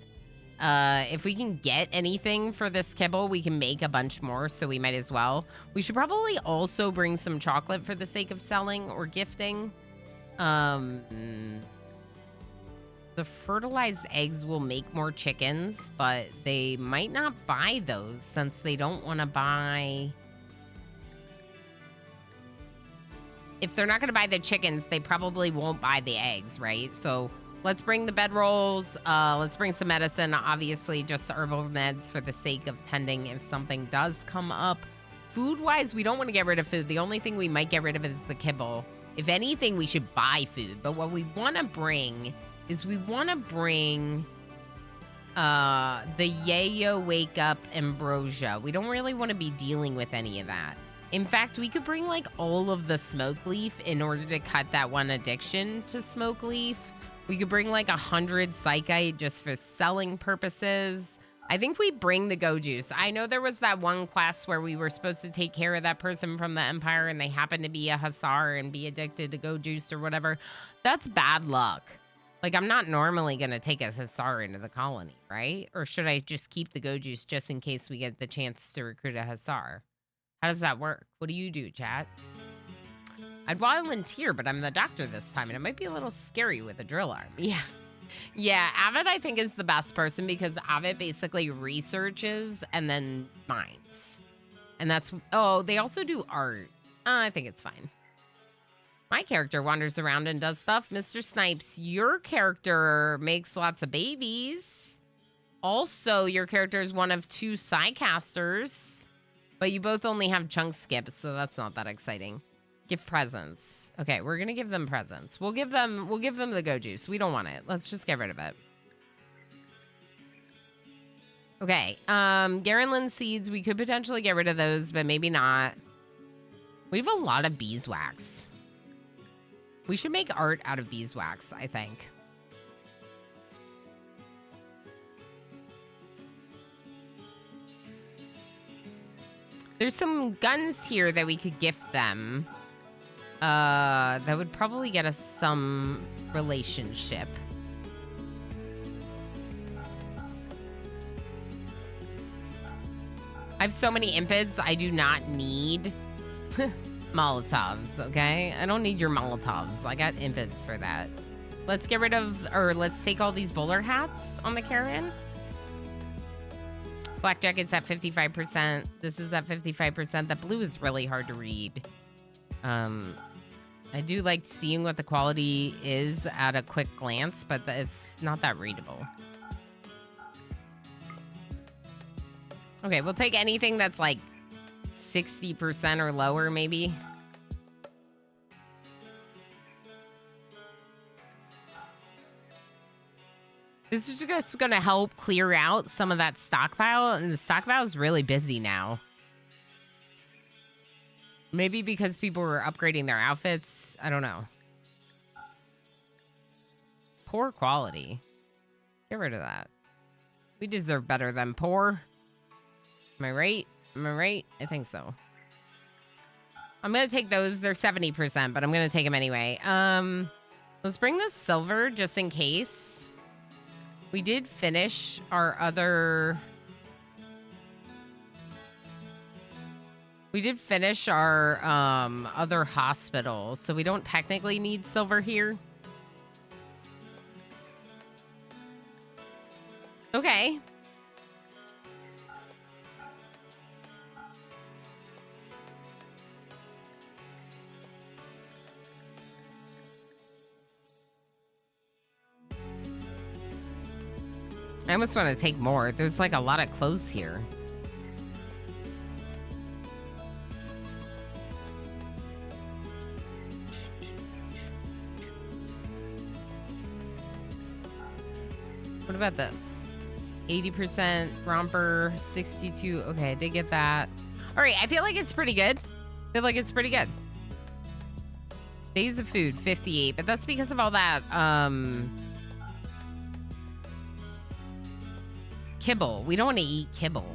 If we can get anything for this kibble, we can make a bunch more, so we might as well. We should probably also bring some chocolate for the sake of selling or gifting. The fertilized eggs will make more chickens, but they might not buy those since they don't want to buy... If they're not going to buy the chickens, they probably won't buy the eggs, right? So let's bring the bedrolls. Let's bring some medicine. Obviously, just herbal meds for the sake of tending if something does come up. Food-wise, we don't want to get rid of food. The only thing we might get rid of is the kibble. If anything, we should buy food. But what we want to bring is we want to bring the Yayo Wake Up Ambrosia. We don't really want to be dealing with any of that. In fact, we could bring, like, all of the smoke leaf in order to cut that one addiction to smoke leaf. We could bring, like, 100 psychite just for selling purposes. I think we bring the go juice. I know there was that one quest where we were supposed to take care of that person from the Empire and they happened to be a hussar and be addicted to go juice or whatever. That's bad luck. Like, I'm not normally going to take a hussar into the colony, right? Or should I just keep the go juice just in case we get the chance to recruit a hussar? How does that work? What do you do, chat? I'd volunteer, but I'm the doctor this time, and it might be a little scary with a drill arm. Yeah. Yeah, Avid, I think, is the best person because Avid basically researches and then mines. And that's... Oh, they also do art. I think it's fine. My character wanders around and does stuff. Mr. Snipes, your character makes lots of babies. Also, your character is one of 2 Psycasters. But you both only have chunk skips, so that's not that exciting. Give presents. Okay, we're gonna give them presents. We'll give them the go juice. We don't want it. Let's just get rid of it. Okay, Garenlin seeds, we could potentially get rid of those, but maybe not. We have a lot of beeswax. We should make art out of beeswax, I think. There's some guns here that we could gift them. That would probably get us some relationship. I have so many impids, I do not need Molotovs, okay? I don't need your Molotovs. I got impids for that. Let's get rid of, or let's take all these bowler hats on the caravan. Black jacket's at 55%. This is at 55%. That blue is really hard to read. I do like seeing what the quality is at a quick glance, but it's not that readable. Okay, we'll take anything that's like 60% or lower, maybe. This is just going to help clear out some of that stockpile, and the stockpile is really busy now. Maybe because people were upgrading their outfits. I don't know. Poor quality. Get rid of that. We deserve better than poor. Am I right? Am I right? I think so. I'm gonna take those. They're 70%, but I'm gonna take them anyway. Let's bring the silver just in case. We did finish our other... We did finish our other hospital, so we don't technically need silver here. Okay. I almost want to take more. There's like a lot of clothes here. What about this? 80% romper, 62. Okay, I did get that. All right, I feel like it's pretty good. Days of food, 58, but that's because of all that kibble. We don't want to eat kibble.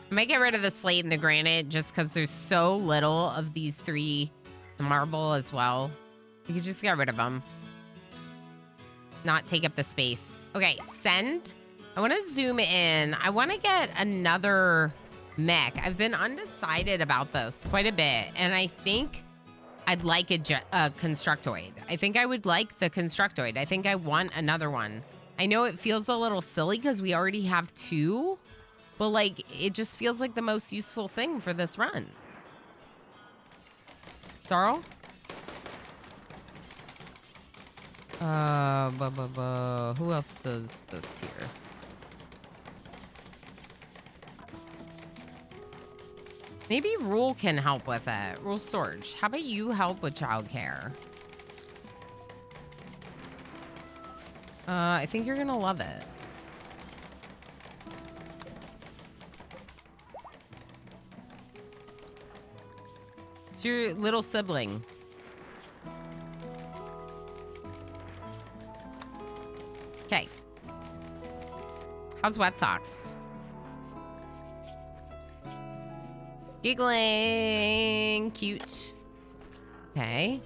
I might get rid of the slate and the granite just because there's so little of these three. The marble as well. You could just get rid of them. Not take up the space. Okay, send. I want to zoom in. I want to get another mech. I've been undecided about this quite a bit, and I think I'd like a constructoid. I think I would like the constructoid. I think I want another one. I know it feels a little silly because we already have two, but like it just feels like the most useful thing for this run. Darl? Who else does this here? Maybe Rule can help with it. Rule Storage. How about you help with childcare? I think you're gonna love it. It's your little sibling. Okay. How's Wet Socks? Giggling. Cute. Okay.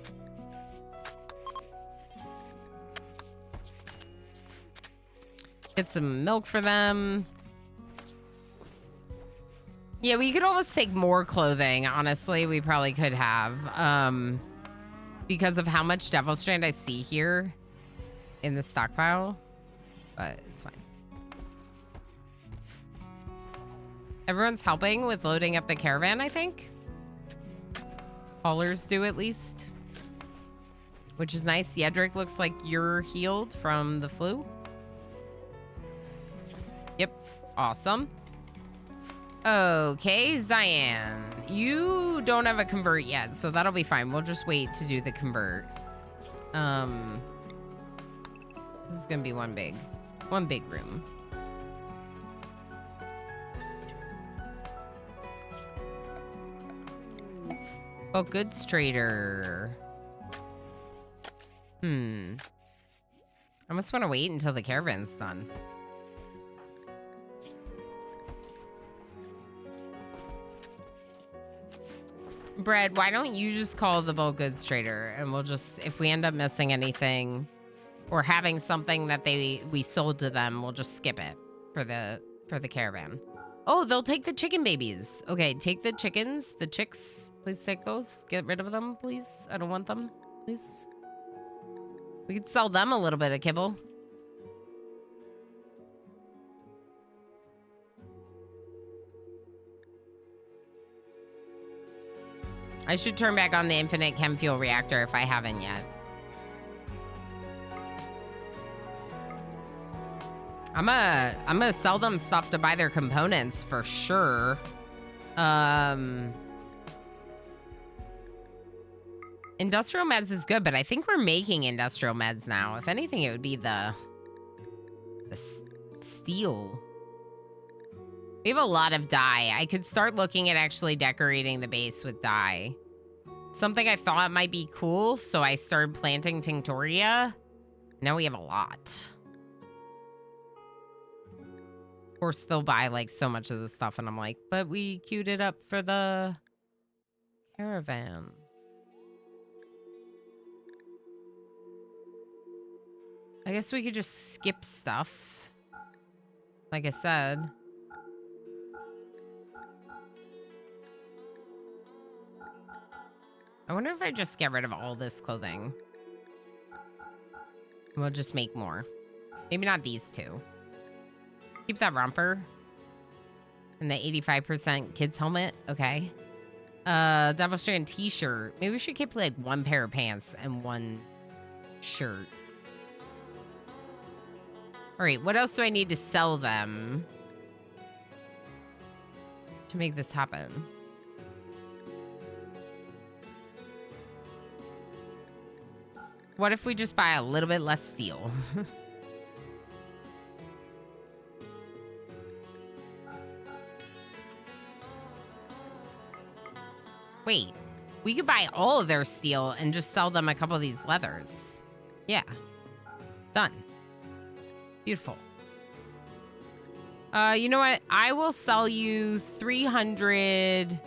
Get some milk for them. Yeah, we could almost take more clothing. Honestly, we probably could have. Because of how much Devil Strand I see here in the stockpile. But it's fine. Everyone's helping with loading up the caravan, I think. Haulers do, at least. Which is nice. Yedrick, looks like you're healed from the flu. Yep. Awesome. Okay, Cyan. You don't have a convert yet, so that'll be fine. We'll just wait to do the convert. This is gonna be one big room. Oh, goods trader. I almost want to wait until the caravan's done. Bread, why don't you just call the bulk goods trader and we'll just, if we end up missing anything or having something that we sold to them, we'll just skip it for the caravan. Oh, they'll take the chicken babies. Okay, take the chickens, the chicks. Please take those. Get rid of them, please. I don't want them, please. We could sell them a little bit of kibble. I should turn back on the infinite chem fuel reactor if I haven't yet. I'm gonna sell them stuff to buy their components for sure. Industrial meds is good, but I think we're making industrial meds now. If anything, it would be the steel. We have a lot of dye. I could start looking at actually decorating the base with dye. Something I thought might be cool, so I started planting Tinctoria. Now we have a lot. Of course, they'll buy like so much of the stuff, and I'm like, but we queued it up for the caravan. I guess we could just skip stuff. Like I said. I wonder if I just get rid of all this clothing. We'll just make more. Maybe not these two. Keep that romper. And the 85% kids helmet. Okay. Devil Strand t-shirt. Maybe we should keep like one pair of pants and one shirt. All right, what else do I need to sell them to make this happen? What if we just buy a little bit less steel? Wait, we could buy all of their steel and just sell them a couple of these leathers. Yeah, done. Beautiful. You know what? I will sell you 300,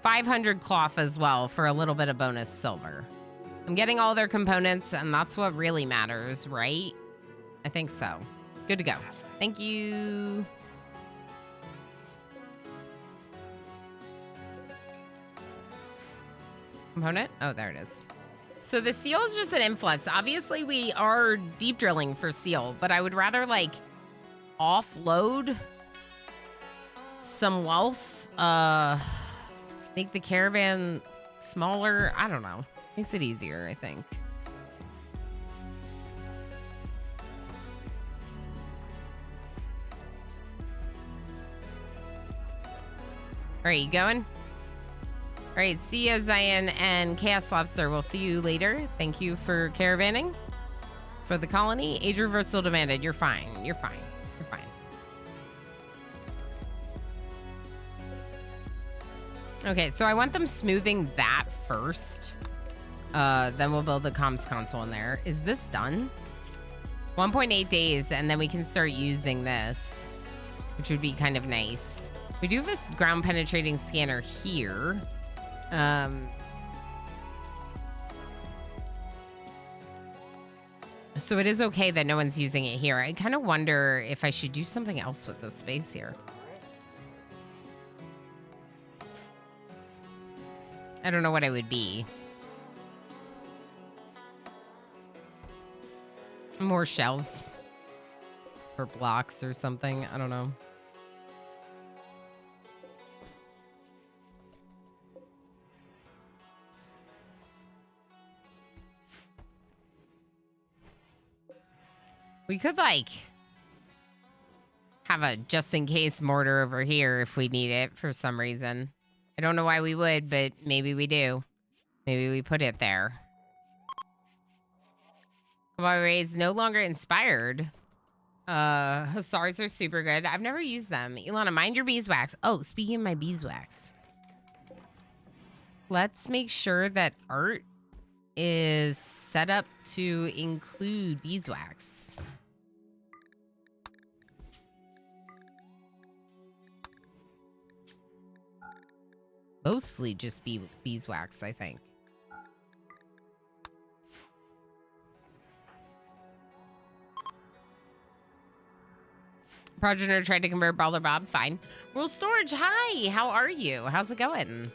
500 cloth as well for a little bit of bonus silver. I'm getting all their components, and that's what really matters, right? I think so. Good to go. Thank you. Component? Oh, there it is. So the seal is just an influx. Obviously, we are deep drilling for seal, but I would rather, like, offload some wealth. Make the caravan smaller. I don't know. Makes it easier, I think. All right, you going? All right, see ya, Zion and Chaos Lobster. We'll see you later. Thank you for caravanning for the colony. Age reversal demanded. You're fine. You're fine. You're fine. Okay, so I want them smoothing that first. Then we'll build the comms console in there. Is this done? 1.8 days, and then we can start using this, which would be kind of nice. We do have this ground penetrating scanner here. So it is okay that no one's using it here. I kind of wonder if I should do something else with this space here. I don't know what it would be. More shelves or blocks or something. I don't know. We could, like, have a just-in-case mortar over here if we need it for some reason. I don't know why we would, but maybe we do. Maybe we put it there. Kabbalah Rays no longer inspired. Hussars are super good. I've never used them. Ilana, mind your beeswax. Oh, speaking of my beeswax. Let's make sure that art is set up to include beeswax. Mostly just beeswax, I think. Progenitor tried to convert Brawler Bob. Fine. Rule Storage, hi. How are you? How's it going?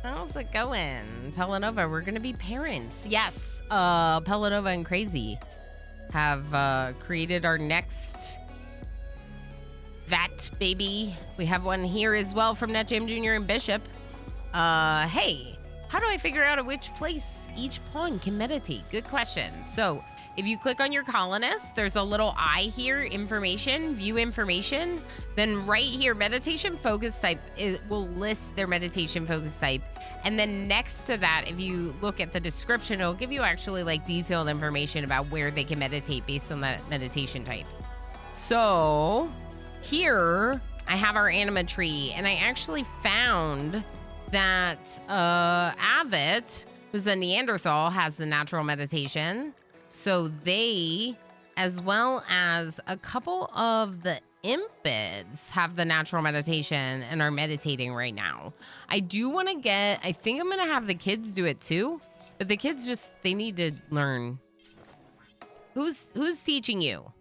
How's it going? Pelanova, we're going to be parents. Yes. Pelanova and Crazy have created our next vat baby. We have one here as well from NetJam Jr. and Bishop. Hey, how do I figure out at which place each pawn can meditate? Good question. So if you click on your colonist, there's a little eye here, information, view information. Then right here, meditation focus type, it will list their meditation focus type. And then next to that, if you look at the description, it'll give you actually like detailed information about where they can meditate based on that meditation type. So here I have our anima tree, and I actually found that Avid, who's a Neanderthal, has the natural meditation. So they, as well as a couple of the Impids have the natural meditation and are meditating right now. I do want to get, I think I'm going to have the kids do it too, but the kids just, they need to learn. Who's teaching you?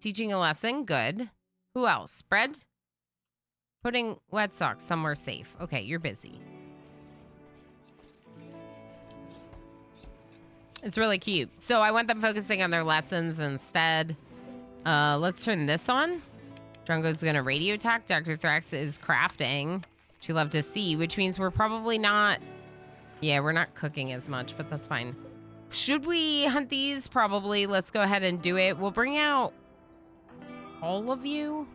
Teaching a lesson? Good. Who else? Bread? Putting wet socks somewhere safe. Okay, you're busy. It's really cute. So I want them focusing on their lessons instead. Let's turn this on. Drongo's gonna radio talk. Dr. Thrax is crafting. She loved to see, which means we're probably not... Yeah, we're not cooking as much, but that's fine. Should we hunt these? Probably. Let's go ahead and do it. We'll bring out all of you.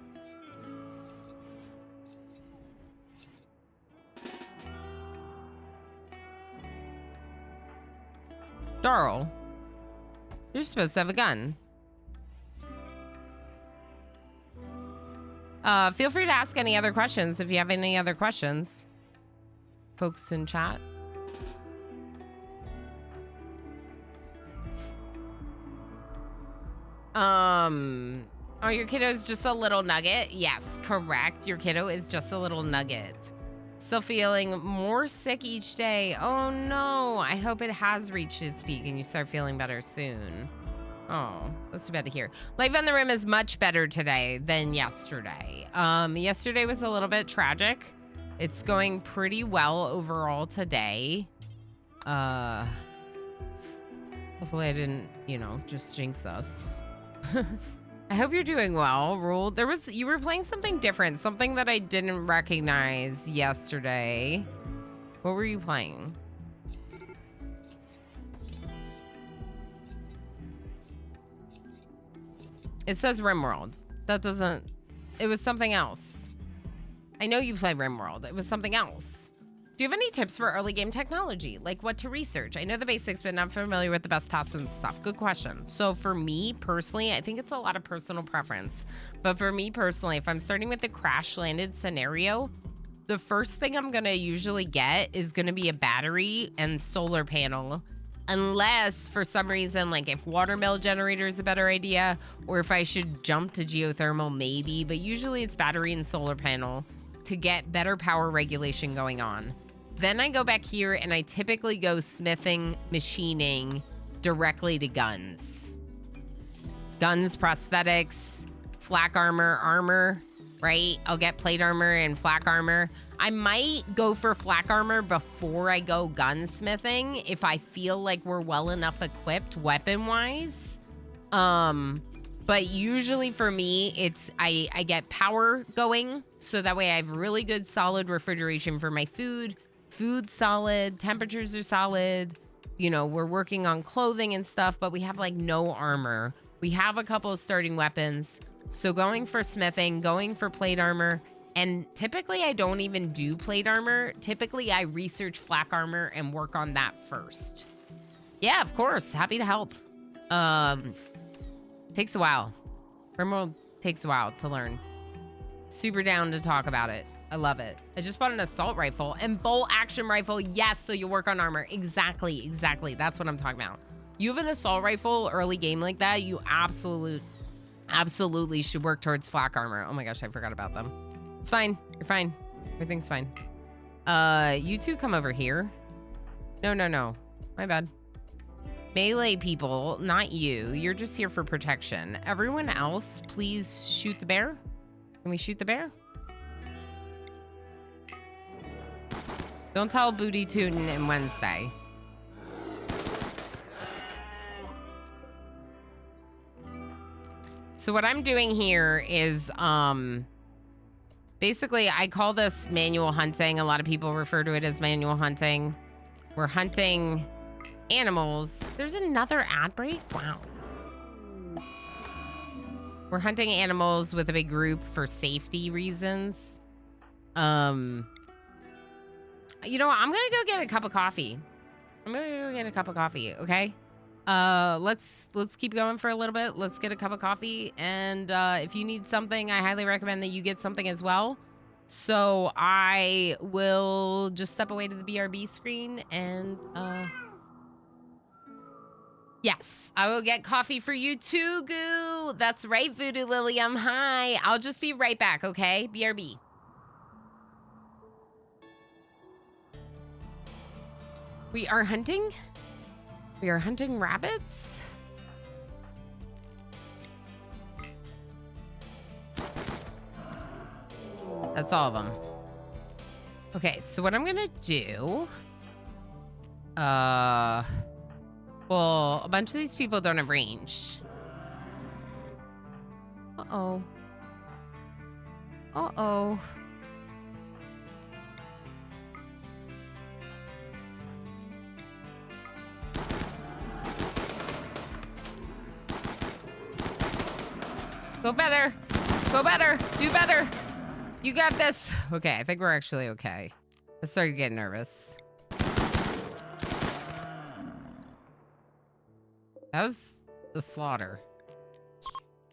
Darl, you're supposed to have a gun. Feel free to ask any other questions if you have any other questions, folks in chat. Oh, your kiddo is just a little nugget? Yes, correct. Your kiddo is just a little nugget. Still feeling more sick each day. Oh no, I hope it has reached its peak and you start feeling better soon. Oh, that's too bad to hear. Life on the Rim is much better today than yesterday. Yesterday was a little bit tragic. It's going pretty well overall today. Hopefully I didn't, you know, just jinx us. I hope you're doing well, Rule. You were playing something different, something that I didn't recognize yesterday. What were you playing? It says RimWorld. That doesn't... It was something else. I know you play RimWorld. It was something else. Do you have any tips for early game technology? Like what to research? I know the basics, but not familiar with the best paths and stuff. Good question. So for me personally, I think it's a lot of personal preference. But for me personally, if I'm starting with the crash landed scenario, the first thing I'm gonna usually get is gonna be a battery and solar panel. Unless for some reason, like if watermill generator is a better idea, or if I should jump to geothermal, maybe. But usually it's battery and solar panel to get better power regulation going on. Then I go back here and I typically go smithing, machining directly to guns. Guns, prosthetics, flak armor, right? I'll get plate armor and flak armor. I might go for flak armor before I go gunsmithing if I feel like we're well enough equipped weapon-wise. But usually for me, it's I get power going, so that way I have really good solid refrigeration for my food. Food's solid, temperatures are solid. You know, we're working on clothing and stuff, but we have like no armor. We have a couple of starting weapons. So going for smithing, going for plate armor, and typically I don't even do plate armor. Typically I research flak armor and work on that first. Yeah, of course, happy to help. Takes a while. RimWorld takes a while to learn. Super down to talk about it. I love it. I just bought an assault rifle and bolt action rifle. Yes, so you work on armor. Exactly. That's what I'm talking about. You have an assault rifle early game like that, you absolutely should work towards flak armor. Oh my gosh, I forgot about them. It's fine. You're fine. Everything's fine. You two come over here. No. My bad. Melee people, not you. You're just here for protection. Everyone else, please shoot the bear. Can we shoot the bear? Don't tell Booty Tootin' and Wednesday. So what I'm doing here is, basically I call this manual hunting. A lot of people refer to it as manual hunting. We're hunting animals. There's another ad break? Wow. We're hunting animals with a big group for safety reasons. You know what? I'm gonna go get a cup of coffee. Okay? Let's keep going for a little bit. Let's get a cup of coffee. And if you need something, I highly recommend that you get something as well. So I will just step away to the BRB screen and Yes, I will get coffee for you too, Goo. That's right, Voodoo Lilium. Hi. I'll just be right back, okay? BRB. We are hunting? We are hunting rabbits? That's all of them. Okay, so what I'm gonna do... Well, a bunch of these people don't have range. Uh-oh. Uh-oh. Go better. Go better. Do better. You got this. Okay, I think we're actually okay. I started getting nervous. That was the slaughter.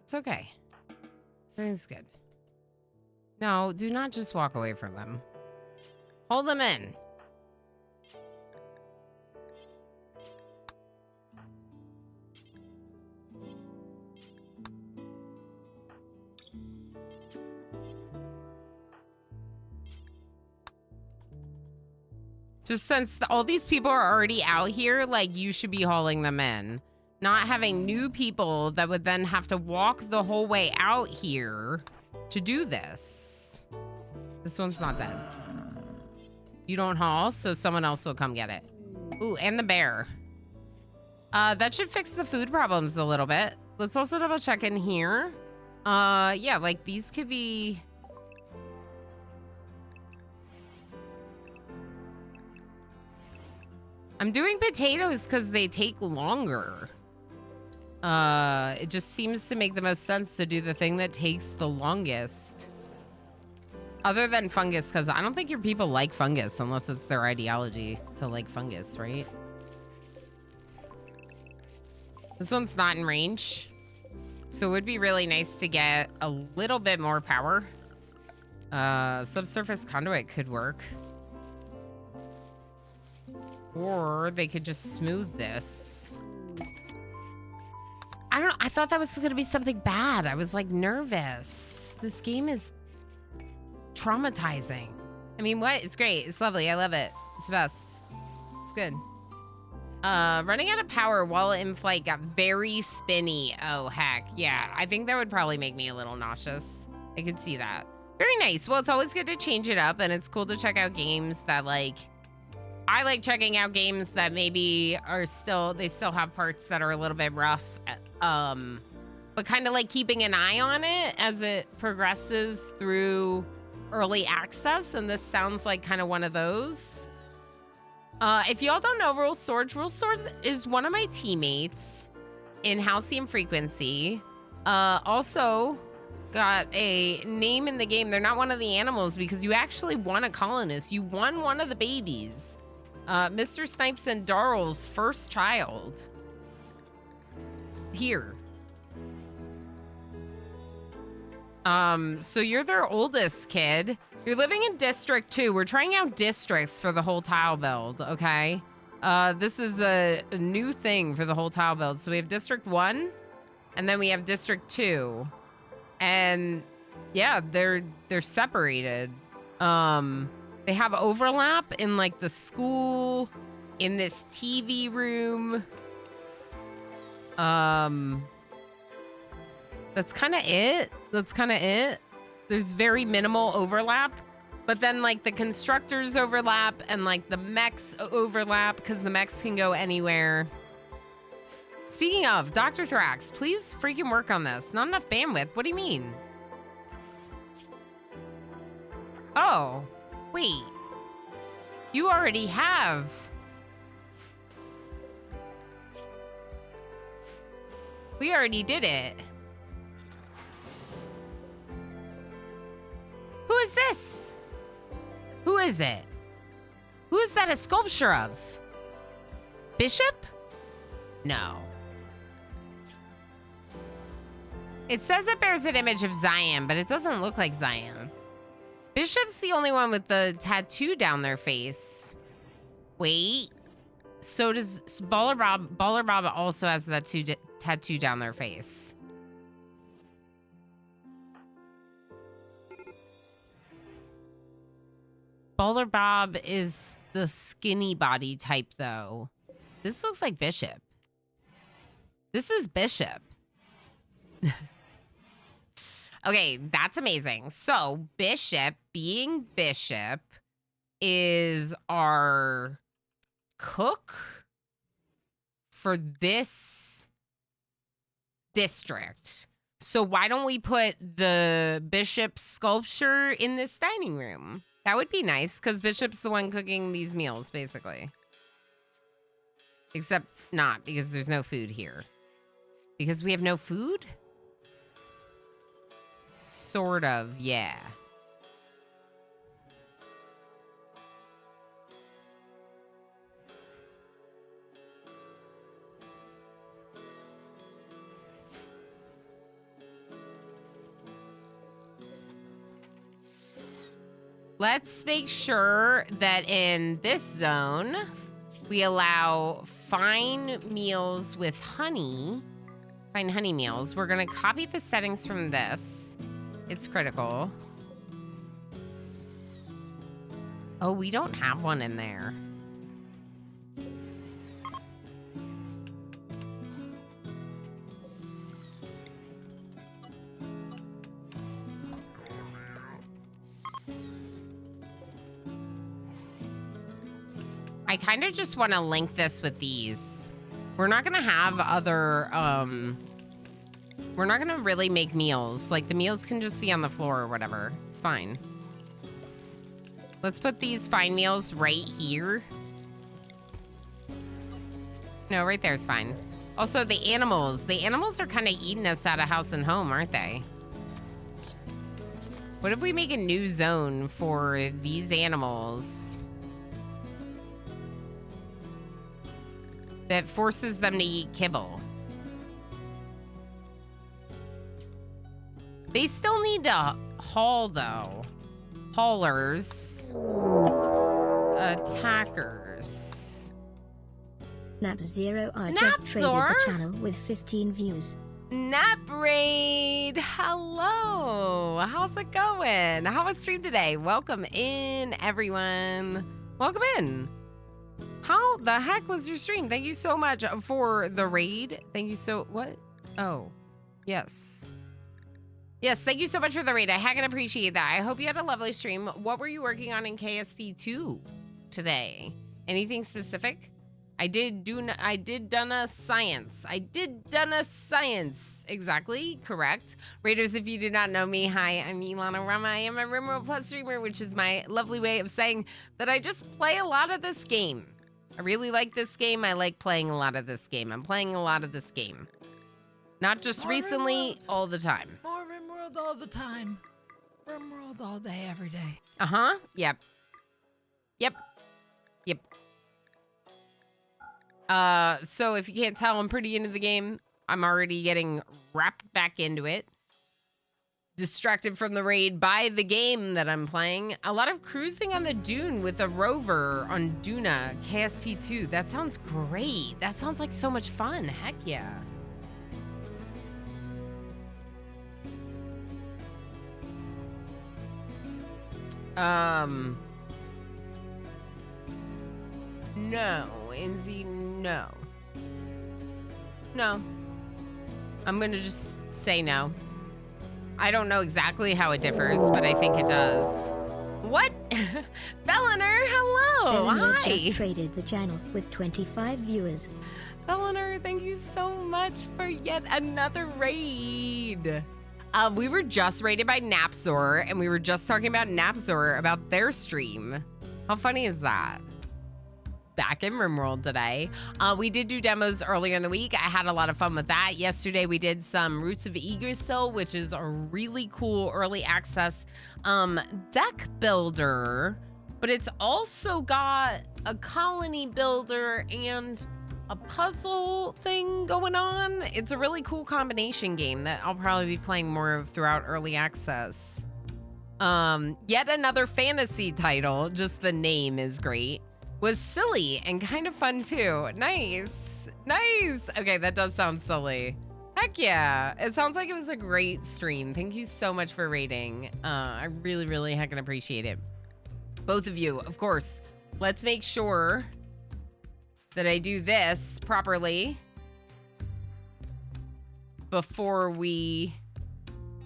It's okay. Everything's good. No, do not just walk away from them. Hold them in. Just since all these people are already out here, like, you should be hauling them in. Not having new people that would then have to walk the whole way out here to do this. This one's not dead. You don't haul, so someone else will come get it. Ooh, and the bear. That should fix the food problems a little bit. Let's also double check in here. Yeah, like these could be... I'm doing potatoes because they take longer. It just seems to make the most sense to do the thing that takes the longest. Other than fungus, because I don't think your people like fungus unless it's their ideology to like fungus, right? This one's not in range. So it would be really nice to get a little bit more power. Subsurface conduit could work. Or they could just smooth this. I don't know. I thought that was going to be something bad. I was like nervous. This game is traumatizing. I mean, what? It's great. It's lovely. I love it. It's the best. It's good. Running out of power while in flight got very spinny. Oh, heck. Yeah, I think that would probably make me a little nauseous. I could see that. Very nice. Well, it's always good to change it up, and it's cool to check out games that, like... I like checking out games that maybe are they still have parts that are a little bit rough, but kind of like keeping an eye on it as it progresses through early access, and this sounds like kind of one of those. If y'all don't know Rule Storage is one of my teammates in Halcyon Frequency. Also got a name in the game. They're not one of the animals because you actually won a colonist. You won one of the babies. Mr. Snipes and Darrell's first child. Here. So you're their oldest kid. You're living in District 2. We're trying out districts for the whole tile build, okay? This is a new thing for the whole tile build. So we have District 1, and then we have District 2. And yeah, they're separated. They have overlap in like the school, in this TV room. That's kind of it. There's very minimal overlap, but then like the constructors overlap and like the mechs overlap because the mechs can go anywhere. Speaking of, Dr. Thrax, please freaking work on this. Not enough bandwidth. What do you mean? Oh. Wait, you already have. We already did it. Who is this? Who is it? Who is that a sculpture of? Bishop? No. It says it bears an image of Zion, but it doesn't look like Zion. Bishop's the only one with the tattoo down their face. Wait. So does Baller Bob. Baller Bob also has that tattoo down their face. Baller Bob is the skinny body type, though. This looks like Bishop. This is Bishop. Okay, that's amazing. So Bishop, being Bishop, is our cook for this district. So why don't we put the Bishop sculpture in this dining room? That would be nice, because Bishop's the one cooking these meals, basically. Except not, because there's no food here. Because we have no food? Sort of, yeah. Let's make sure that in this zone, we allow fine meals with honey. Fine honey meals. We're going to copy the settings from this. It's critical. Oh, we don't have one in there. I kind of just want to link this with these. We're not going to have other, we're not going to really make meals. Like, the meals can just be on the floor or whatever. It's fine. Let's put these fine meals right here. No, right there's fine. Also, the animals. The animals are kind of eating us out of house and home, aren't they? What if we make a new zone for these animals that forces them to eat kibble? They still need to haul, though. Haulers. Attackers. Nap0 I just traded the channel with 15 views. Nap Raid, hello. How's it going? How was stream today? Welcome in, everyone. Welcome in. How the heck was your stream? Thank you so much for the raid. Thank you so, what? Oh, yes. Yes, thank you so much for the raid. I heckin' appreciate that. I hope you had a lovely stream. What were you working on in KSP2 today? Anything specific? I did done a science. Exactly, correct. Raiders, if you do not know me, hi, I'm Ilana Rama. I am a RimWorld Plus streamer, which is my lovely way of saying that I just play a lot of this game. I really like this game. I like playing a lot of this game. I'm playing a lot of this game. Not just recently, all the time. More RimWorld all the time. RimWorld all day, every day. Uh-huh, yep. So if you can't tell, I'm pretty into the game. I'm already getting wrapped back into it. Distracted from the raid by the game that I'm playing. A lot of cruising on the dune with a rover on Duna, KSP2. That sounds great. That sounds like so much fun. Heck yeah. No, Inzy, no. No. I'm gonna just say no. I don't know exactly how it differs, but I think it does. What? Belliner, hello. Eleanor Hi. just traded the channel with 25 viewers. Belliner, thank you so much for yet another raid. We were just raided by Napzor, and we were just talking about Napzor about their stream. How funny is that? Back in RimWorld today. We did do demos earlier in the week. I had a lot of fun with that. Yesterday, we did some Roots of Eagersill, which is a really cool early access deck builder, but it's also got a colony builder and a puzzle thing going on. It's a really cool combination game that I'll probably be playing more of throughout early access. Yet another fantasy title, just the name is great. was silly and kind of fun too. Nice. Nice. Okay, that does sound silly. Heck yeah. It sounds like it was a great stream. Thank you so much for rating. I really, really heckin' appreciate it. Both of you, of course. Let's make sure that I do this properly before we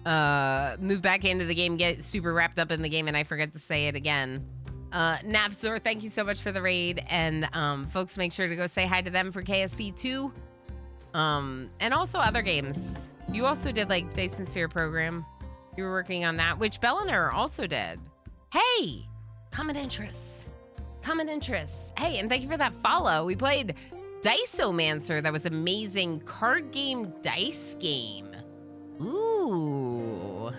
move back into the game, get super wrapped up in the game, and I forget to say it again. Napzor, thank you so much for the raid. And folks, make sure to go say hi to them for KSP2. And also other games. You also did like Dyson Sphere program. You were working on that, which Belliner also did. Hey, common interests. Common interests. Hey, and thank you for that follow. We played Diceomancer. That was amazing card game dice game. Ooh.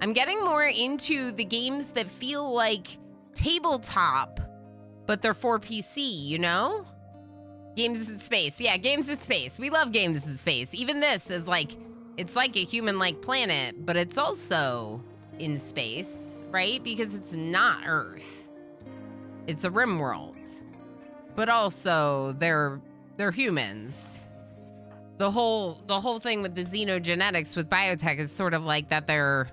I'm getting more into the games that feel like tabletop, but they're for PC, you know? Games in space. Yeah, games in space. We love games in space. Even this is like, it's like a human-like planet, but it's also in space, right? Because it's not Earth. It's a RimWorld. But also, they're humans. The whole thing with the xenogenetics with biotech is sort of like that they're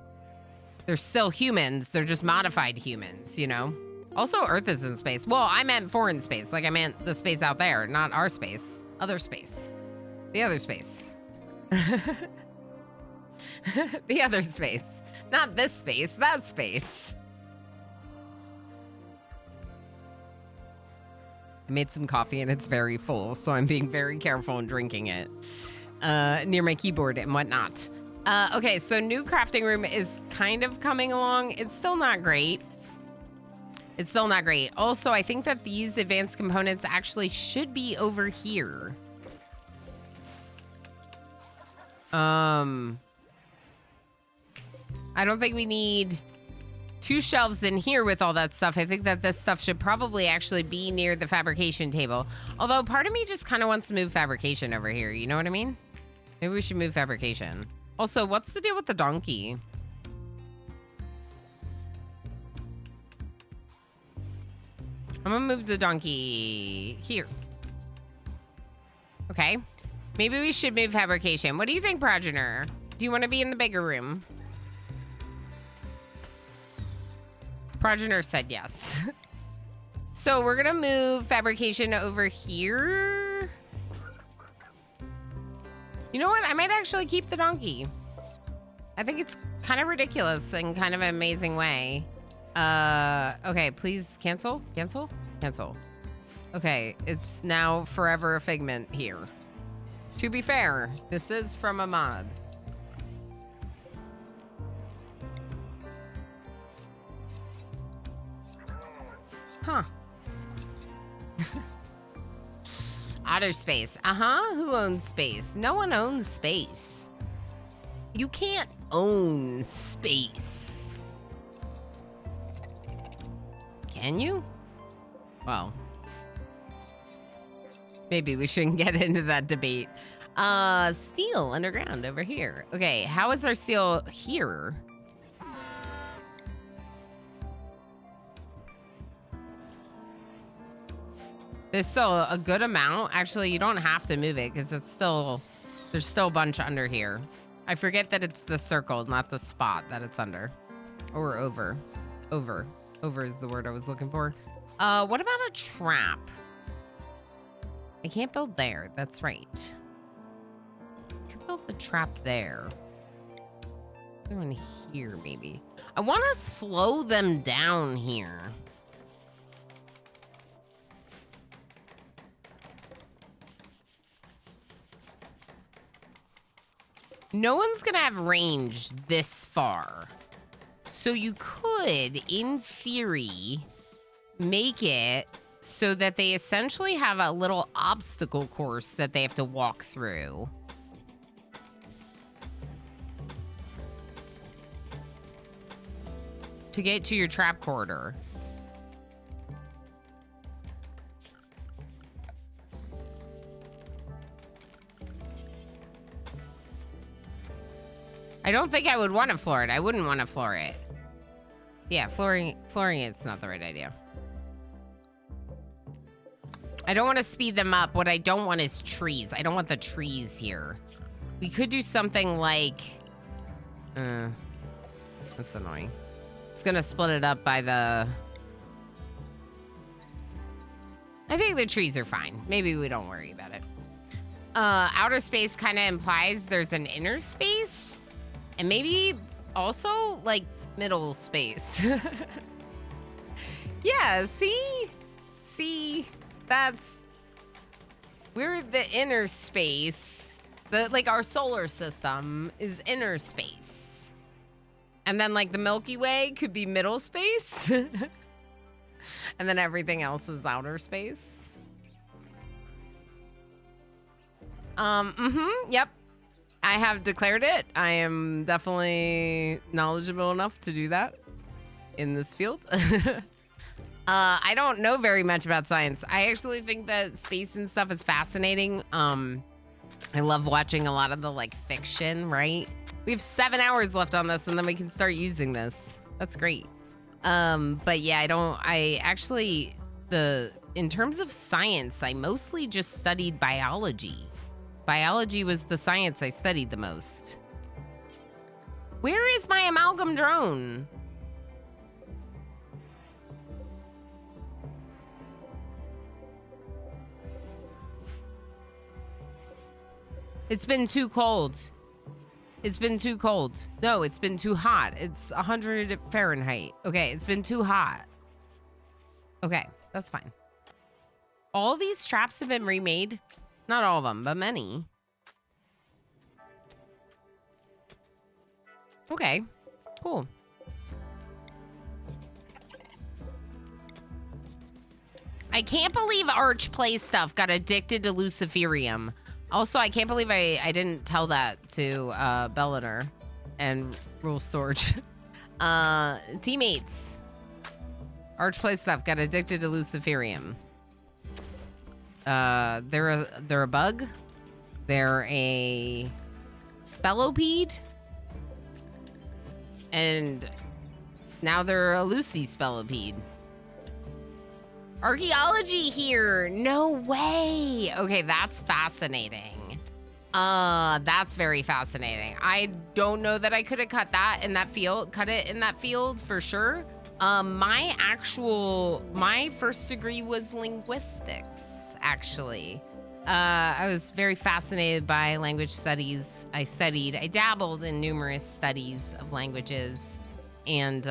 still humans. They're just modified humans, you know? Also, Earth is in space. Well, I meant foreign space. Like, I meant the space out there, not our space. Other space. The other space. The other space. Not this space, that space. I made some coffee and it's very full, so I'm being very careful in drinking it near my keyboard and whatnot. Okay, so new crafting room is kind of coming along. It's still not great. It's still not great. Also, I think that these advanced components actually should be over here. I don't think we need 2 shelves in here with all that stuff. I think that this stuff should probably actually be near the fabrication table. Although part of me just kind of wants to move fabrication over here. You know what I mean? Maybe we should move fabrication. Also, what's the deal with the donkey? I'm gonna move the donkey here. Okay. Maybe we should move fabrication. What do you think, Progenitor? Do you want to be in the bigger room? Progenitor said yes. So we're gonna move fabrication over here. You know what? I might actually keep the donkey. I think it's kind of ridiculous in kind of an amazing way. Okay, please cancel, cancel, cancel. Okay, it's now forever a figment here. To be fair, this is from a mod. Huh. Outer space. Who owns space? No one owns space. You can't own space. Can you? Well, maybe we shouldn't get into that debate. Steel underground over here. Okay, how is our steel here? There's still a good amount. Actually, you don't have to move it because there's still a bunch under here. I forget that it's the circle, not the spot that it's under. Or over. Over. Over is the word I was looking for. What about a trap? I can't build there. That's right. I could build the trap there. Another one here, maybe. I want to slow them down here. No one's gonna have range this far. So you could, in theory, make it so that they essentially have a little obstacle course that they have to walk through. To get to your trap corridor. I don't think I would want to floor it. I wouldn't want to floor it. Yeah, flooring is not the right idea. I don't want to speed them up. What I don't want is trees. I don't want the trees here. We could do something like... that's annoying. It's going to split it up by the... I think the trees are fine. Maybe we don't worry about it. Outer space kind of implies there's an inner space. And maybe also, like, middle space. Yeah, see? See? We're the inner space. Like, our solar system is inner space. And then, like, the Milky Way could be middle space. And then everything else is outer space. Yep. I have declared it. I am definitely knowledgeable enough to do that in this field. I don't know very much about science. I actually think that space and stuff is fascinating. I love watching a lot of the, like, fiction, right? We have 7 hours left on this, and then we can start using this. That's great. But yeah, in terms of science, I mostly just studied biology. Biology was the science I studied the most. Where is my amalgam drone? It's been too cold. It's been too cold. No, it's been too hot. It's 100 Fahrenheit. Okay, it's been too hot. Okay, that's fine. All these traps have been remade. Not all of them, but many. Okay, cool. I can't believe Arch Play Stuff got addicted to Luciferium. Also, I can't believe I didn't tell that to Bellinger and Rule Storage. Teammates. Arch Play Stuff got addicted to Luciferium. They're a bug. They're a spellopede. And now they're a Lucy spellopede. Archaeology here. No way. Okay, that's fascinating. That's very fascinating. I don't know that I could have cut it in that field for sure. My first degree was linguistics, actually. I was very fascinated by language studies. I dabbled in numerous studies of languages, and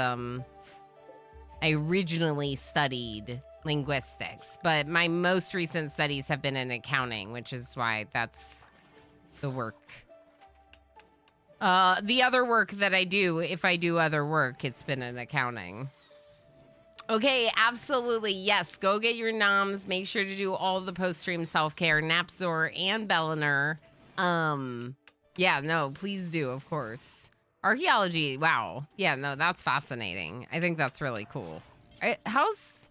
I originally studied linguistics, but my most recent studies have been in accounting, which is why that's the work. The other work that I do, if I do other work, it's been in accounting. Okay, absolutely, yes. Go get your noms. Make sure to do all the post-stream self-care, Napzor and Bellinger. Yeah, no, please do, of course. Archaeology, wow. Yeah, no, that's fascinating. I think that's really cool. How's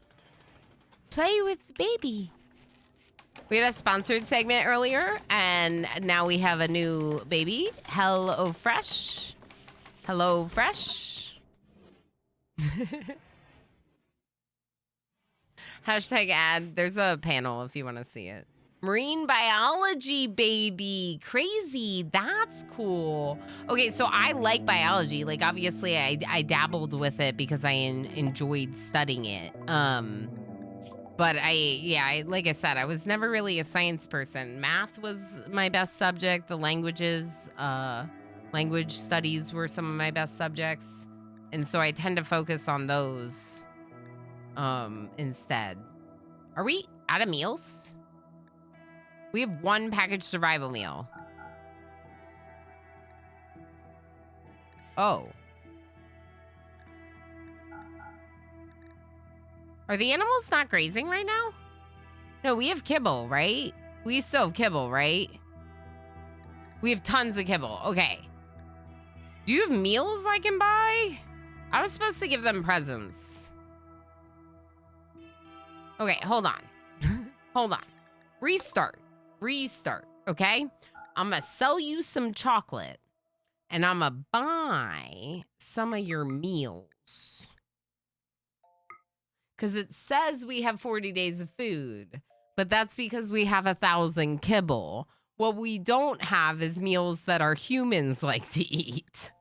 Play with the Baby? We had a sponsored segment earlier, and now we have a new baby. Hello Fresh. Hello Fresh. Hashtag ad. There's a panel if you want to see it. Marine biology, baby. Crazy. That's cool. Okay, so I like biology. Like, obviously, I dabbled with it because I enjoyed studying it. But like I said, I was never really a science person. Math was my best subject. The languages, language studies were some of my best subjects. And so I tend to focus on those instead. Are we out of meals? We have one packaged survival meal. Oh. Are the animals not grazing right now? No, we have kibble, right? We still have kibble, right? We have tons of kibble. Okay. Do you have meals I can buy? I was supposed to give them presents. Okay, hold on. Hold on. Restart. Okay? I'm gonna sell you some chocolate, and I'm gonna buy some of your meals. Because it says we have 40 days of food, But that's because we have 1,000 kibble. What we don't have is meals that our humans like to eat.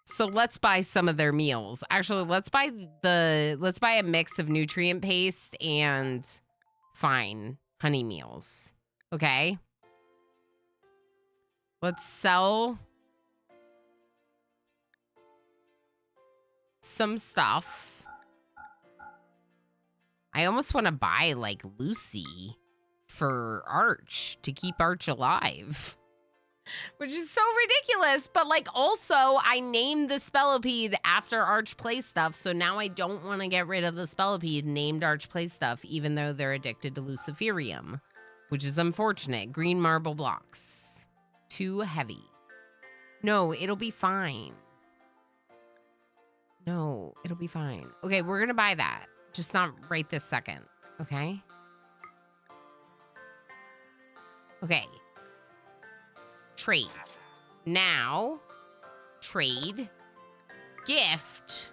So let's buy some of their meals. Actually, let's buy a mix of nutrient paste and fine honey meals. Okay? Let's sell some stuff. I almost want to buy like Lucy for Arch to keep Arch alive. Which is so ridiculous, but like also I named the Spellipede after Arch Play Stuff, so now I don't want to get rid of the Spellipede named Arch Play Stuff, even though they're addicted to Luciferium, which is unfortunate. Green marble blocks. Too heavy. No, it'll be fine. No, it'll be fine. Okay, we're gonna buy that. Just not right this second, okay? Okay. Trade. Now, trade, gift,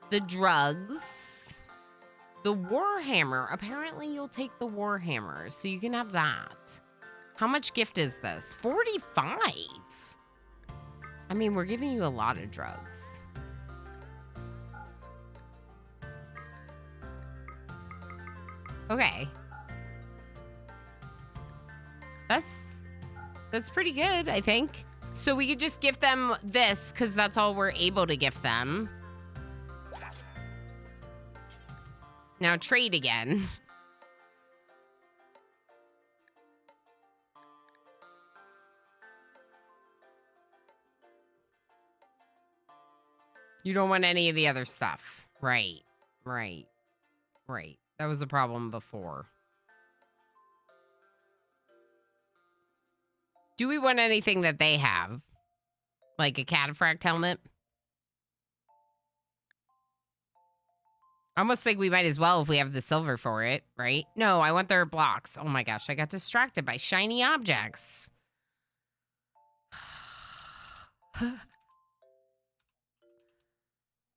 the drugs, the Warhammer. Apparently, you'll take the Warhammer, so you can have that. How much gift is this? 45. I mean, we're giving you a lot of drugs. Okay. That's pretty good, I think. So we could just gift them this, because that's all we're able to gift them. Now trade again. You don't want any of the other stuff. Right. That was a problem before. Do we want anything that they have? Like a cataphract helmet? I almost think we might as well if we have the silver for it, right? No, I want their blocks. Oh my gosh, I got distracted by shiny objects.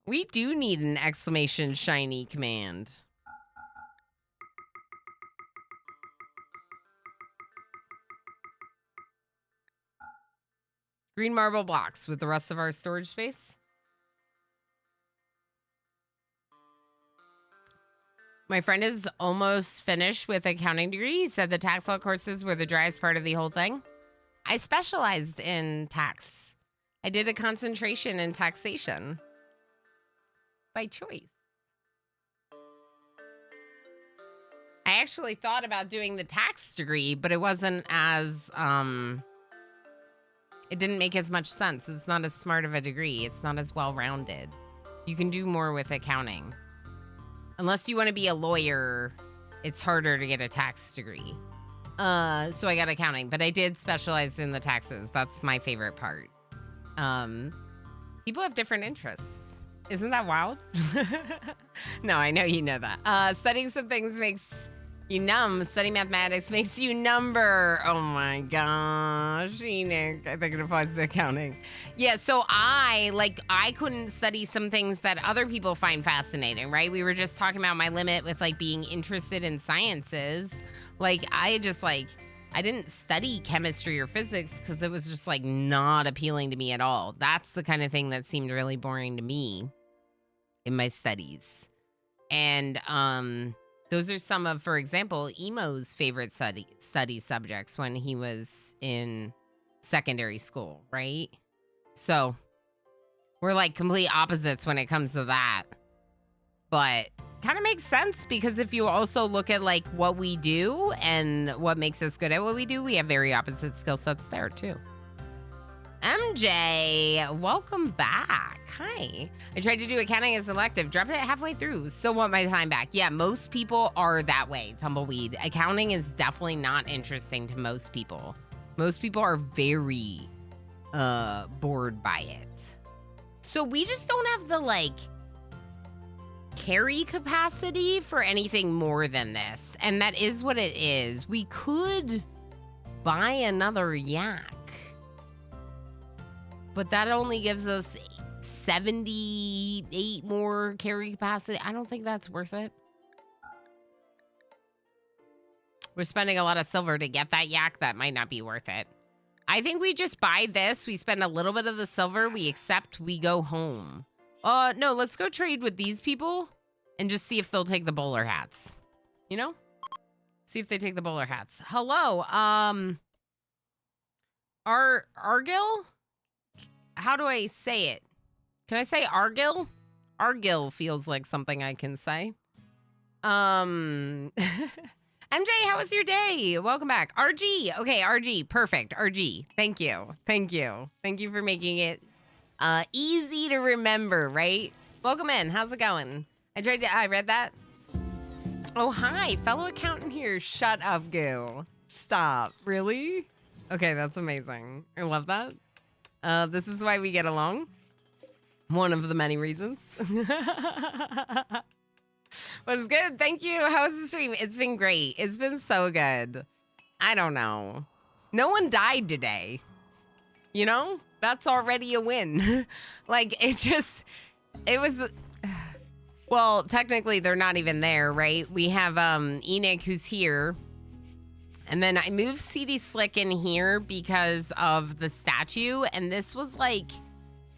We do need an exclamation shiny command. Green marble blocks with the rest of our storage space. My friend is almost finished with accounting degree. He said the tax law courses were the driest part of the whole thing. I specialized in tax. I did a concentration in taxation. By choice. I actually thought about doing the tax degree, but it wasn't as, it didn't make as much sense. It's not as smart of a degree. It's not as well-rounded. You can do more with accounting. Unless you want to be a lawyer, it's harder to get a tax degree. So I got accounting, but I did specialize in the taxes. That's my favorite part. People have different interests. Isn't that wild? No, I know you know that. Studying some things makes you numb. Studying mathematics makes you number. Oh my gosh, Enoch. I think it applies to accounting. Yeah, so I couldn't study some things that other people find fascinating, right? We were just talking about my limit with like being interested in sciences. Like I didn't study chemistry or physics because it was just like not appealing to me at all. That's the kind of thing that seemed really boring to me in my studies. And those are some of, for example, Emo's favorite study subjects when he was in secondary school, right? So we're like complete opposites when it comes to that. But kind of makes sense because if you also look at like what we do and what makes us good at what we do, we have very opposite skill sets there too. MJ, welcome back. Hi. I tried to do accounting as elective, dropped it halfway through. Still want my time back. Yeah, most people are that way, Tumbleweed. Accounting is definitely not interesting to most people. Most people are very bored by it. So we just don't have the like carry capacity for anything more than this. And that is what it is. We could buy another yak, but that only gives us 78 more carry capacity. I don't think that's worth it. We're spending a lot of silver to get that yak. That might not be worth it. I think we just buy this. We spend a little bit of the silver. We accept. We go home. No, let's go trade with these people and just see if they'll take the bowler hats. You know? See if they take the bowler hats. Hello. Argil? How do I say it? Can I say Argil? Argil feels like something I can say. MJ, how was your day? Welcome back. RG. Okay, RG. Perfect. RG. Thank you. Thank you. Thank you for making it easy to remember, right? Welcome in. How's it going? I read that. Oh, hi. Fellow accountant here. Shut up, Goo. Stop. Really? Okay, that's amazing. I love that. This is why we get along. One of the many reasons. Was good. Thank you. How was the stream? It's been great. It's been so good. I don't know. No one died today. You know? That's already a win. Like, it was... Well, technically, they're not even there, right? We have Enoch, who's here. And then I moved CD Slick in here because of the statue. And this was like...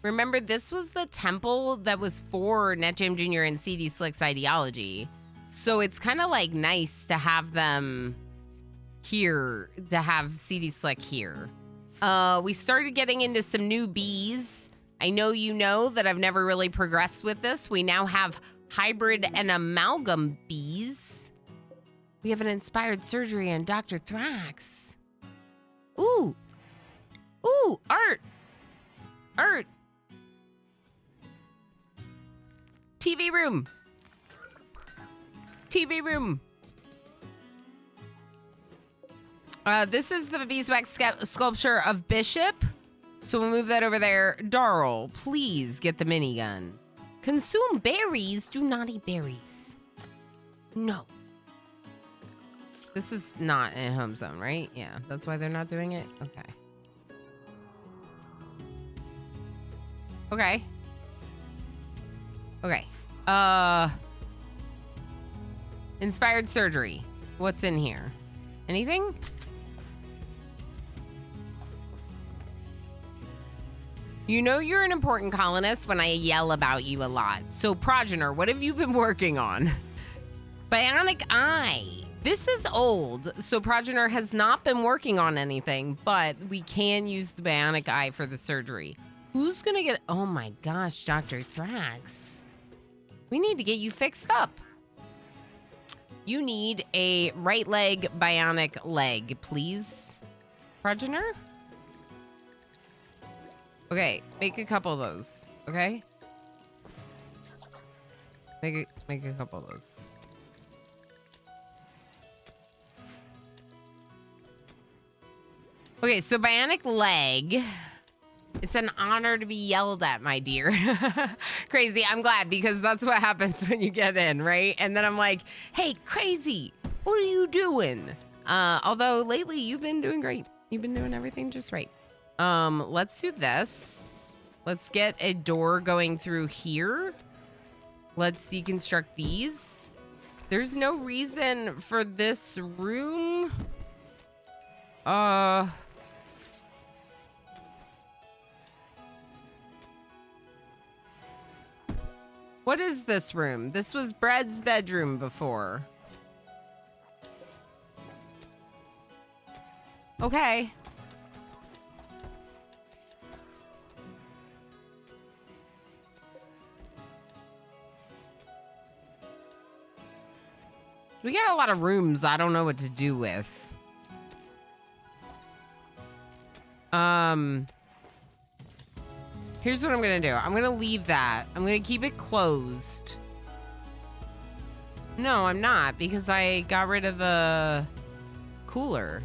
Remember, this was the temple that was for NetJam Jr. and CD Slick's ideology. So it's kind of like nice to have them here, to have CD Slick here. We started getting into some new bees. I know you know that I've never really progressed with this. We now have hybrid and amalgam bees. We have an inspired surgery on Dr. Thrax. Ooh. Ooh, art. Art. TV room. TV room. This is the beeswax sculpture of Bishop. So we'll move that over there. Darl, please get the minigun. Consume berries. Do not eat berries. No. This is not a home zone, right? Yeah, that's why they're not doing it? Okay. Okay. Okay. Inspired surgery. What's in here? Anything? You know you're an important colonist when I yell about you a lot. So, Progenitor, what have you been working on? Bionic eye. This is old, so Progenitor has not been working on anything, but we can use the bionic eye for the surgery. Who's gonna get... Oh my gosh, Dr. Thrax. We need to get you fixed up. You need a right leg bionic leg, please. Progenitor? Okay, make a couple of those, okay? Make a couple of those. Okay, so bionic leg. It's an honor to be yelled at, my dear. Crazy, I'm glad, because that's what happens when you get in, right? And then I'm like, hey, Crazy, what are you doing? Although lately you've been doing great. You've been doing everything just right. Let's do this. Let's get a door going through here. Let's deconstruct these. There's no reason for this room. What is this room? This was Bread's bedroom before. Okay. We got a lot of rooms I don't know what to do with. Here's what I'm gonna do. I'm gonna leave that. I'm gonna keep it closed. No, I'm not, because I got rid of the cooler.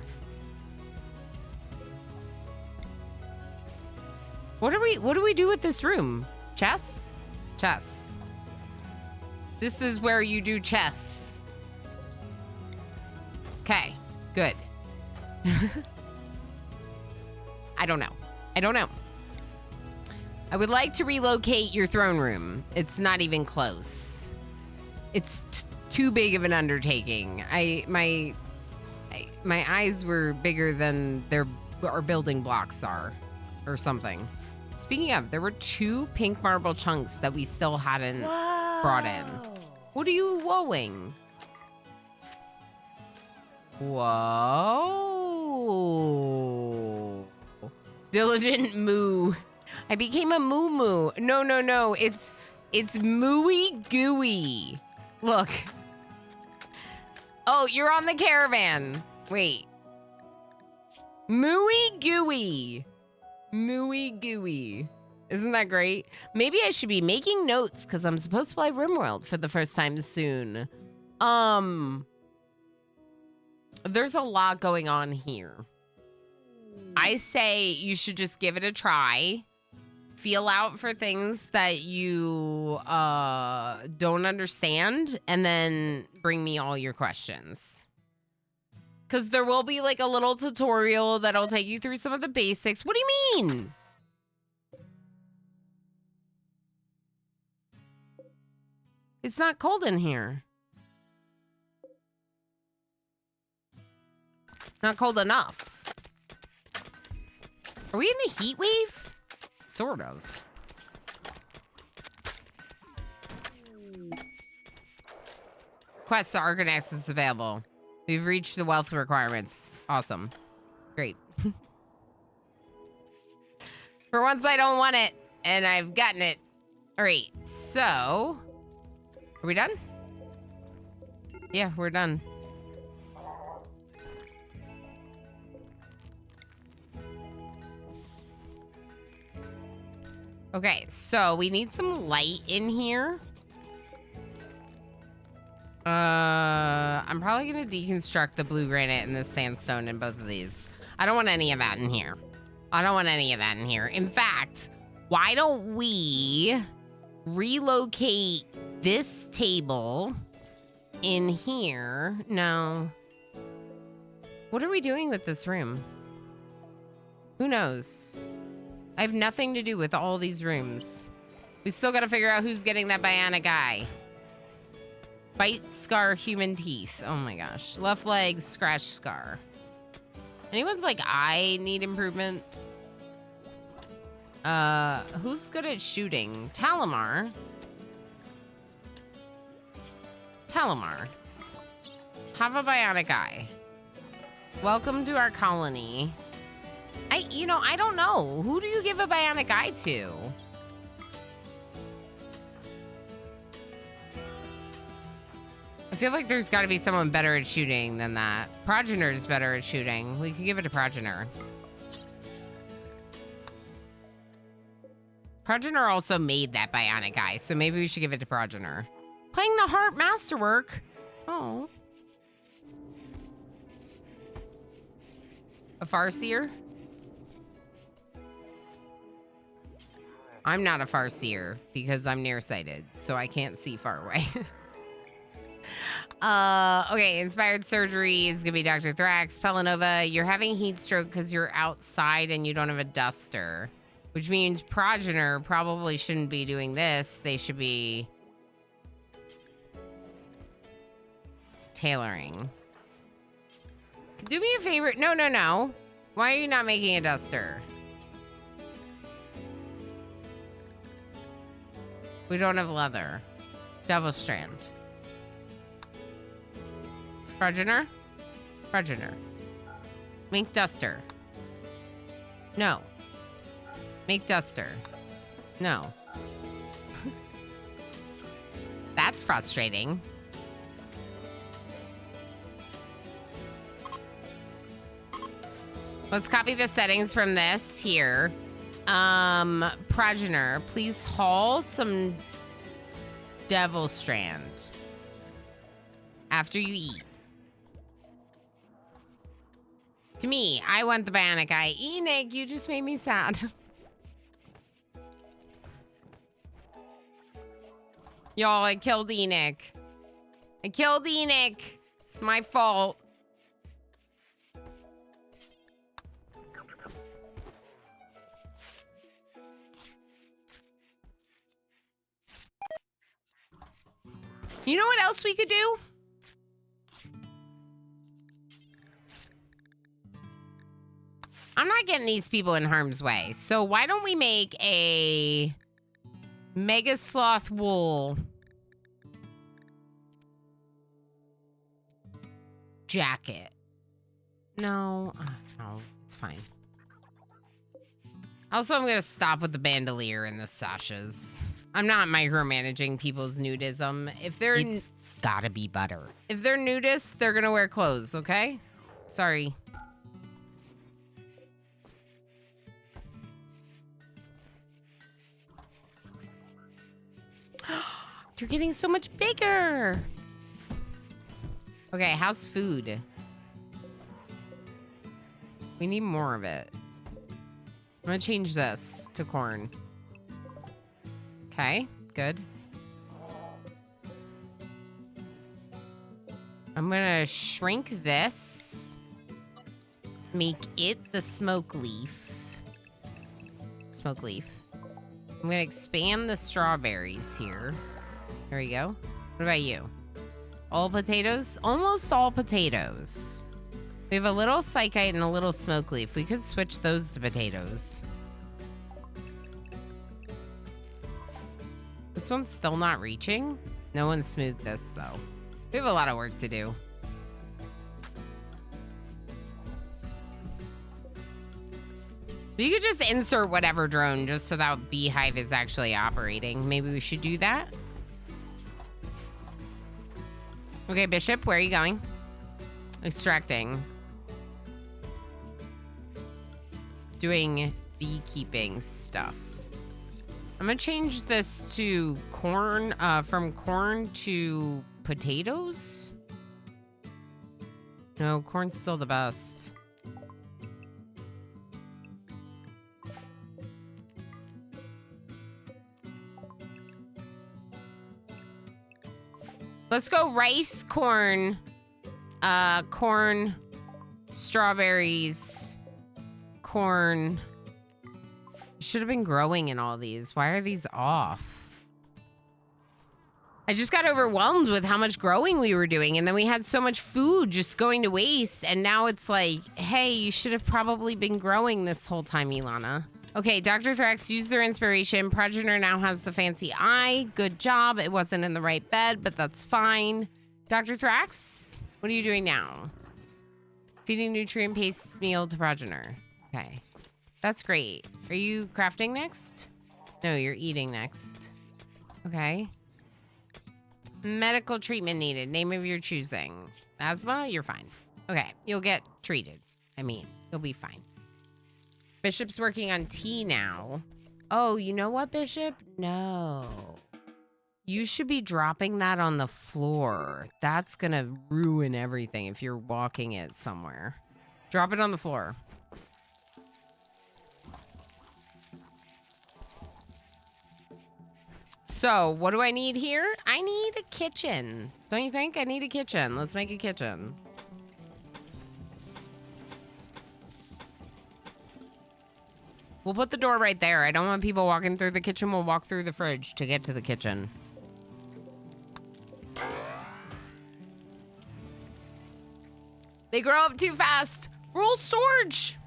What do we do with this room? Chess? Chess. This is where you do chess. Okay, good. I don't know. I don't know. I would like to relocate your throne room. It's not even close. It's too big of an undertaking. My eyes were bigger than our building blocks are, or something. Speaking of, there were 2 pink marble chunks that we still hadn't brought in. What are you whoaing? Whoa. Diligent moo. I became a moo moo. No. It's mooey gooey. Look. Oh, you're on the caravan. Wait. Mooey gooey. Mooey gooey. Isn't that great? Maybe I should be making notes because I'm supposed to play RimWorld for the first time soon. There's a lot going on here. I say you should just give it a try. Feel out for things that you don't understand, and then bring me all your questions. Because there will be like a little tutorial that'll take you through some of the basics. What do you mean? It's not cold in here. Not cold enough. Are we in a heat wave? Sort of. Quest to Argonax is available. We've reached the wealth requirements. Awesome. Great. For once I don't want it, and I've gotten it. All right, so... Are we done? Yeah, we're done. Okay, so we need some light in here. I'm probably gonna deconstruct the blue granite and the sandstone in both of these. I don't want any of that in here. I don't want any of that in here. In fact, why don't we relocate this table in here? No. What are we doing with this room? Who knows? I have nothing to do with all these rooms. We still gotta figure out who's getting that bionic eye. Bite scar, human teeth. Oh my gosh. Left leg, scratch scar. Anyone's like, I need improvement? Who's good at shooting? Talamar. Talamar. Have a bionic eye. Welcome to our colony. I don't know. Who do you give a bionic eye to? I feel like there's got to be someone better at shooting than that. Progenor's better at shooting. We could give it to Progenor. Progenor also made that bionic eye, so maybe we should give it to Progenor. Playing the Heart Masterwork. Oh. A Farseer? I'm not a Farseer because I'm nearsighted, so I can't see far away. Okay, inspired surgery is gonna be Dr. Thrax. Pelanova, you're having heat stroke because you're outside and you don't have a duster, which means Progenor probably shouldn't be doing this. They should be tailoring. Do me a favor. No. Why are you not making a duster? We don't have leather. Devil strand. Progenor? Progenor. Make duster. No. Make duster. No. That's frustrating. Let's copy the settings from this here. Progenor, please haul some devil strand after you eat. To me, I want the bionic eye. Enoch, you just made me sad. Y'all, I killed Enoch. I killed Enoch. It's my fault. You know what else we could do? I'm not getting these people in harm's way. So why don't we make a Mega Sloth wool jacket? No, no, it's fine. Also, I'm going to stop with the bandolier and the sashes. I'm not micromanaging people's nudism. If they're... It's gotta be butter. If they're nudists, they're going to wear clothes, okay? Sorry. You're getting so much bigger. Okay, how's food? We need more of it. I'm gonna change this to corn. Okay, good. I'm gonna shrink this. Make it the smoke leaf. Smoke leaf. I'm gonna expand the strawberries here. There we go. What about you? All potatoes? Almost all potatoes. We have a little psychite and a little smoke leaf. We could switch those to potatoes. This one's still not reaching. No one smoothed this, though. We have a lot of work to do. We could just insert whatever drone just so that beehive is actually operating. Maybe we should do that. Okay, Bishop, where are you going? Extracting. Doing beekeeping stuff. I'm gonna change this to corn, from corn to potatoes. No, corn's still the best. Let's go rice, corn, corn, strawberries, corn. Should have been growing in all these. Why are these off? I just got overwhelmed with how much growing we were doing, and then we had so much food just going to waste, and now it's like, hey, you should have probably been growing this whole time, Ilana. Okay, Dr. Thrax used their inspiration. Progenitor now has the fancy eye. Good job. It wasn't in the right bed, but that's fine. Dr. Thrax, what are you doing now? Feeding nutrient-paced meal to Progenitor. Okay. That's great. Are you crafting next? No, you're eating next. Okay. Medical treatment needed. Name of your choosing. Asthma? You're fine. Okay, you'll get treated. I mean, you'll be fine. Bishop's working on tea now. Oh, you know what, Bishop? No. You should be dropping that on the floor. That's gonna ruin everything if you're walking it somewhere. Drop it on the floor. So, what do I need here? I need a kitchen. Don't you think? I need a kitchen. Let's make a kitchen. We'll put the door right there. I don't want people walking through the kitchen. We'll walk through the fridge to get to the kitchen. They grow up too fast. Rule storage.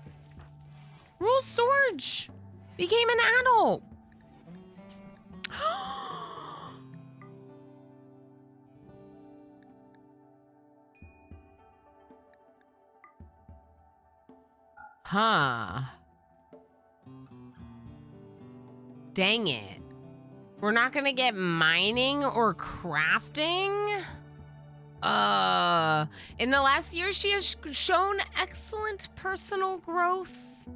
Rule storage. Became an adult. Huh. Dang it. We're not gonna get mining or crafting? In the last year, she has shown excellent personal growth.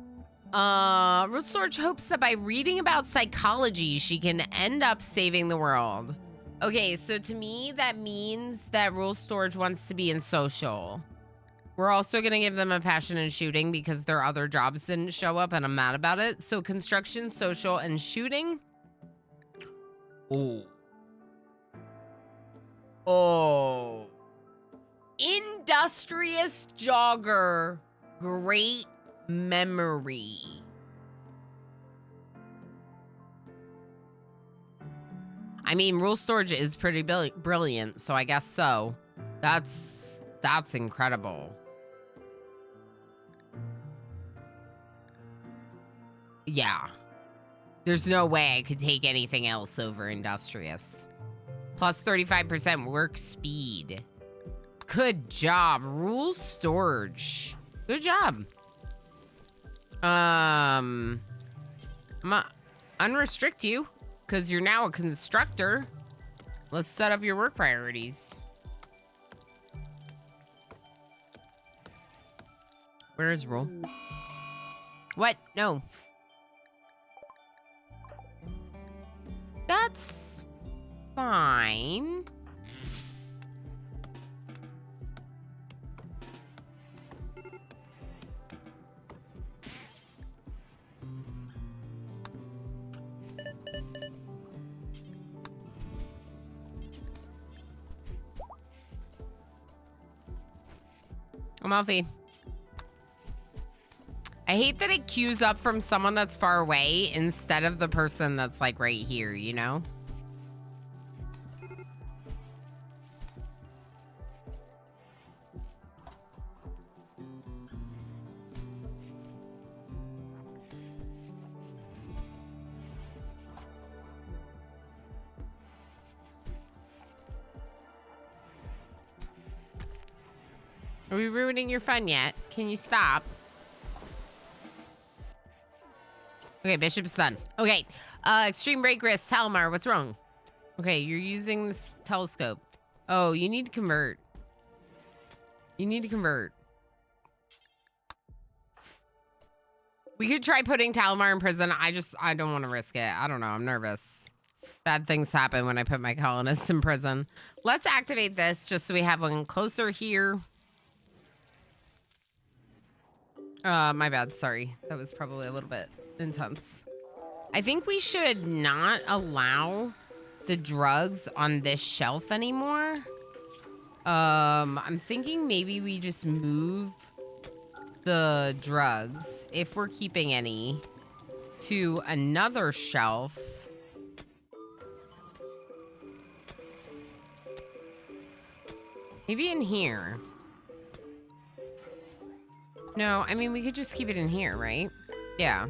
Rule Storage hopes that by reading about psychology, she can end up saving the world. Okay, so to me, that means that Rule Storage wants to be in social. We're also going to give them a passion in shooting because their other jobs didn't show up and I'm mad about it. So construction, social, and shooting. Oh. Oh. Industrious jogger. Great memory. I mean, Rule Storage is pretty brilliant, so I guess so. That's incredible. Yeah. There's no way I could take anything else over industrious. Plus 35% work speed. Good job. Rule storage. Good job. I'm gonna unrestrict you because you're now a constructor. Let's set up your work priorities. Where is rule? What? No. That's fine. Amalfi. I hate that it queues up from someone that's far away instead of the person that's like right here, you know? Are we ruining your fun yet? Can you stop? Okay, Bishop's done. Okay, extreme break risk. Talmar, what's wrong? Okay, you're using this telescope. Oh, you need to convert. You need to convert. We could try putting Talmar in prison. I don't want to risk it. I don't know. I'm nervous. Bad things happen when I put my colonists in prison. Let's activate this just so we have one closer here. My bad. Sorry. That was probably a little bit intense. I think we should not allow the drugs on this shelf anymore. I'm thinking maybe we just move the drugs, if we're keeping any, to another shelf. Maybe in here. No, I mean, we could just keep it in here, right? Yeah.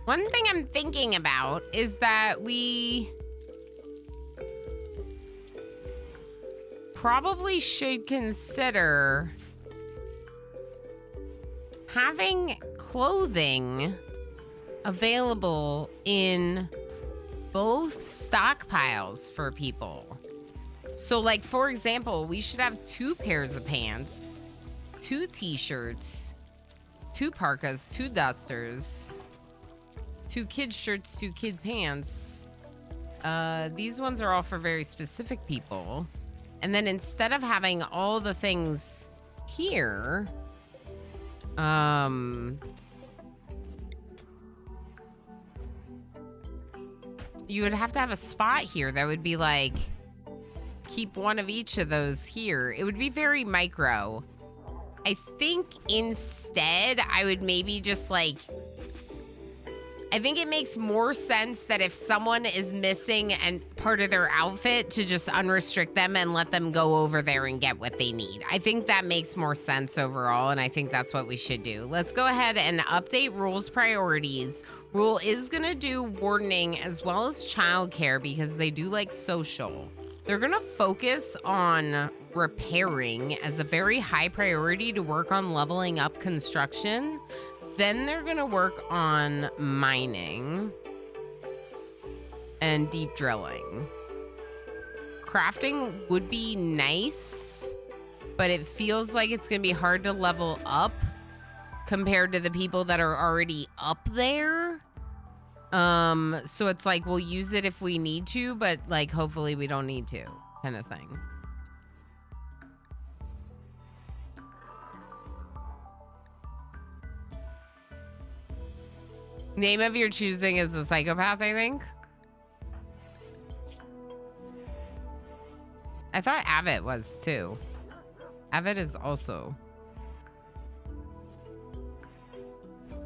One thing I'm thinking about is that we probably should consider having clothing available in both stockpiles for people. So, like, for example, we should have 2 pairs of pants, 2 t-shirts, 2 parkas, 2 dusters, 2 kid shirts, 2 kid pants. These ones are all for very specific people. And then instead of having all the things here, you would have to have a spot here that would be like, keep one of each of those here. It would be very micro. I think instead I would maybe just like, I think it makes more sense that if someone is missing and part of their outfit to just unrestrict them and let them go over there and get what they need. I think that makes more sense overall, and I think that's what we should do. Let's go ahead and update Rule's priorities. Rule is gonna do wardening as well as childcare because they do like social. They're gonna focus on repairing as a very high priority to work on leveling up construction. Then they're gonna work on mining and deep drilling. Crafting would be nice, but it feels like it's gonna be hard to level up compared to the people that are already up there. So it's like, we'll use it if we need to, but like, hopefully we don't need to, kind of thing. Name of your choosing is a psychopath, I think. I thought Avid was too. Avid is also.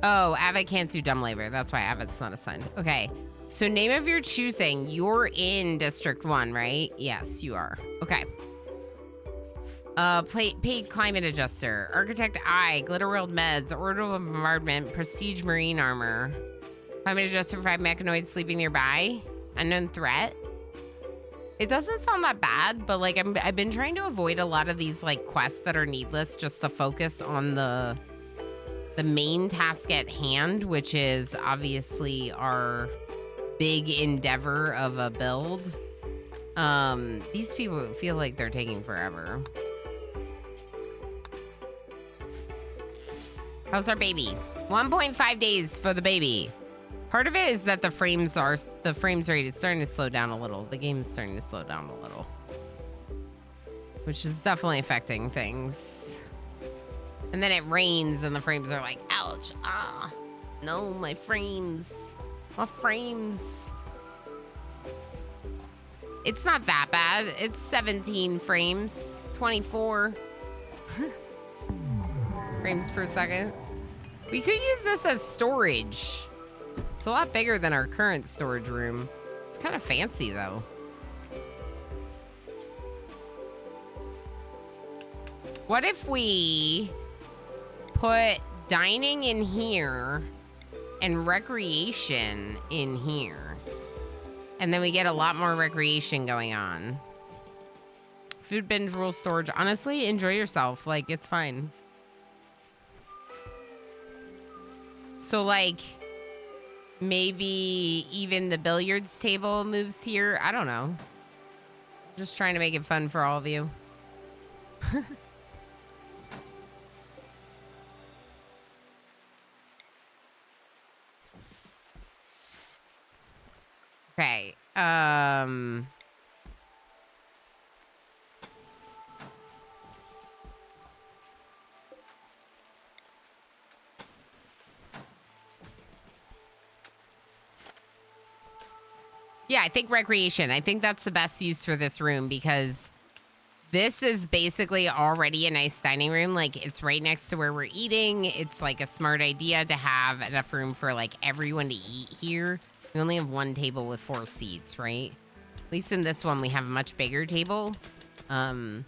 Oh, Avid can't do dumb labor. That's why Avid's not assigned. Okay. So name of your choosing. You're in District 1, right? Yes, you are. Okay. Paid climate adjuster, architect I, glitter world meds, order of bombardment, prestige marine armor, climate adjuster for 5 mechanoids sleeping nearby, unknown threat. It doesn't sound that bad, but like I've been trying to avoid a lot of these like quests that are needless, just to focus on the main task at hand, which is obviously our big endeavor of a build. These people feel like they're taking forever. How's our baby? 1.5 days for the baby. Part of it is that the frames rate is starting to slow down a little. The game's starting to slow down a little, which is definitely affecting things. And then it rains and the frames are like, ouch, ah, no, my frames. It's not that bad. It's 17 frames, 24 frames per second. We could use this as storage. It's a lot bigger than our current storage room. It's kind of fancy though. What if we put dining in here and recreation in here? And then we get a lot more recreation going on. Food binge rule storage. Honestly, enjoy yourself. Like, it's fine. So, like, maybe even the billiards table moves here. I don't know. Just trying to make it fun for all of you. Okay. Yeah, I think recreation. I think that's the best use for this room because this is basically already a nice dining room. Like, it's right next to where we're eating. It's like a smart idea to have enough room for like everyone to eat here. We only have one table with 4 seats, right? At least in this one, we have a much bigger table. Well,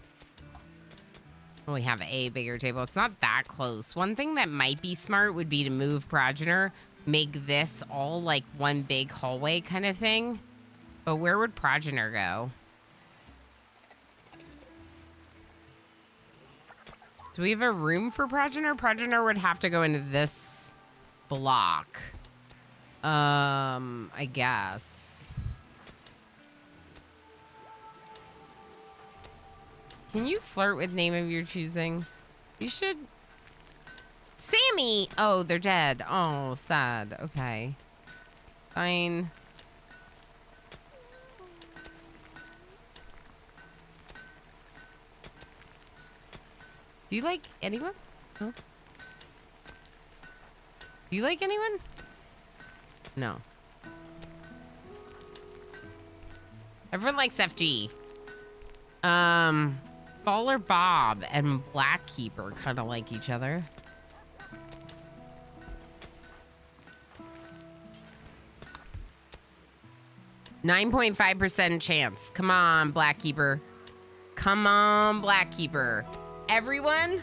we have a bigger table. It's not that close. One thing that might be smart would be to move Progenitor, make this all like one big hallway kind of thing. But where would Progenitor go? Do we have a room for Progenitor? Progenitor would have to go into this block. I guess. Can you flirt with name of your choosing? You should. Sammy! Oh, they're dead. Oh, sad. Okay. Fine. Do you like anyone? Huh? Do you like anyone? No. Everyone likes FG. Baller Bob and Black Keeper kind of like each other. .5% chance. Come on, Black Keeper. Come on, Black Keeper. Everyone,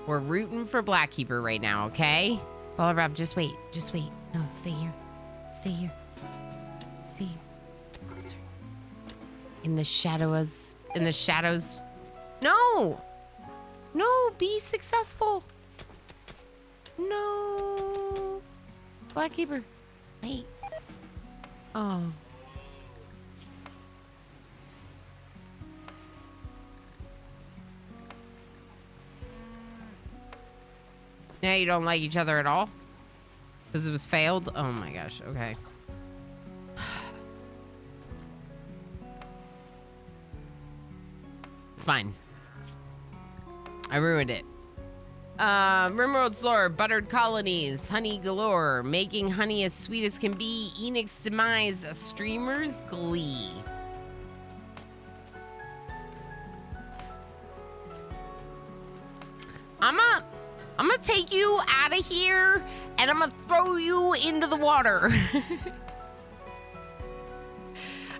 we're rooting for Black Keeper right now, okay? Baller Bob, just wait. Just wait. No, stay here. Stay here. Stay here. Closer. In the shadows. In the shadows. No! No, be successful. No. Black Keeper. Wait. Oh. Now you don't like each other at all? Because it was failed? Oh my gosh, okay. It's fine. I ruined it. RimWorld's lore, buttered colonies, honey galore, making honey as sweet as can be, Enix demise, a streamer's glee. I'm gonna take you out of here and I'm gonna throw you into the water.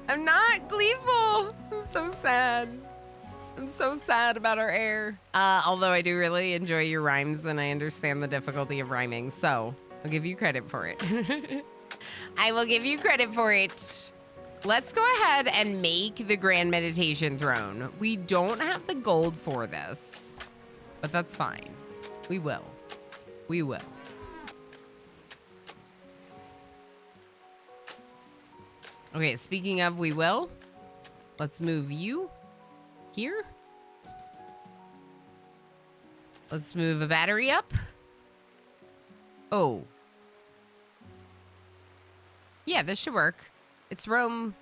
I'm not gleeful. I'm so sad. I'm so sad about our air. Although I do really enjoy your rhymes and I understand the difficulty of rhyming, so I'll give you credit for it. I will give you credit for it. Let's go ahead and make the Grand Meditation Throne. We don't have the gold for this, but that's fine. We will. We will. Okay, speaking of we will, let's move you here. Let's move a battery up. Oh. Yeah, this should work. It's roam.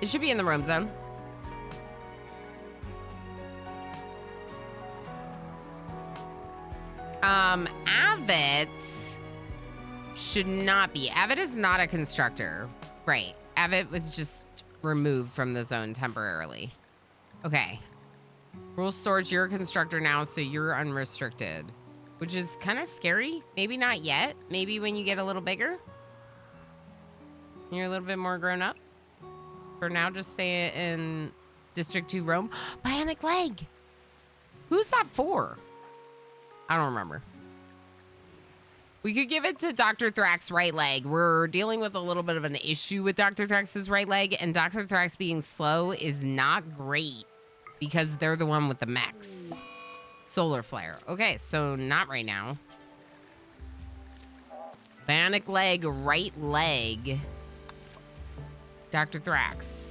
It should be in the roam zone. Avid should not be. Avid is not a constructor. Right. Avid was just removed from the zone temporarily. Okay. Rule storage, you're a constructor now, so you're unrestricted. Which is kind of scary. Maybe not yet. Maybe when you get a little bigger. You're a little bit more grown up. For now, just stay in District 2 Rome. Bionic leg! Who's that for? I don't remember. We could give it to Dr. Thrax's right leg. We're dealing with a little bit of an issue with Dr. Thrax's right leg, and Dr. Thrax being slow is not great because they're the one with the mechs. Solar flare. Okay, so not right now. Bionic leg, right leg. Dr. Thrax.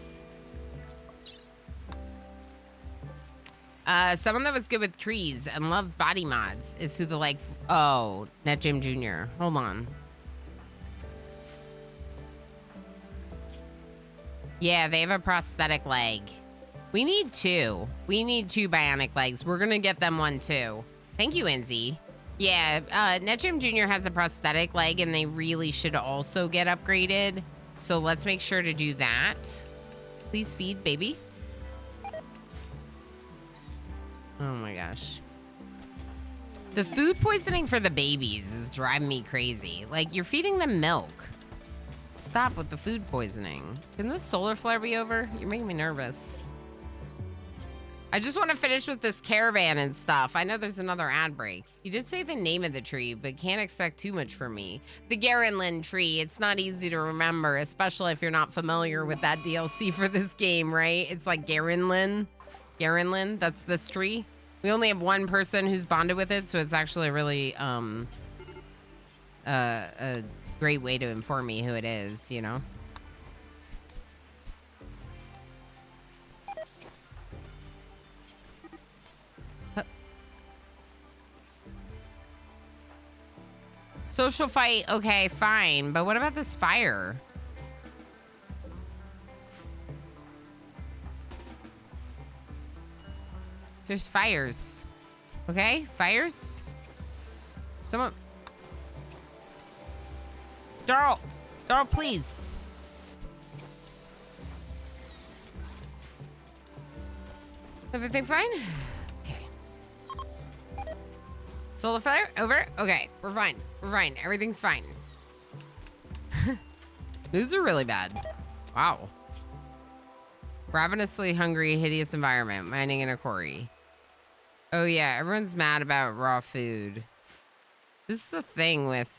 Someone that was good with trees and loved body mods is who the like. Oh, Net Jim Jr. Hold on. Yeah, they have a prosthetic leg. We need two. We need two bionic legs. We're gonna get them one too. Thank you, Enzy. Yeah, Net Jim Jr. has a prosthetic leg and they really should also get upgraded. So let's make sure to do that. Please feed, baby. Oh my gosh. The food poisoning for the babies is driving me crazy. Like, you're feeding them milk. Stop with the food poisoning. Can this solar flare be over? You're making me nervous. I just want to finish with this caravan and stuff. I know there's another ad break. You did say the name of the tree, but can't expect too much from me. The Garenlin tree. It's not easy to remember, especially if you're not familiar with that DLC for this game, right? It's like Garenlin. Garenlin, that's this tree. We only have one person who's bonded with it, so it's actually a really a great way to inform me who it is, you know? Social fight, okay, fine. But what about this fire? There's fires. Okay, fires? Someone... Darl! Darl, please! Everything fine? Okay. Solar flare, over? Okay, we're fine. We're fine. Everything's fine. Moves are really bad. Wow. Ravenously hungry, hideous environment. Mining in a quarry. Oh yeah, everyone's mad about raw food. This is the thing with,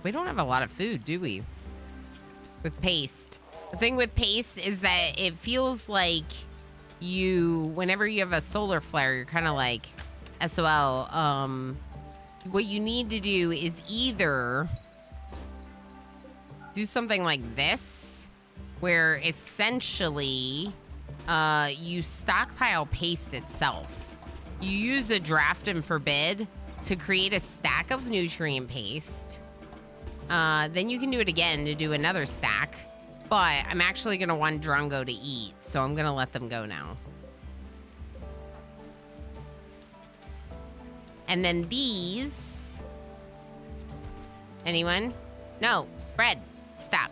we don't have a lot of food, do we? With paste. The thing with paste is that it feels like whenever you have a solar flare, you're kind of like, SOL, what you need to do is either do something like this, where essentially you stockpile paste itself. You use a draft and forbid to create a stack of nutrient paste. Then you can do it again to do another stack. But I'm actually going to want Drungo to eat, so I'm going to let them go now. And then these... Anyone? No. Bread. Stop.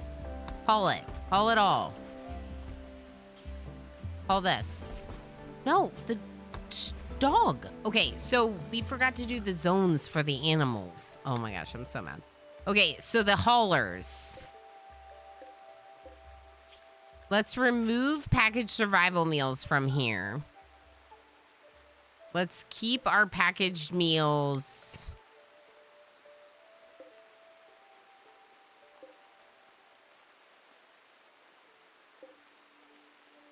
Pull it. Pull it all. Pull this. No. dog. Okay, so we forgot to do the zones for the animals. Oh my gosh, I'm so mad. Okay, so the haulers. Let's remove packaged survival meals from here. Let's keep our packaged meals.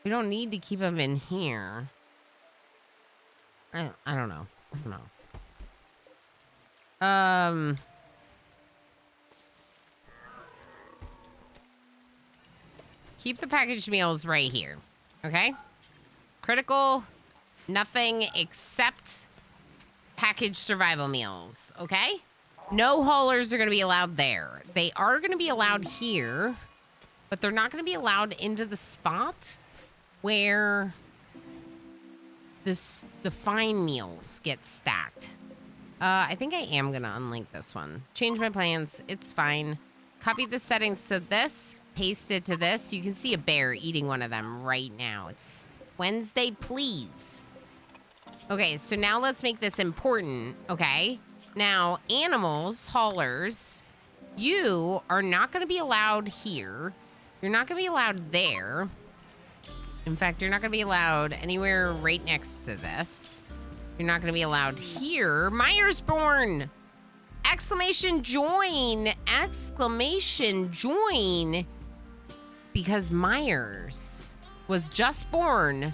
We don't need to keep them in here. I don't know. I don't know. Keep the packaged meals right here. Okay? Critical, nothing except packaged survival meals. Okay? No haulers are going to be allowed there. They are going to be allowed here, but they're not going to be allowed into the spot where the fine meals get stacked. I think I am going to unlink this one. Change my plans. It's fine. Copy the settings to this. Paste it to this. You can see a bear eating one of them right now. It's Wednesday, please. Okay, so now let's make this important, okay? Now, animals, haulers, you are not going to be allowed here. You're not going to be allowed there. In fact, you're not going to be allowed anywhere right next to this. You're not going to be allowed here. Myersborn! Exclamation join! Exclamation join! Because Myers was just born,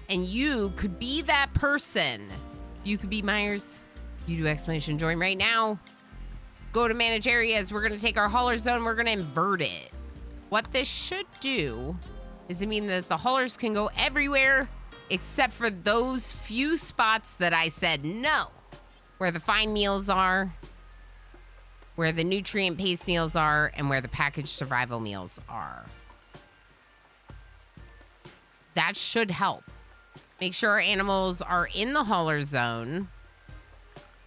and you could be that person. You could be Myers. You do exclamation join right now. Go to manage areas. We're going to take our hauler zone. We're going to invert it. What this should do is it mean that the haulers can go everywhere except for those few spots that I said no. Where the fine meals are, where the nutrient paste meals are, and where the packaged survival meals are. That should help. Make sure our animals are in the hauler zone.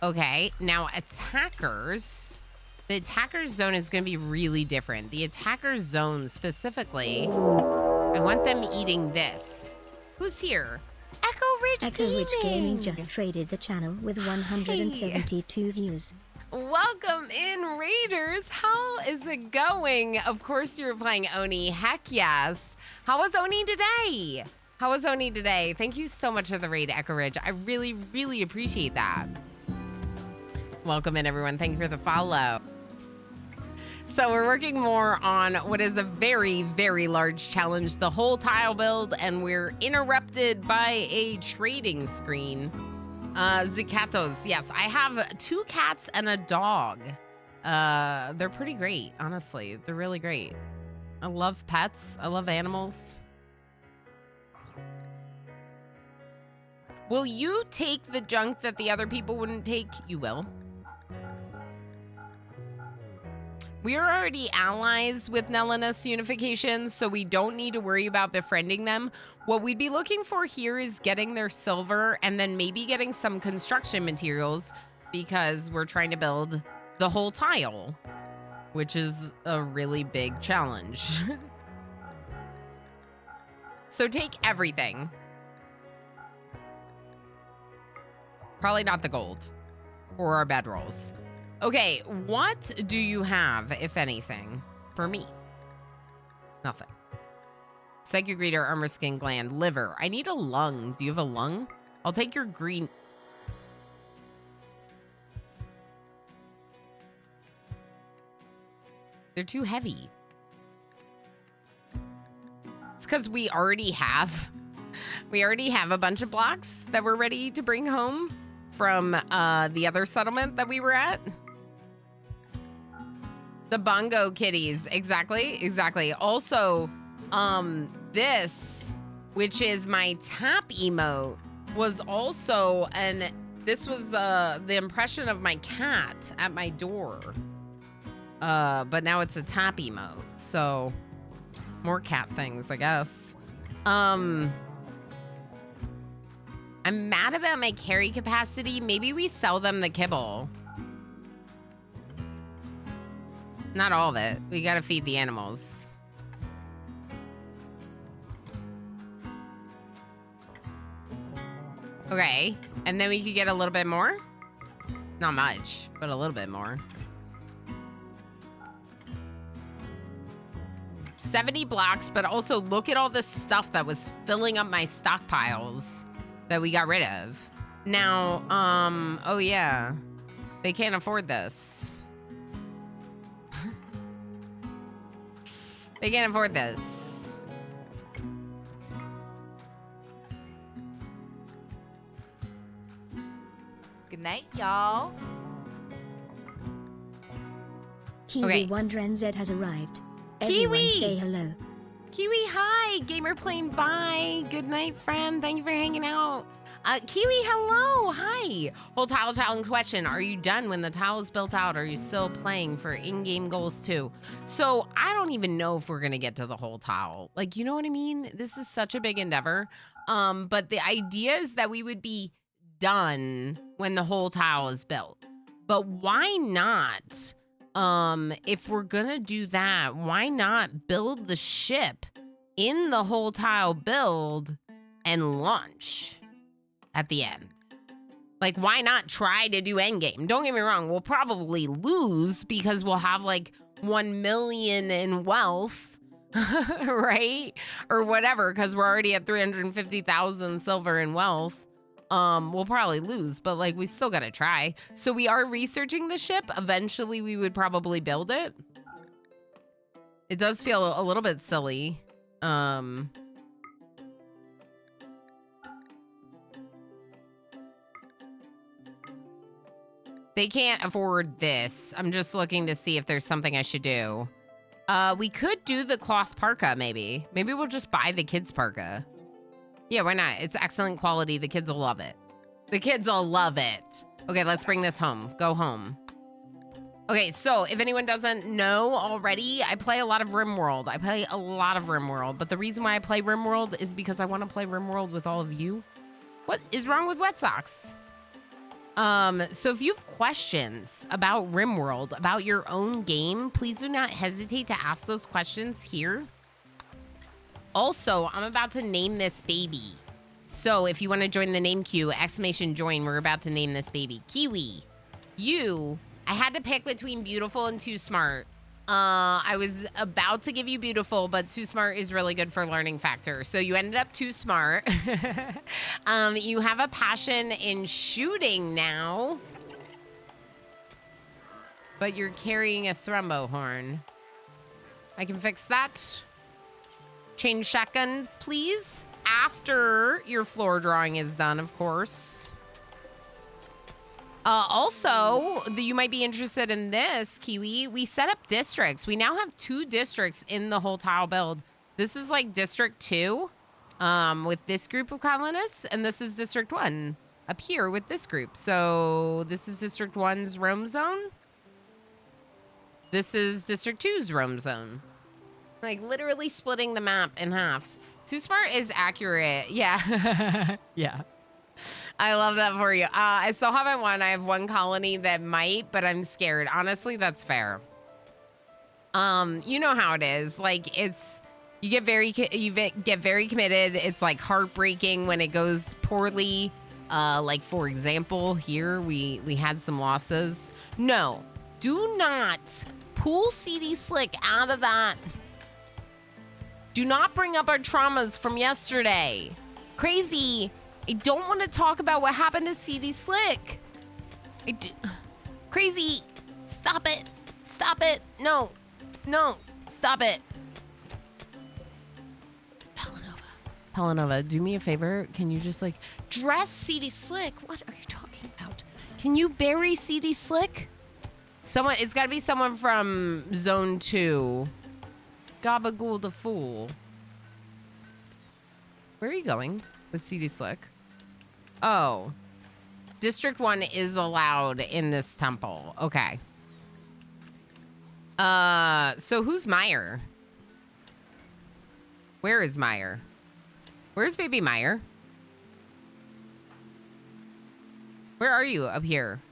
Okay, now attackers. The attacker zone is going to be really different. The attacker zone specifically, I want them eating this. Who's here? Echo Ridge Echo Ridge Gaming just traded the channel with 172 views. Welcome in, Raiders. How is it going? Of course you were playing Oni. Heck yes. How was Oni today? How was Oni today? Thank you so much for the raid, Echo Ridge. I really, really appreciate that. Welcome in, everyone. Thank you for the follow. So we're working more on what is a very, very large challenge, the whole tile build, and we're interrupted by a trading screen. Zicatos, yes, I have 2 cats and a dog. They're pretty great, honestly. They're really great. I love pets. I love animals. Will you take the junk that the other people wouldn't take? You will. We are already allies with Nelinus Unification, so we don't need to worry about befriending them. What we'd be looking for here is getting their silver and then maybe getting some construction materials because we're trying to build the whole tile, which is a really big challenge. So take everything. Probably not the gold or our bedrolls. Okay, what do you have, if anything, for me? Nothing. Psychic Reader, Armor Skin Gland, Liver. I need a lung. Do you have a lung? I'll take your green. They're too heavy. It's because we already have a bunch of blocks that we're ready to bring home from the other settlement that we were at. The bongo kitties, exactly. Also, this, which is my tap emote, was also this was the impression of my cat at my door. But now it's a tap emote, so more cat things, I guess. I'm mad about my carry capacity. Maybe we sell them the kibble. Not all of it. We gotta feed the animals. Okay, and then we could get a little bit more. Not much, but a little bit more. 70 blocks, but also look at all this stuff that was filling up my stockpiles that we got rid of. Now, oh yeah, they can't afford this. They can't afford this. Good night, y'all. Kiwi Okay. Wonder Z has arrived. Kiwi! Everyone say hello. Kiwi, hi. Gamer plane, bye. Good night, friend. Thank you for hanging out. Kiwi, hello. Hi. Whole tile challenge question. Are you done when the tile is built out? Are you still playing for in-game goals too? So I don't even know if we're going to get to the whole tile. Like, you know what I mean? This is such a big endeavor. But the idea is that we would be done when the whole tile is built. But why not? If we're gonna do that, why not build the ship in the whole tile build and launch at the end? Like, why not try to do endgame? Don't get me wrong, we'll probably lose because we'll have like 1 million in wealth, right? Or whatever, because we're already at 350,000 silver in wealth. We'll probably lose, but like we still gotta try. So we are researching the ship. Eventually we would probably build it. It does feel a little bit silly. They can't afford this. I'm just looking to see if there's something I should do. We could do the cloth parka, maybe. Maybe we'll just buy the kids' parka. Yeah, why not? It's excellent quality. The kids will love it. The kids will love it. Okay, let's bring this home. Go home. Okay, so if anyone doesn't know already, I play a lot of RimWorld. But the reason why I play RimWorld is because I want to play RimWorld with all of you. What is wrong with Wet Socks? So if you have questions about RimWorld, about your own game, please do not hesitate to ask those questions here. Also, I'm about to name this baby. So if you want to join the name queue, !join, we're about to name this baby. Kiwi, I had to pick between beautiful and too smart. I was about to give you beautiful, but too smart is really good for learning factor. So you ended up too smart. You have a passion in shooting now, but you're carrying a thrumbo horn. I can fix that. Change shotgun, please. After your floor drawing is done, of course. Also, you might be interested in this, Kiwi. We set up districts. We now have 2 districts in the whole tile build. This is like District 2 with this group of colonists, and this is District 1 up here with this group. So this is District 1's roam zone. This is District 2's roam zone. Like literally splitting the map in half. Too smart is accurate. Yeah. Yeah. I love that for you. I still haven't won. I have 1 colony that might, but I'm scared. Honestly, that's fair. You know how it is. Like you get very committed. It's like heartbreaking when it goes poorly. Like for example, here we had some losses. No, do not pull CD Slick out of that. Do not bring up our traumas from yesterday. Crazy. I don't want to talk about what happened to CD Slick. Crazy. Stop it. Stop it. No. No. Stop it. Pelanova, do me a favor. Can you just like dress CD Slick? What are you talking about? Can you bury CD Slick? Someone, it's got to be someone from Zone 2. Gabagool the Fool. Where are you going with CD Slick? Oh. District 1 is allowed in this temple. Okay. So who's Meyer? Where is Meyer? Where's baby Meyer? Where are you up here?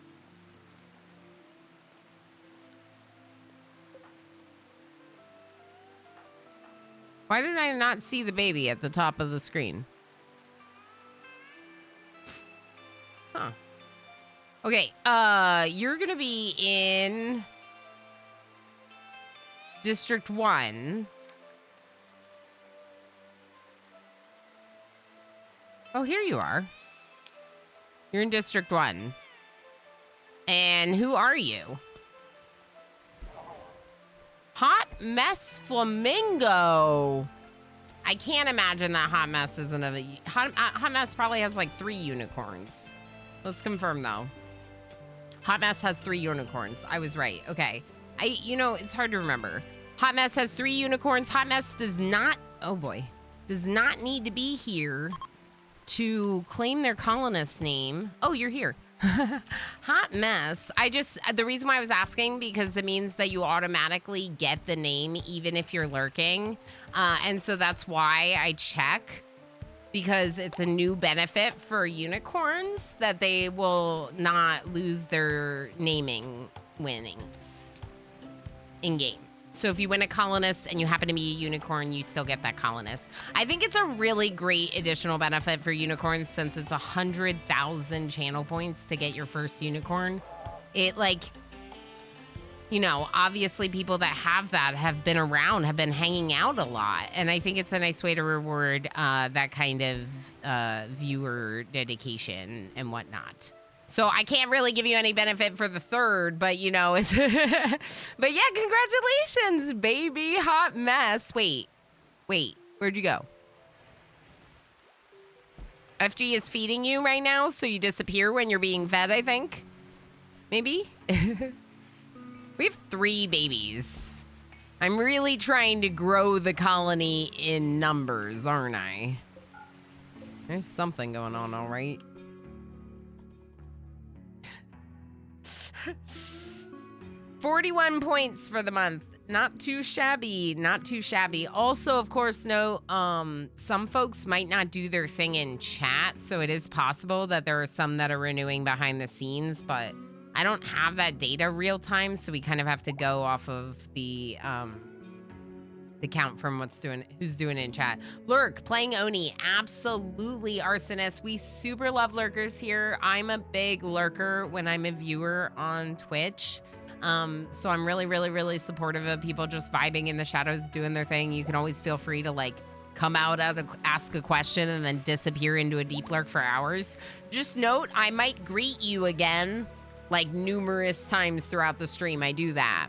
Why did I not see the baby at the top of the screen? Okay, you're gonna be in District 1. Oh, here you are. You're in District 1. And who are you? Hot Mess Flamingo. I can't imagine that Hot Mess isn't a... Hot Mess probably has like 3 unicorns. Let's confirm though. Hot Mess has 3 unicorns. I was right. Okay. You know, it's hard to remember. Hot Mess has 3 unicorns. Hot Mess does not... Oh boy. Does not need to be here to claim their colonist name. Oh, you're here. Hot Mess. The reason why I was asking, because it means that you automatically get the name even if you're lurking. And so that's why I check, because it's a new benefit for unicorns that they will not lose their naming winnings in game. So if you win a colonist and you happen to be a unicorn, you still get that colonist. I think it's a really great additional benefit for unicorns, since it's 100,000 channel points to get your first unicorn. It, like, you know, obviously people that have that have been around, have been hanging out a lot. And I think it's a nice way to reward that kind of viewer dedication and whatnot. So I can't really give you any benefit for the 3rd, but you know, it's, but yeah, congratulations, baby. Hot Mess. Wait, where'd you go? FG is feeding you right now, so you disappear when you're being fed, I think. Maybe? We have 3 babies. I'm really trying to grow the colony in numbers, aren't I? There's something going on, all right. 41 points for the month. Not too shabby, not too shabby. Also, of course, no, some folks might not do their thing in chat, so it is possible that there are some that are renewing behind the scenes, but I don't have that data real time, so we kind of have to go off of the count from who's doing it in chat. Lurk, playing Oni, absolutely arsonist. We super love lurkers here. I'm a big lurker when I'm a viewer on Twitch. So I'm really, really, really supportive of people just vibing in the shadows, doing their thing. You can always feel free to like come out, ask a question, and then disappear into a deep lurk for hours. Just note, I might greet you again like numerous times throughout the stream. I do that.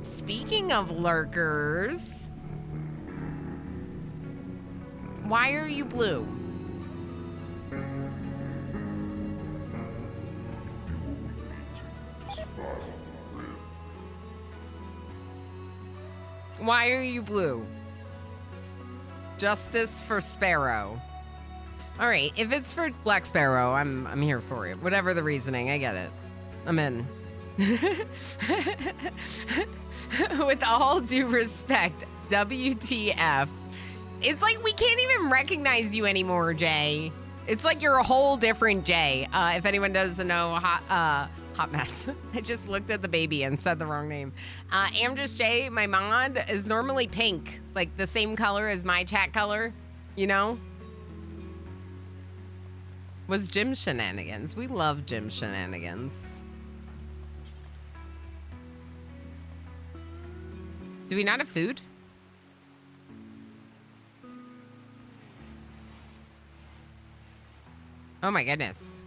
Speaking of lurkers, why are you blue? Why are you blue? Justice for Sparrow. All right, if it's for Black Sparrow, I'm here for it. Whatever the reasoning, I get it. I'm in. With all due respect, WTF. It's like we can't even recognize you anymore, Jay. It's like you're a whole different Jay. If anyone doesn't know, Hot Mess. I just looked at the baby and said the wrong name. Amjust Jay, my mod, is normally pink, like the same color as my chat color, you know? Was Jim shenanigans. We love Jim shenanigans. Do we not have food? Oh my goodness.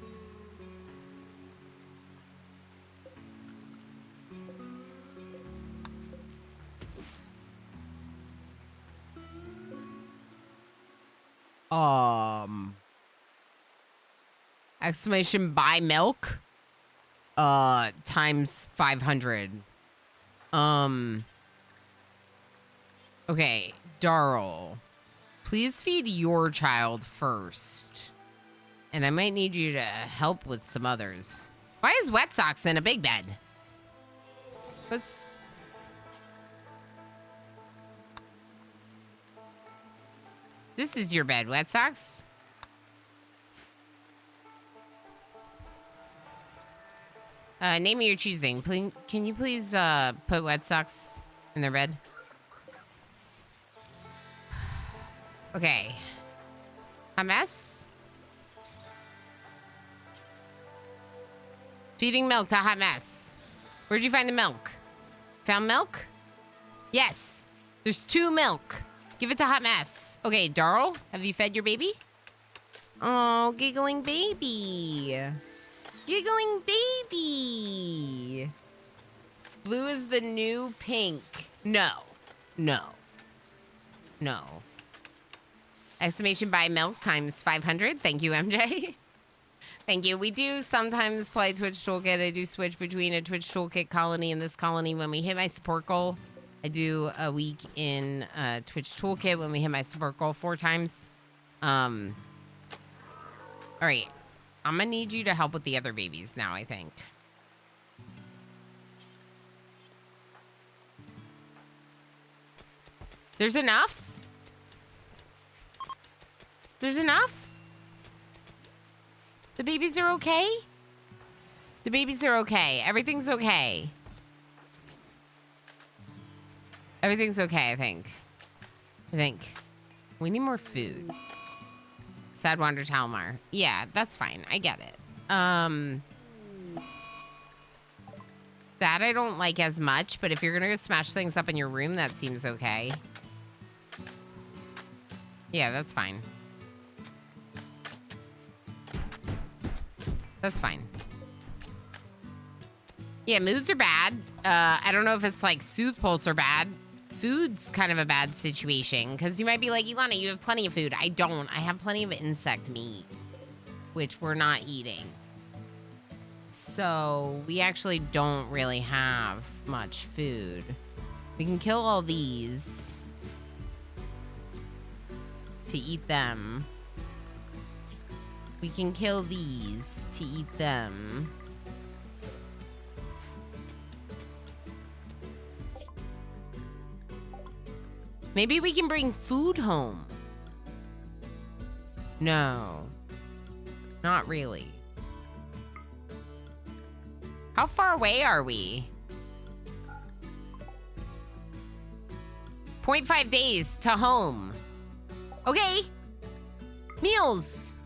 Exclamation buy milk. Times 500. Okay, Darl, please feed your child first. And I might need you to help with some others. Why is Wet Socks in a big bed? This is your bed, Wet Socks. Name of your choosing. Can you please put Wet Socks in their bed? Okay. A mess? Feeding milk to Hot Mess. Where'd you find the milk? Found milk? Yes. There's 2 milk. Give it to Hot Mess. Okay, Darl, have you fed your baby? Oh, giggling baby. Giggling baby. Blue is the new pink. No. No. No. Exclamation by milk times 500. Thank you, MJ. Thank you. We do sometimes play Twitch Toolkit. I do switch between a Twitch Toolkit colony and this colony. When we hit my support goal, I do a week in Twitch Toolkit when we hit my support goal 4 times. All right. I'm going to need you to help with the other babies now, I think. There's enough? There's enough? The babies are okay? The babies are okay. Everything's okay. Everything's okay, I think. We need more food. Sad Wander Talmar. Yeah, that's fine. I get it. That I don't like as much, but if you're gonna go smash things up in your room, that seems okay. Yeah, that's fine. That's fine. Yeah, moods are bad. I don't know if it's like Soothe Pulse are bad. Food's kind of a bad situation because you might be like, Ilana, you have plenty of food. I don't. I have plenty of insect meat, which we're not eating. So we actually don't really have much food. We can kill all these to eat them. We can kill these to eat them. Maybe we can bring food home. No. Not really. How far away are we? 0.5 days to home. Okay. Meals.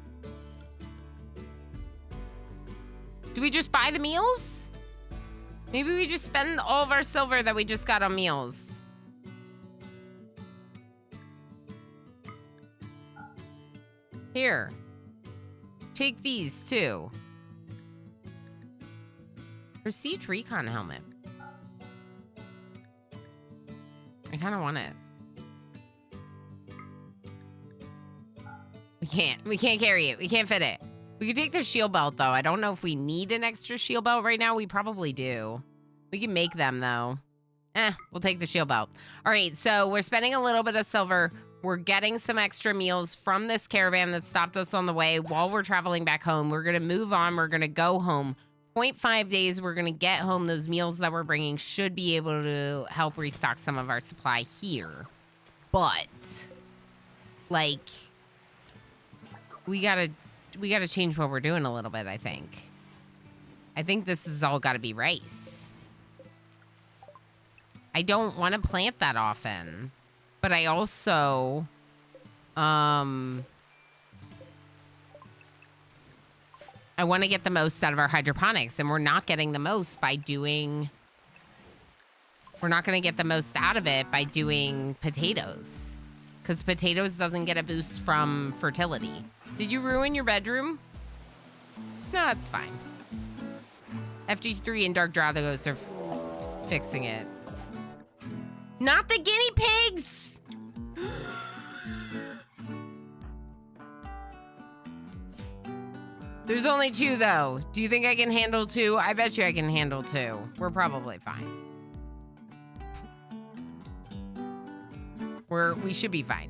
Do we just buy the meals? Maybe we just spend all of our silver that we just got on meals. Here. Take these too. Prestige Recon helmet. I kind of want it. We can't carry it. We can't fit it. We could take the shield belt though. I don't know if we need an extra shield belt right now. We probably do. We can make them though. We'll take the shield belt. All right, so we're spending a little bit of silver. We're getting some extra meals from this caravan that stopped us on the way while we're traveling back home. We're going to move on. We're going to go home. 0.5 days, we're going to get home. Those meals that we're bringing should be able to help restock some of our supply here. But, like, we gotta change what we're doing a little bit, I think. I think this has all got to be rice. I don't want to plant that often. But I also, I want to get the most out of our hydroponics, and we're not getting the most by doing, we're not going to get the most out of it by doing potatoes, because potatoes doesn't get a boost from fertility. Did you ruin your bedroom? No, it's fine. FG3 and Dark Dragos are fixing it. Not the guinea pigs! There's only 2, though. Do you think I can handle 2? I bet you I can handle 2. We're probably fine. We should be fine.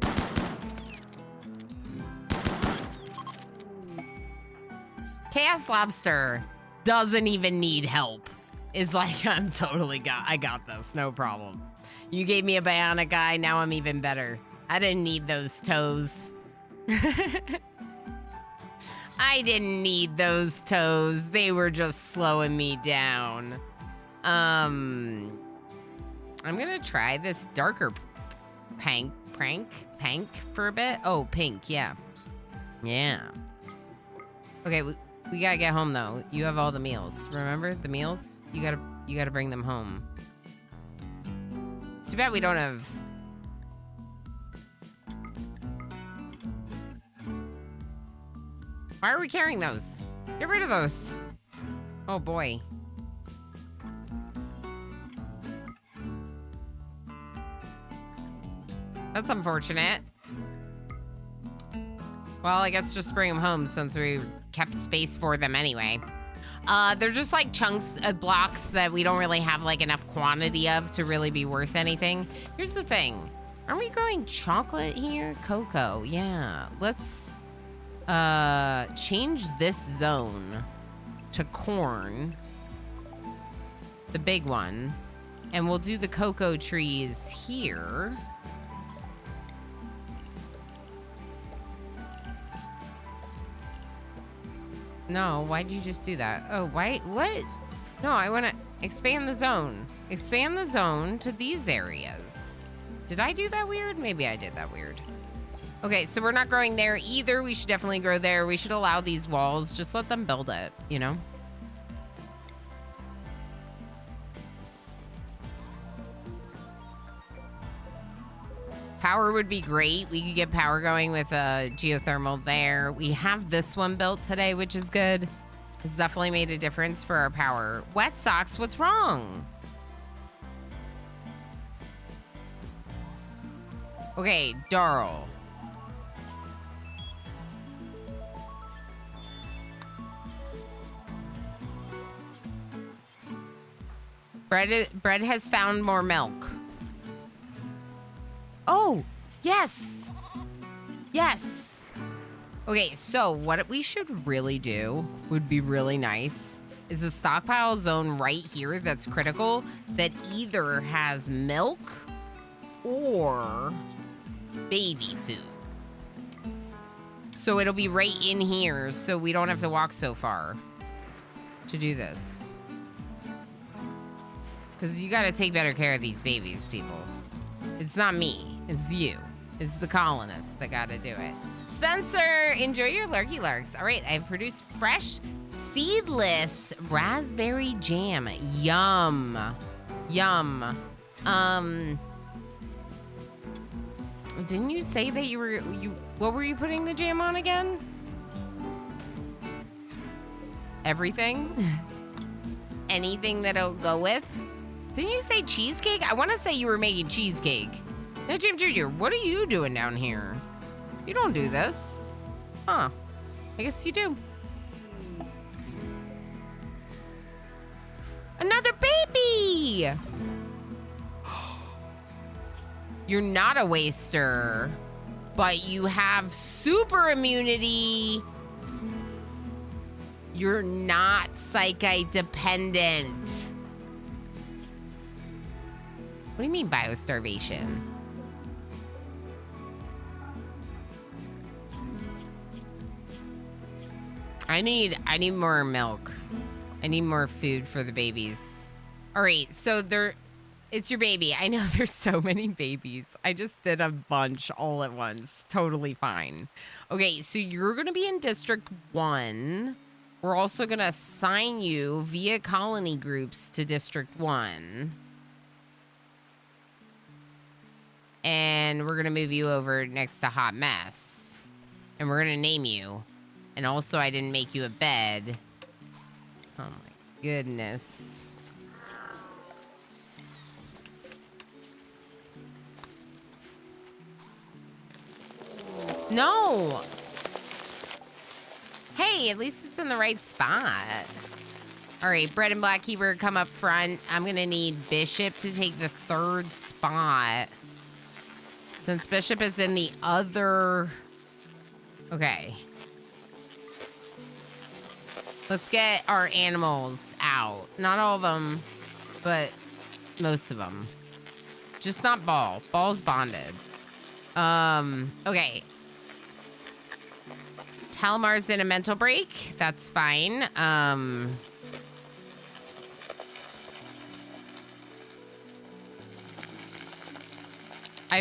Chaos Lobster doesn't even need help. It's like, I got this, no problem. You gave me a bionic eye, now I'm even better. I didn't need those toes. I didn't need those toes. They were just slowing me down. I'm gonna try this darker pink for a bit. Oh, pink, yeah. Yeah. Okay, We gotta get home though. You have all the meals. Remember the meals? You gotta bring them home. It's too bad we don't have. Why are we carrying those? Get rid of those. Oh boy. That's unfortunate. Well, I guess just bring them home since we kept space for them anyway. They're just like chunks of blocks that we don't really have like enough quantity of to really be worth anything. Here's the thing. Aren't we growing chocolate here? Cocoa, yeah. Let's change this zone to corn. The big one. And we'll do the cocoa trees here. No, why'd you just do that? Oh, why? What? No, I want to expand the zone. Expand the zone to these areas. Did I do that weird? Maybe I did that weird. Okay, so we're not growing there either. We should definitely grow there. We should allow these walls. Just let them build it, you know? Power would be great. We could get power going with geothermal there. We have this one built today, which is good. It's definitely made a difference for our power. Wet socks, what's wrong? Okay, Darl. Bread has found more milk. Oh, yes. Yes. Okay, so what we should really do would be really nice is a stockpile zone right here that's critical that either has milk or baby food. So it'll be right in here so we don't have to walk so far to do this. Because you got to take better care of these babies, people. It's not me. It's you. It's the colonists that got to do it. Spencer, enjoy your lurky lurks. All right, I've produced fresh, seedless raspberry jam. Yum. Yum. Didn't you say that what were you putting the jam on again? Everything? Anything that it'll go with? Didn't you say cheesecake? I want to say you were making cheesecake. Now, Jim Jr., what are you doing down here? You don't do this. Huh. I guess you do. Another baby! You're not a waster, but you have super immunity. You're not psychite dependent. What do you mean biostarvation? I need more milk. I need more food for the babies. All right, so it's your baby. I know there's so many babies. I just did a bunch all at once. Totally fine. Okay, so you're gonna be in District 1. We're also gonna assign you via colony groups to District 1. And we're gonna move you over next to Hot Mess. And we're gonna name you. And also, I didn't make you a bed. Oh my goodness. No! Hey, at least it's in the right spot. All right, Bread and Blackkeeper, come up front. I'm gonna need Bishop to take the 3rd spot. Since Bishop is in the other... Okay. Let's get our animals out. Not all of them, but most of them. Just not Ball. Ball's bonded. Okay. Talamar's in a mental break. That's fine. I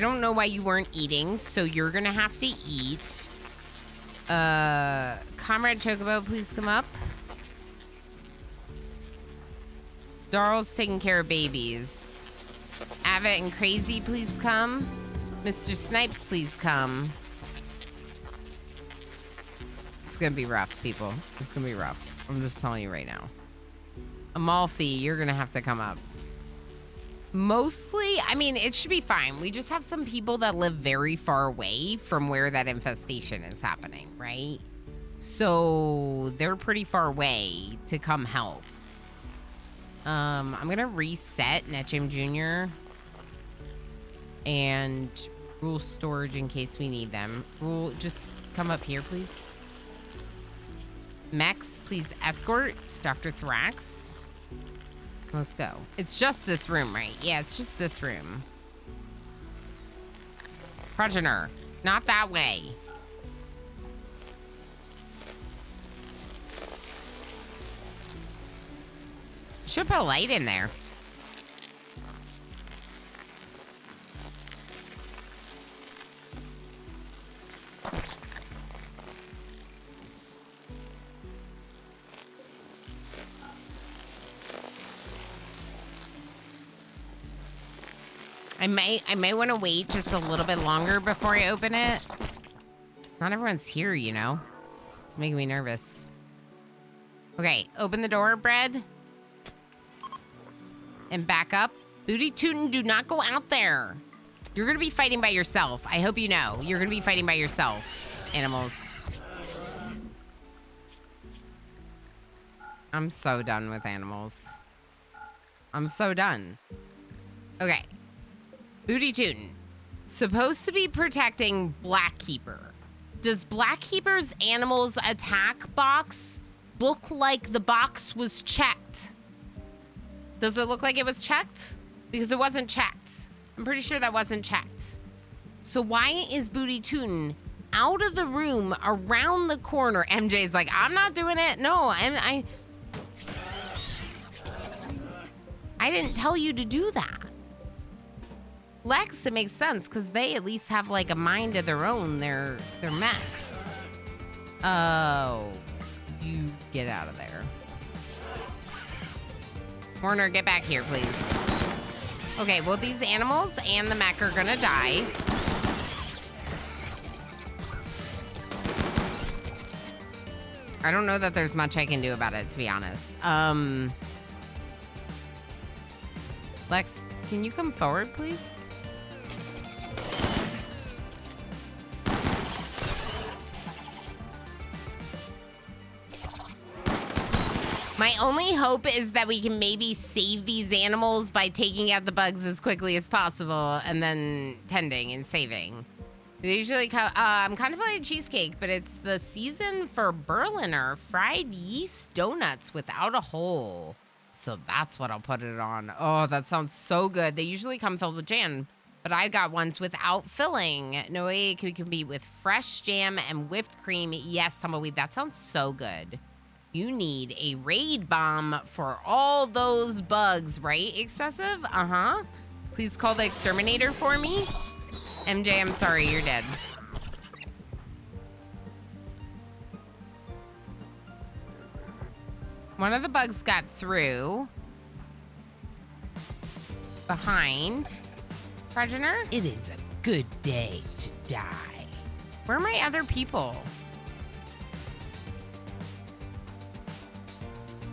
don't know why you weren't eating, so you're gonna have to eat. Comrade Chocobo, please come up. Darl's taking care of babies. Abbott and Crazy, please come. Mr. Snipes, please come. It's gonna be rough, people. It's gonna be rough. I'm just telling you right now. Amalfi, you're gonna have to come up. Mostly, I mean, it should be fine. We just have some people that live very far away from where that infestation is happening, right? So they're pretty far away to come help. I'm gonna reset Netjim Jr. and Rule Storage in case we need them. Rule, just come up here, please. Mex, please escort Dr. Thrax. Let's go. It's just this room, right? Yeah, it's just this room. Progenitor, not that way. Should put a light in there. I may want to wait just a little bit longer before I open it. Not everyone's here, you know. It's making me nervous. Okay, open the door, Bread. And back up. Booty Tootin', do not go out there. You're gonna be fighting by yourself. I hope you know. You're gonna be fighting by yourself, animals. I'm so done with animals. I'm so done. Okay. Booty Tootin', supposed to be protecting Blackkeeper. Does Blackkeeper's animals attack box look like the box was checked? Does it look like it was checked? Because it wasn't checked. I'm pretty sure that wasn't checked. So why is Booty Tootin' out of the room around the corner? MJ's like, I'm not doing it. No, I didn't tell you to do that. Lex, it makes sense because they at least have like a mind of their own. They're mechs. Oh, you get out of there. Warner, get back here, please. Okay, well, these animals and the mech are gonna die. I don't know that there's much I can do about it, to be honest. Lex, can you come forward, please? My only hope is that we can maybe save these animals by taking out the bugs as quickly as possible and then tending and saving. They usually come, I'm contemplating cheesecake, but it's the season for Berliner fried yeast donuts without a hole. So that's what I'll put it on. Oh, that sounds so good. They usually come filled with jam, but I got ones without filling. No way it can be with fresh jam and whipped cream. Yes, tumbleweed, that sounds so good. You need a raid bomb for all those bugs, right? Excessive? Uh-huh. Please call the exterminator for me. MJ, I'm sorry, you're dead. One of the bugs got through. Behind. Progenitor? It is a good day to die. Where are my other people?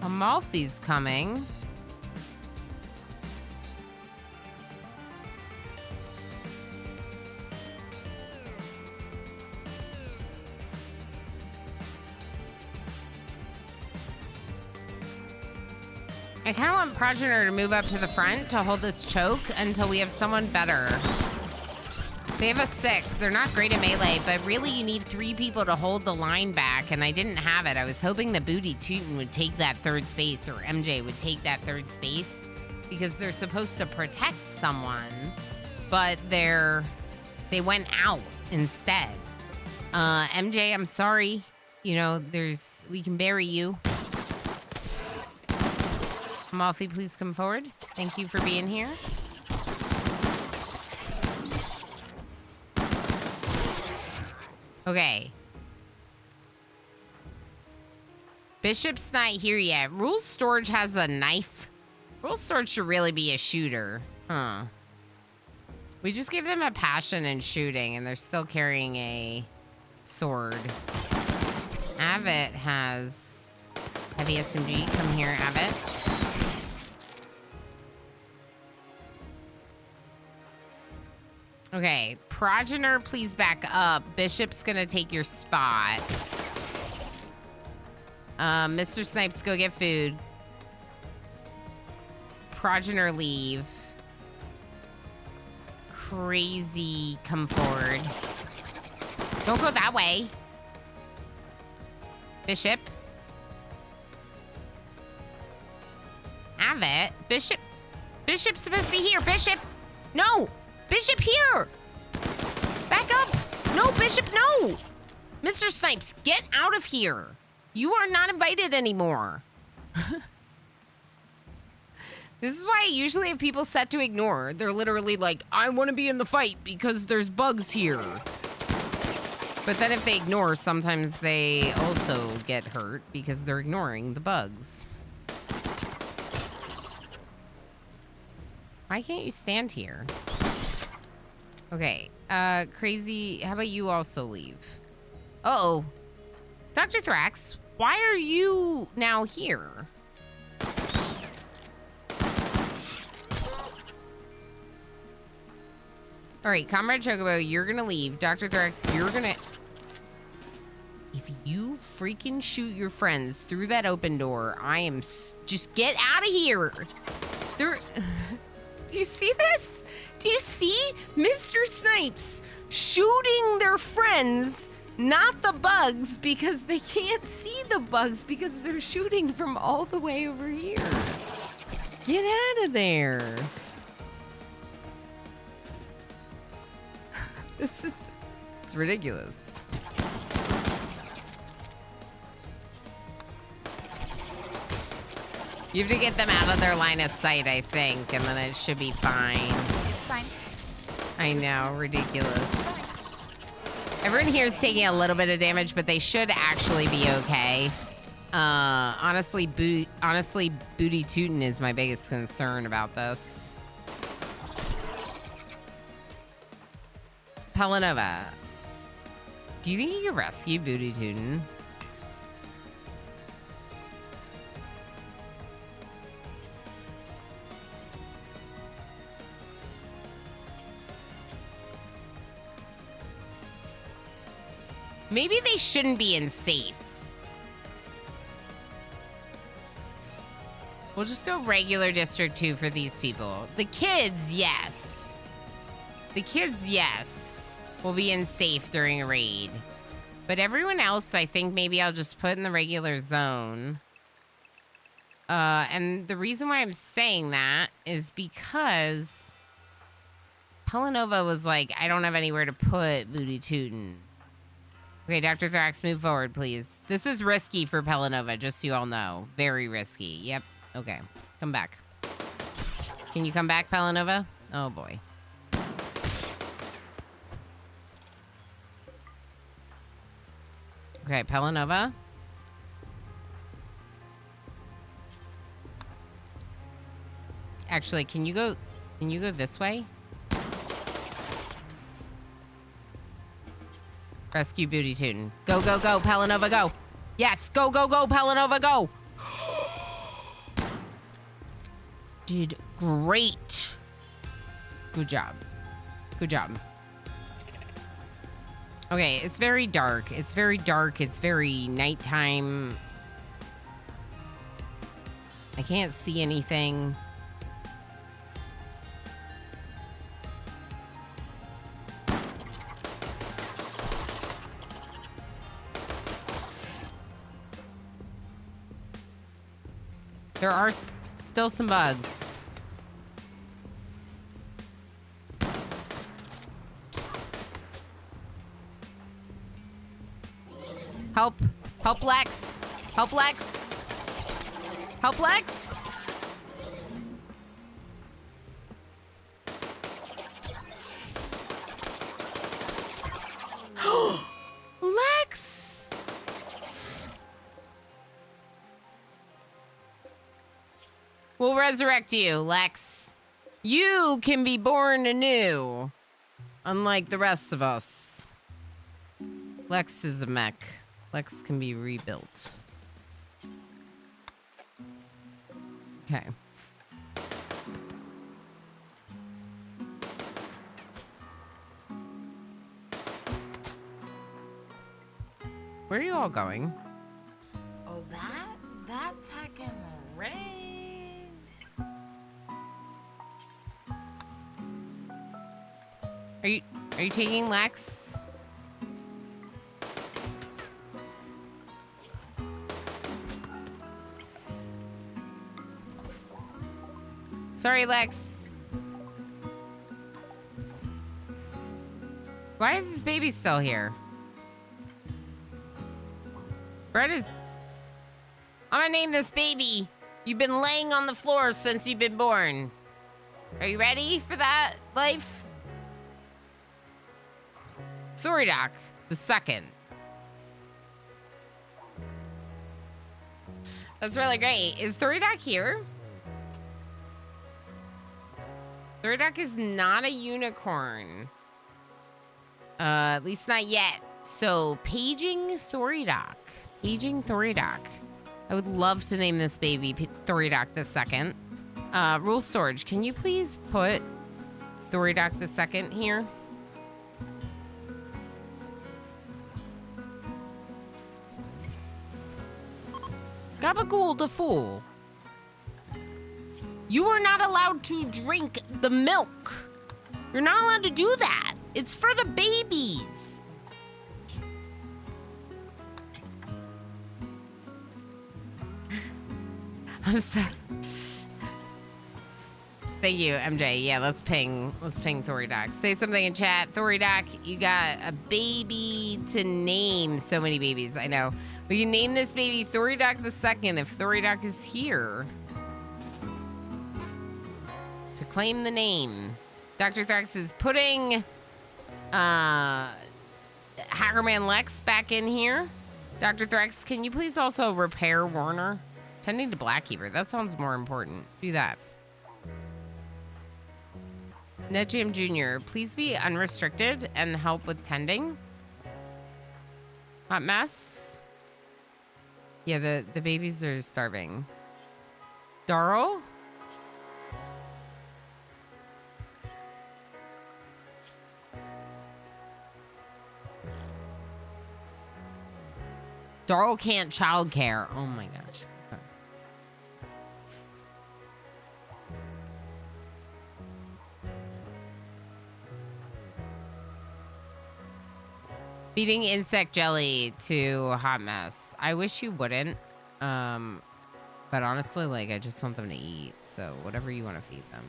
Amalfi's coming. I kind of want Progenitor to move up to the front to hold this choke until we have someone better. They have a 6. They're not great at melee, but really you need 3 people to hold the line back, and I didn't have it. I was hoping that Booty Tootin' would take that 3rd space, or MJ would take that 3rd space, because they're supposed to protect someone, but they went out instead. MJ, I'm sorry. You know, we can bury you. Amalfi, please come forward. Thank you for being here. Okay. Bishop's not here yet. Rule Storage has a knife. Rule Storage should really be a shooter. Huh. We just gave them a passion in shooting, and they're still carrying a sword. Abbott has heavy SMG. Come here, Abbott. Okay, Progenitor, please back up. Bishop's gonna take your spot. Mr. Snipes, go get food. Progenitor, leave. Crazy, come forward. Don't go that way. Bishop. Abbott. Bishop. Bishop's supposed to be here. Bishop. No. Bishop here. Back up. No, Bishop, no. Mr. Snipes, get out of here. You are not invited anymore. This is why I usually have people set to ignore. They're literally like, I want to be in the fight because there's bugs here. But then if they ignore, sometimes they also get hurt because they're ignoring the bugs. Why can't you stand here? Okay, Crazy, how about you also leave? Uh-oh. Dr. Thrax, why are you now here? All right, Comrade Chocobo, you're gonna leave. Dr. Thrax, you're gonna... If you freaking shoot your friends through that open door, I am... Just get out of here! There... Do you see this? Do you see Mr. Snipes shooting their friends, not the bugs, because they can't see the bugs because they're shooting from all the way over here. Get out of there. It's ridiculous. You have to get them out of their line of sight, I think, and then it should be fine. It's fine. I know, ridiculous. Everyone here is taking a little bit of damage, but they should actually be okay. Honestly, Booty Tootin' is my biggest concern about this. Pelanova, do you think you can rescue Booty Tootin'? Maybe they shouldn't be in safe. We'll just go regular District 2 for these people. The kids, yes. The kids, yes, will be in safe during a raid. But everyone else, I think maybe I'll just put in the regular zone. And the reason why I'm saying that is because Pelanova was like, I don't have anywhere to put Booty Tootin'. Okay, Dr. Thrax, move forward, please. This is risky for Pelanova, just so you all know. Very risky. Yep. Okay. Come back. Can you come back, Pelanova? Oh, boy. Okay, Pelanova. Actually, can you go this way? Rescue Booty Tootin'. Go, go, go, Pelanova, go. Yes, go, go, go, Pelanova, go. Did great. Good job. Good job. Okay, it's very dark. It's very dark. It's very nighttime. I can't see anything. There are still some bugs. Help. Help, Lex. Help, Lex. Help, Lex. Lex. We'll resurrect you, Lex. You can be born anew, unlike the rest of us. Lex is a mech. Lex can be rebuilt. Okay. Where are you all going? Oh, that's heckin' rained. Are you taking Lex? Sorry, Lex. Why is this baby still here? Brett is... I'm gonna name this baby. You've been laying on the floor since you've been born. Are you ready for that, life? Thoridoc the second. That's really great. Is Thoridoc here? Thoridoc is not a unicorn. At least not yet. So, paging Thoridoc. Paging Thoridoc. I would love to name this baby Thoridoc the second. Rule storage. Can you please put Thoridoc the second here? Gabagool the fool. You are not allowed to drink the milk. You're not allowed to do that. It's for the babies. I'm sorry. Thank you, MJ. Yeah, let's ping Thoridoc. Say something in chat. Thoridoc, you got a baby to name. So many babies, I know. We can name this baby Thoridoc the second if Thoridoc is here to claim the name. Dr. Thrax is putting Hackerman Lex back in here. Dr. Thrax, can you please also repair Warner? Tending to Blackkeeper. That sounds more important. Do that. NetJam Jr., please be unrestricted and help with tending. Hot mess. Yeah, the babies are starving. Darl? Darl can't childcare. Oh my gosh. Okay. Feeding insect jelly to Hot Mess. I wish you wouldn't. But honestly, like, I just want them to eat. So whatever you want to feed them.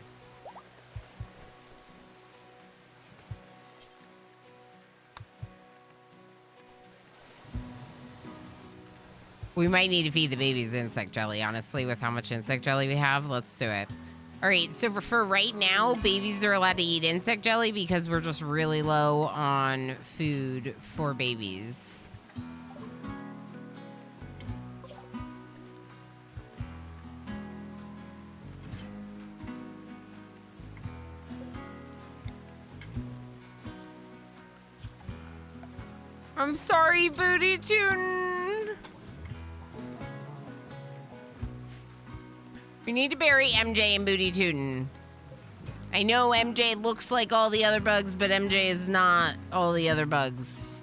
We might need to feed the babies insect jelly, honestly, with how much insect jelly we have. Let's do it. All right, so for right now, babies are allowed to eat insect jelly because we're just really low on food for babies. I'm sorry, Booty Tune. We need to bury MJ and Booty Tootin'. I know MJ looks like all the other bugs, but MJ is not all the other bugs.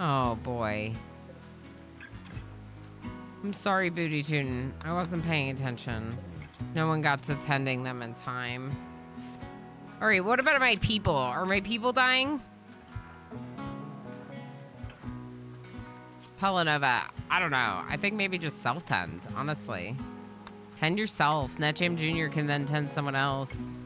Oh boy. I'm sorry, Booty Tootin'. I wasn't paying attention. No one got to tending them in time. All right, what about my people? Are my people dying? Pelanova, I don't know. I think maybe just self-tend, honestly. Tend yourself. NetJam Jr. can then tend someone else.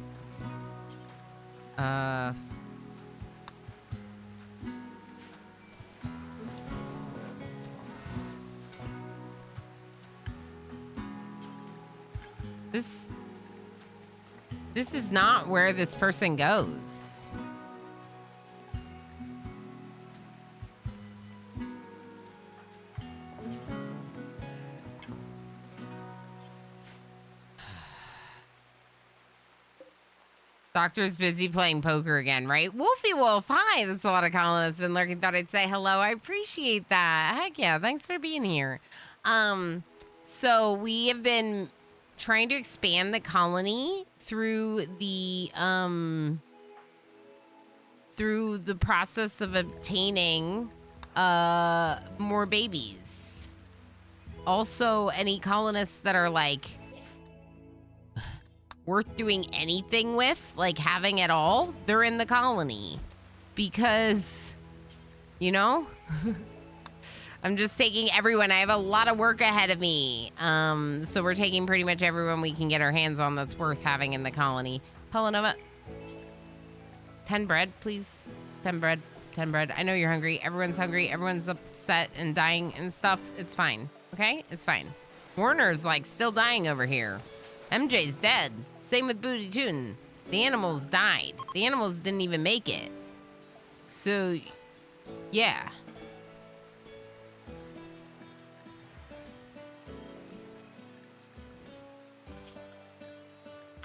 This is not where this person goes. Doctor's busy playing poker again, right? Wolfie Wolf, hi. That's a lot of colonists been lurking. Thought I'd say hello. I appreciate that. Heck yeah, thanks for being here. So we have been trying to expand the colony through the process of obtaining more babies. Also, any colonists that are like worth doing anything with, like having it all, they're in the colony. Because, you know, I'm just taking everyone. I have a lot of work ahead of me. So we're taking pretty much everyone we can get our hands on that's worth having in the colony. Pelanova, 10 bread, please. 10 bread, 10 bread. I know you're hungry. Everyone's hungry. Everyone's upset and dying and stuff. It's fine, okay? It's fine. Warner's like still dying over here. MJ's dead. Same with Booty Tootin. The animals died. The animals didn't even make it. So, yeah.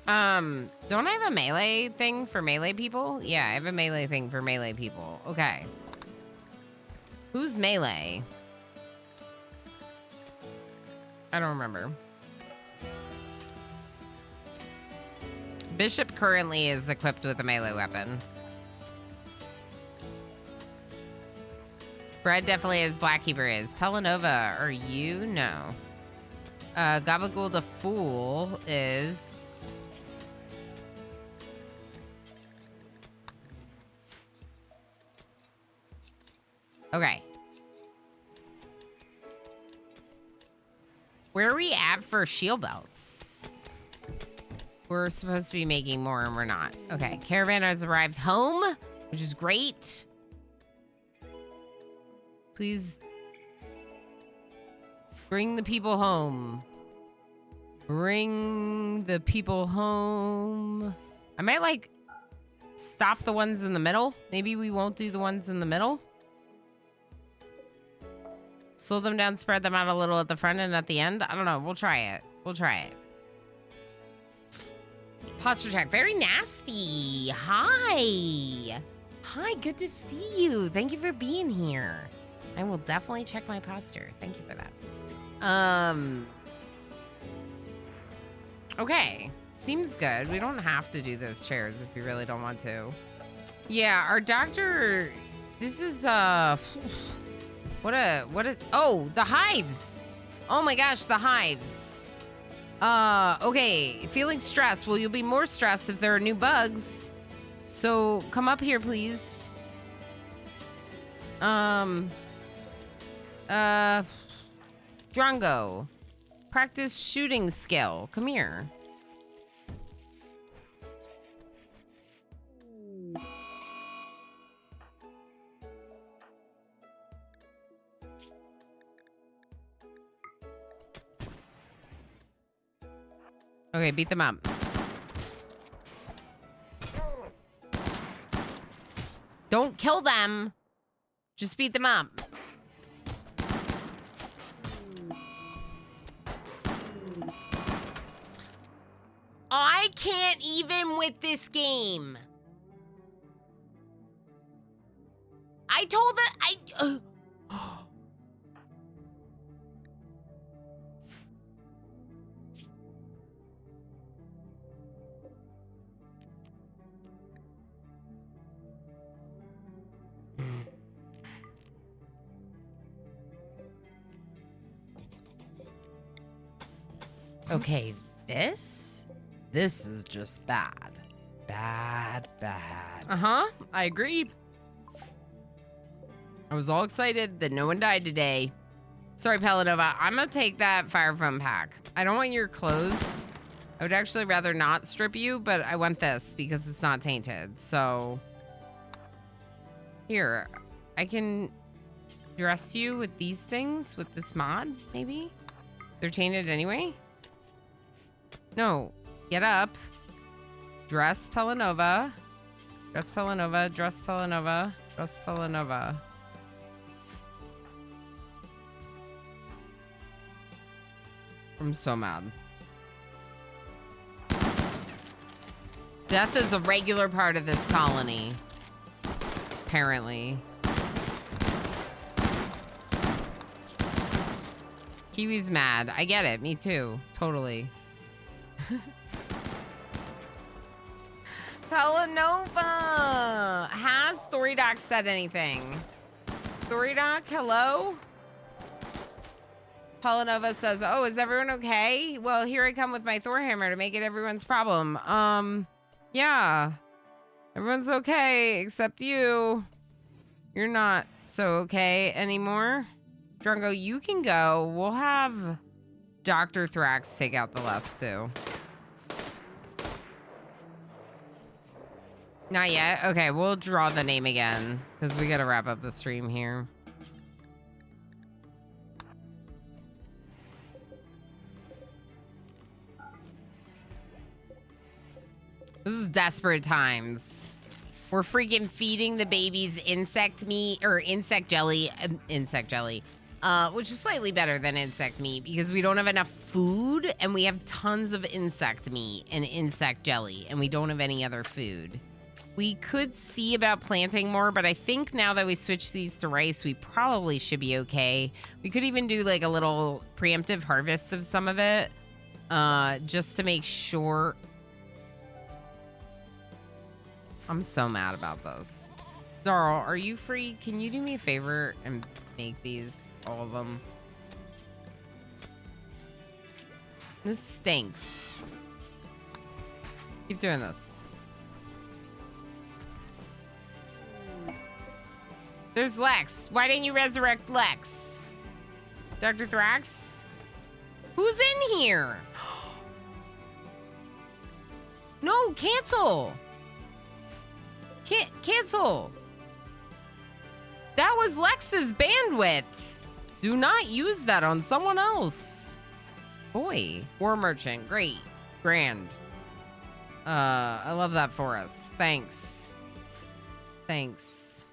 Don't I have a melee thing for melee people? Yeah, I have a melee thing for melee people. Okay. Who's melee? I don't remember. Bishop currently is equipped with a melee weapon. Bread definitely is. Blackkeeper is. Pelanova, are you? No. Gabagool the Fool is... Okay. Where are we at for shield belts? We're supposed to be making more and we're not. Okay, caravan has arrived home, which is great. Please bring the people home. Bring the people home. I might like stop the ones in the middle. Maybe we won't do the ones in the middle. Slow them down, spread them out a little at the front and at the end. I don't know. We'll try it. We'll try it. Posture check. Very nasty. Hi. Hi, good to see you. Thank you for being here. I will definitely check my posture. Thank you for that. Okay. Seems good. We don't have to do those chairs if you really don't want to. Yeah, our doctor... This is, What a... Oh, the hives. Oh my gosh, the hives. Okay. Feeling stressed. Well, you'll be more stressed if there are new bugs. So, come up here, please. Drongo. Practice shooting skill. Come here. Okay, beat them up. Don't kill them. Just beat them up. I can't even with this game. I told her Okay, this is just bad. Bad. Uh-huh, I agree. I was all excited that no one died today. Sorry, Pelanova, I'm gonna take that fire foam pack. I don't want your clothes. I would actually rather not strip you, but I want this because it's not tainted, so. Here, I can dress you with these things, with this mod, maybe? They're tainted anyway? No, get up. Dress Pelanova. Dress Pelanova, dress Pelanova, dress Pelanova. I'm so mad. Death is a regular part of this colony. Apparently. Kiwi's mad. I get it. Me too. Totally. Telenova! Has StoryDoc said anything? StoryDoc, hello? Telenova says, oh, is everyone okay? Well, here I come with my Thor hammer to make it everyone's problem. Yeah. Everyone's okay, except you. You're not so okay anymore. Drungo, you can go. We'll have Dr. Thrax take out the lasso. Not yet? Okay, we'll draw the name again because we got to wrap up the stream here. This is desperate times. We're freaking feeding the babies insect meat or insect jelly, which is slightly better than insect meat because we don't have enough food and we have tons of insect meat and insect jelly and we don't have any other food. We could see about planting more, but I think now that we switch these to rice, we probably should be okay. We could even do like a little preemptive harvest of some of it, just to make sure. I'm so mad about this. Darl, are you free? Can you do me a favor and make these, all of them? This stinks. Keep doing this. There's Lex. Why didn't you resurrect Lex? Dr. Thrax? Who's in here? No, cancel. Cancel. That was Lex's bandwidth. Do not use that on someone else. Boy, War Merchant, great, grand. I love that for us. Thanks. Thanks.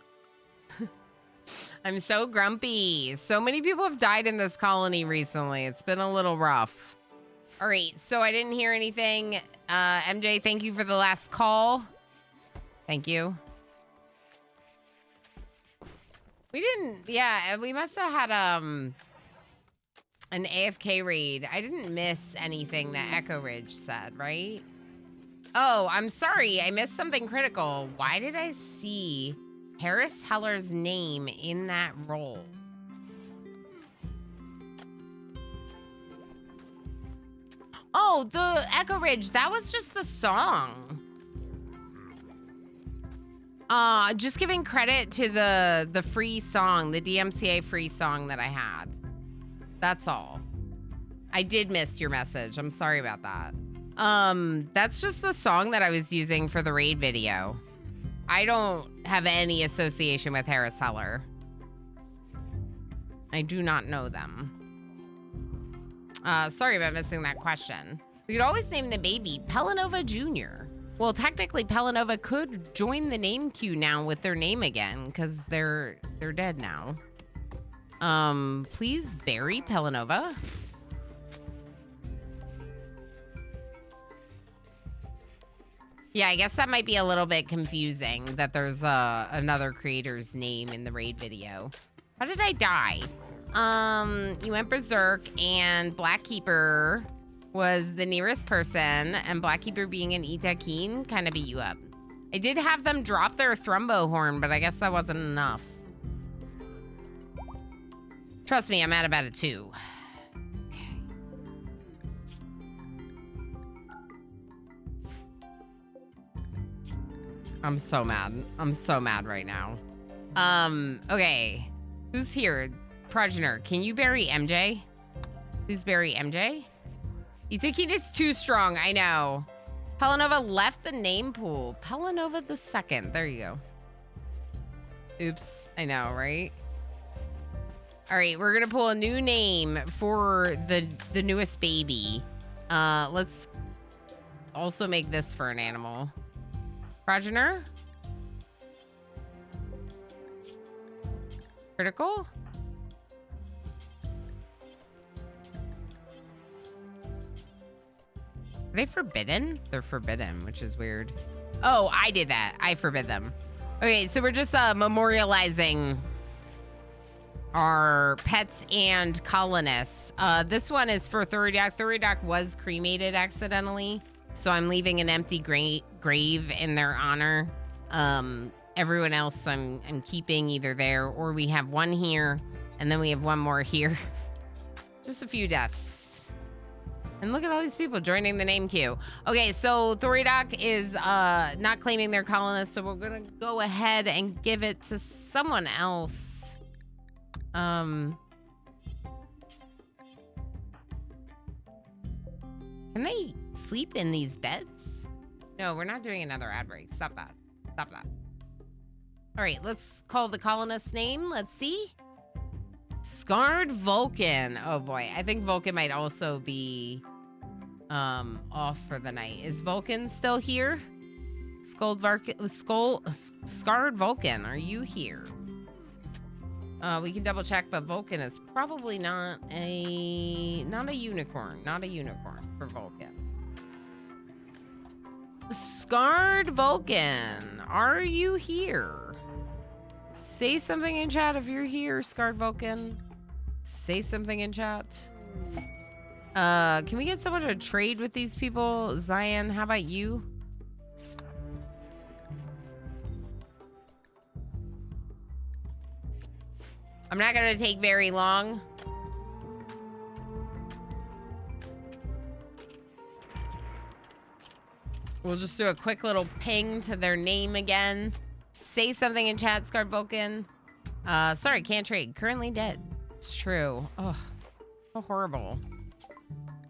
I'm so grumpy. So many people have died in this colony recently. It's been a little rough. All right, so I didn't hear anything. MJ, thank you for the last call. Thank you. We didn't, yeah, we must have had an AFK raid. I didn't miss anything that Echo Ridge said, right? Oh, I'm sorry, I missed something critical. Why did I see Harris Heller's name in that role? Oh, the Echo Ridge, that was just the song. Just giving credit to the free song, the DMCA free song that I had. That's all. I did miss your message. I'm sorry about that. That's just the song that I was using for the raid video. I don't have any association with Harris Heller. I do not know them. Sorry about missing that question. We could always name the baby Pelanova Jr. Well, technically, Pelanova could join the name queue now with their name again, because they're dead now. Please bury Pelanova. Yeah, I guess that might be a little bit confusing that there's another creator's name in the raid video. How did I die? You went berserk and Blackkeeper was the nearest person, and Blackkeeper being an Itakeen kind of beat you up. I did have them drop their Thrumbo horn, but I guess that wasn't enough. Trust me, I'm mad about it too. Okay. I'm so mad. I'm so mad right now. Okay. Who's here? Progenitor, can you bury MJ? Please bury MJ? Itakeen is too strong, I know. Pelanova left the name pool. Pelanova the second. There you go. Oops. I know, right? All right, we're gonna pull a new name for the newest baby. Let's also make this for an animal. Progenitor? Critical? Are they forbidden? They're forbidden, which is weird. Oh, I did that. I forbid them. Okay, so we're just memorializing our pets and colonists. This one is for Thuridak. Thuridak was cremated accidentally, so I'm leaving an empty grave in their honor. Everyone else I'm keeping either there, or we have one here, and then we have one more here. Just a few deaths. And look at all these people joining the name queue. Okay, so Thuridak is not claiming their colonists, so we're gonna go ahead and give it to someone else. Can they sleep in these beds? No, we're not doing another ad break. Stop that. Stop that. All right, let's call the colonist's name. Let's see. Scarred Vulcan. Oh boy, I think Vulcan might also be off for the night. Is Vulcan still here? Scarred Vulcan, are you here? We can double check, but Vulcan is probably not a unicorn. Not a unicorn for Vulcan. Scarred Vulcan, are you here? Say something in chat if you're here, Scarred Vulcan. Say something in chat. Can we get someone to trade with these people? Zion, how about you? I'm not gonna take very long. We'll just do a quick little ping to their name again. Say something in chat, Scarred Vulcan. Sorry, can't trade. Currently dead. It's true. Ugh, so horrible.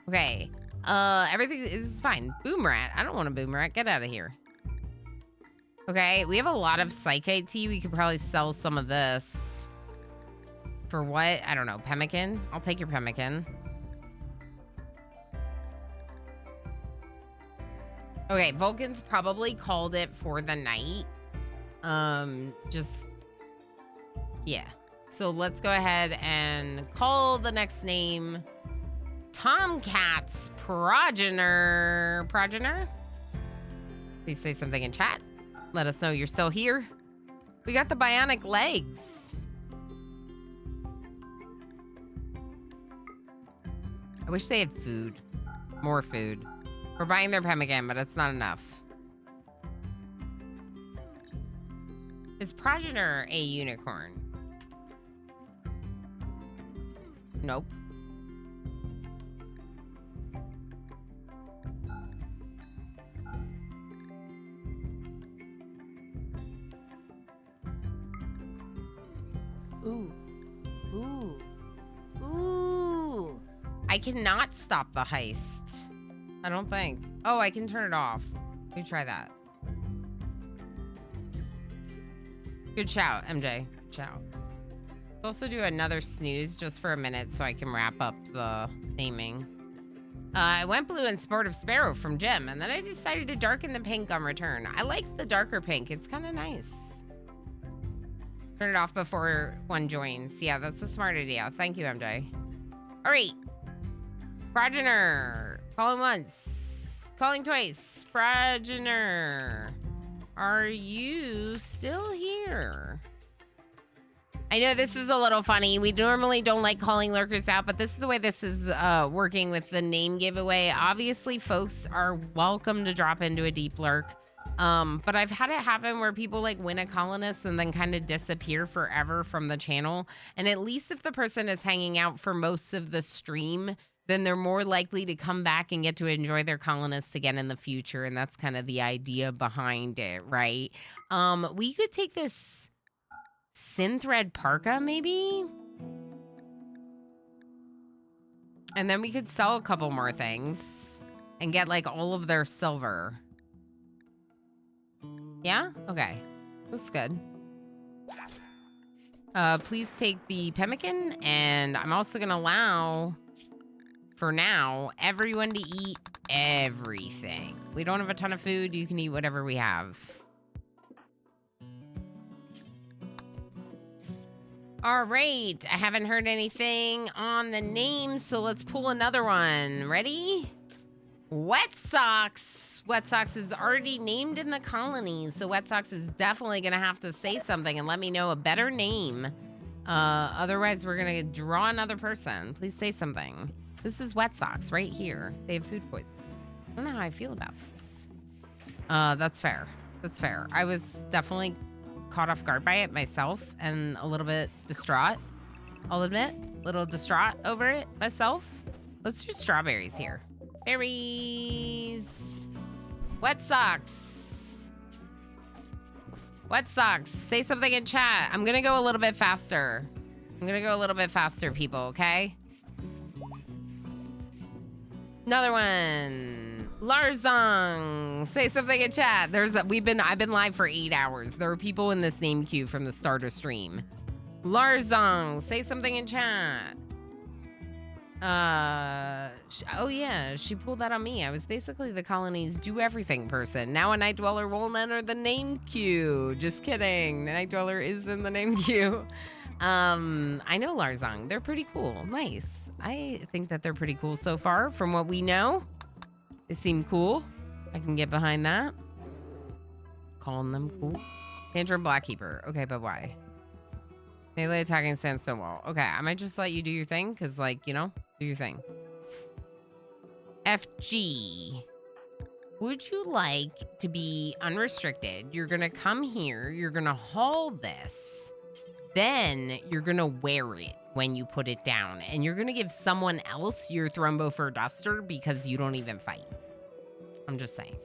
Okay, everything is fine. Boom rat. I don't want a boom rat. Get out of here. Okay, we have a lot of psychite tea. We could probably sell some of this. For what? I don't know. Pemmican? I'll take your pemmican. Okay, Vulcan's probably called it for the night. Yeah. So let's go ahead and call the next name Tomcat's Progenitor. Please say something in chat. Let us know you're still here. We got the bionic legs. I wish they had food. More food. We're buying their pemmican, but it's not enough. Is Progenitor a unicorn? Nope. Ooh. Ooh. Ooh. I cannot stop the heist. I don't think. Oh, I can turn it off. Let me try that. Good shout, MJ. Good shout. Let's also do another snooze just for a minute so I can wrap up the naming. I went blue in Sport of Sparrow from Jim, and then I decided to darken the pink on return. I like the darker pink. It's kind of nice. Turn it off before one joins. Yeah, that's a smart idea. Thank you, MJ. All right. Progenitor. Calling once. Calling twice. Progenitor. Are you still here? I know this is a little funny. We normally don't like calling lurkers out, but this is the way this is working with the name giveaway. Obviously, folks are welcome to drop into a deep lurk. But I've had it happen where people like win a colonist and then kind of disappear forever from the channel. And at least if the person is hanging out for most of the stream, then they're more likely to come back and get to enjoy their colonists again in the future. And that's kind of the idea behind it, right? We could take this synthread parka, maybe? And then we could sell a couple more things and get like all of their silver. Yeah? Okay. Looks good. Please take the pemmican, and I'm also gonna allow, for now, everyone to eat everything. We don't have a ton of food. You can eat whatever we have. All right. I haven't heard anything on the name, so let's pull another one. Ready? Wet Socks. Wet Socks is already named in the colony, so Wet Socks is definitely gonna have to say something and let me know a better name. Otherwise, we're gonna draw another person. Please say something. This is Wet Socks right here. They have food poisoning. I don't know how I feel about this. That's fair. That's fair. I was definitely caught off guard by it myself and a little bit distraught. I'll admit, a little distraught over it myself. Let's do strawberries here. Berries. Wet Socks. Wet Socks. Say something in chat. I'm gonna go a little bit faster. I'm gonna go a little bit faster, people, okay? Another one. Larzong. Say something in chat. I've been live for 8 hours. There are people in this name queue from the start of stream. Larzong. Say something in chat. Oh yeah, she pulled that on me. I was basically the colony's do everything person. Now a Night Dweller won't enter the name queue. Just kidding. The Night Dweller is in the name queue. I know Larzong. They're pretty cool. Nice. I think that they're pretty cool so far from what we know. They seem cool. I can get behind that. Calling them cool. Tantrum Blackkeeper. Okay, but why? Melee attacking sandstone wall. Okay, I might just let you do your thing, because, like, you know, do your thing. FG. Would you like to be unrestricted? You're going to come here. You're going to haul this. Then you're going to wear it when you put it down. And you're going to give someone else your Thrumbo Fur Duster because you don't even fight. I'm just saying.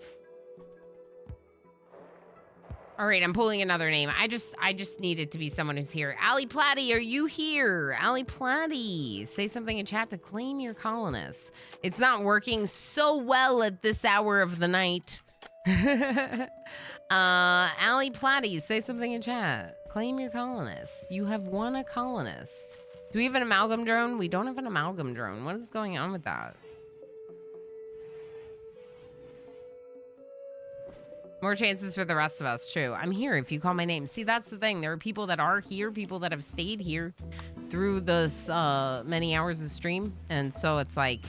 All right, I'm pulling another name. I just need it to be someone who's here. Allie Platty, are you here? Allie Platty, say something in chat to claim your colonists. It's not working so well at this hour of the night. Allie Platty, say something in chat. Claim your colonists. You have won a colonist. Do we have an amalgam drone? We don't have an amalgam drone. What is going on with that? More chances for the rest of us, true. I'm here if you call my name. See, that's the thing. There are people that are here, people that have stayed here through this many hours of stream. And so it's like,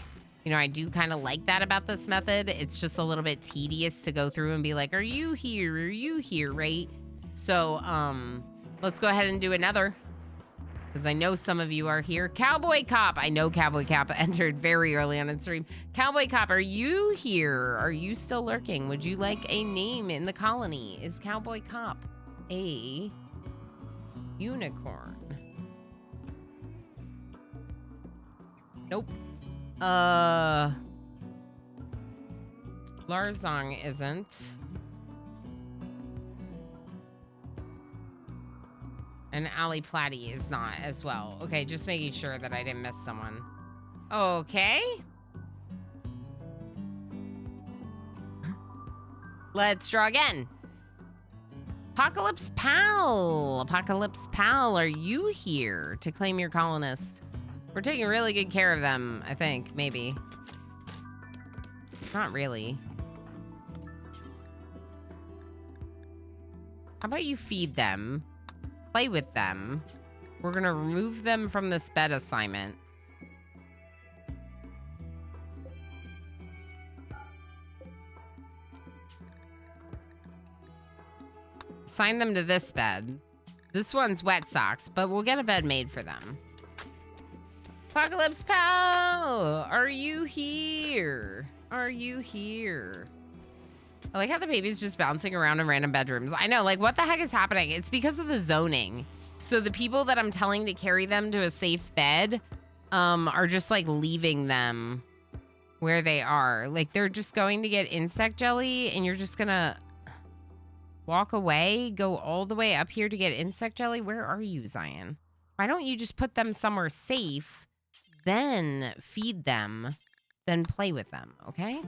you know, I do kind of like that about this method. It's just a little bit tedious to go through and be like, are you here? Are you here, right? So, let's go ahead and do another. Because I know some of you are here. Cowboy Cop. I know Cowboy Cop entered very early on in stream. Cowboy Cop, are you here? Are you still lurking? Would you like a name in the colony? Is Cowboy Cop a unicorn? Nope. Larzong isn't. And Allie Platty is not as well. Okay, just making sure that I didn't miss someone. Okay. Let's draw again. Apocalypse Pal. Apocalypse Pal, are you here to claim your colonists? We're taking really good care of them, I think, maybe. Not really. How about you feed them? Play with them. We're gonna remove them from this bed assignment. Assign them to this bed. This one's Wet Socks, but we'll get a bed made for them. Apocalypse Pal, are you here? Are you here? I like how the baby's just bouncing around in random bedrooms. I know, like, what the heck is happening? It's because of the zoning. So the people that I'm telling to carry them to a safe bed are just, like, leaving them where they are. Like, they're just going to get insect jelly, and you're just gonna walk away, go all the way up here to get insect jelly? Where are you, Zion? Why don't you just put them somewhere safe, then feed them, then play with them, okay?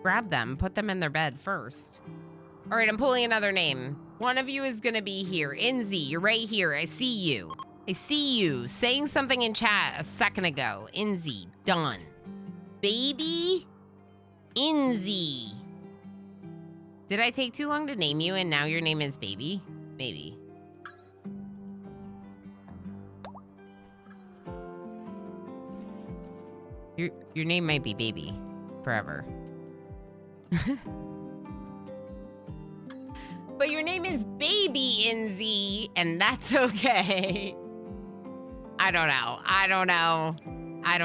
Grab them, put them in their bed first. All right, I'm pulling another name. One of you is gonna be here. Inzi, you're right here. I see you. I see you saying something in chat a second ago. Inzi, done. Baby Inzi. Did I take too long to name you and now your name is Baby? Maybe. Your name might be Baby. forever. But your name is Baby NZ, and that's okay. I don't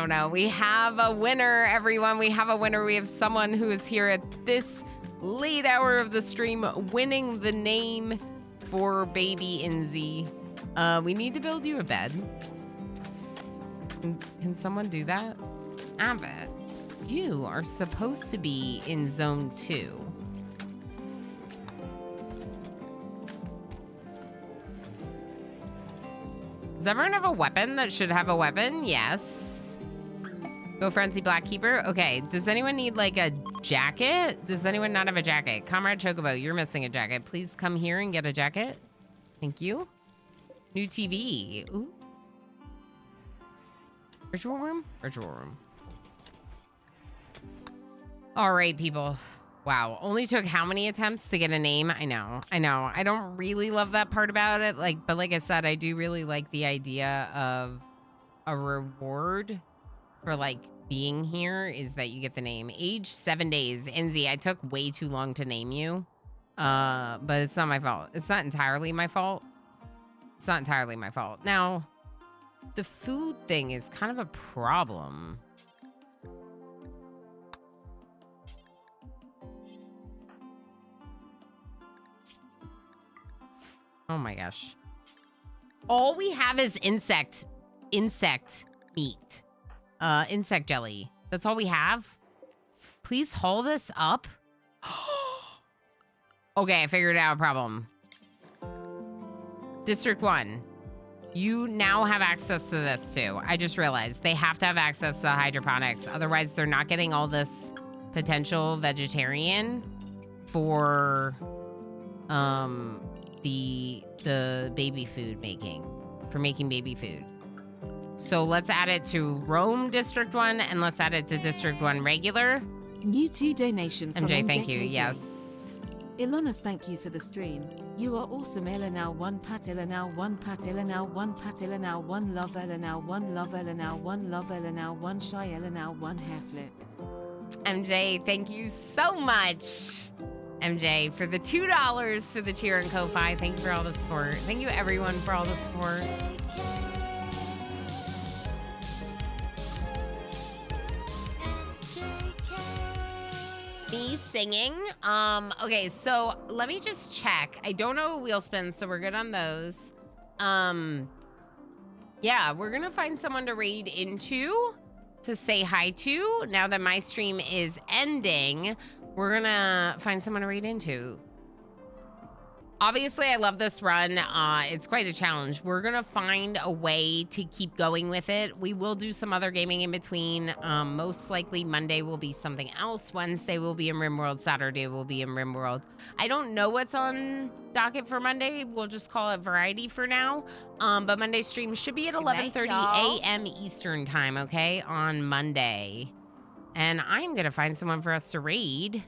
know. We have a winner, everyone. We have a winner. We have someone who is here at this late hour of the stream winning the name for Baby NZ. We need to build you a bed. Can someone do that? Abbott, you are supposed to be in zone 2. Does everyone have a weapon that should have a weapon? Yes. Go Frenzy Blackkeeper. Okay, does anyone need like a jacket? Does anyone not have a jacket? Comrade Chocobo, you're missing a jacket. Please come here and get a jacket. Thank you. New TV. Ooh. Virtual room? Virtual room. All right, people. Wow, only took how many attempts to get a name? I know. I don't really love that part about it. But like I said, I do really like the idea of a reward for like being here is that you get the name. Age 7 days. NZ, I took way too long to name you. But it's not my fault. It's not entirely my fault. Now, the food thing is kind of a problem. Oh my gosh. All we have is insect meat. Insect jelly. That's all we have. Please haul this up. Okay, I figured out a problem. District 1. You now have access to this too. I just realized they have to have access to hydroponics. Otherwise, they're not getting all this potential vegetarian for the baby food making, for making baby food. So let's add it to Rome District 1 and let's add it to District 1 regular. New 2 donation from MJ, thank you. KJ. Yes. Ilona, thank you for the stream. You are awesome. Ella now 1 pat, Ella now 1 pat, Ella now 1 pat, Ella now 1 love, Ella now 1 love, Ella now 1 love, Ella now 1 shy, Ella now 1 hair flip. MJ, thank you so much. MJ, for the $2 for the cheer and Ko-Fi. Thank you for all the support. Thank you everyone for all the support. Me singing. Okay, so let me just check. I don't know wheel spins, so we're good on those. Yeah, we're gonna find someone to raid into, to say hi to. Now that my stream is ending, we're gonna find someone to raid into. Obviously, I love this run. It's quite a challenge. We're gonna find a way to keep going with it. We will do some other gaming in between. Most likely Monday will be something else. Wednesday will be in RimWorld. Saturday will be in RimWorld. I don't know what's on docket for Monday. We'll just call it variety for now. But Monday's stream should be at 11:30 a.m. Eastern time, okay? On Monday. And I'm gonna find someone for us to raid.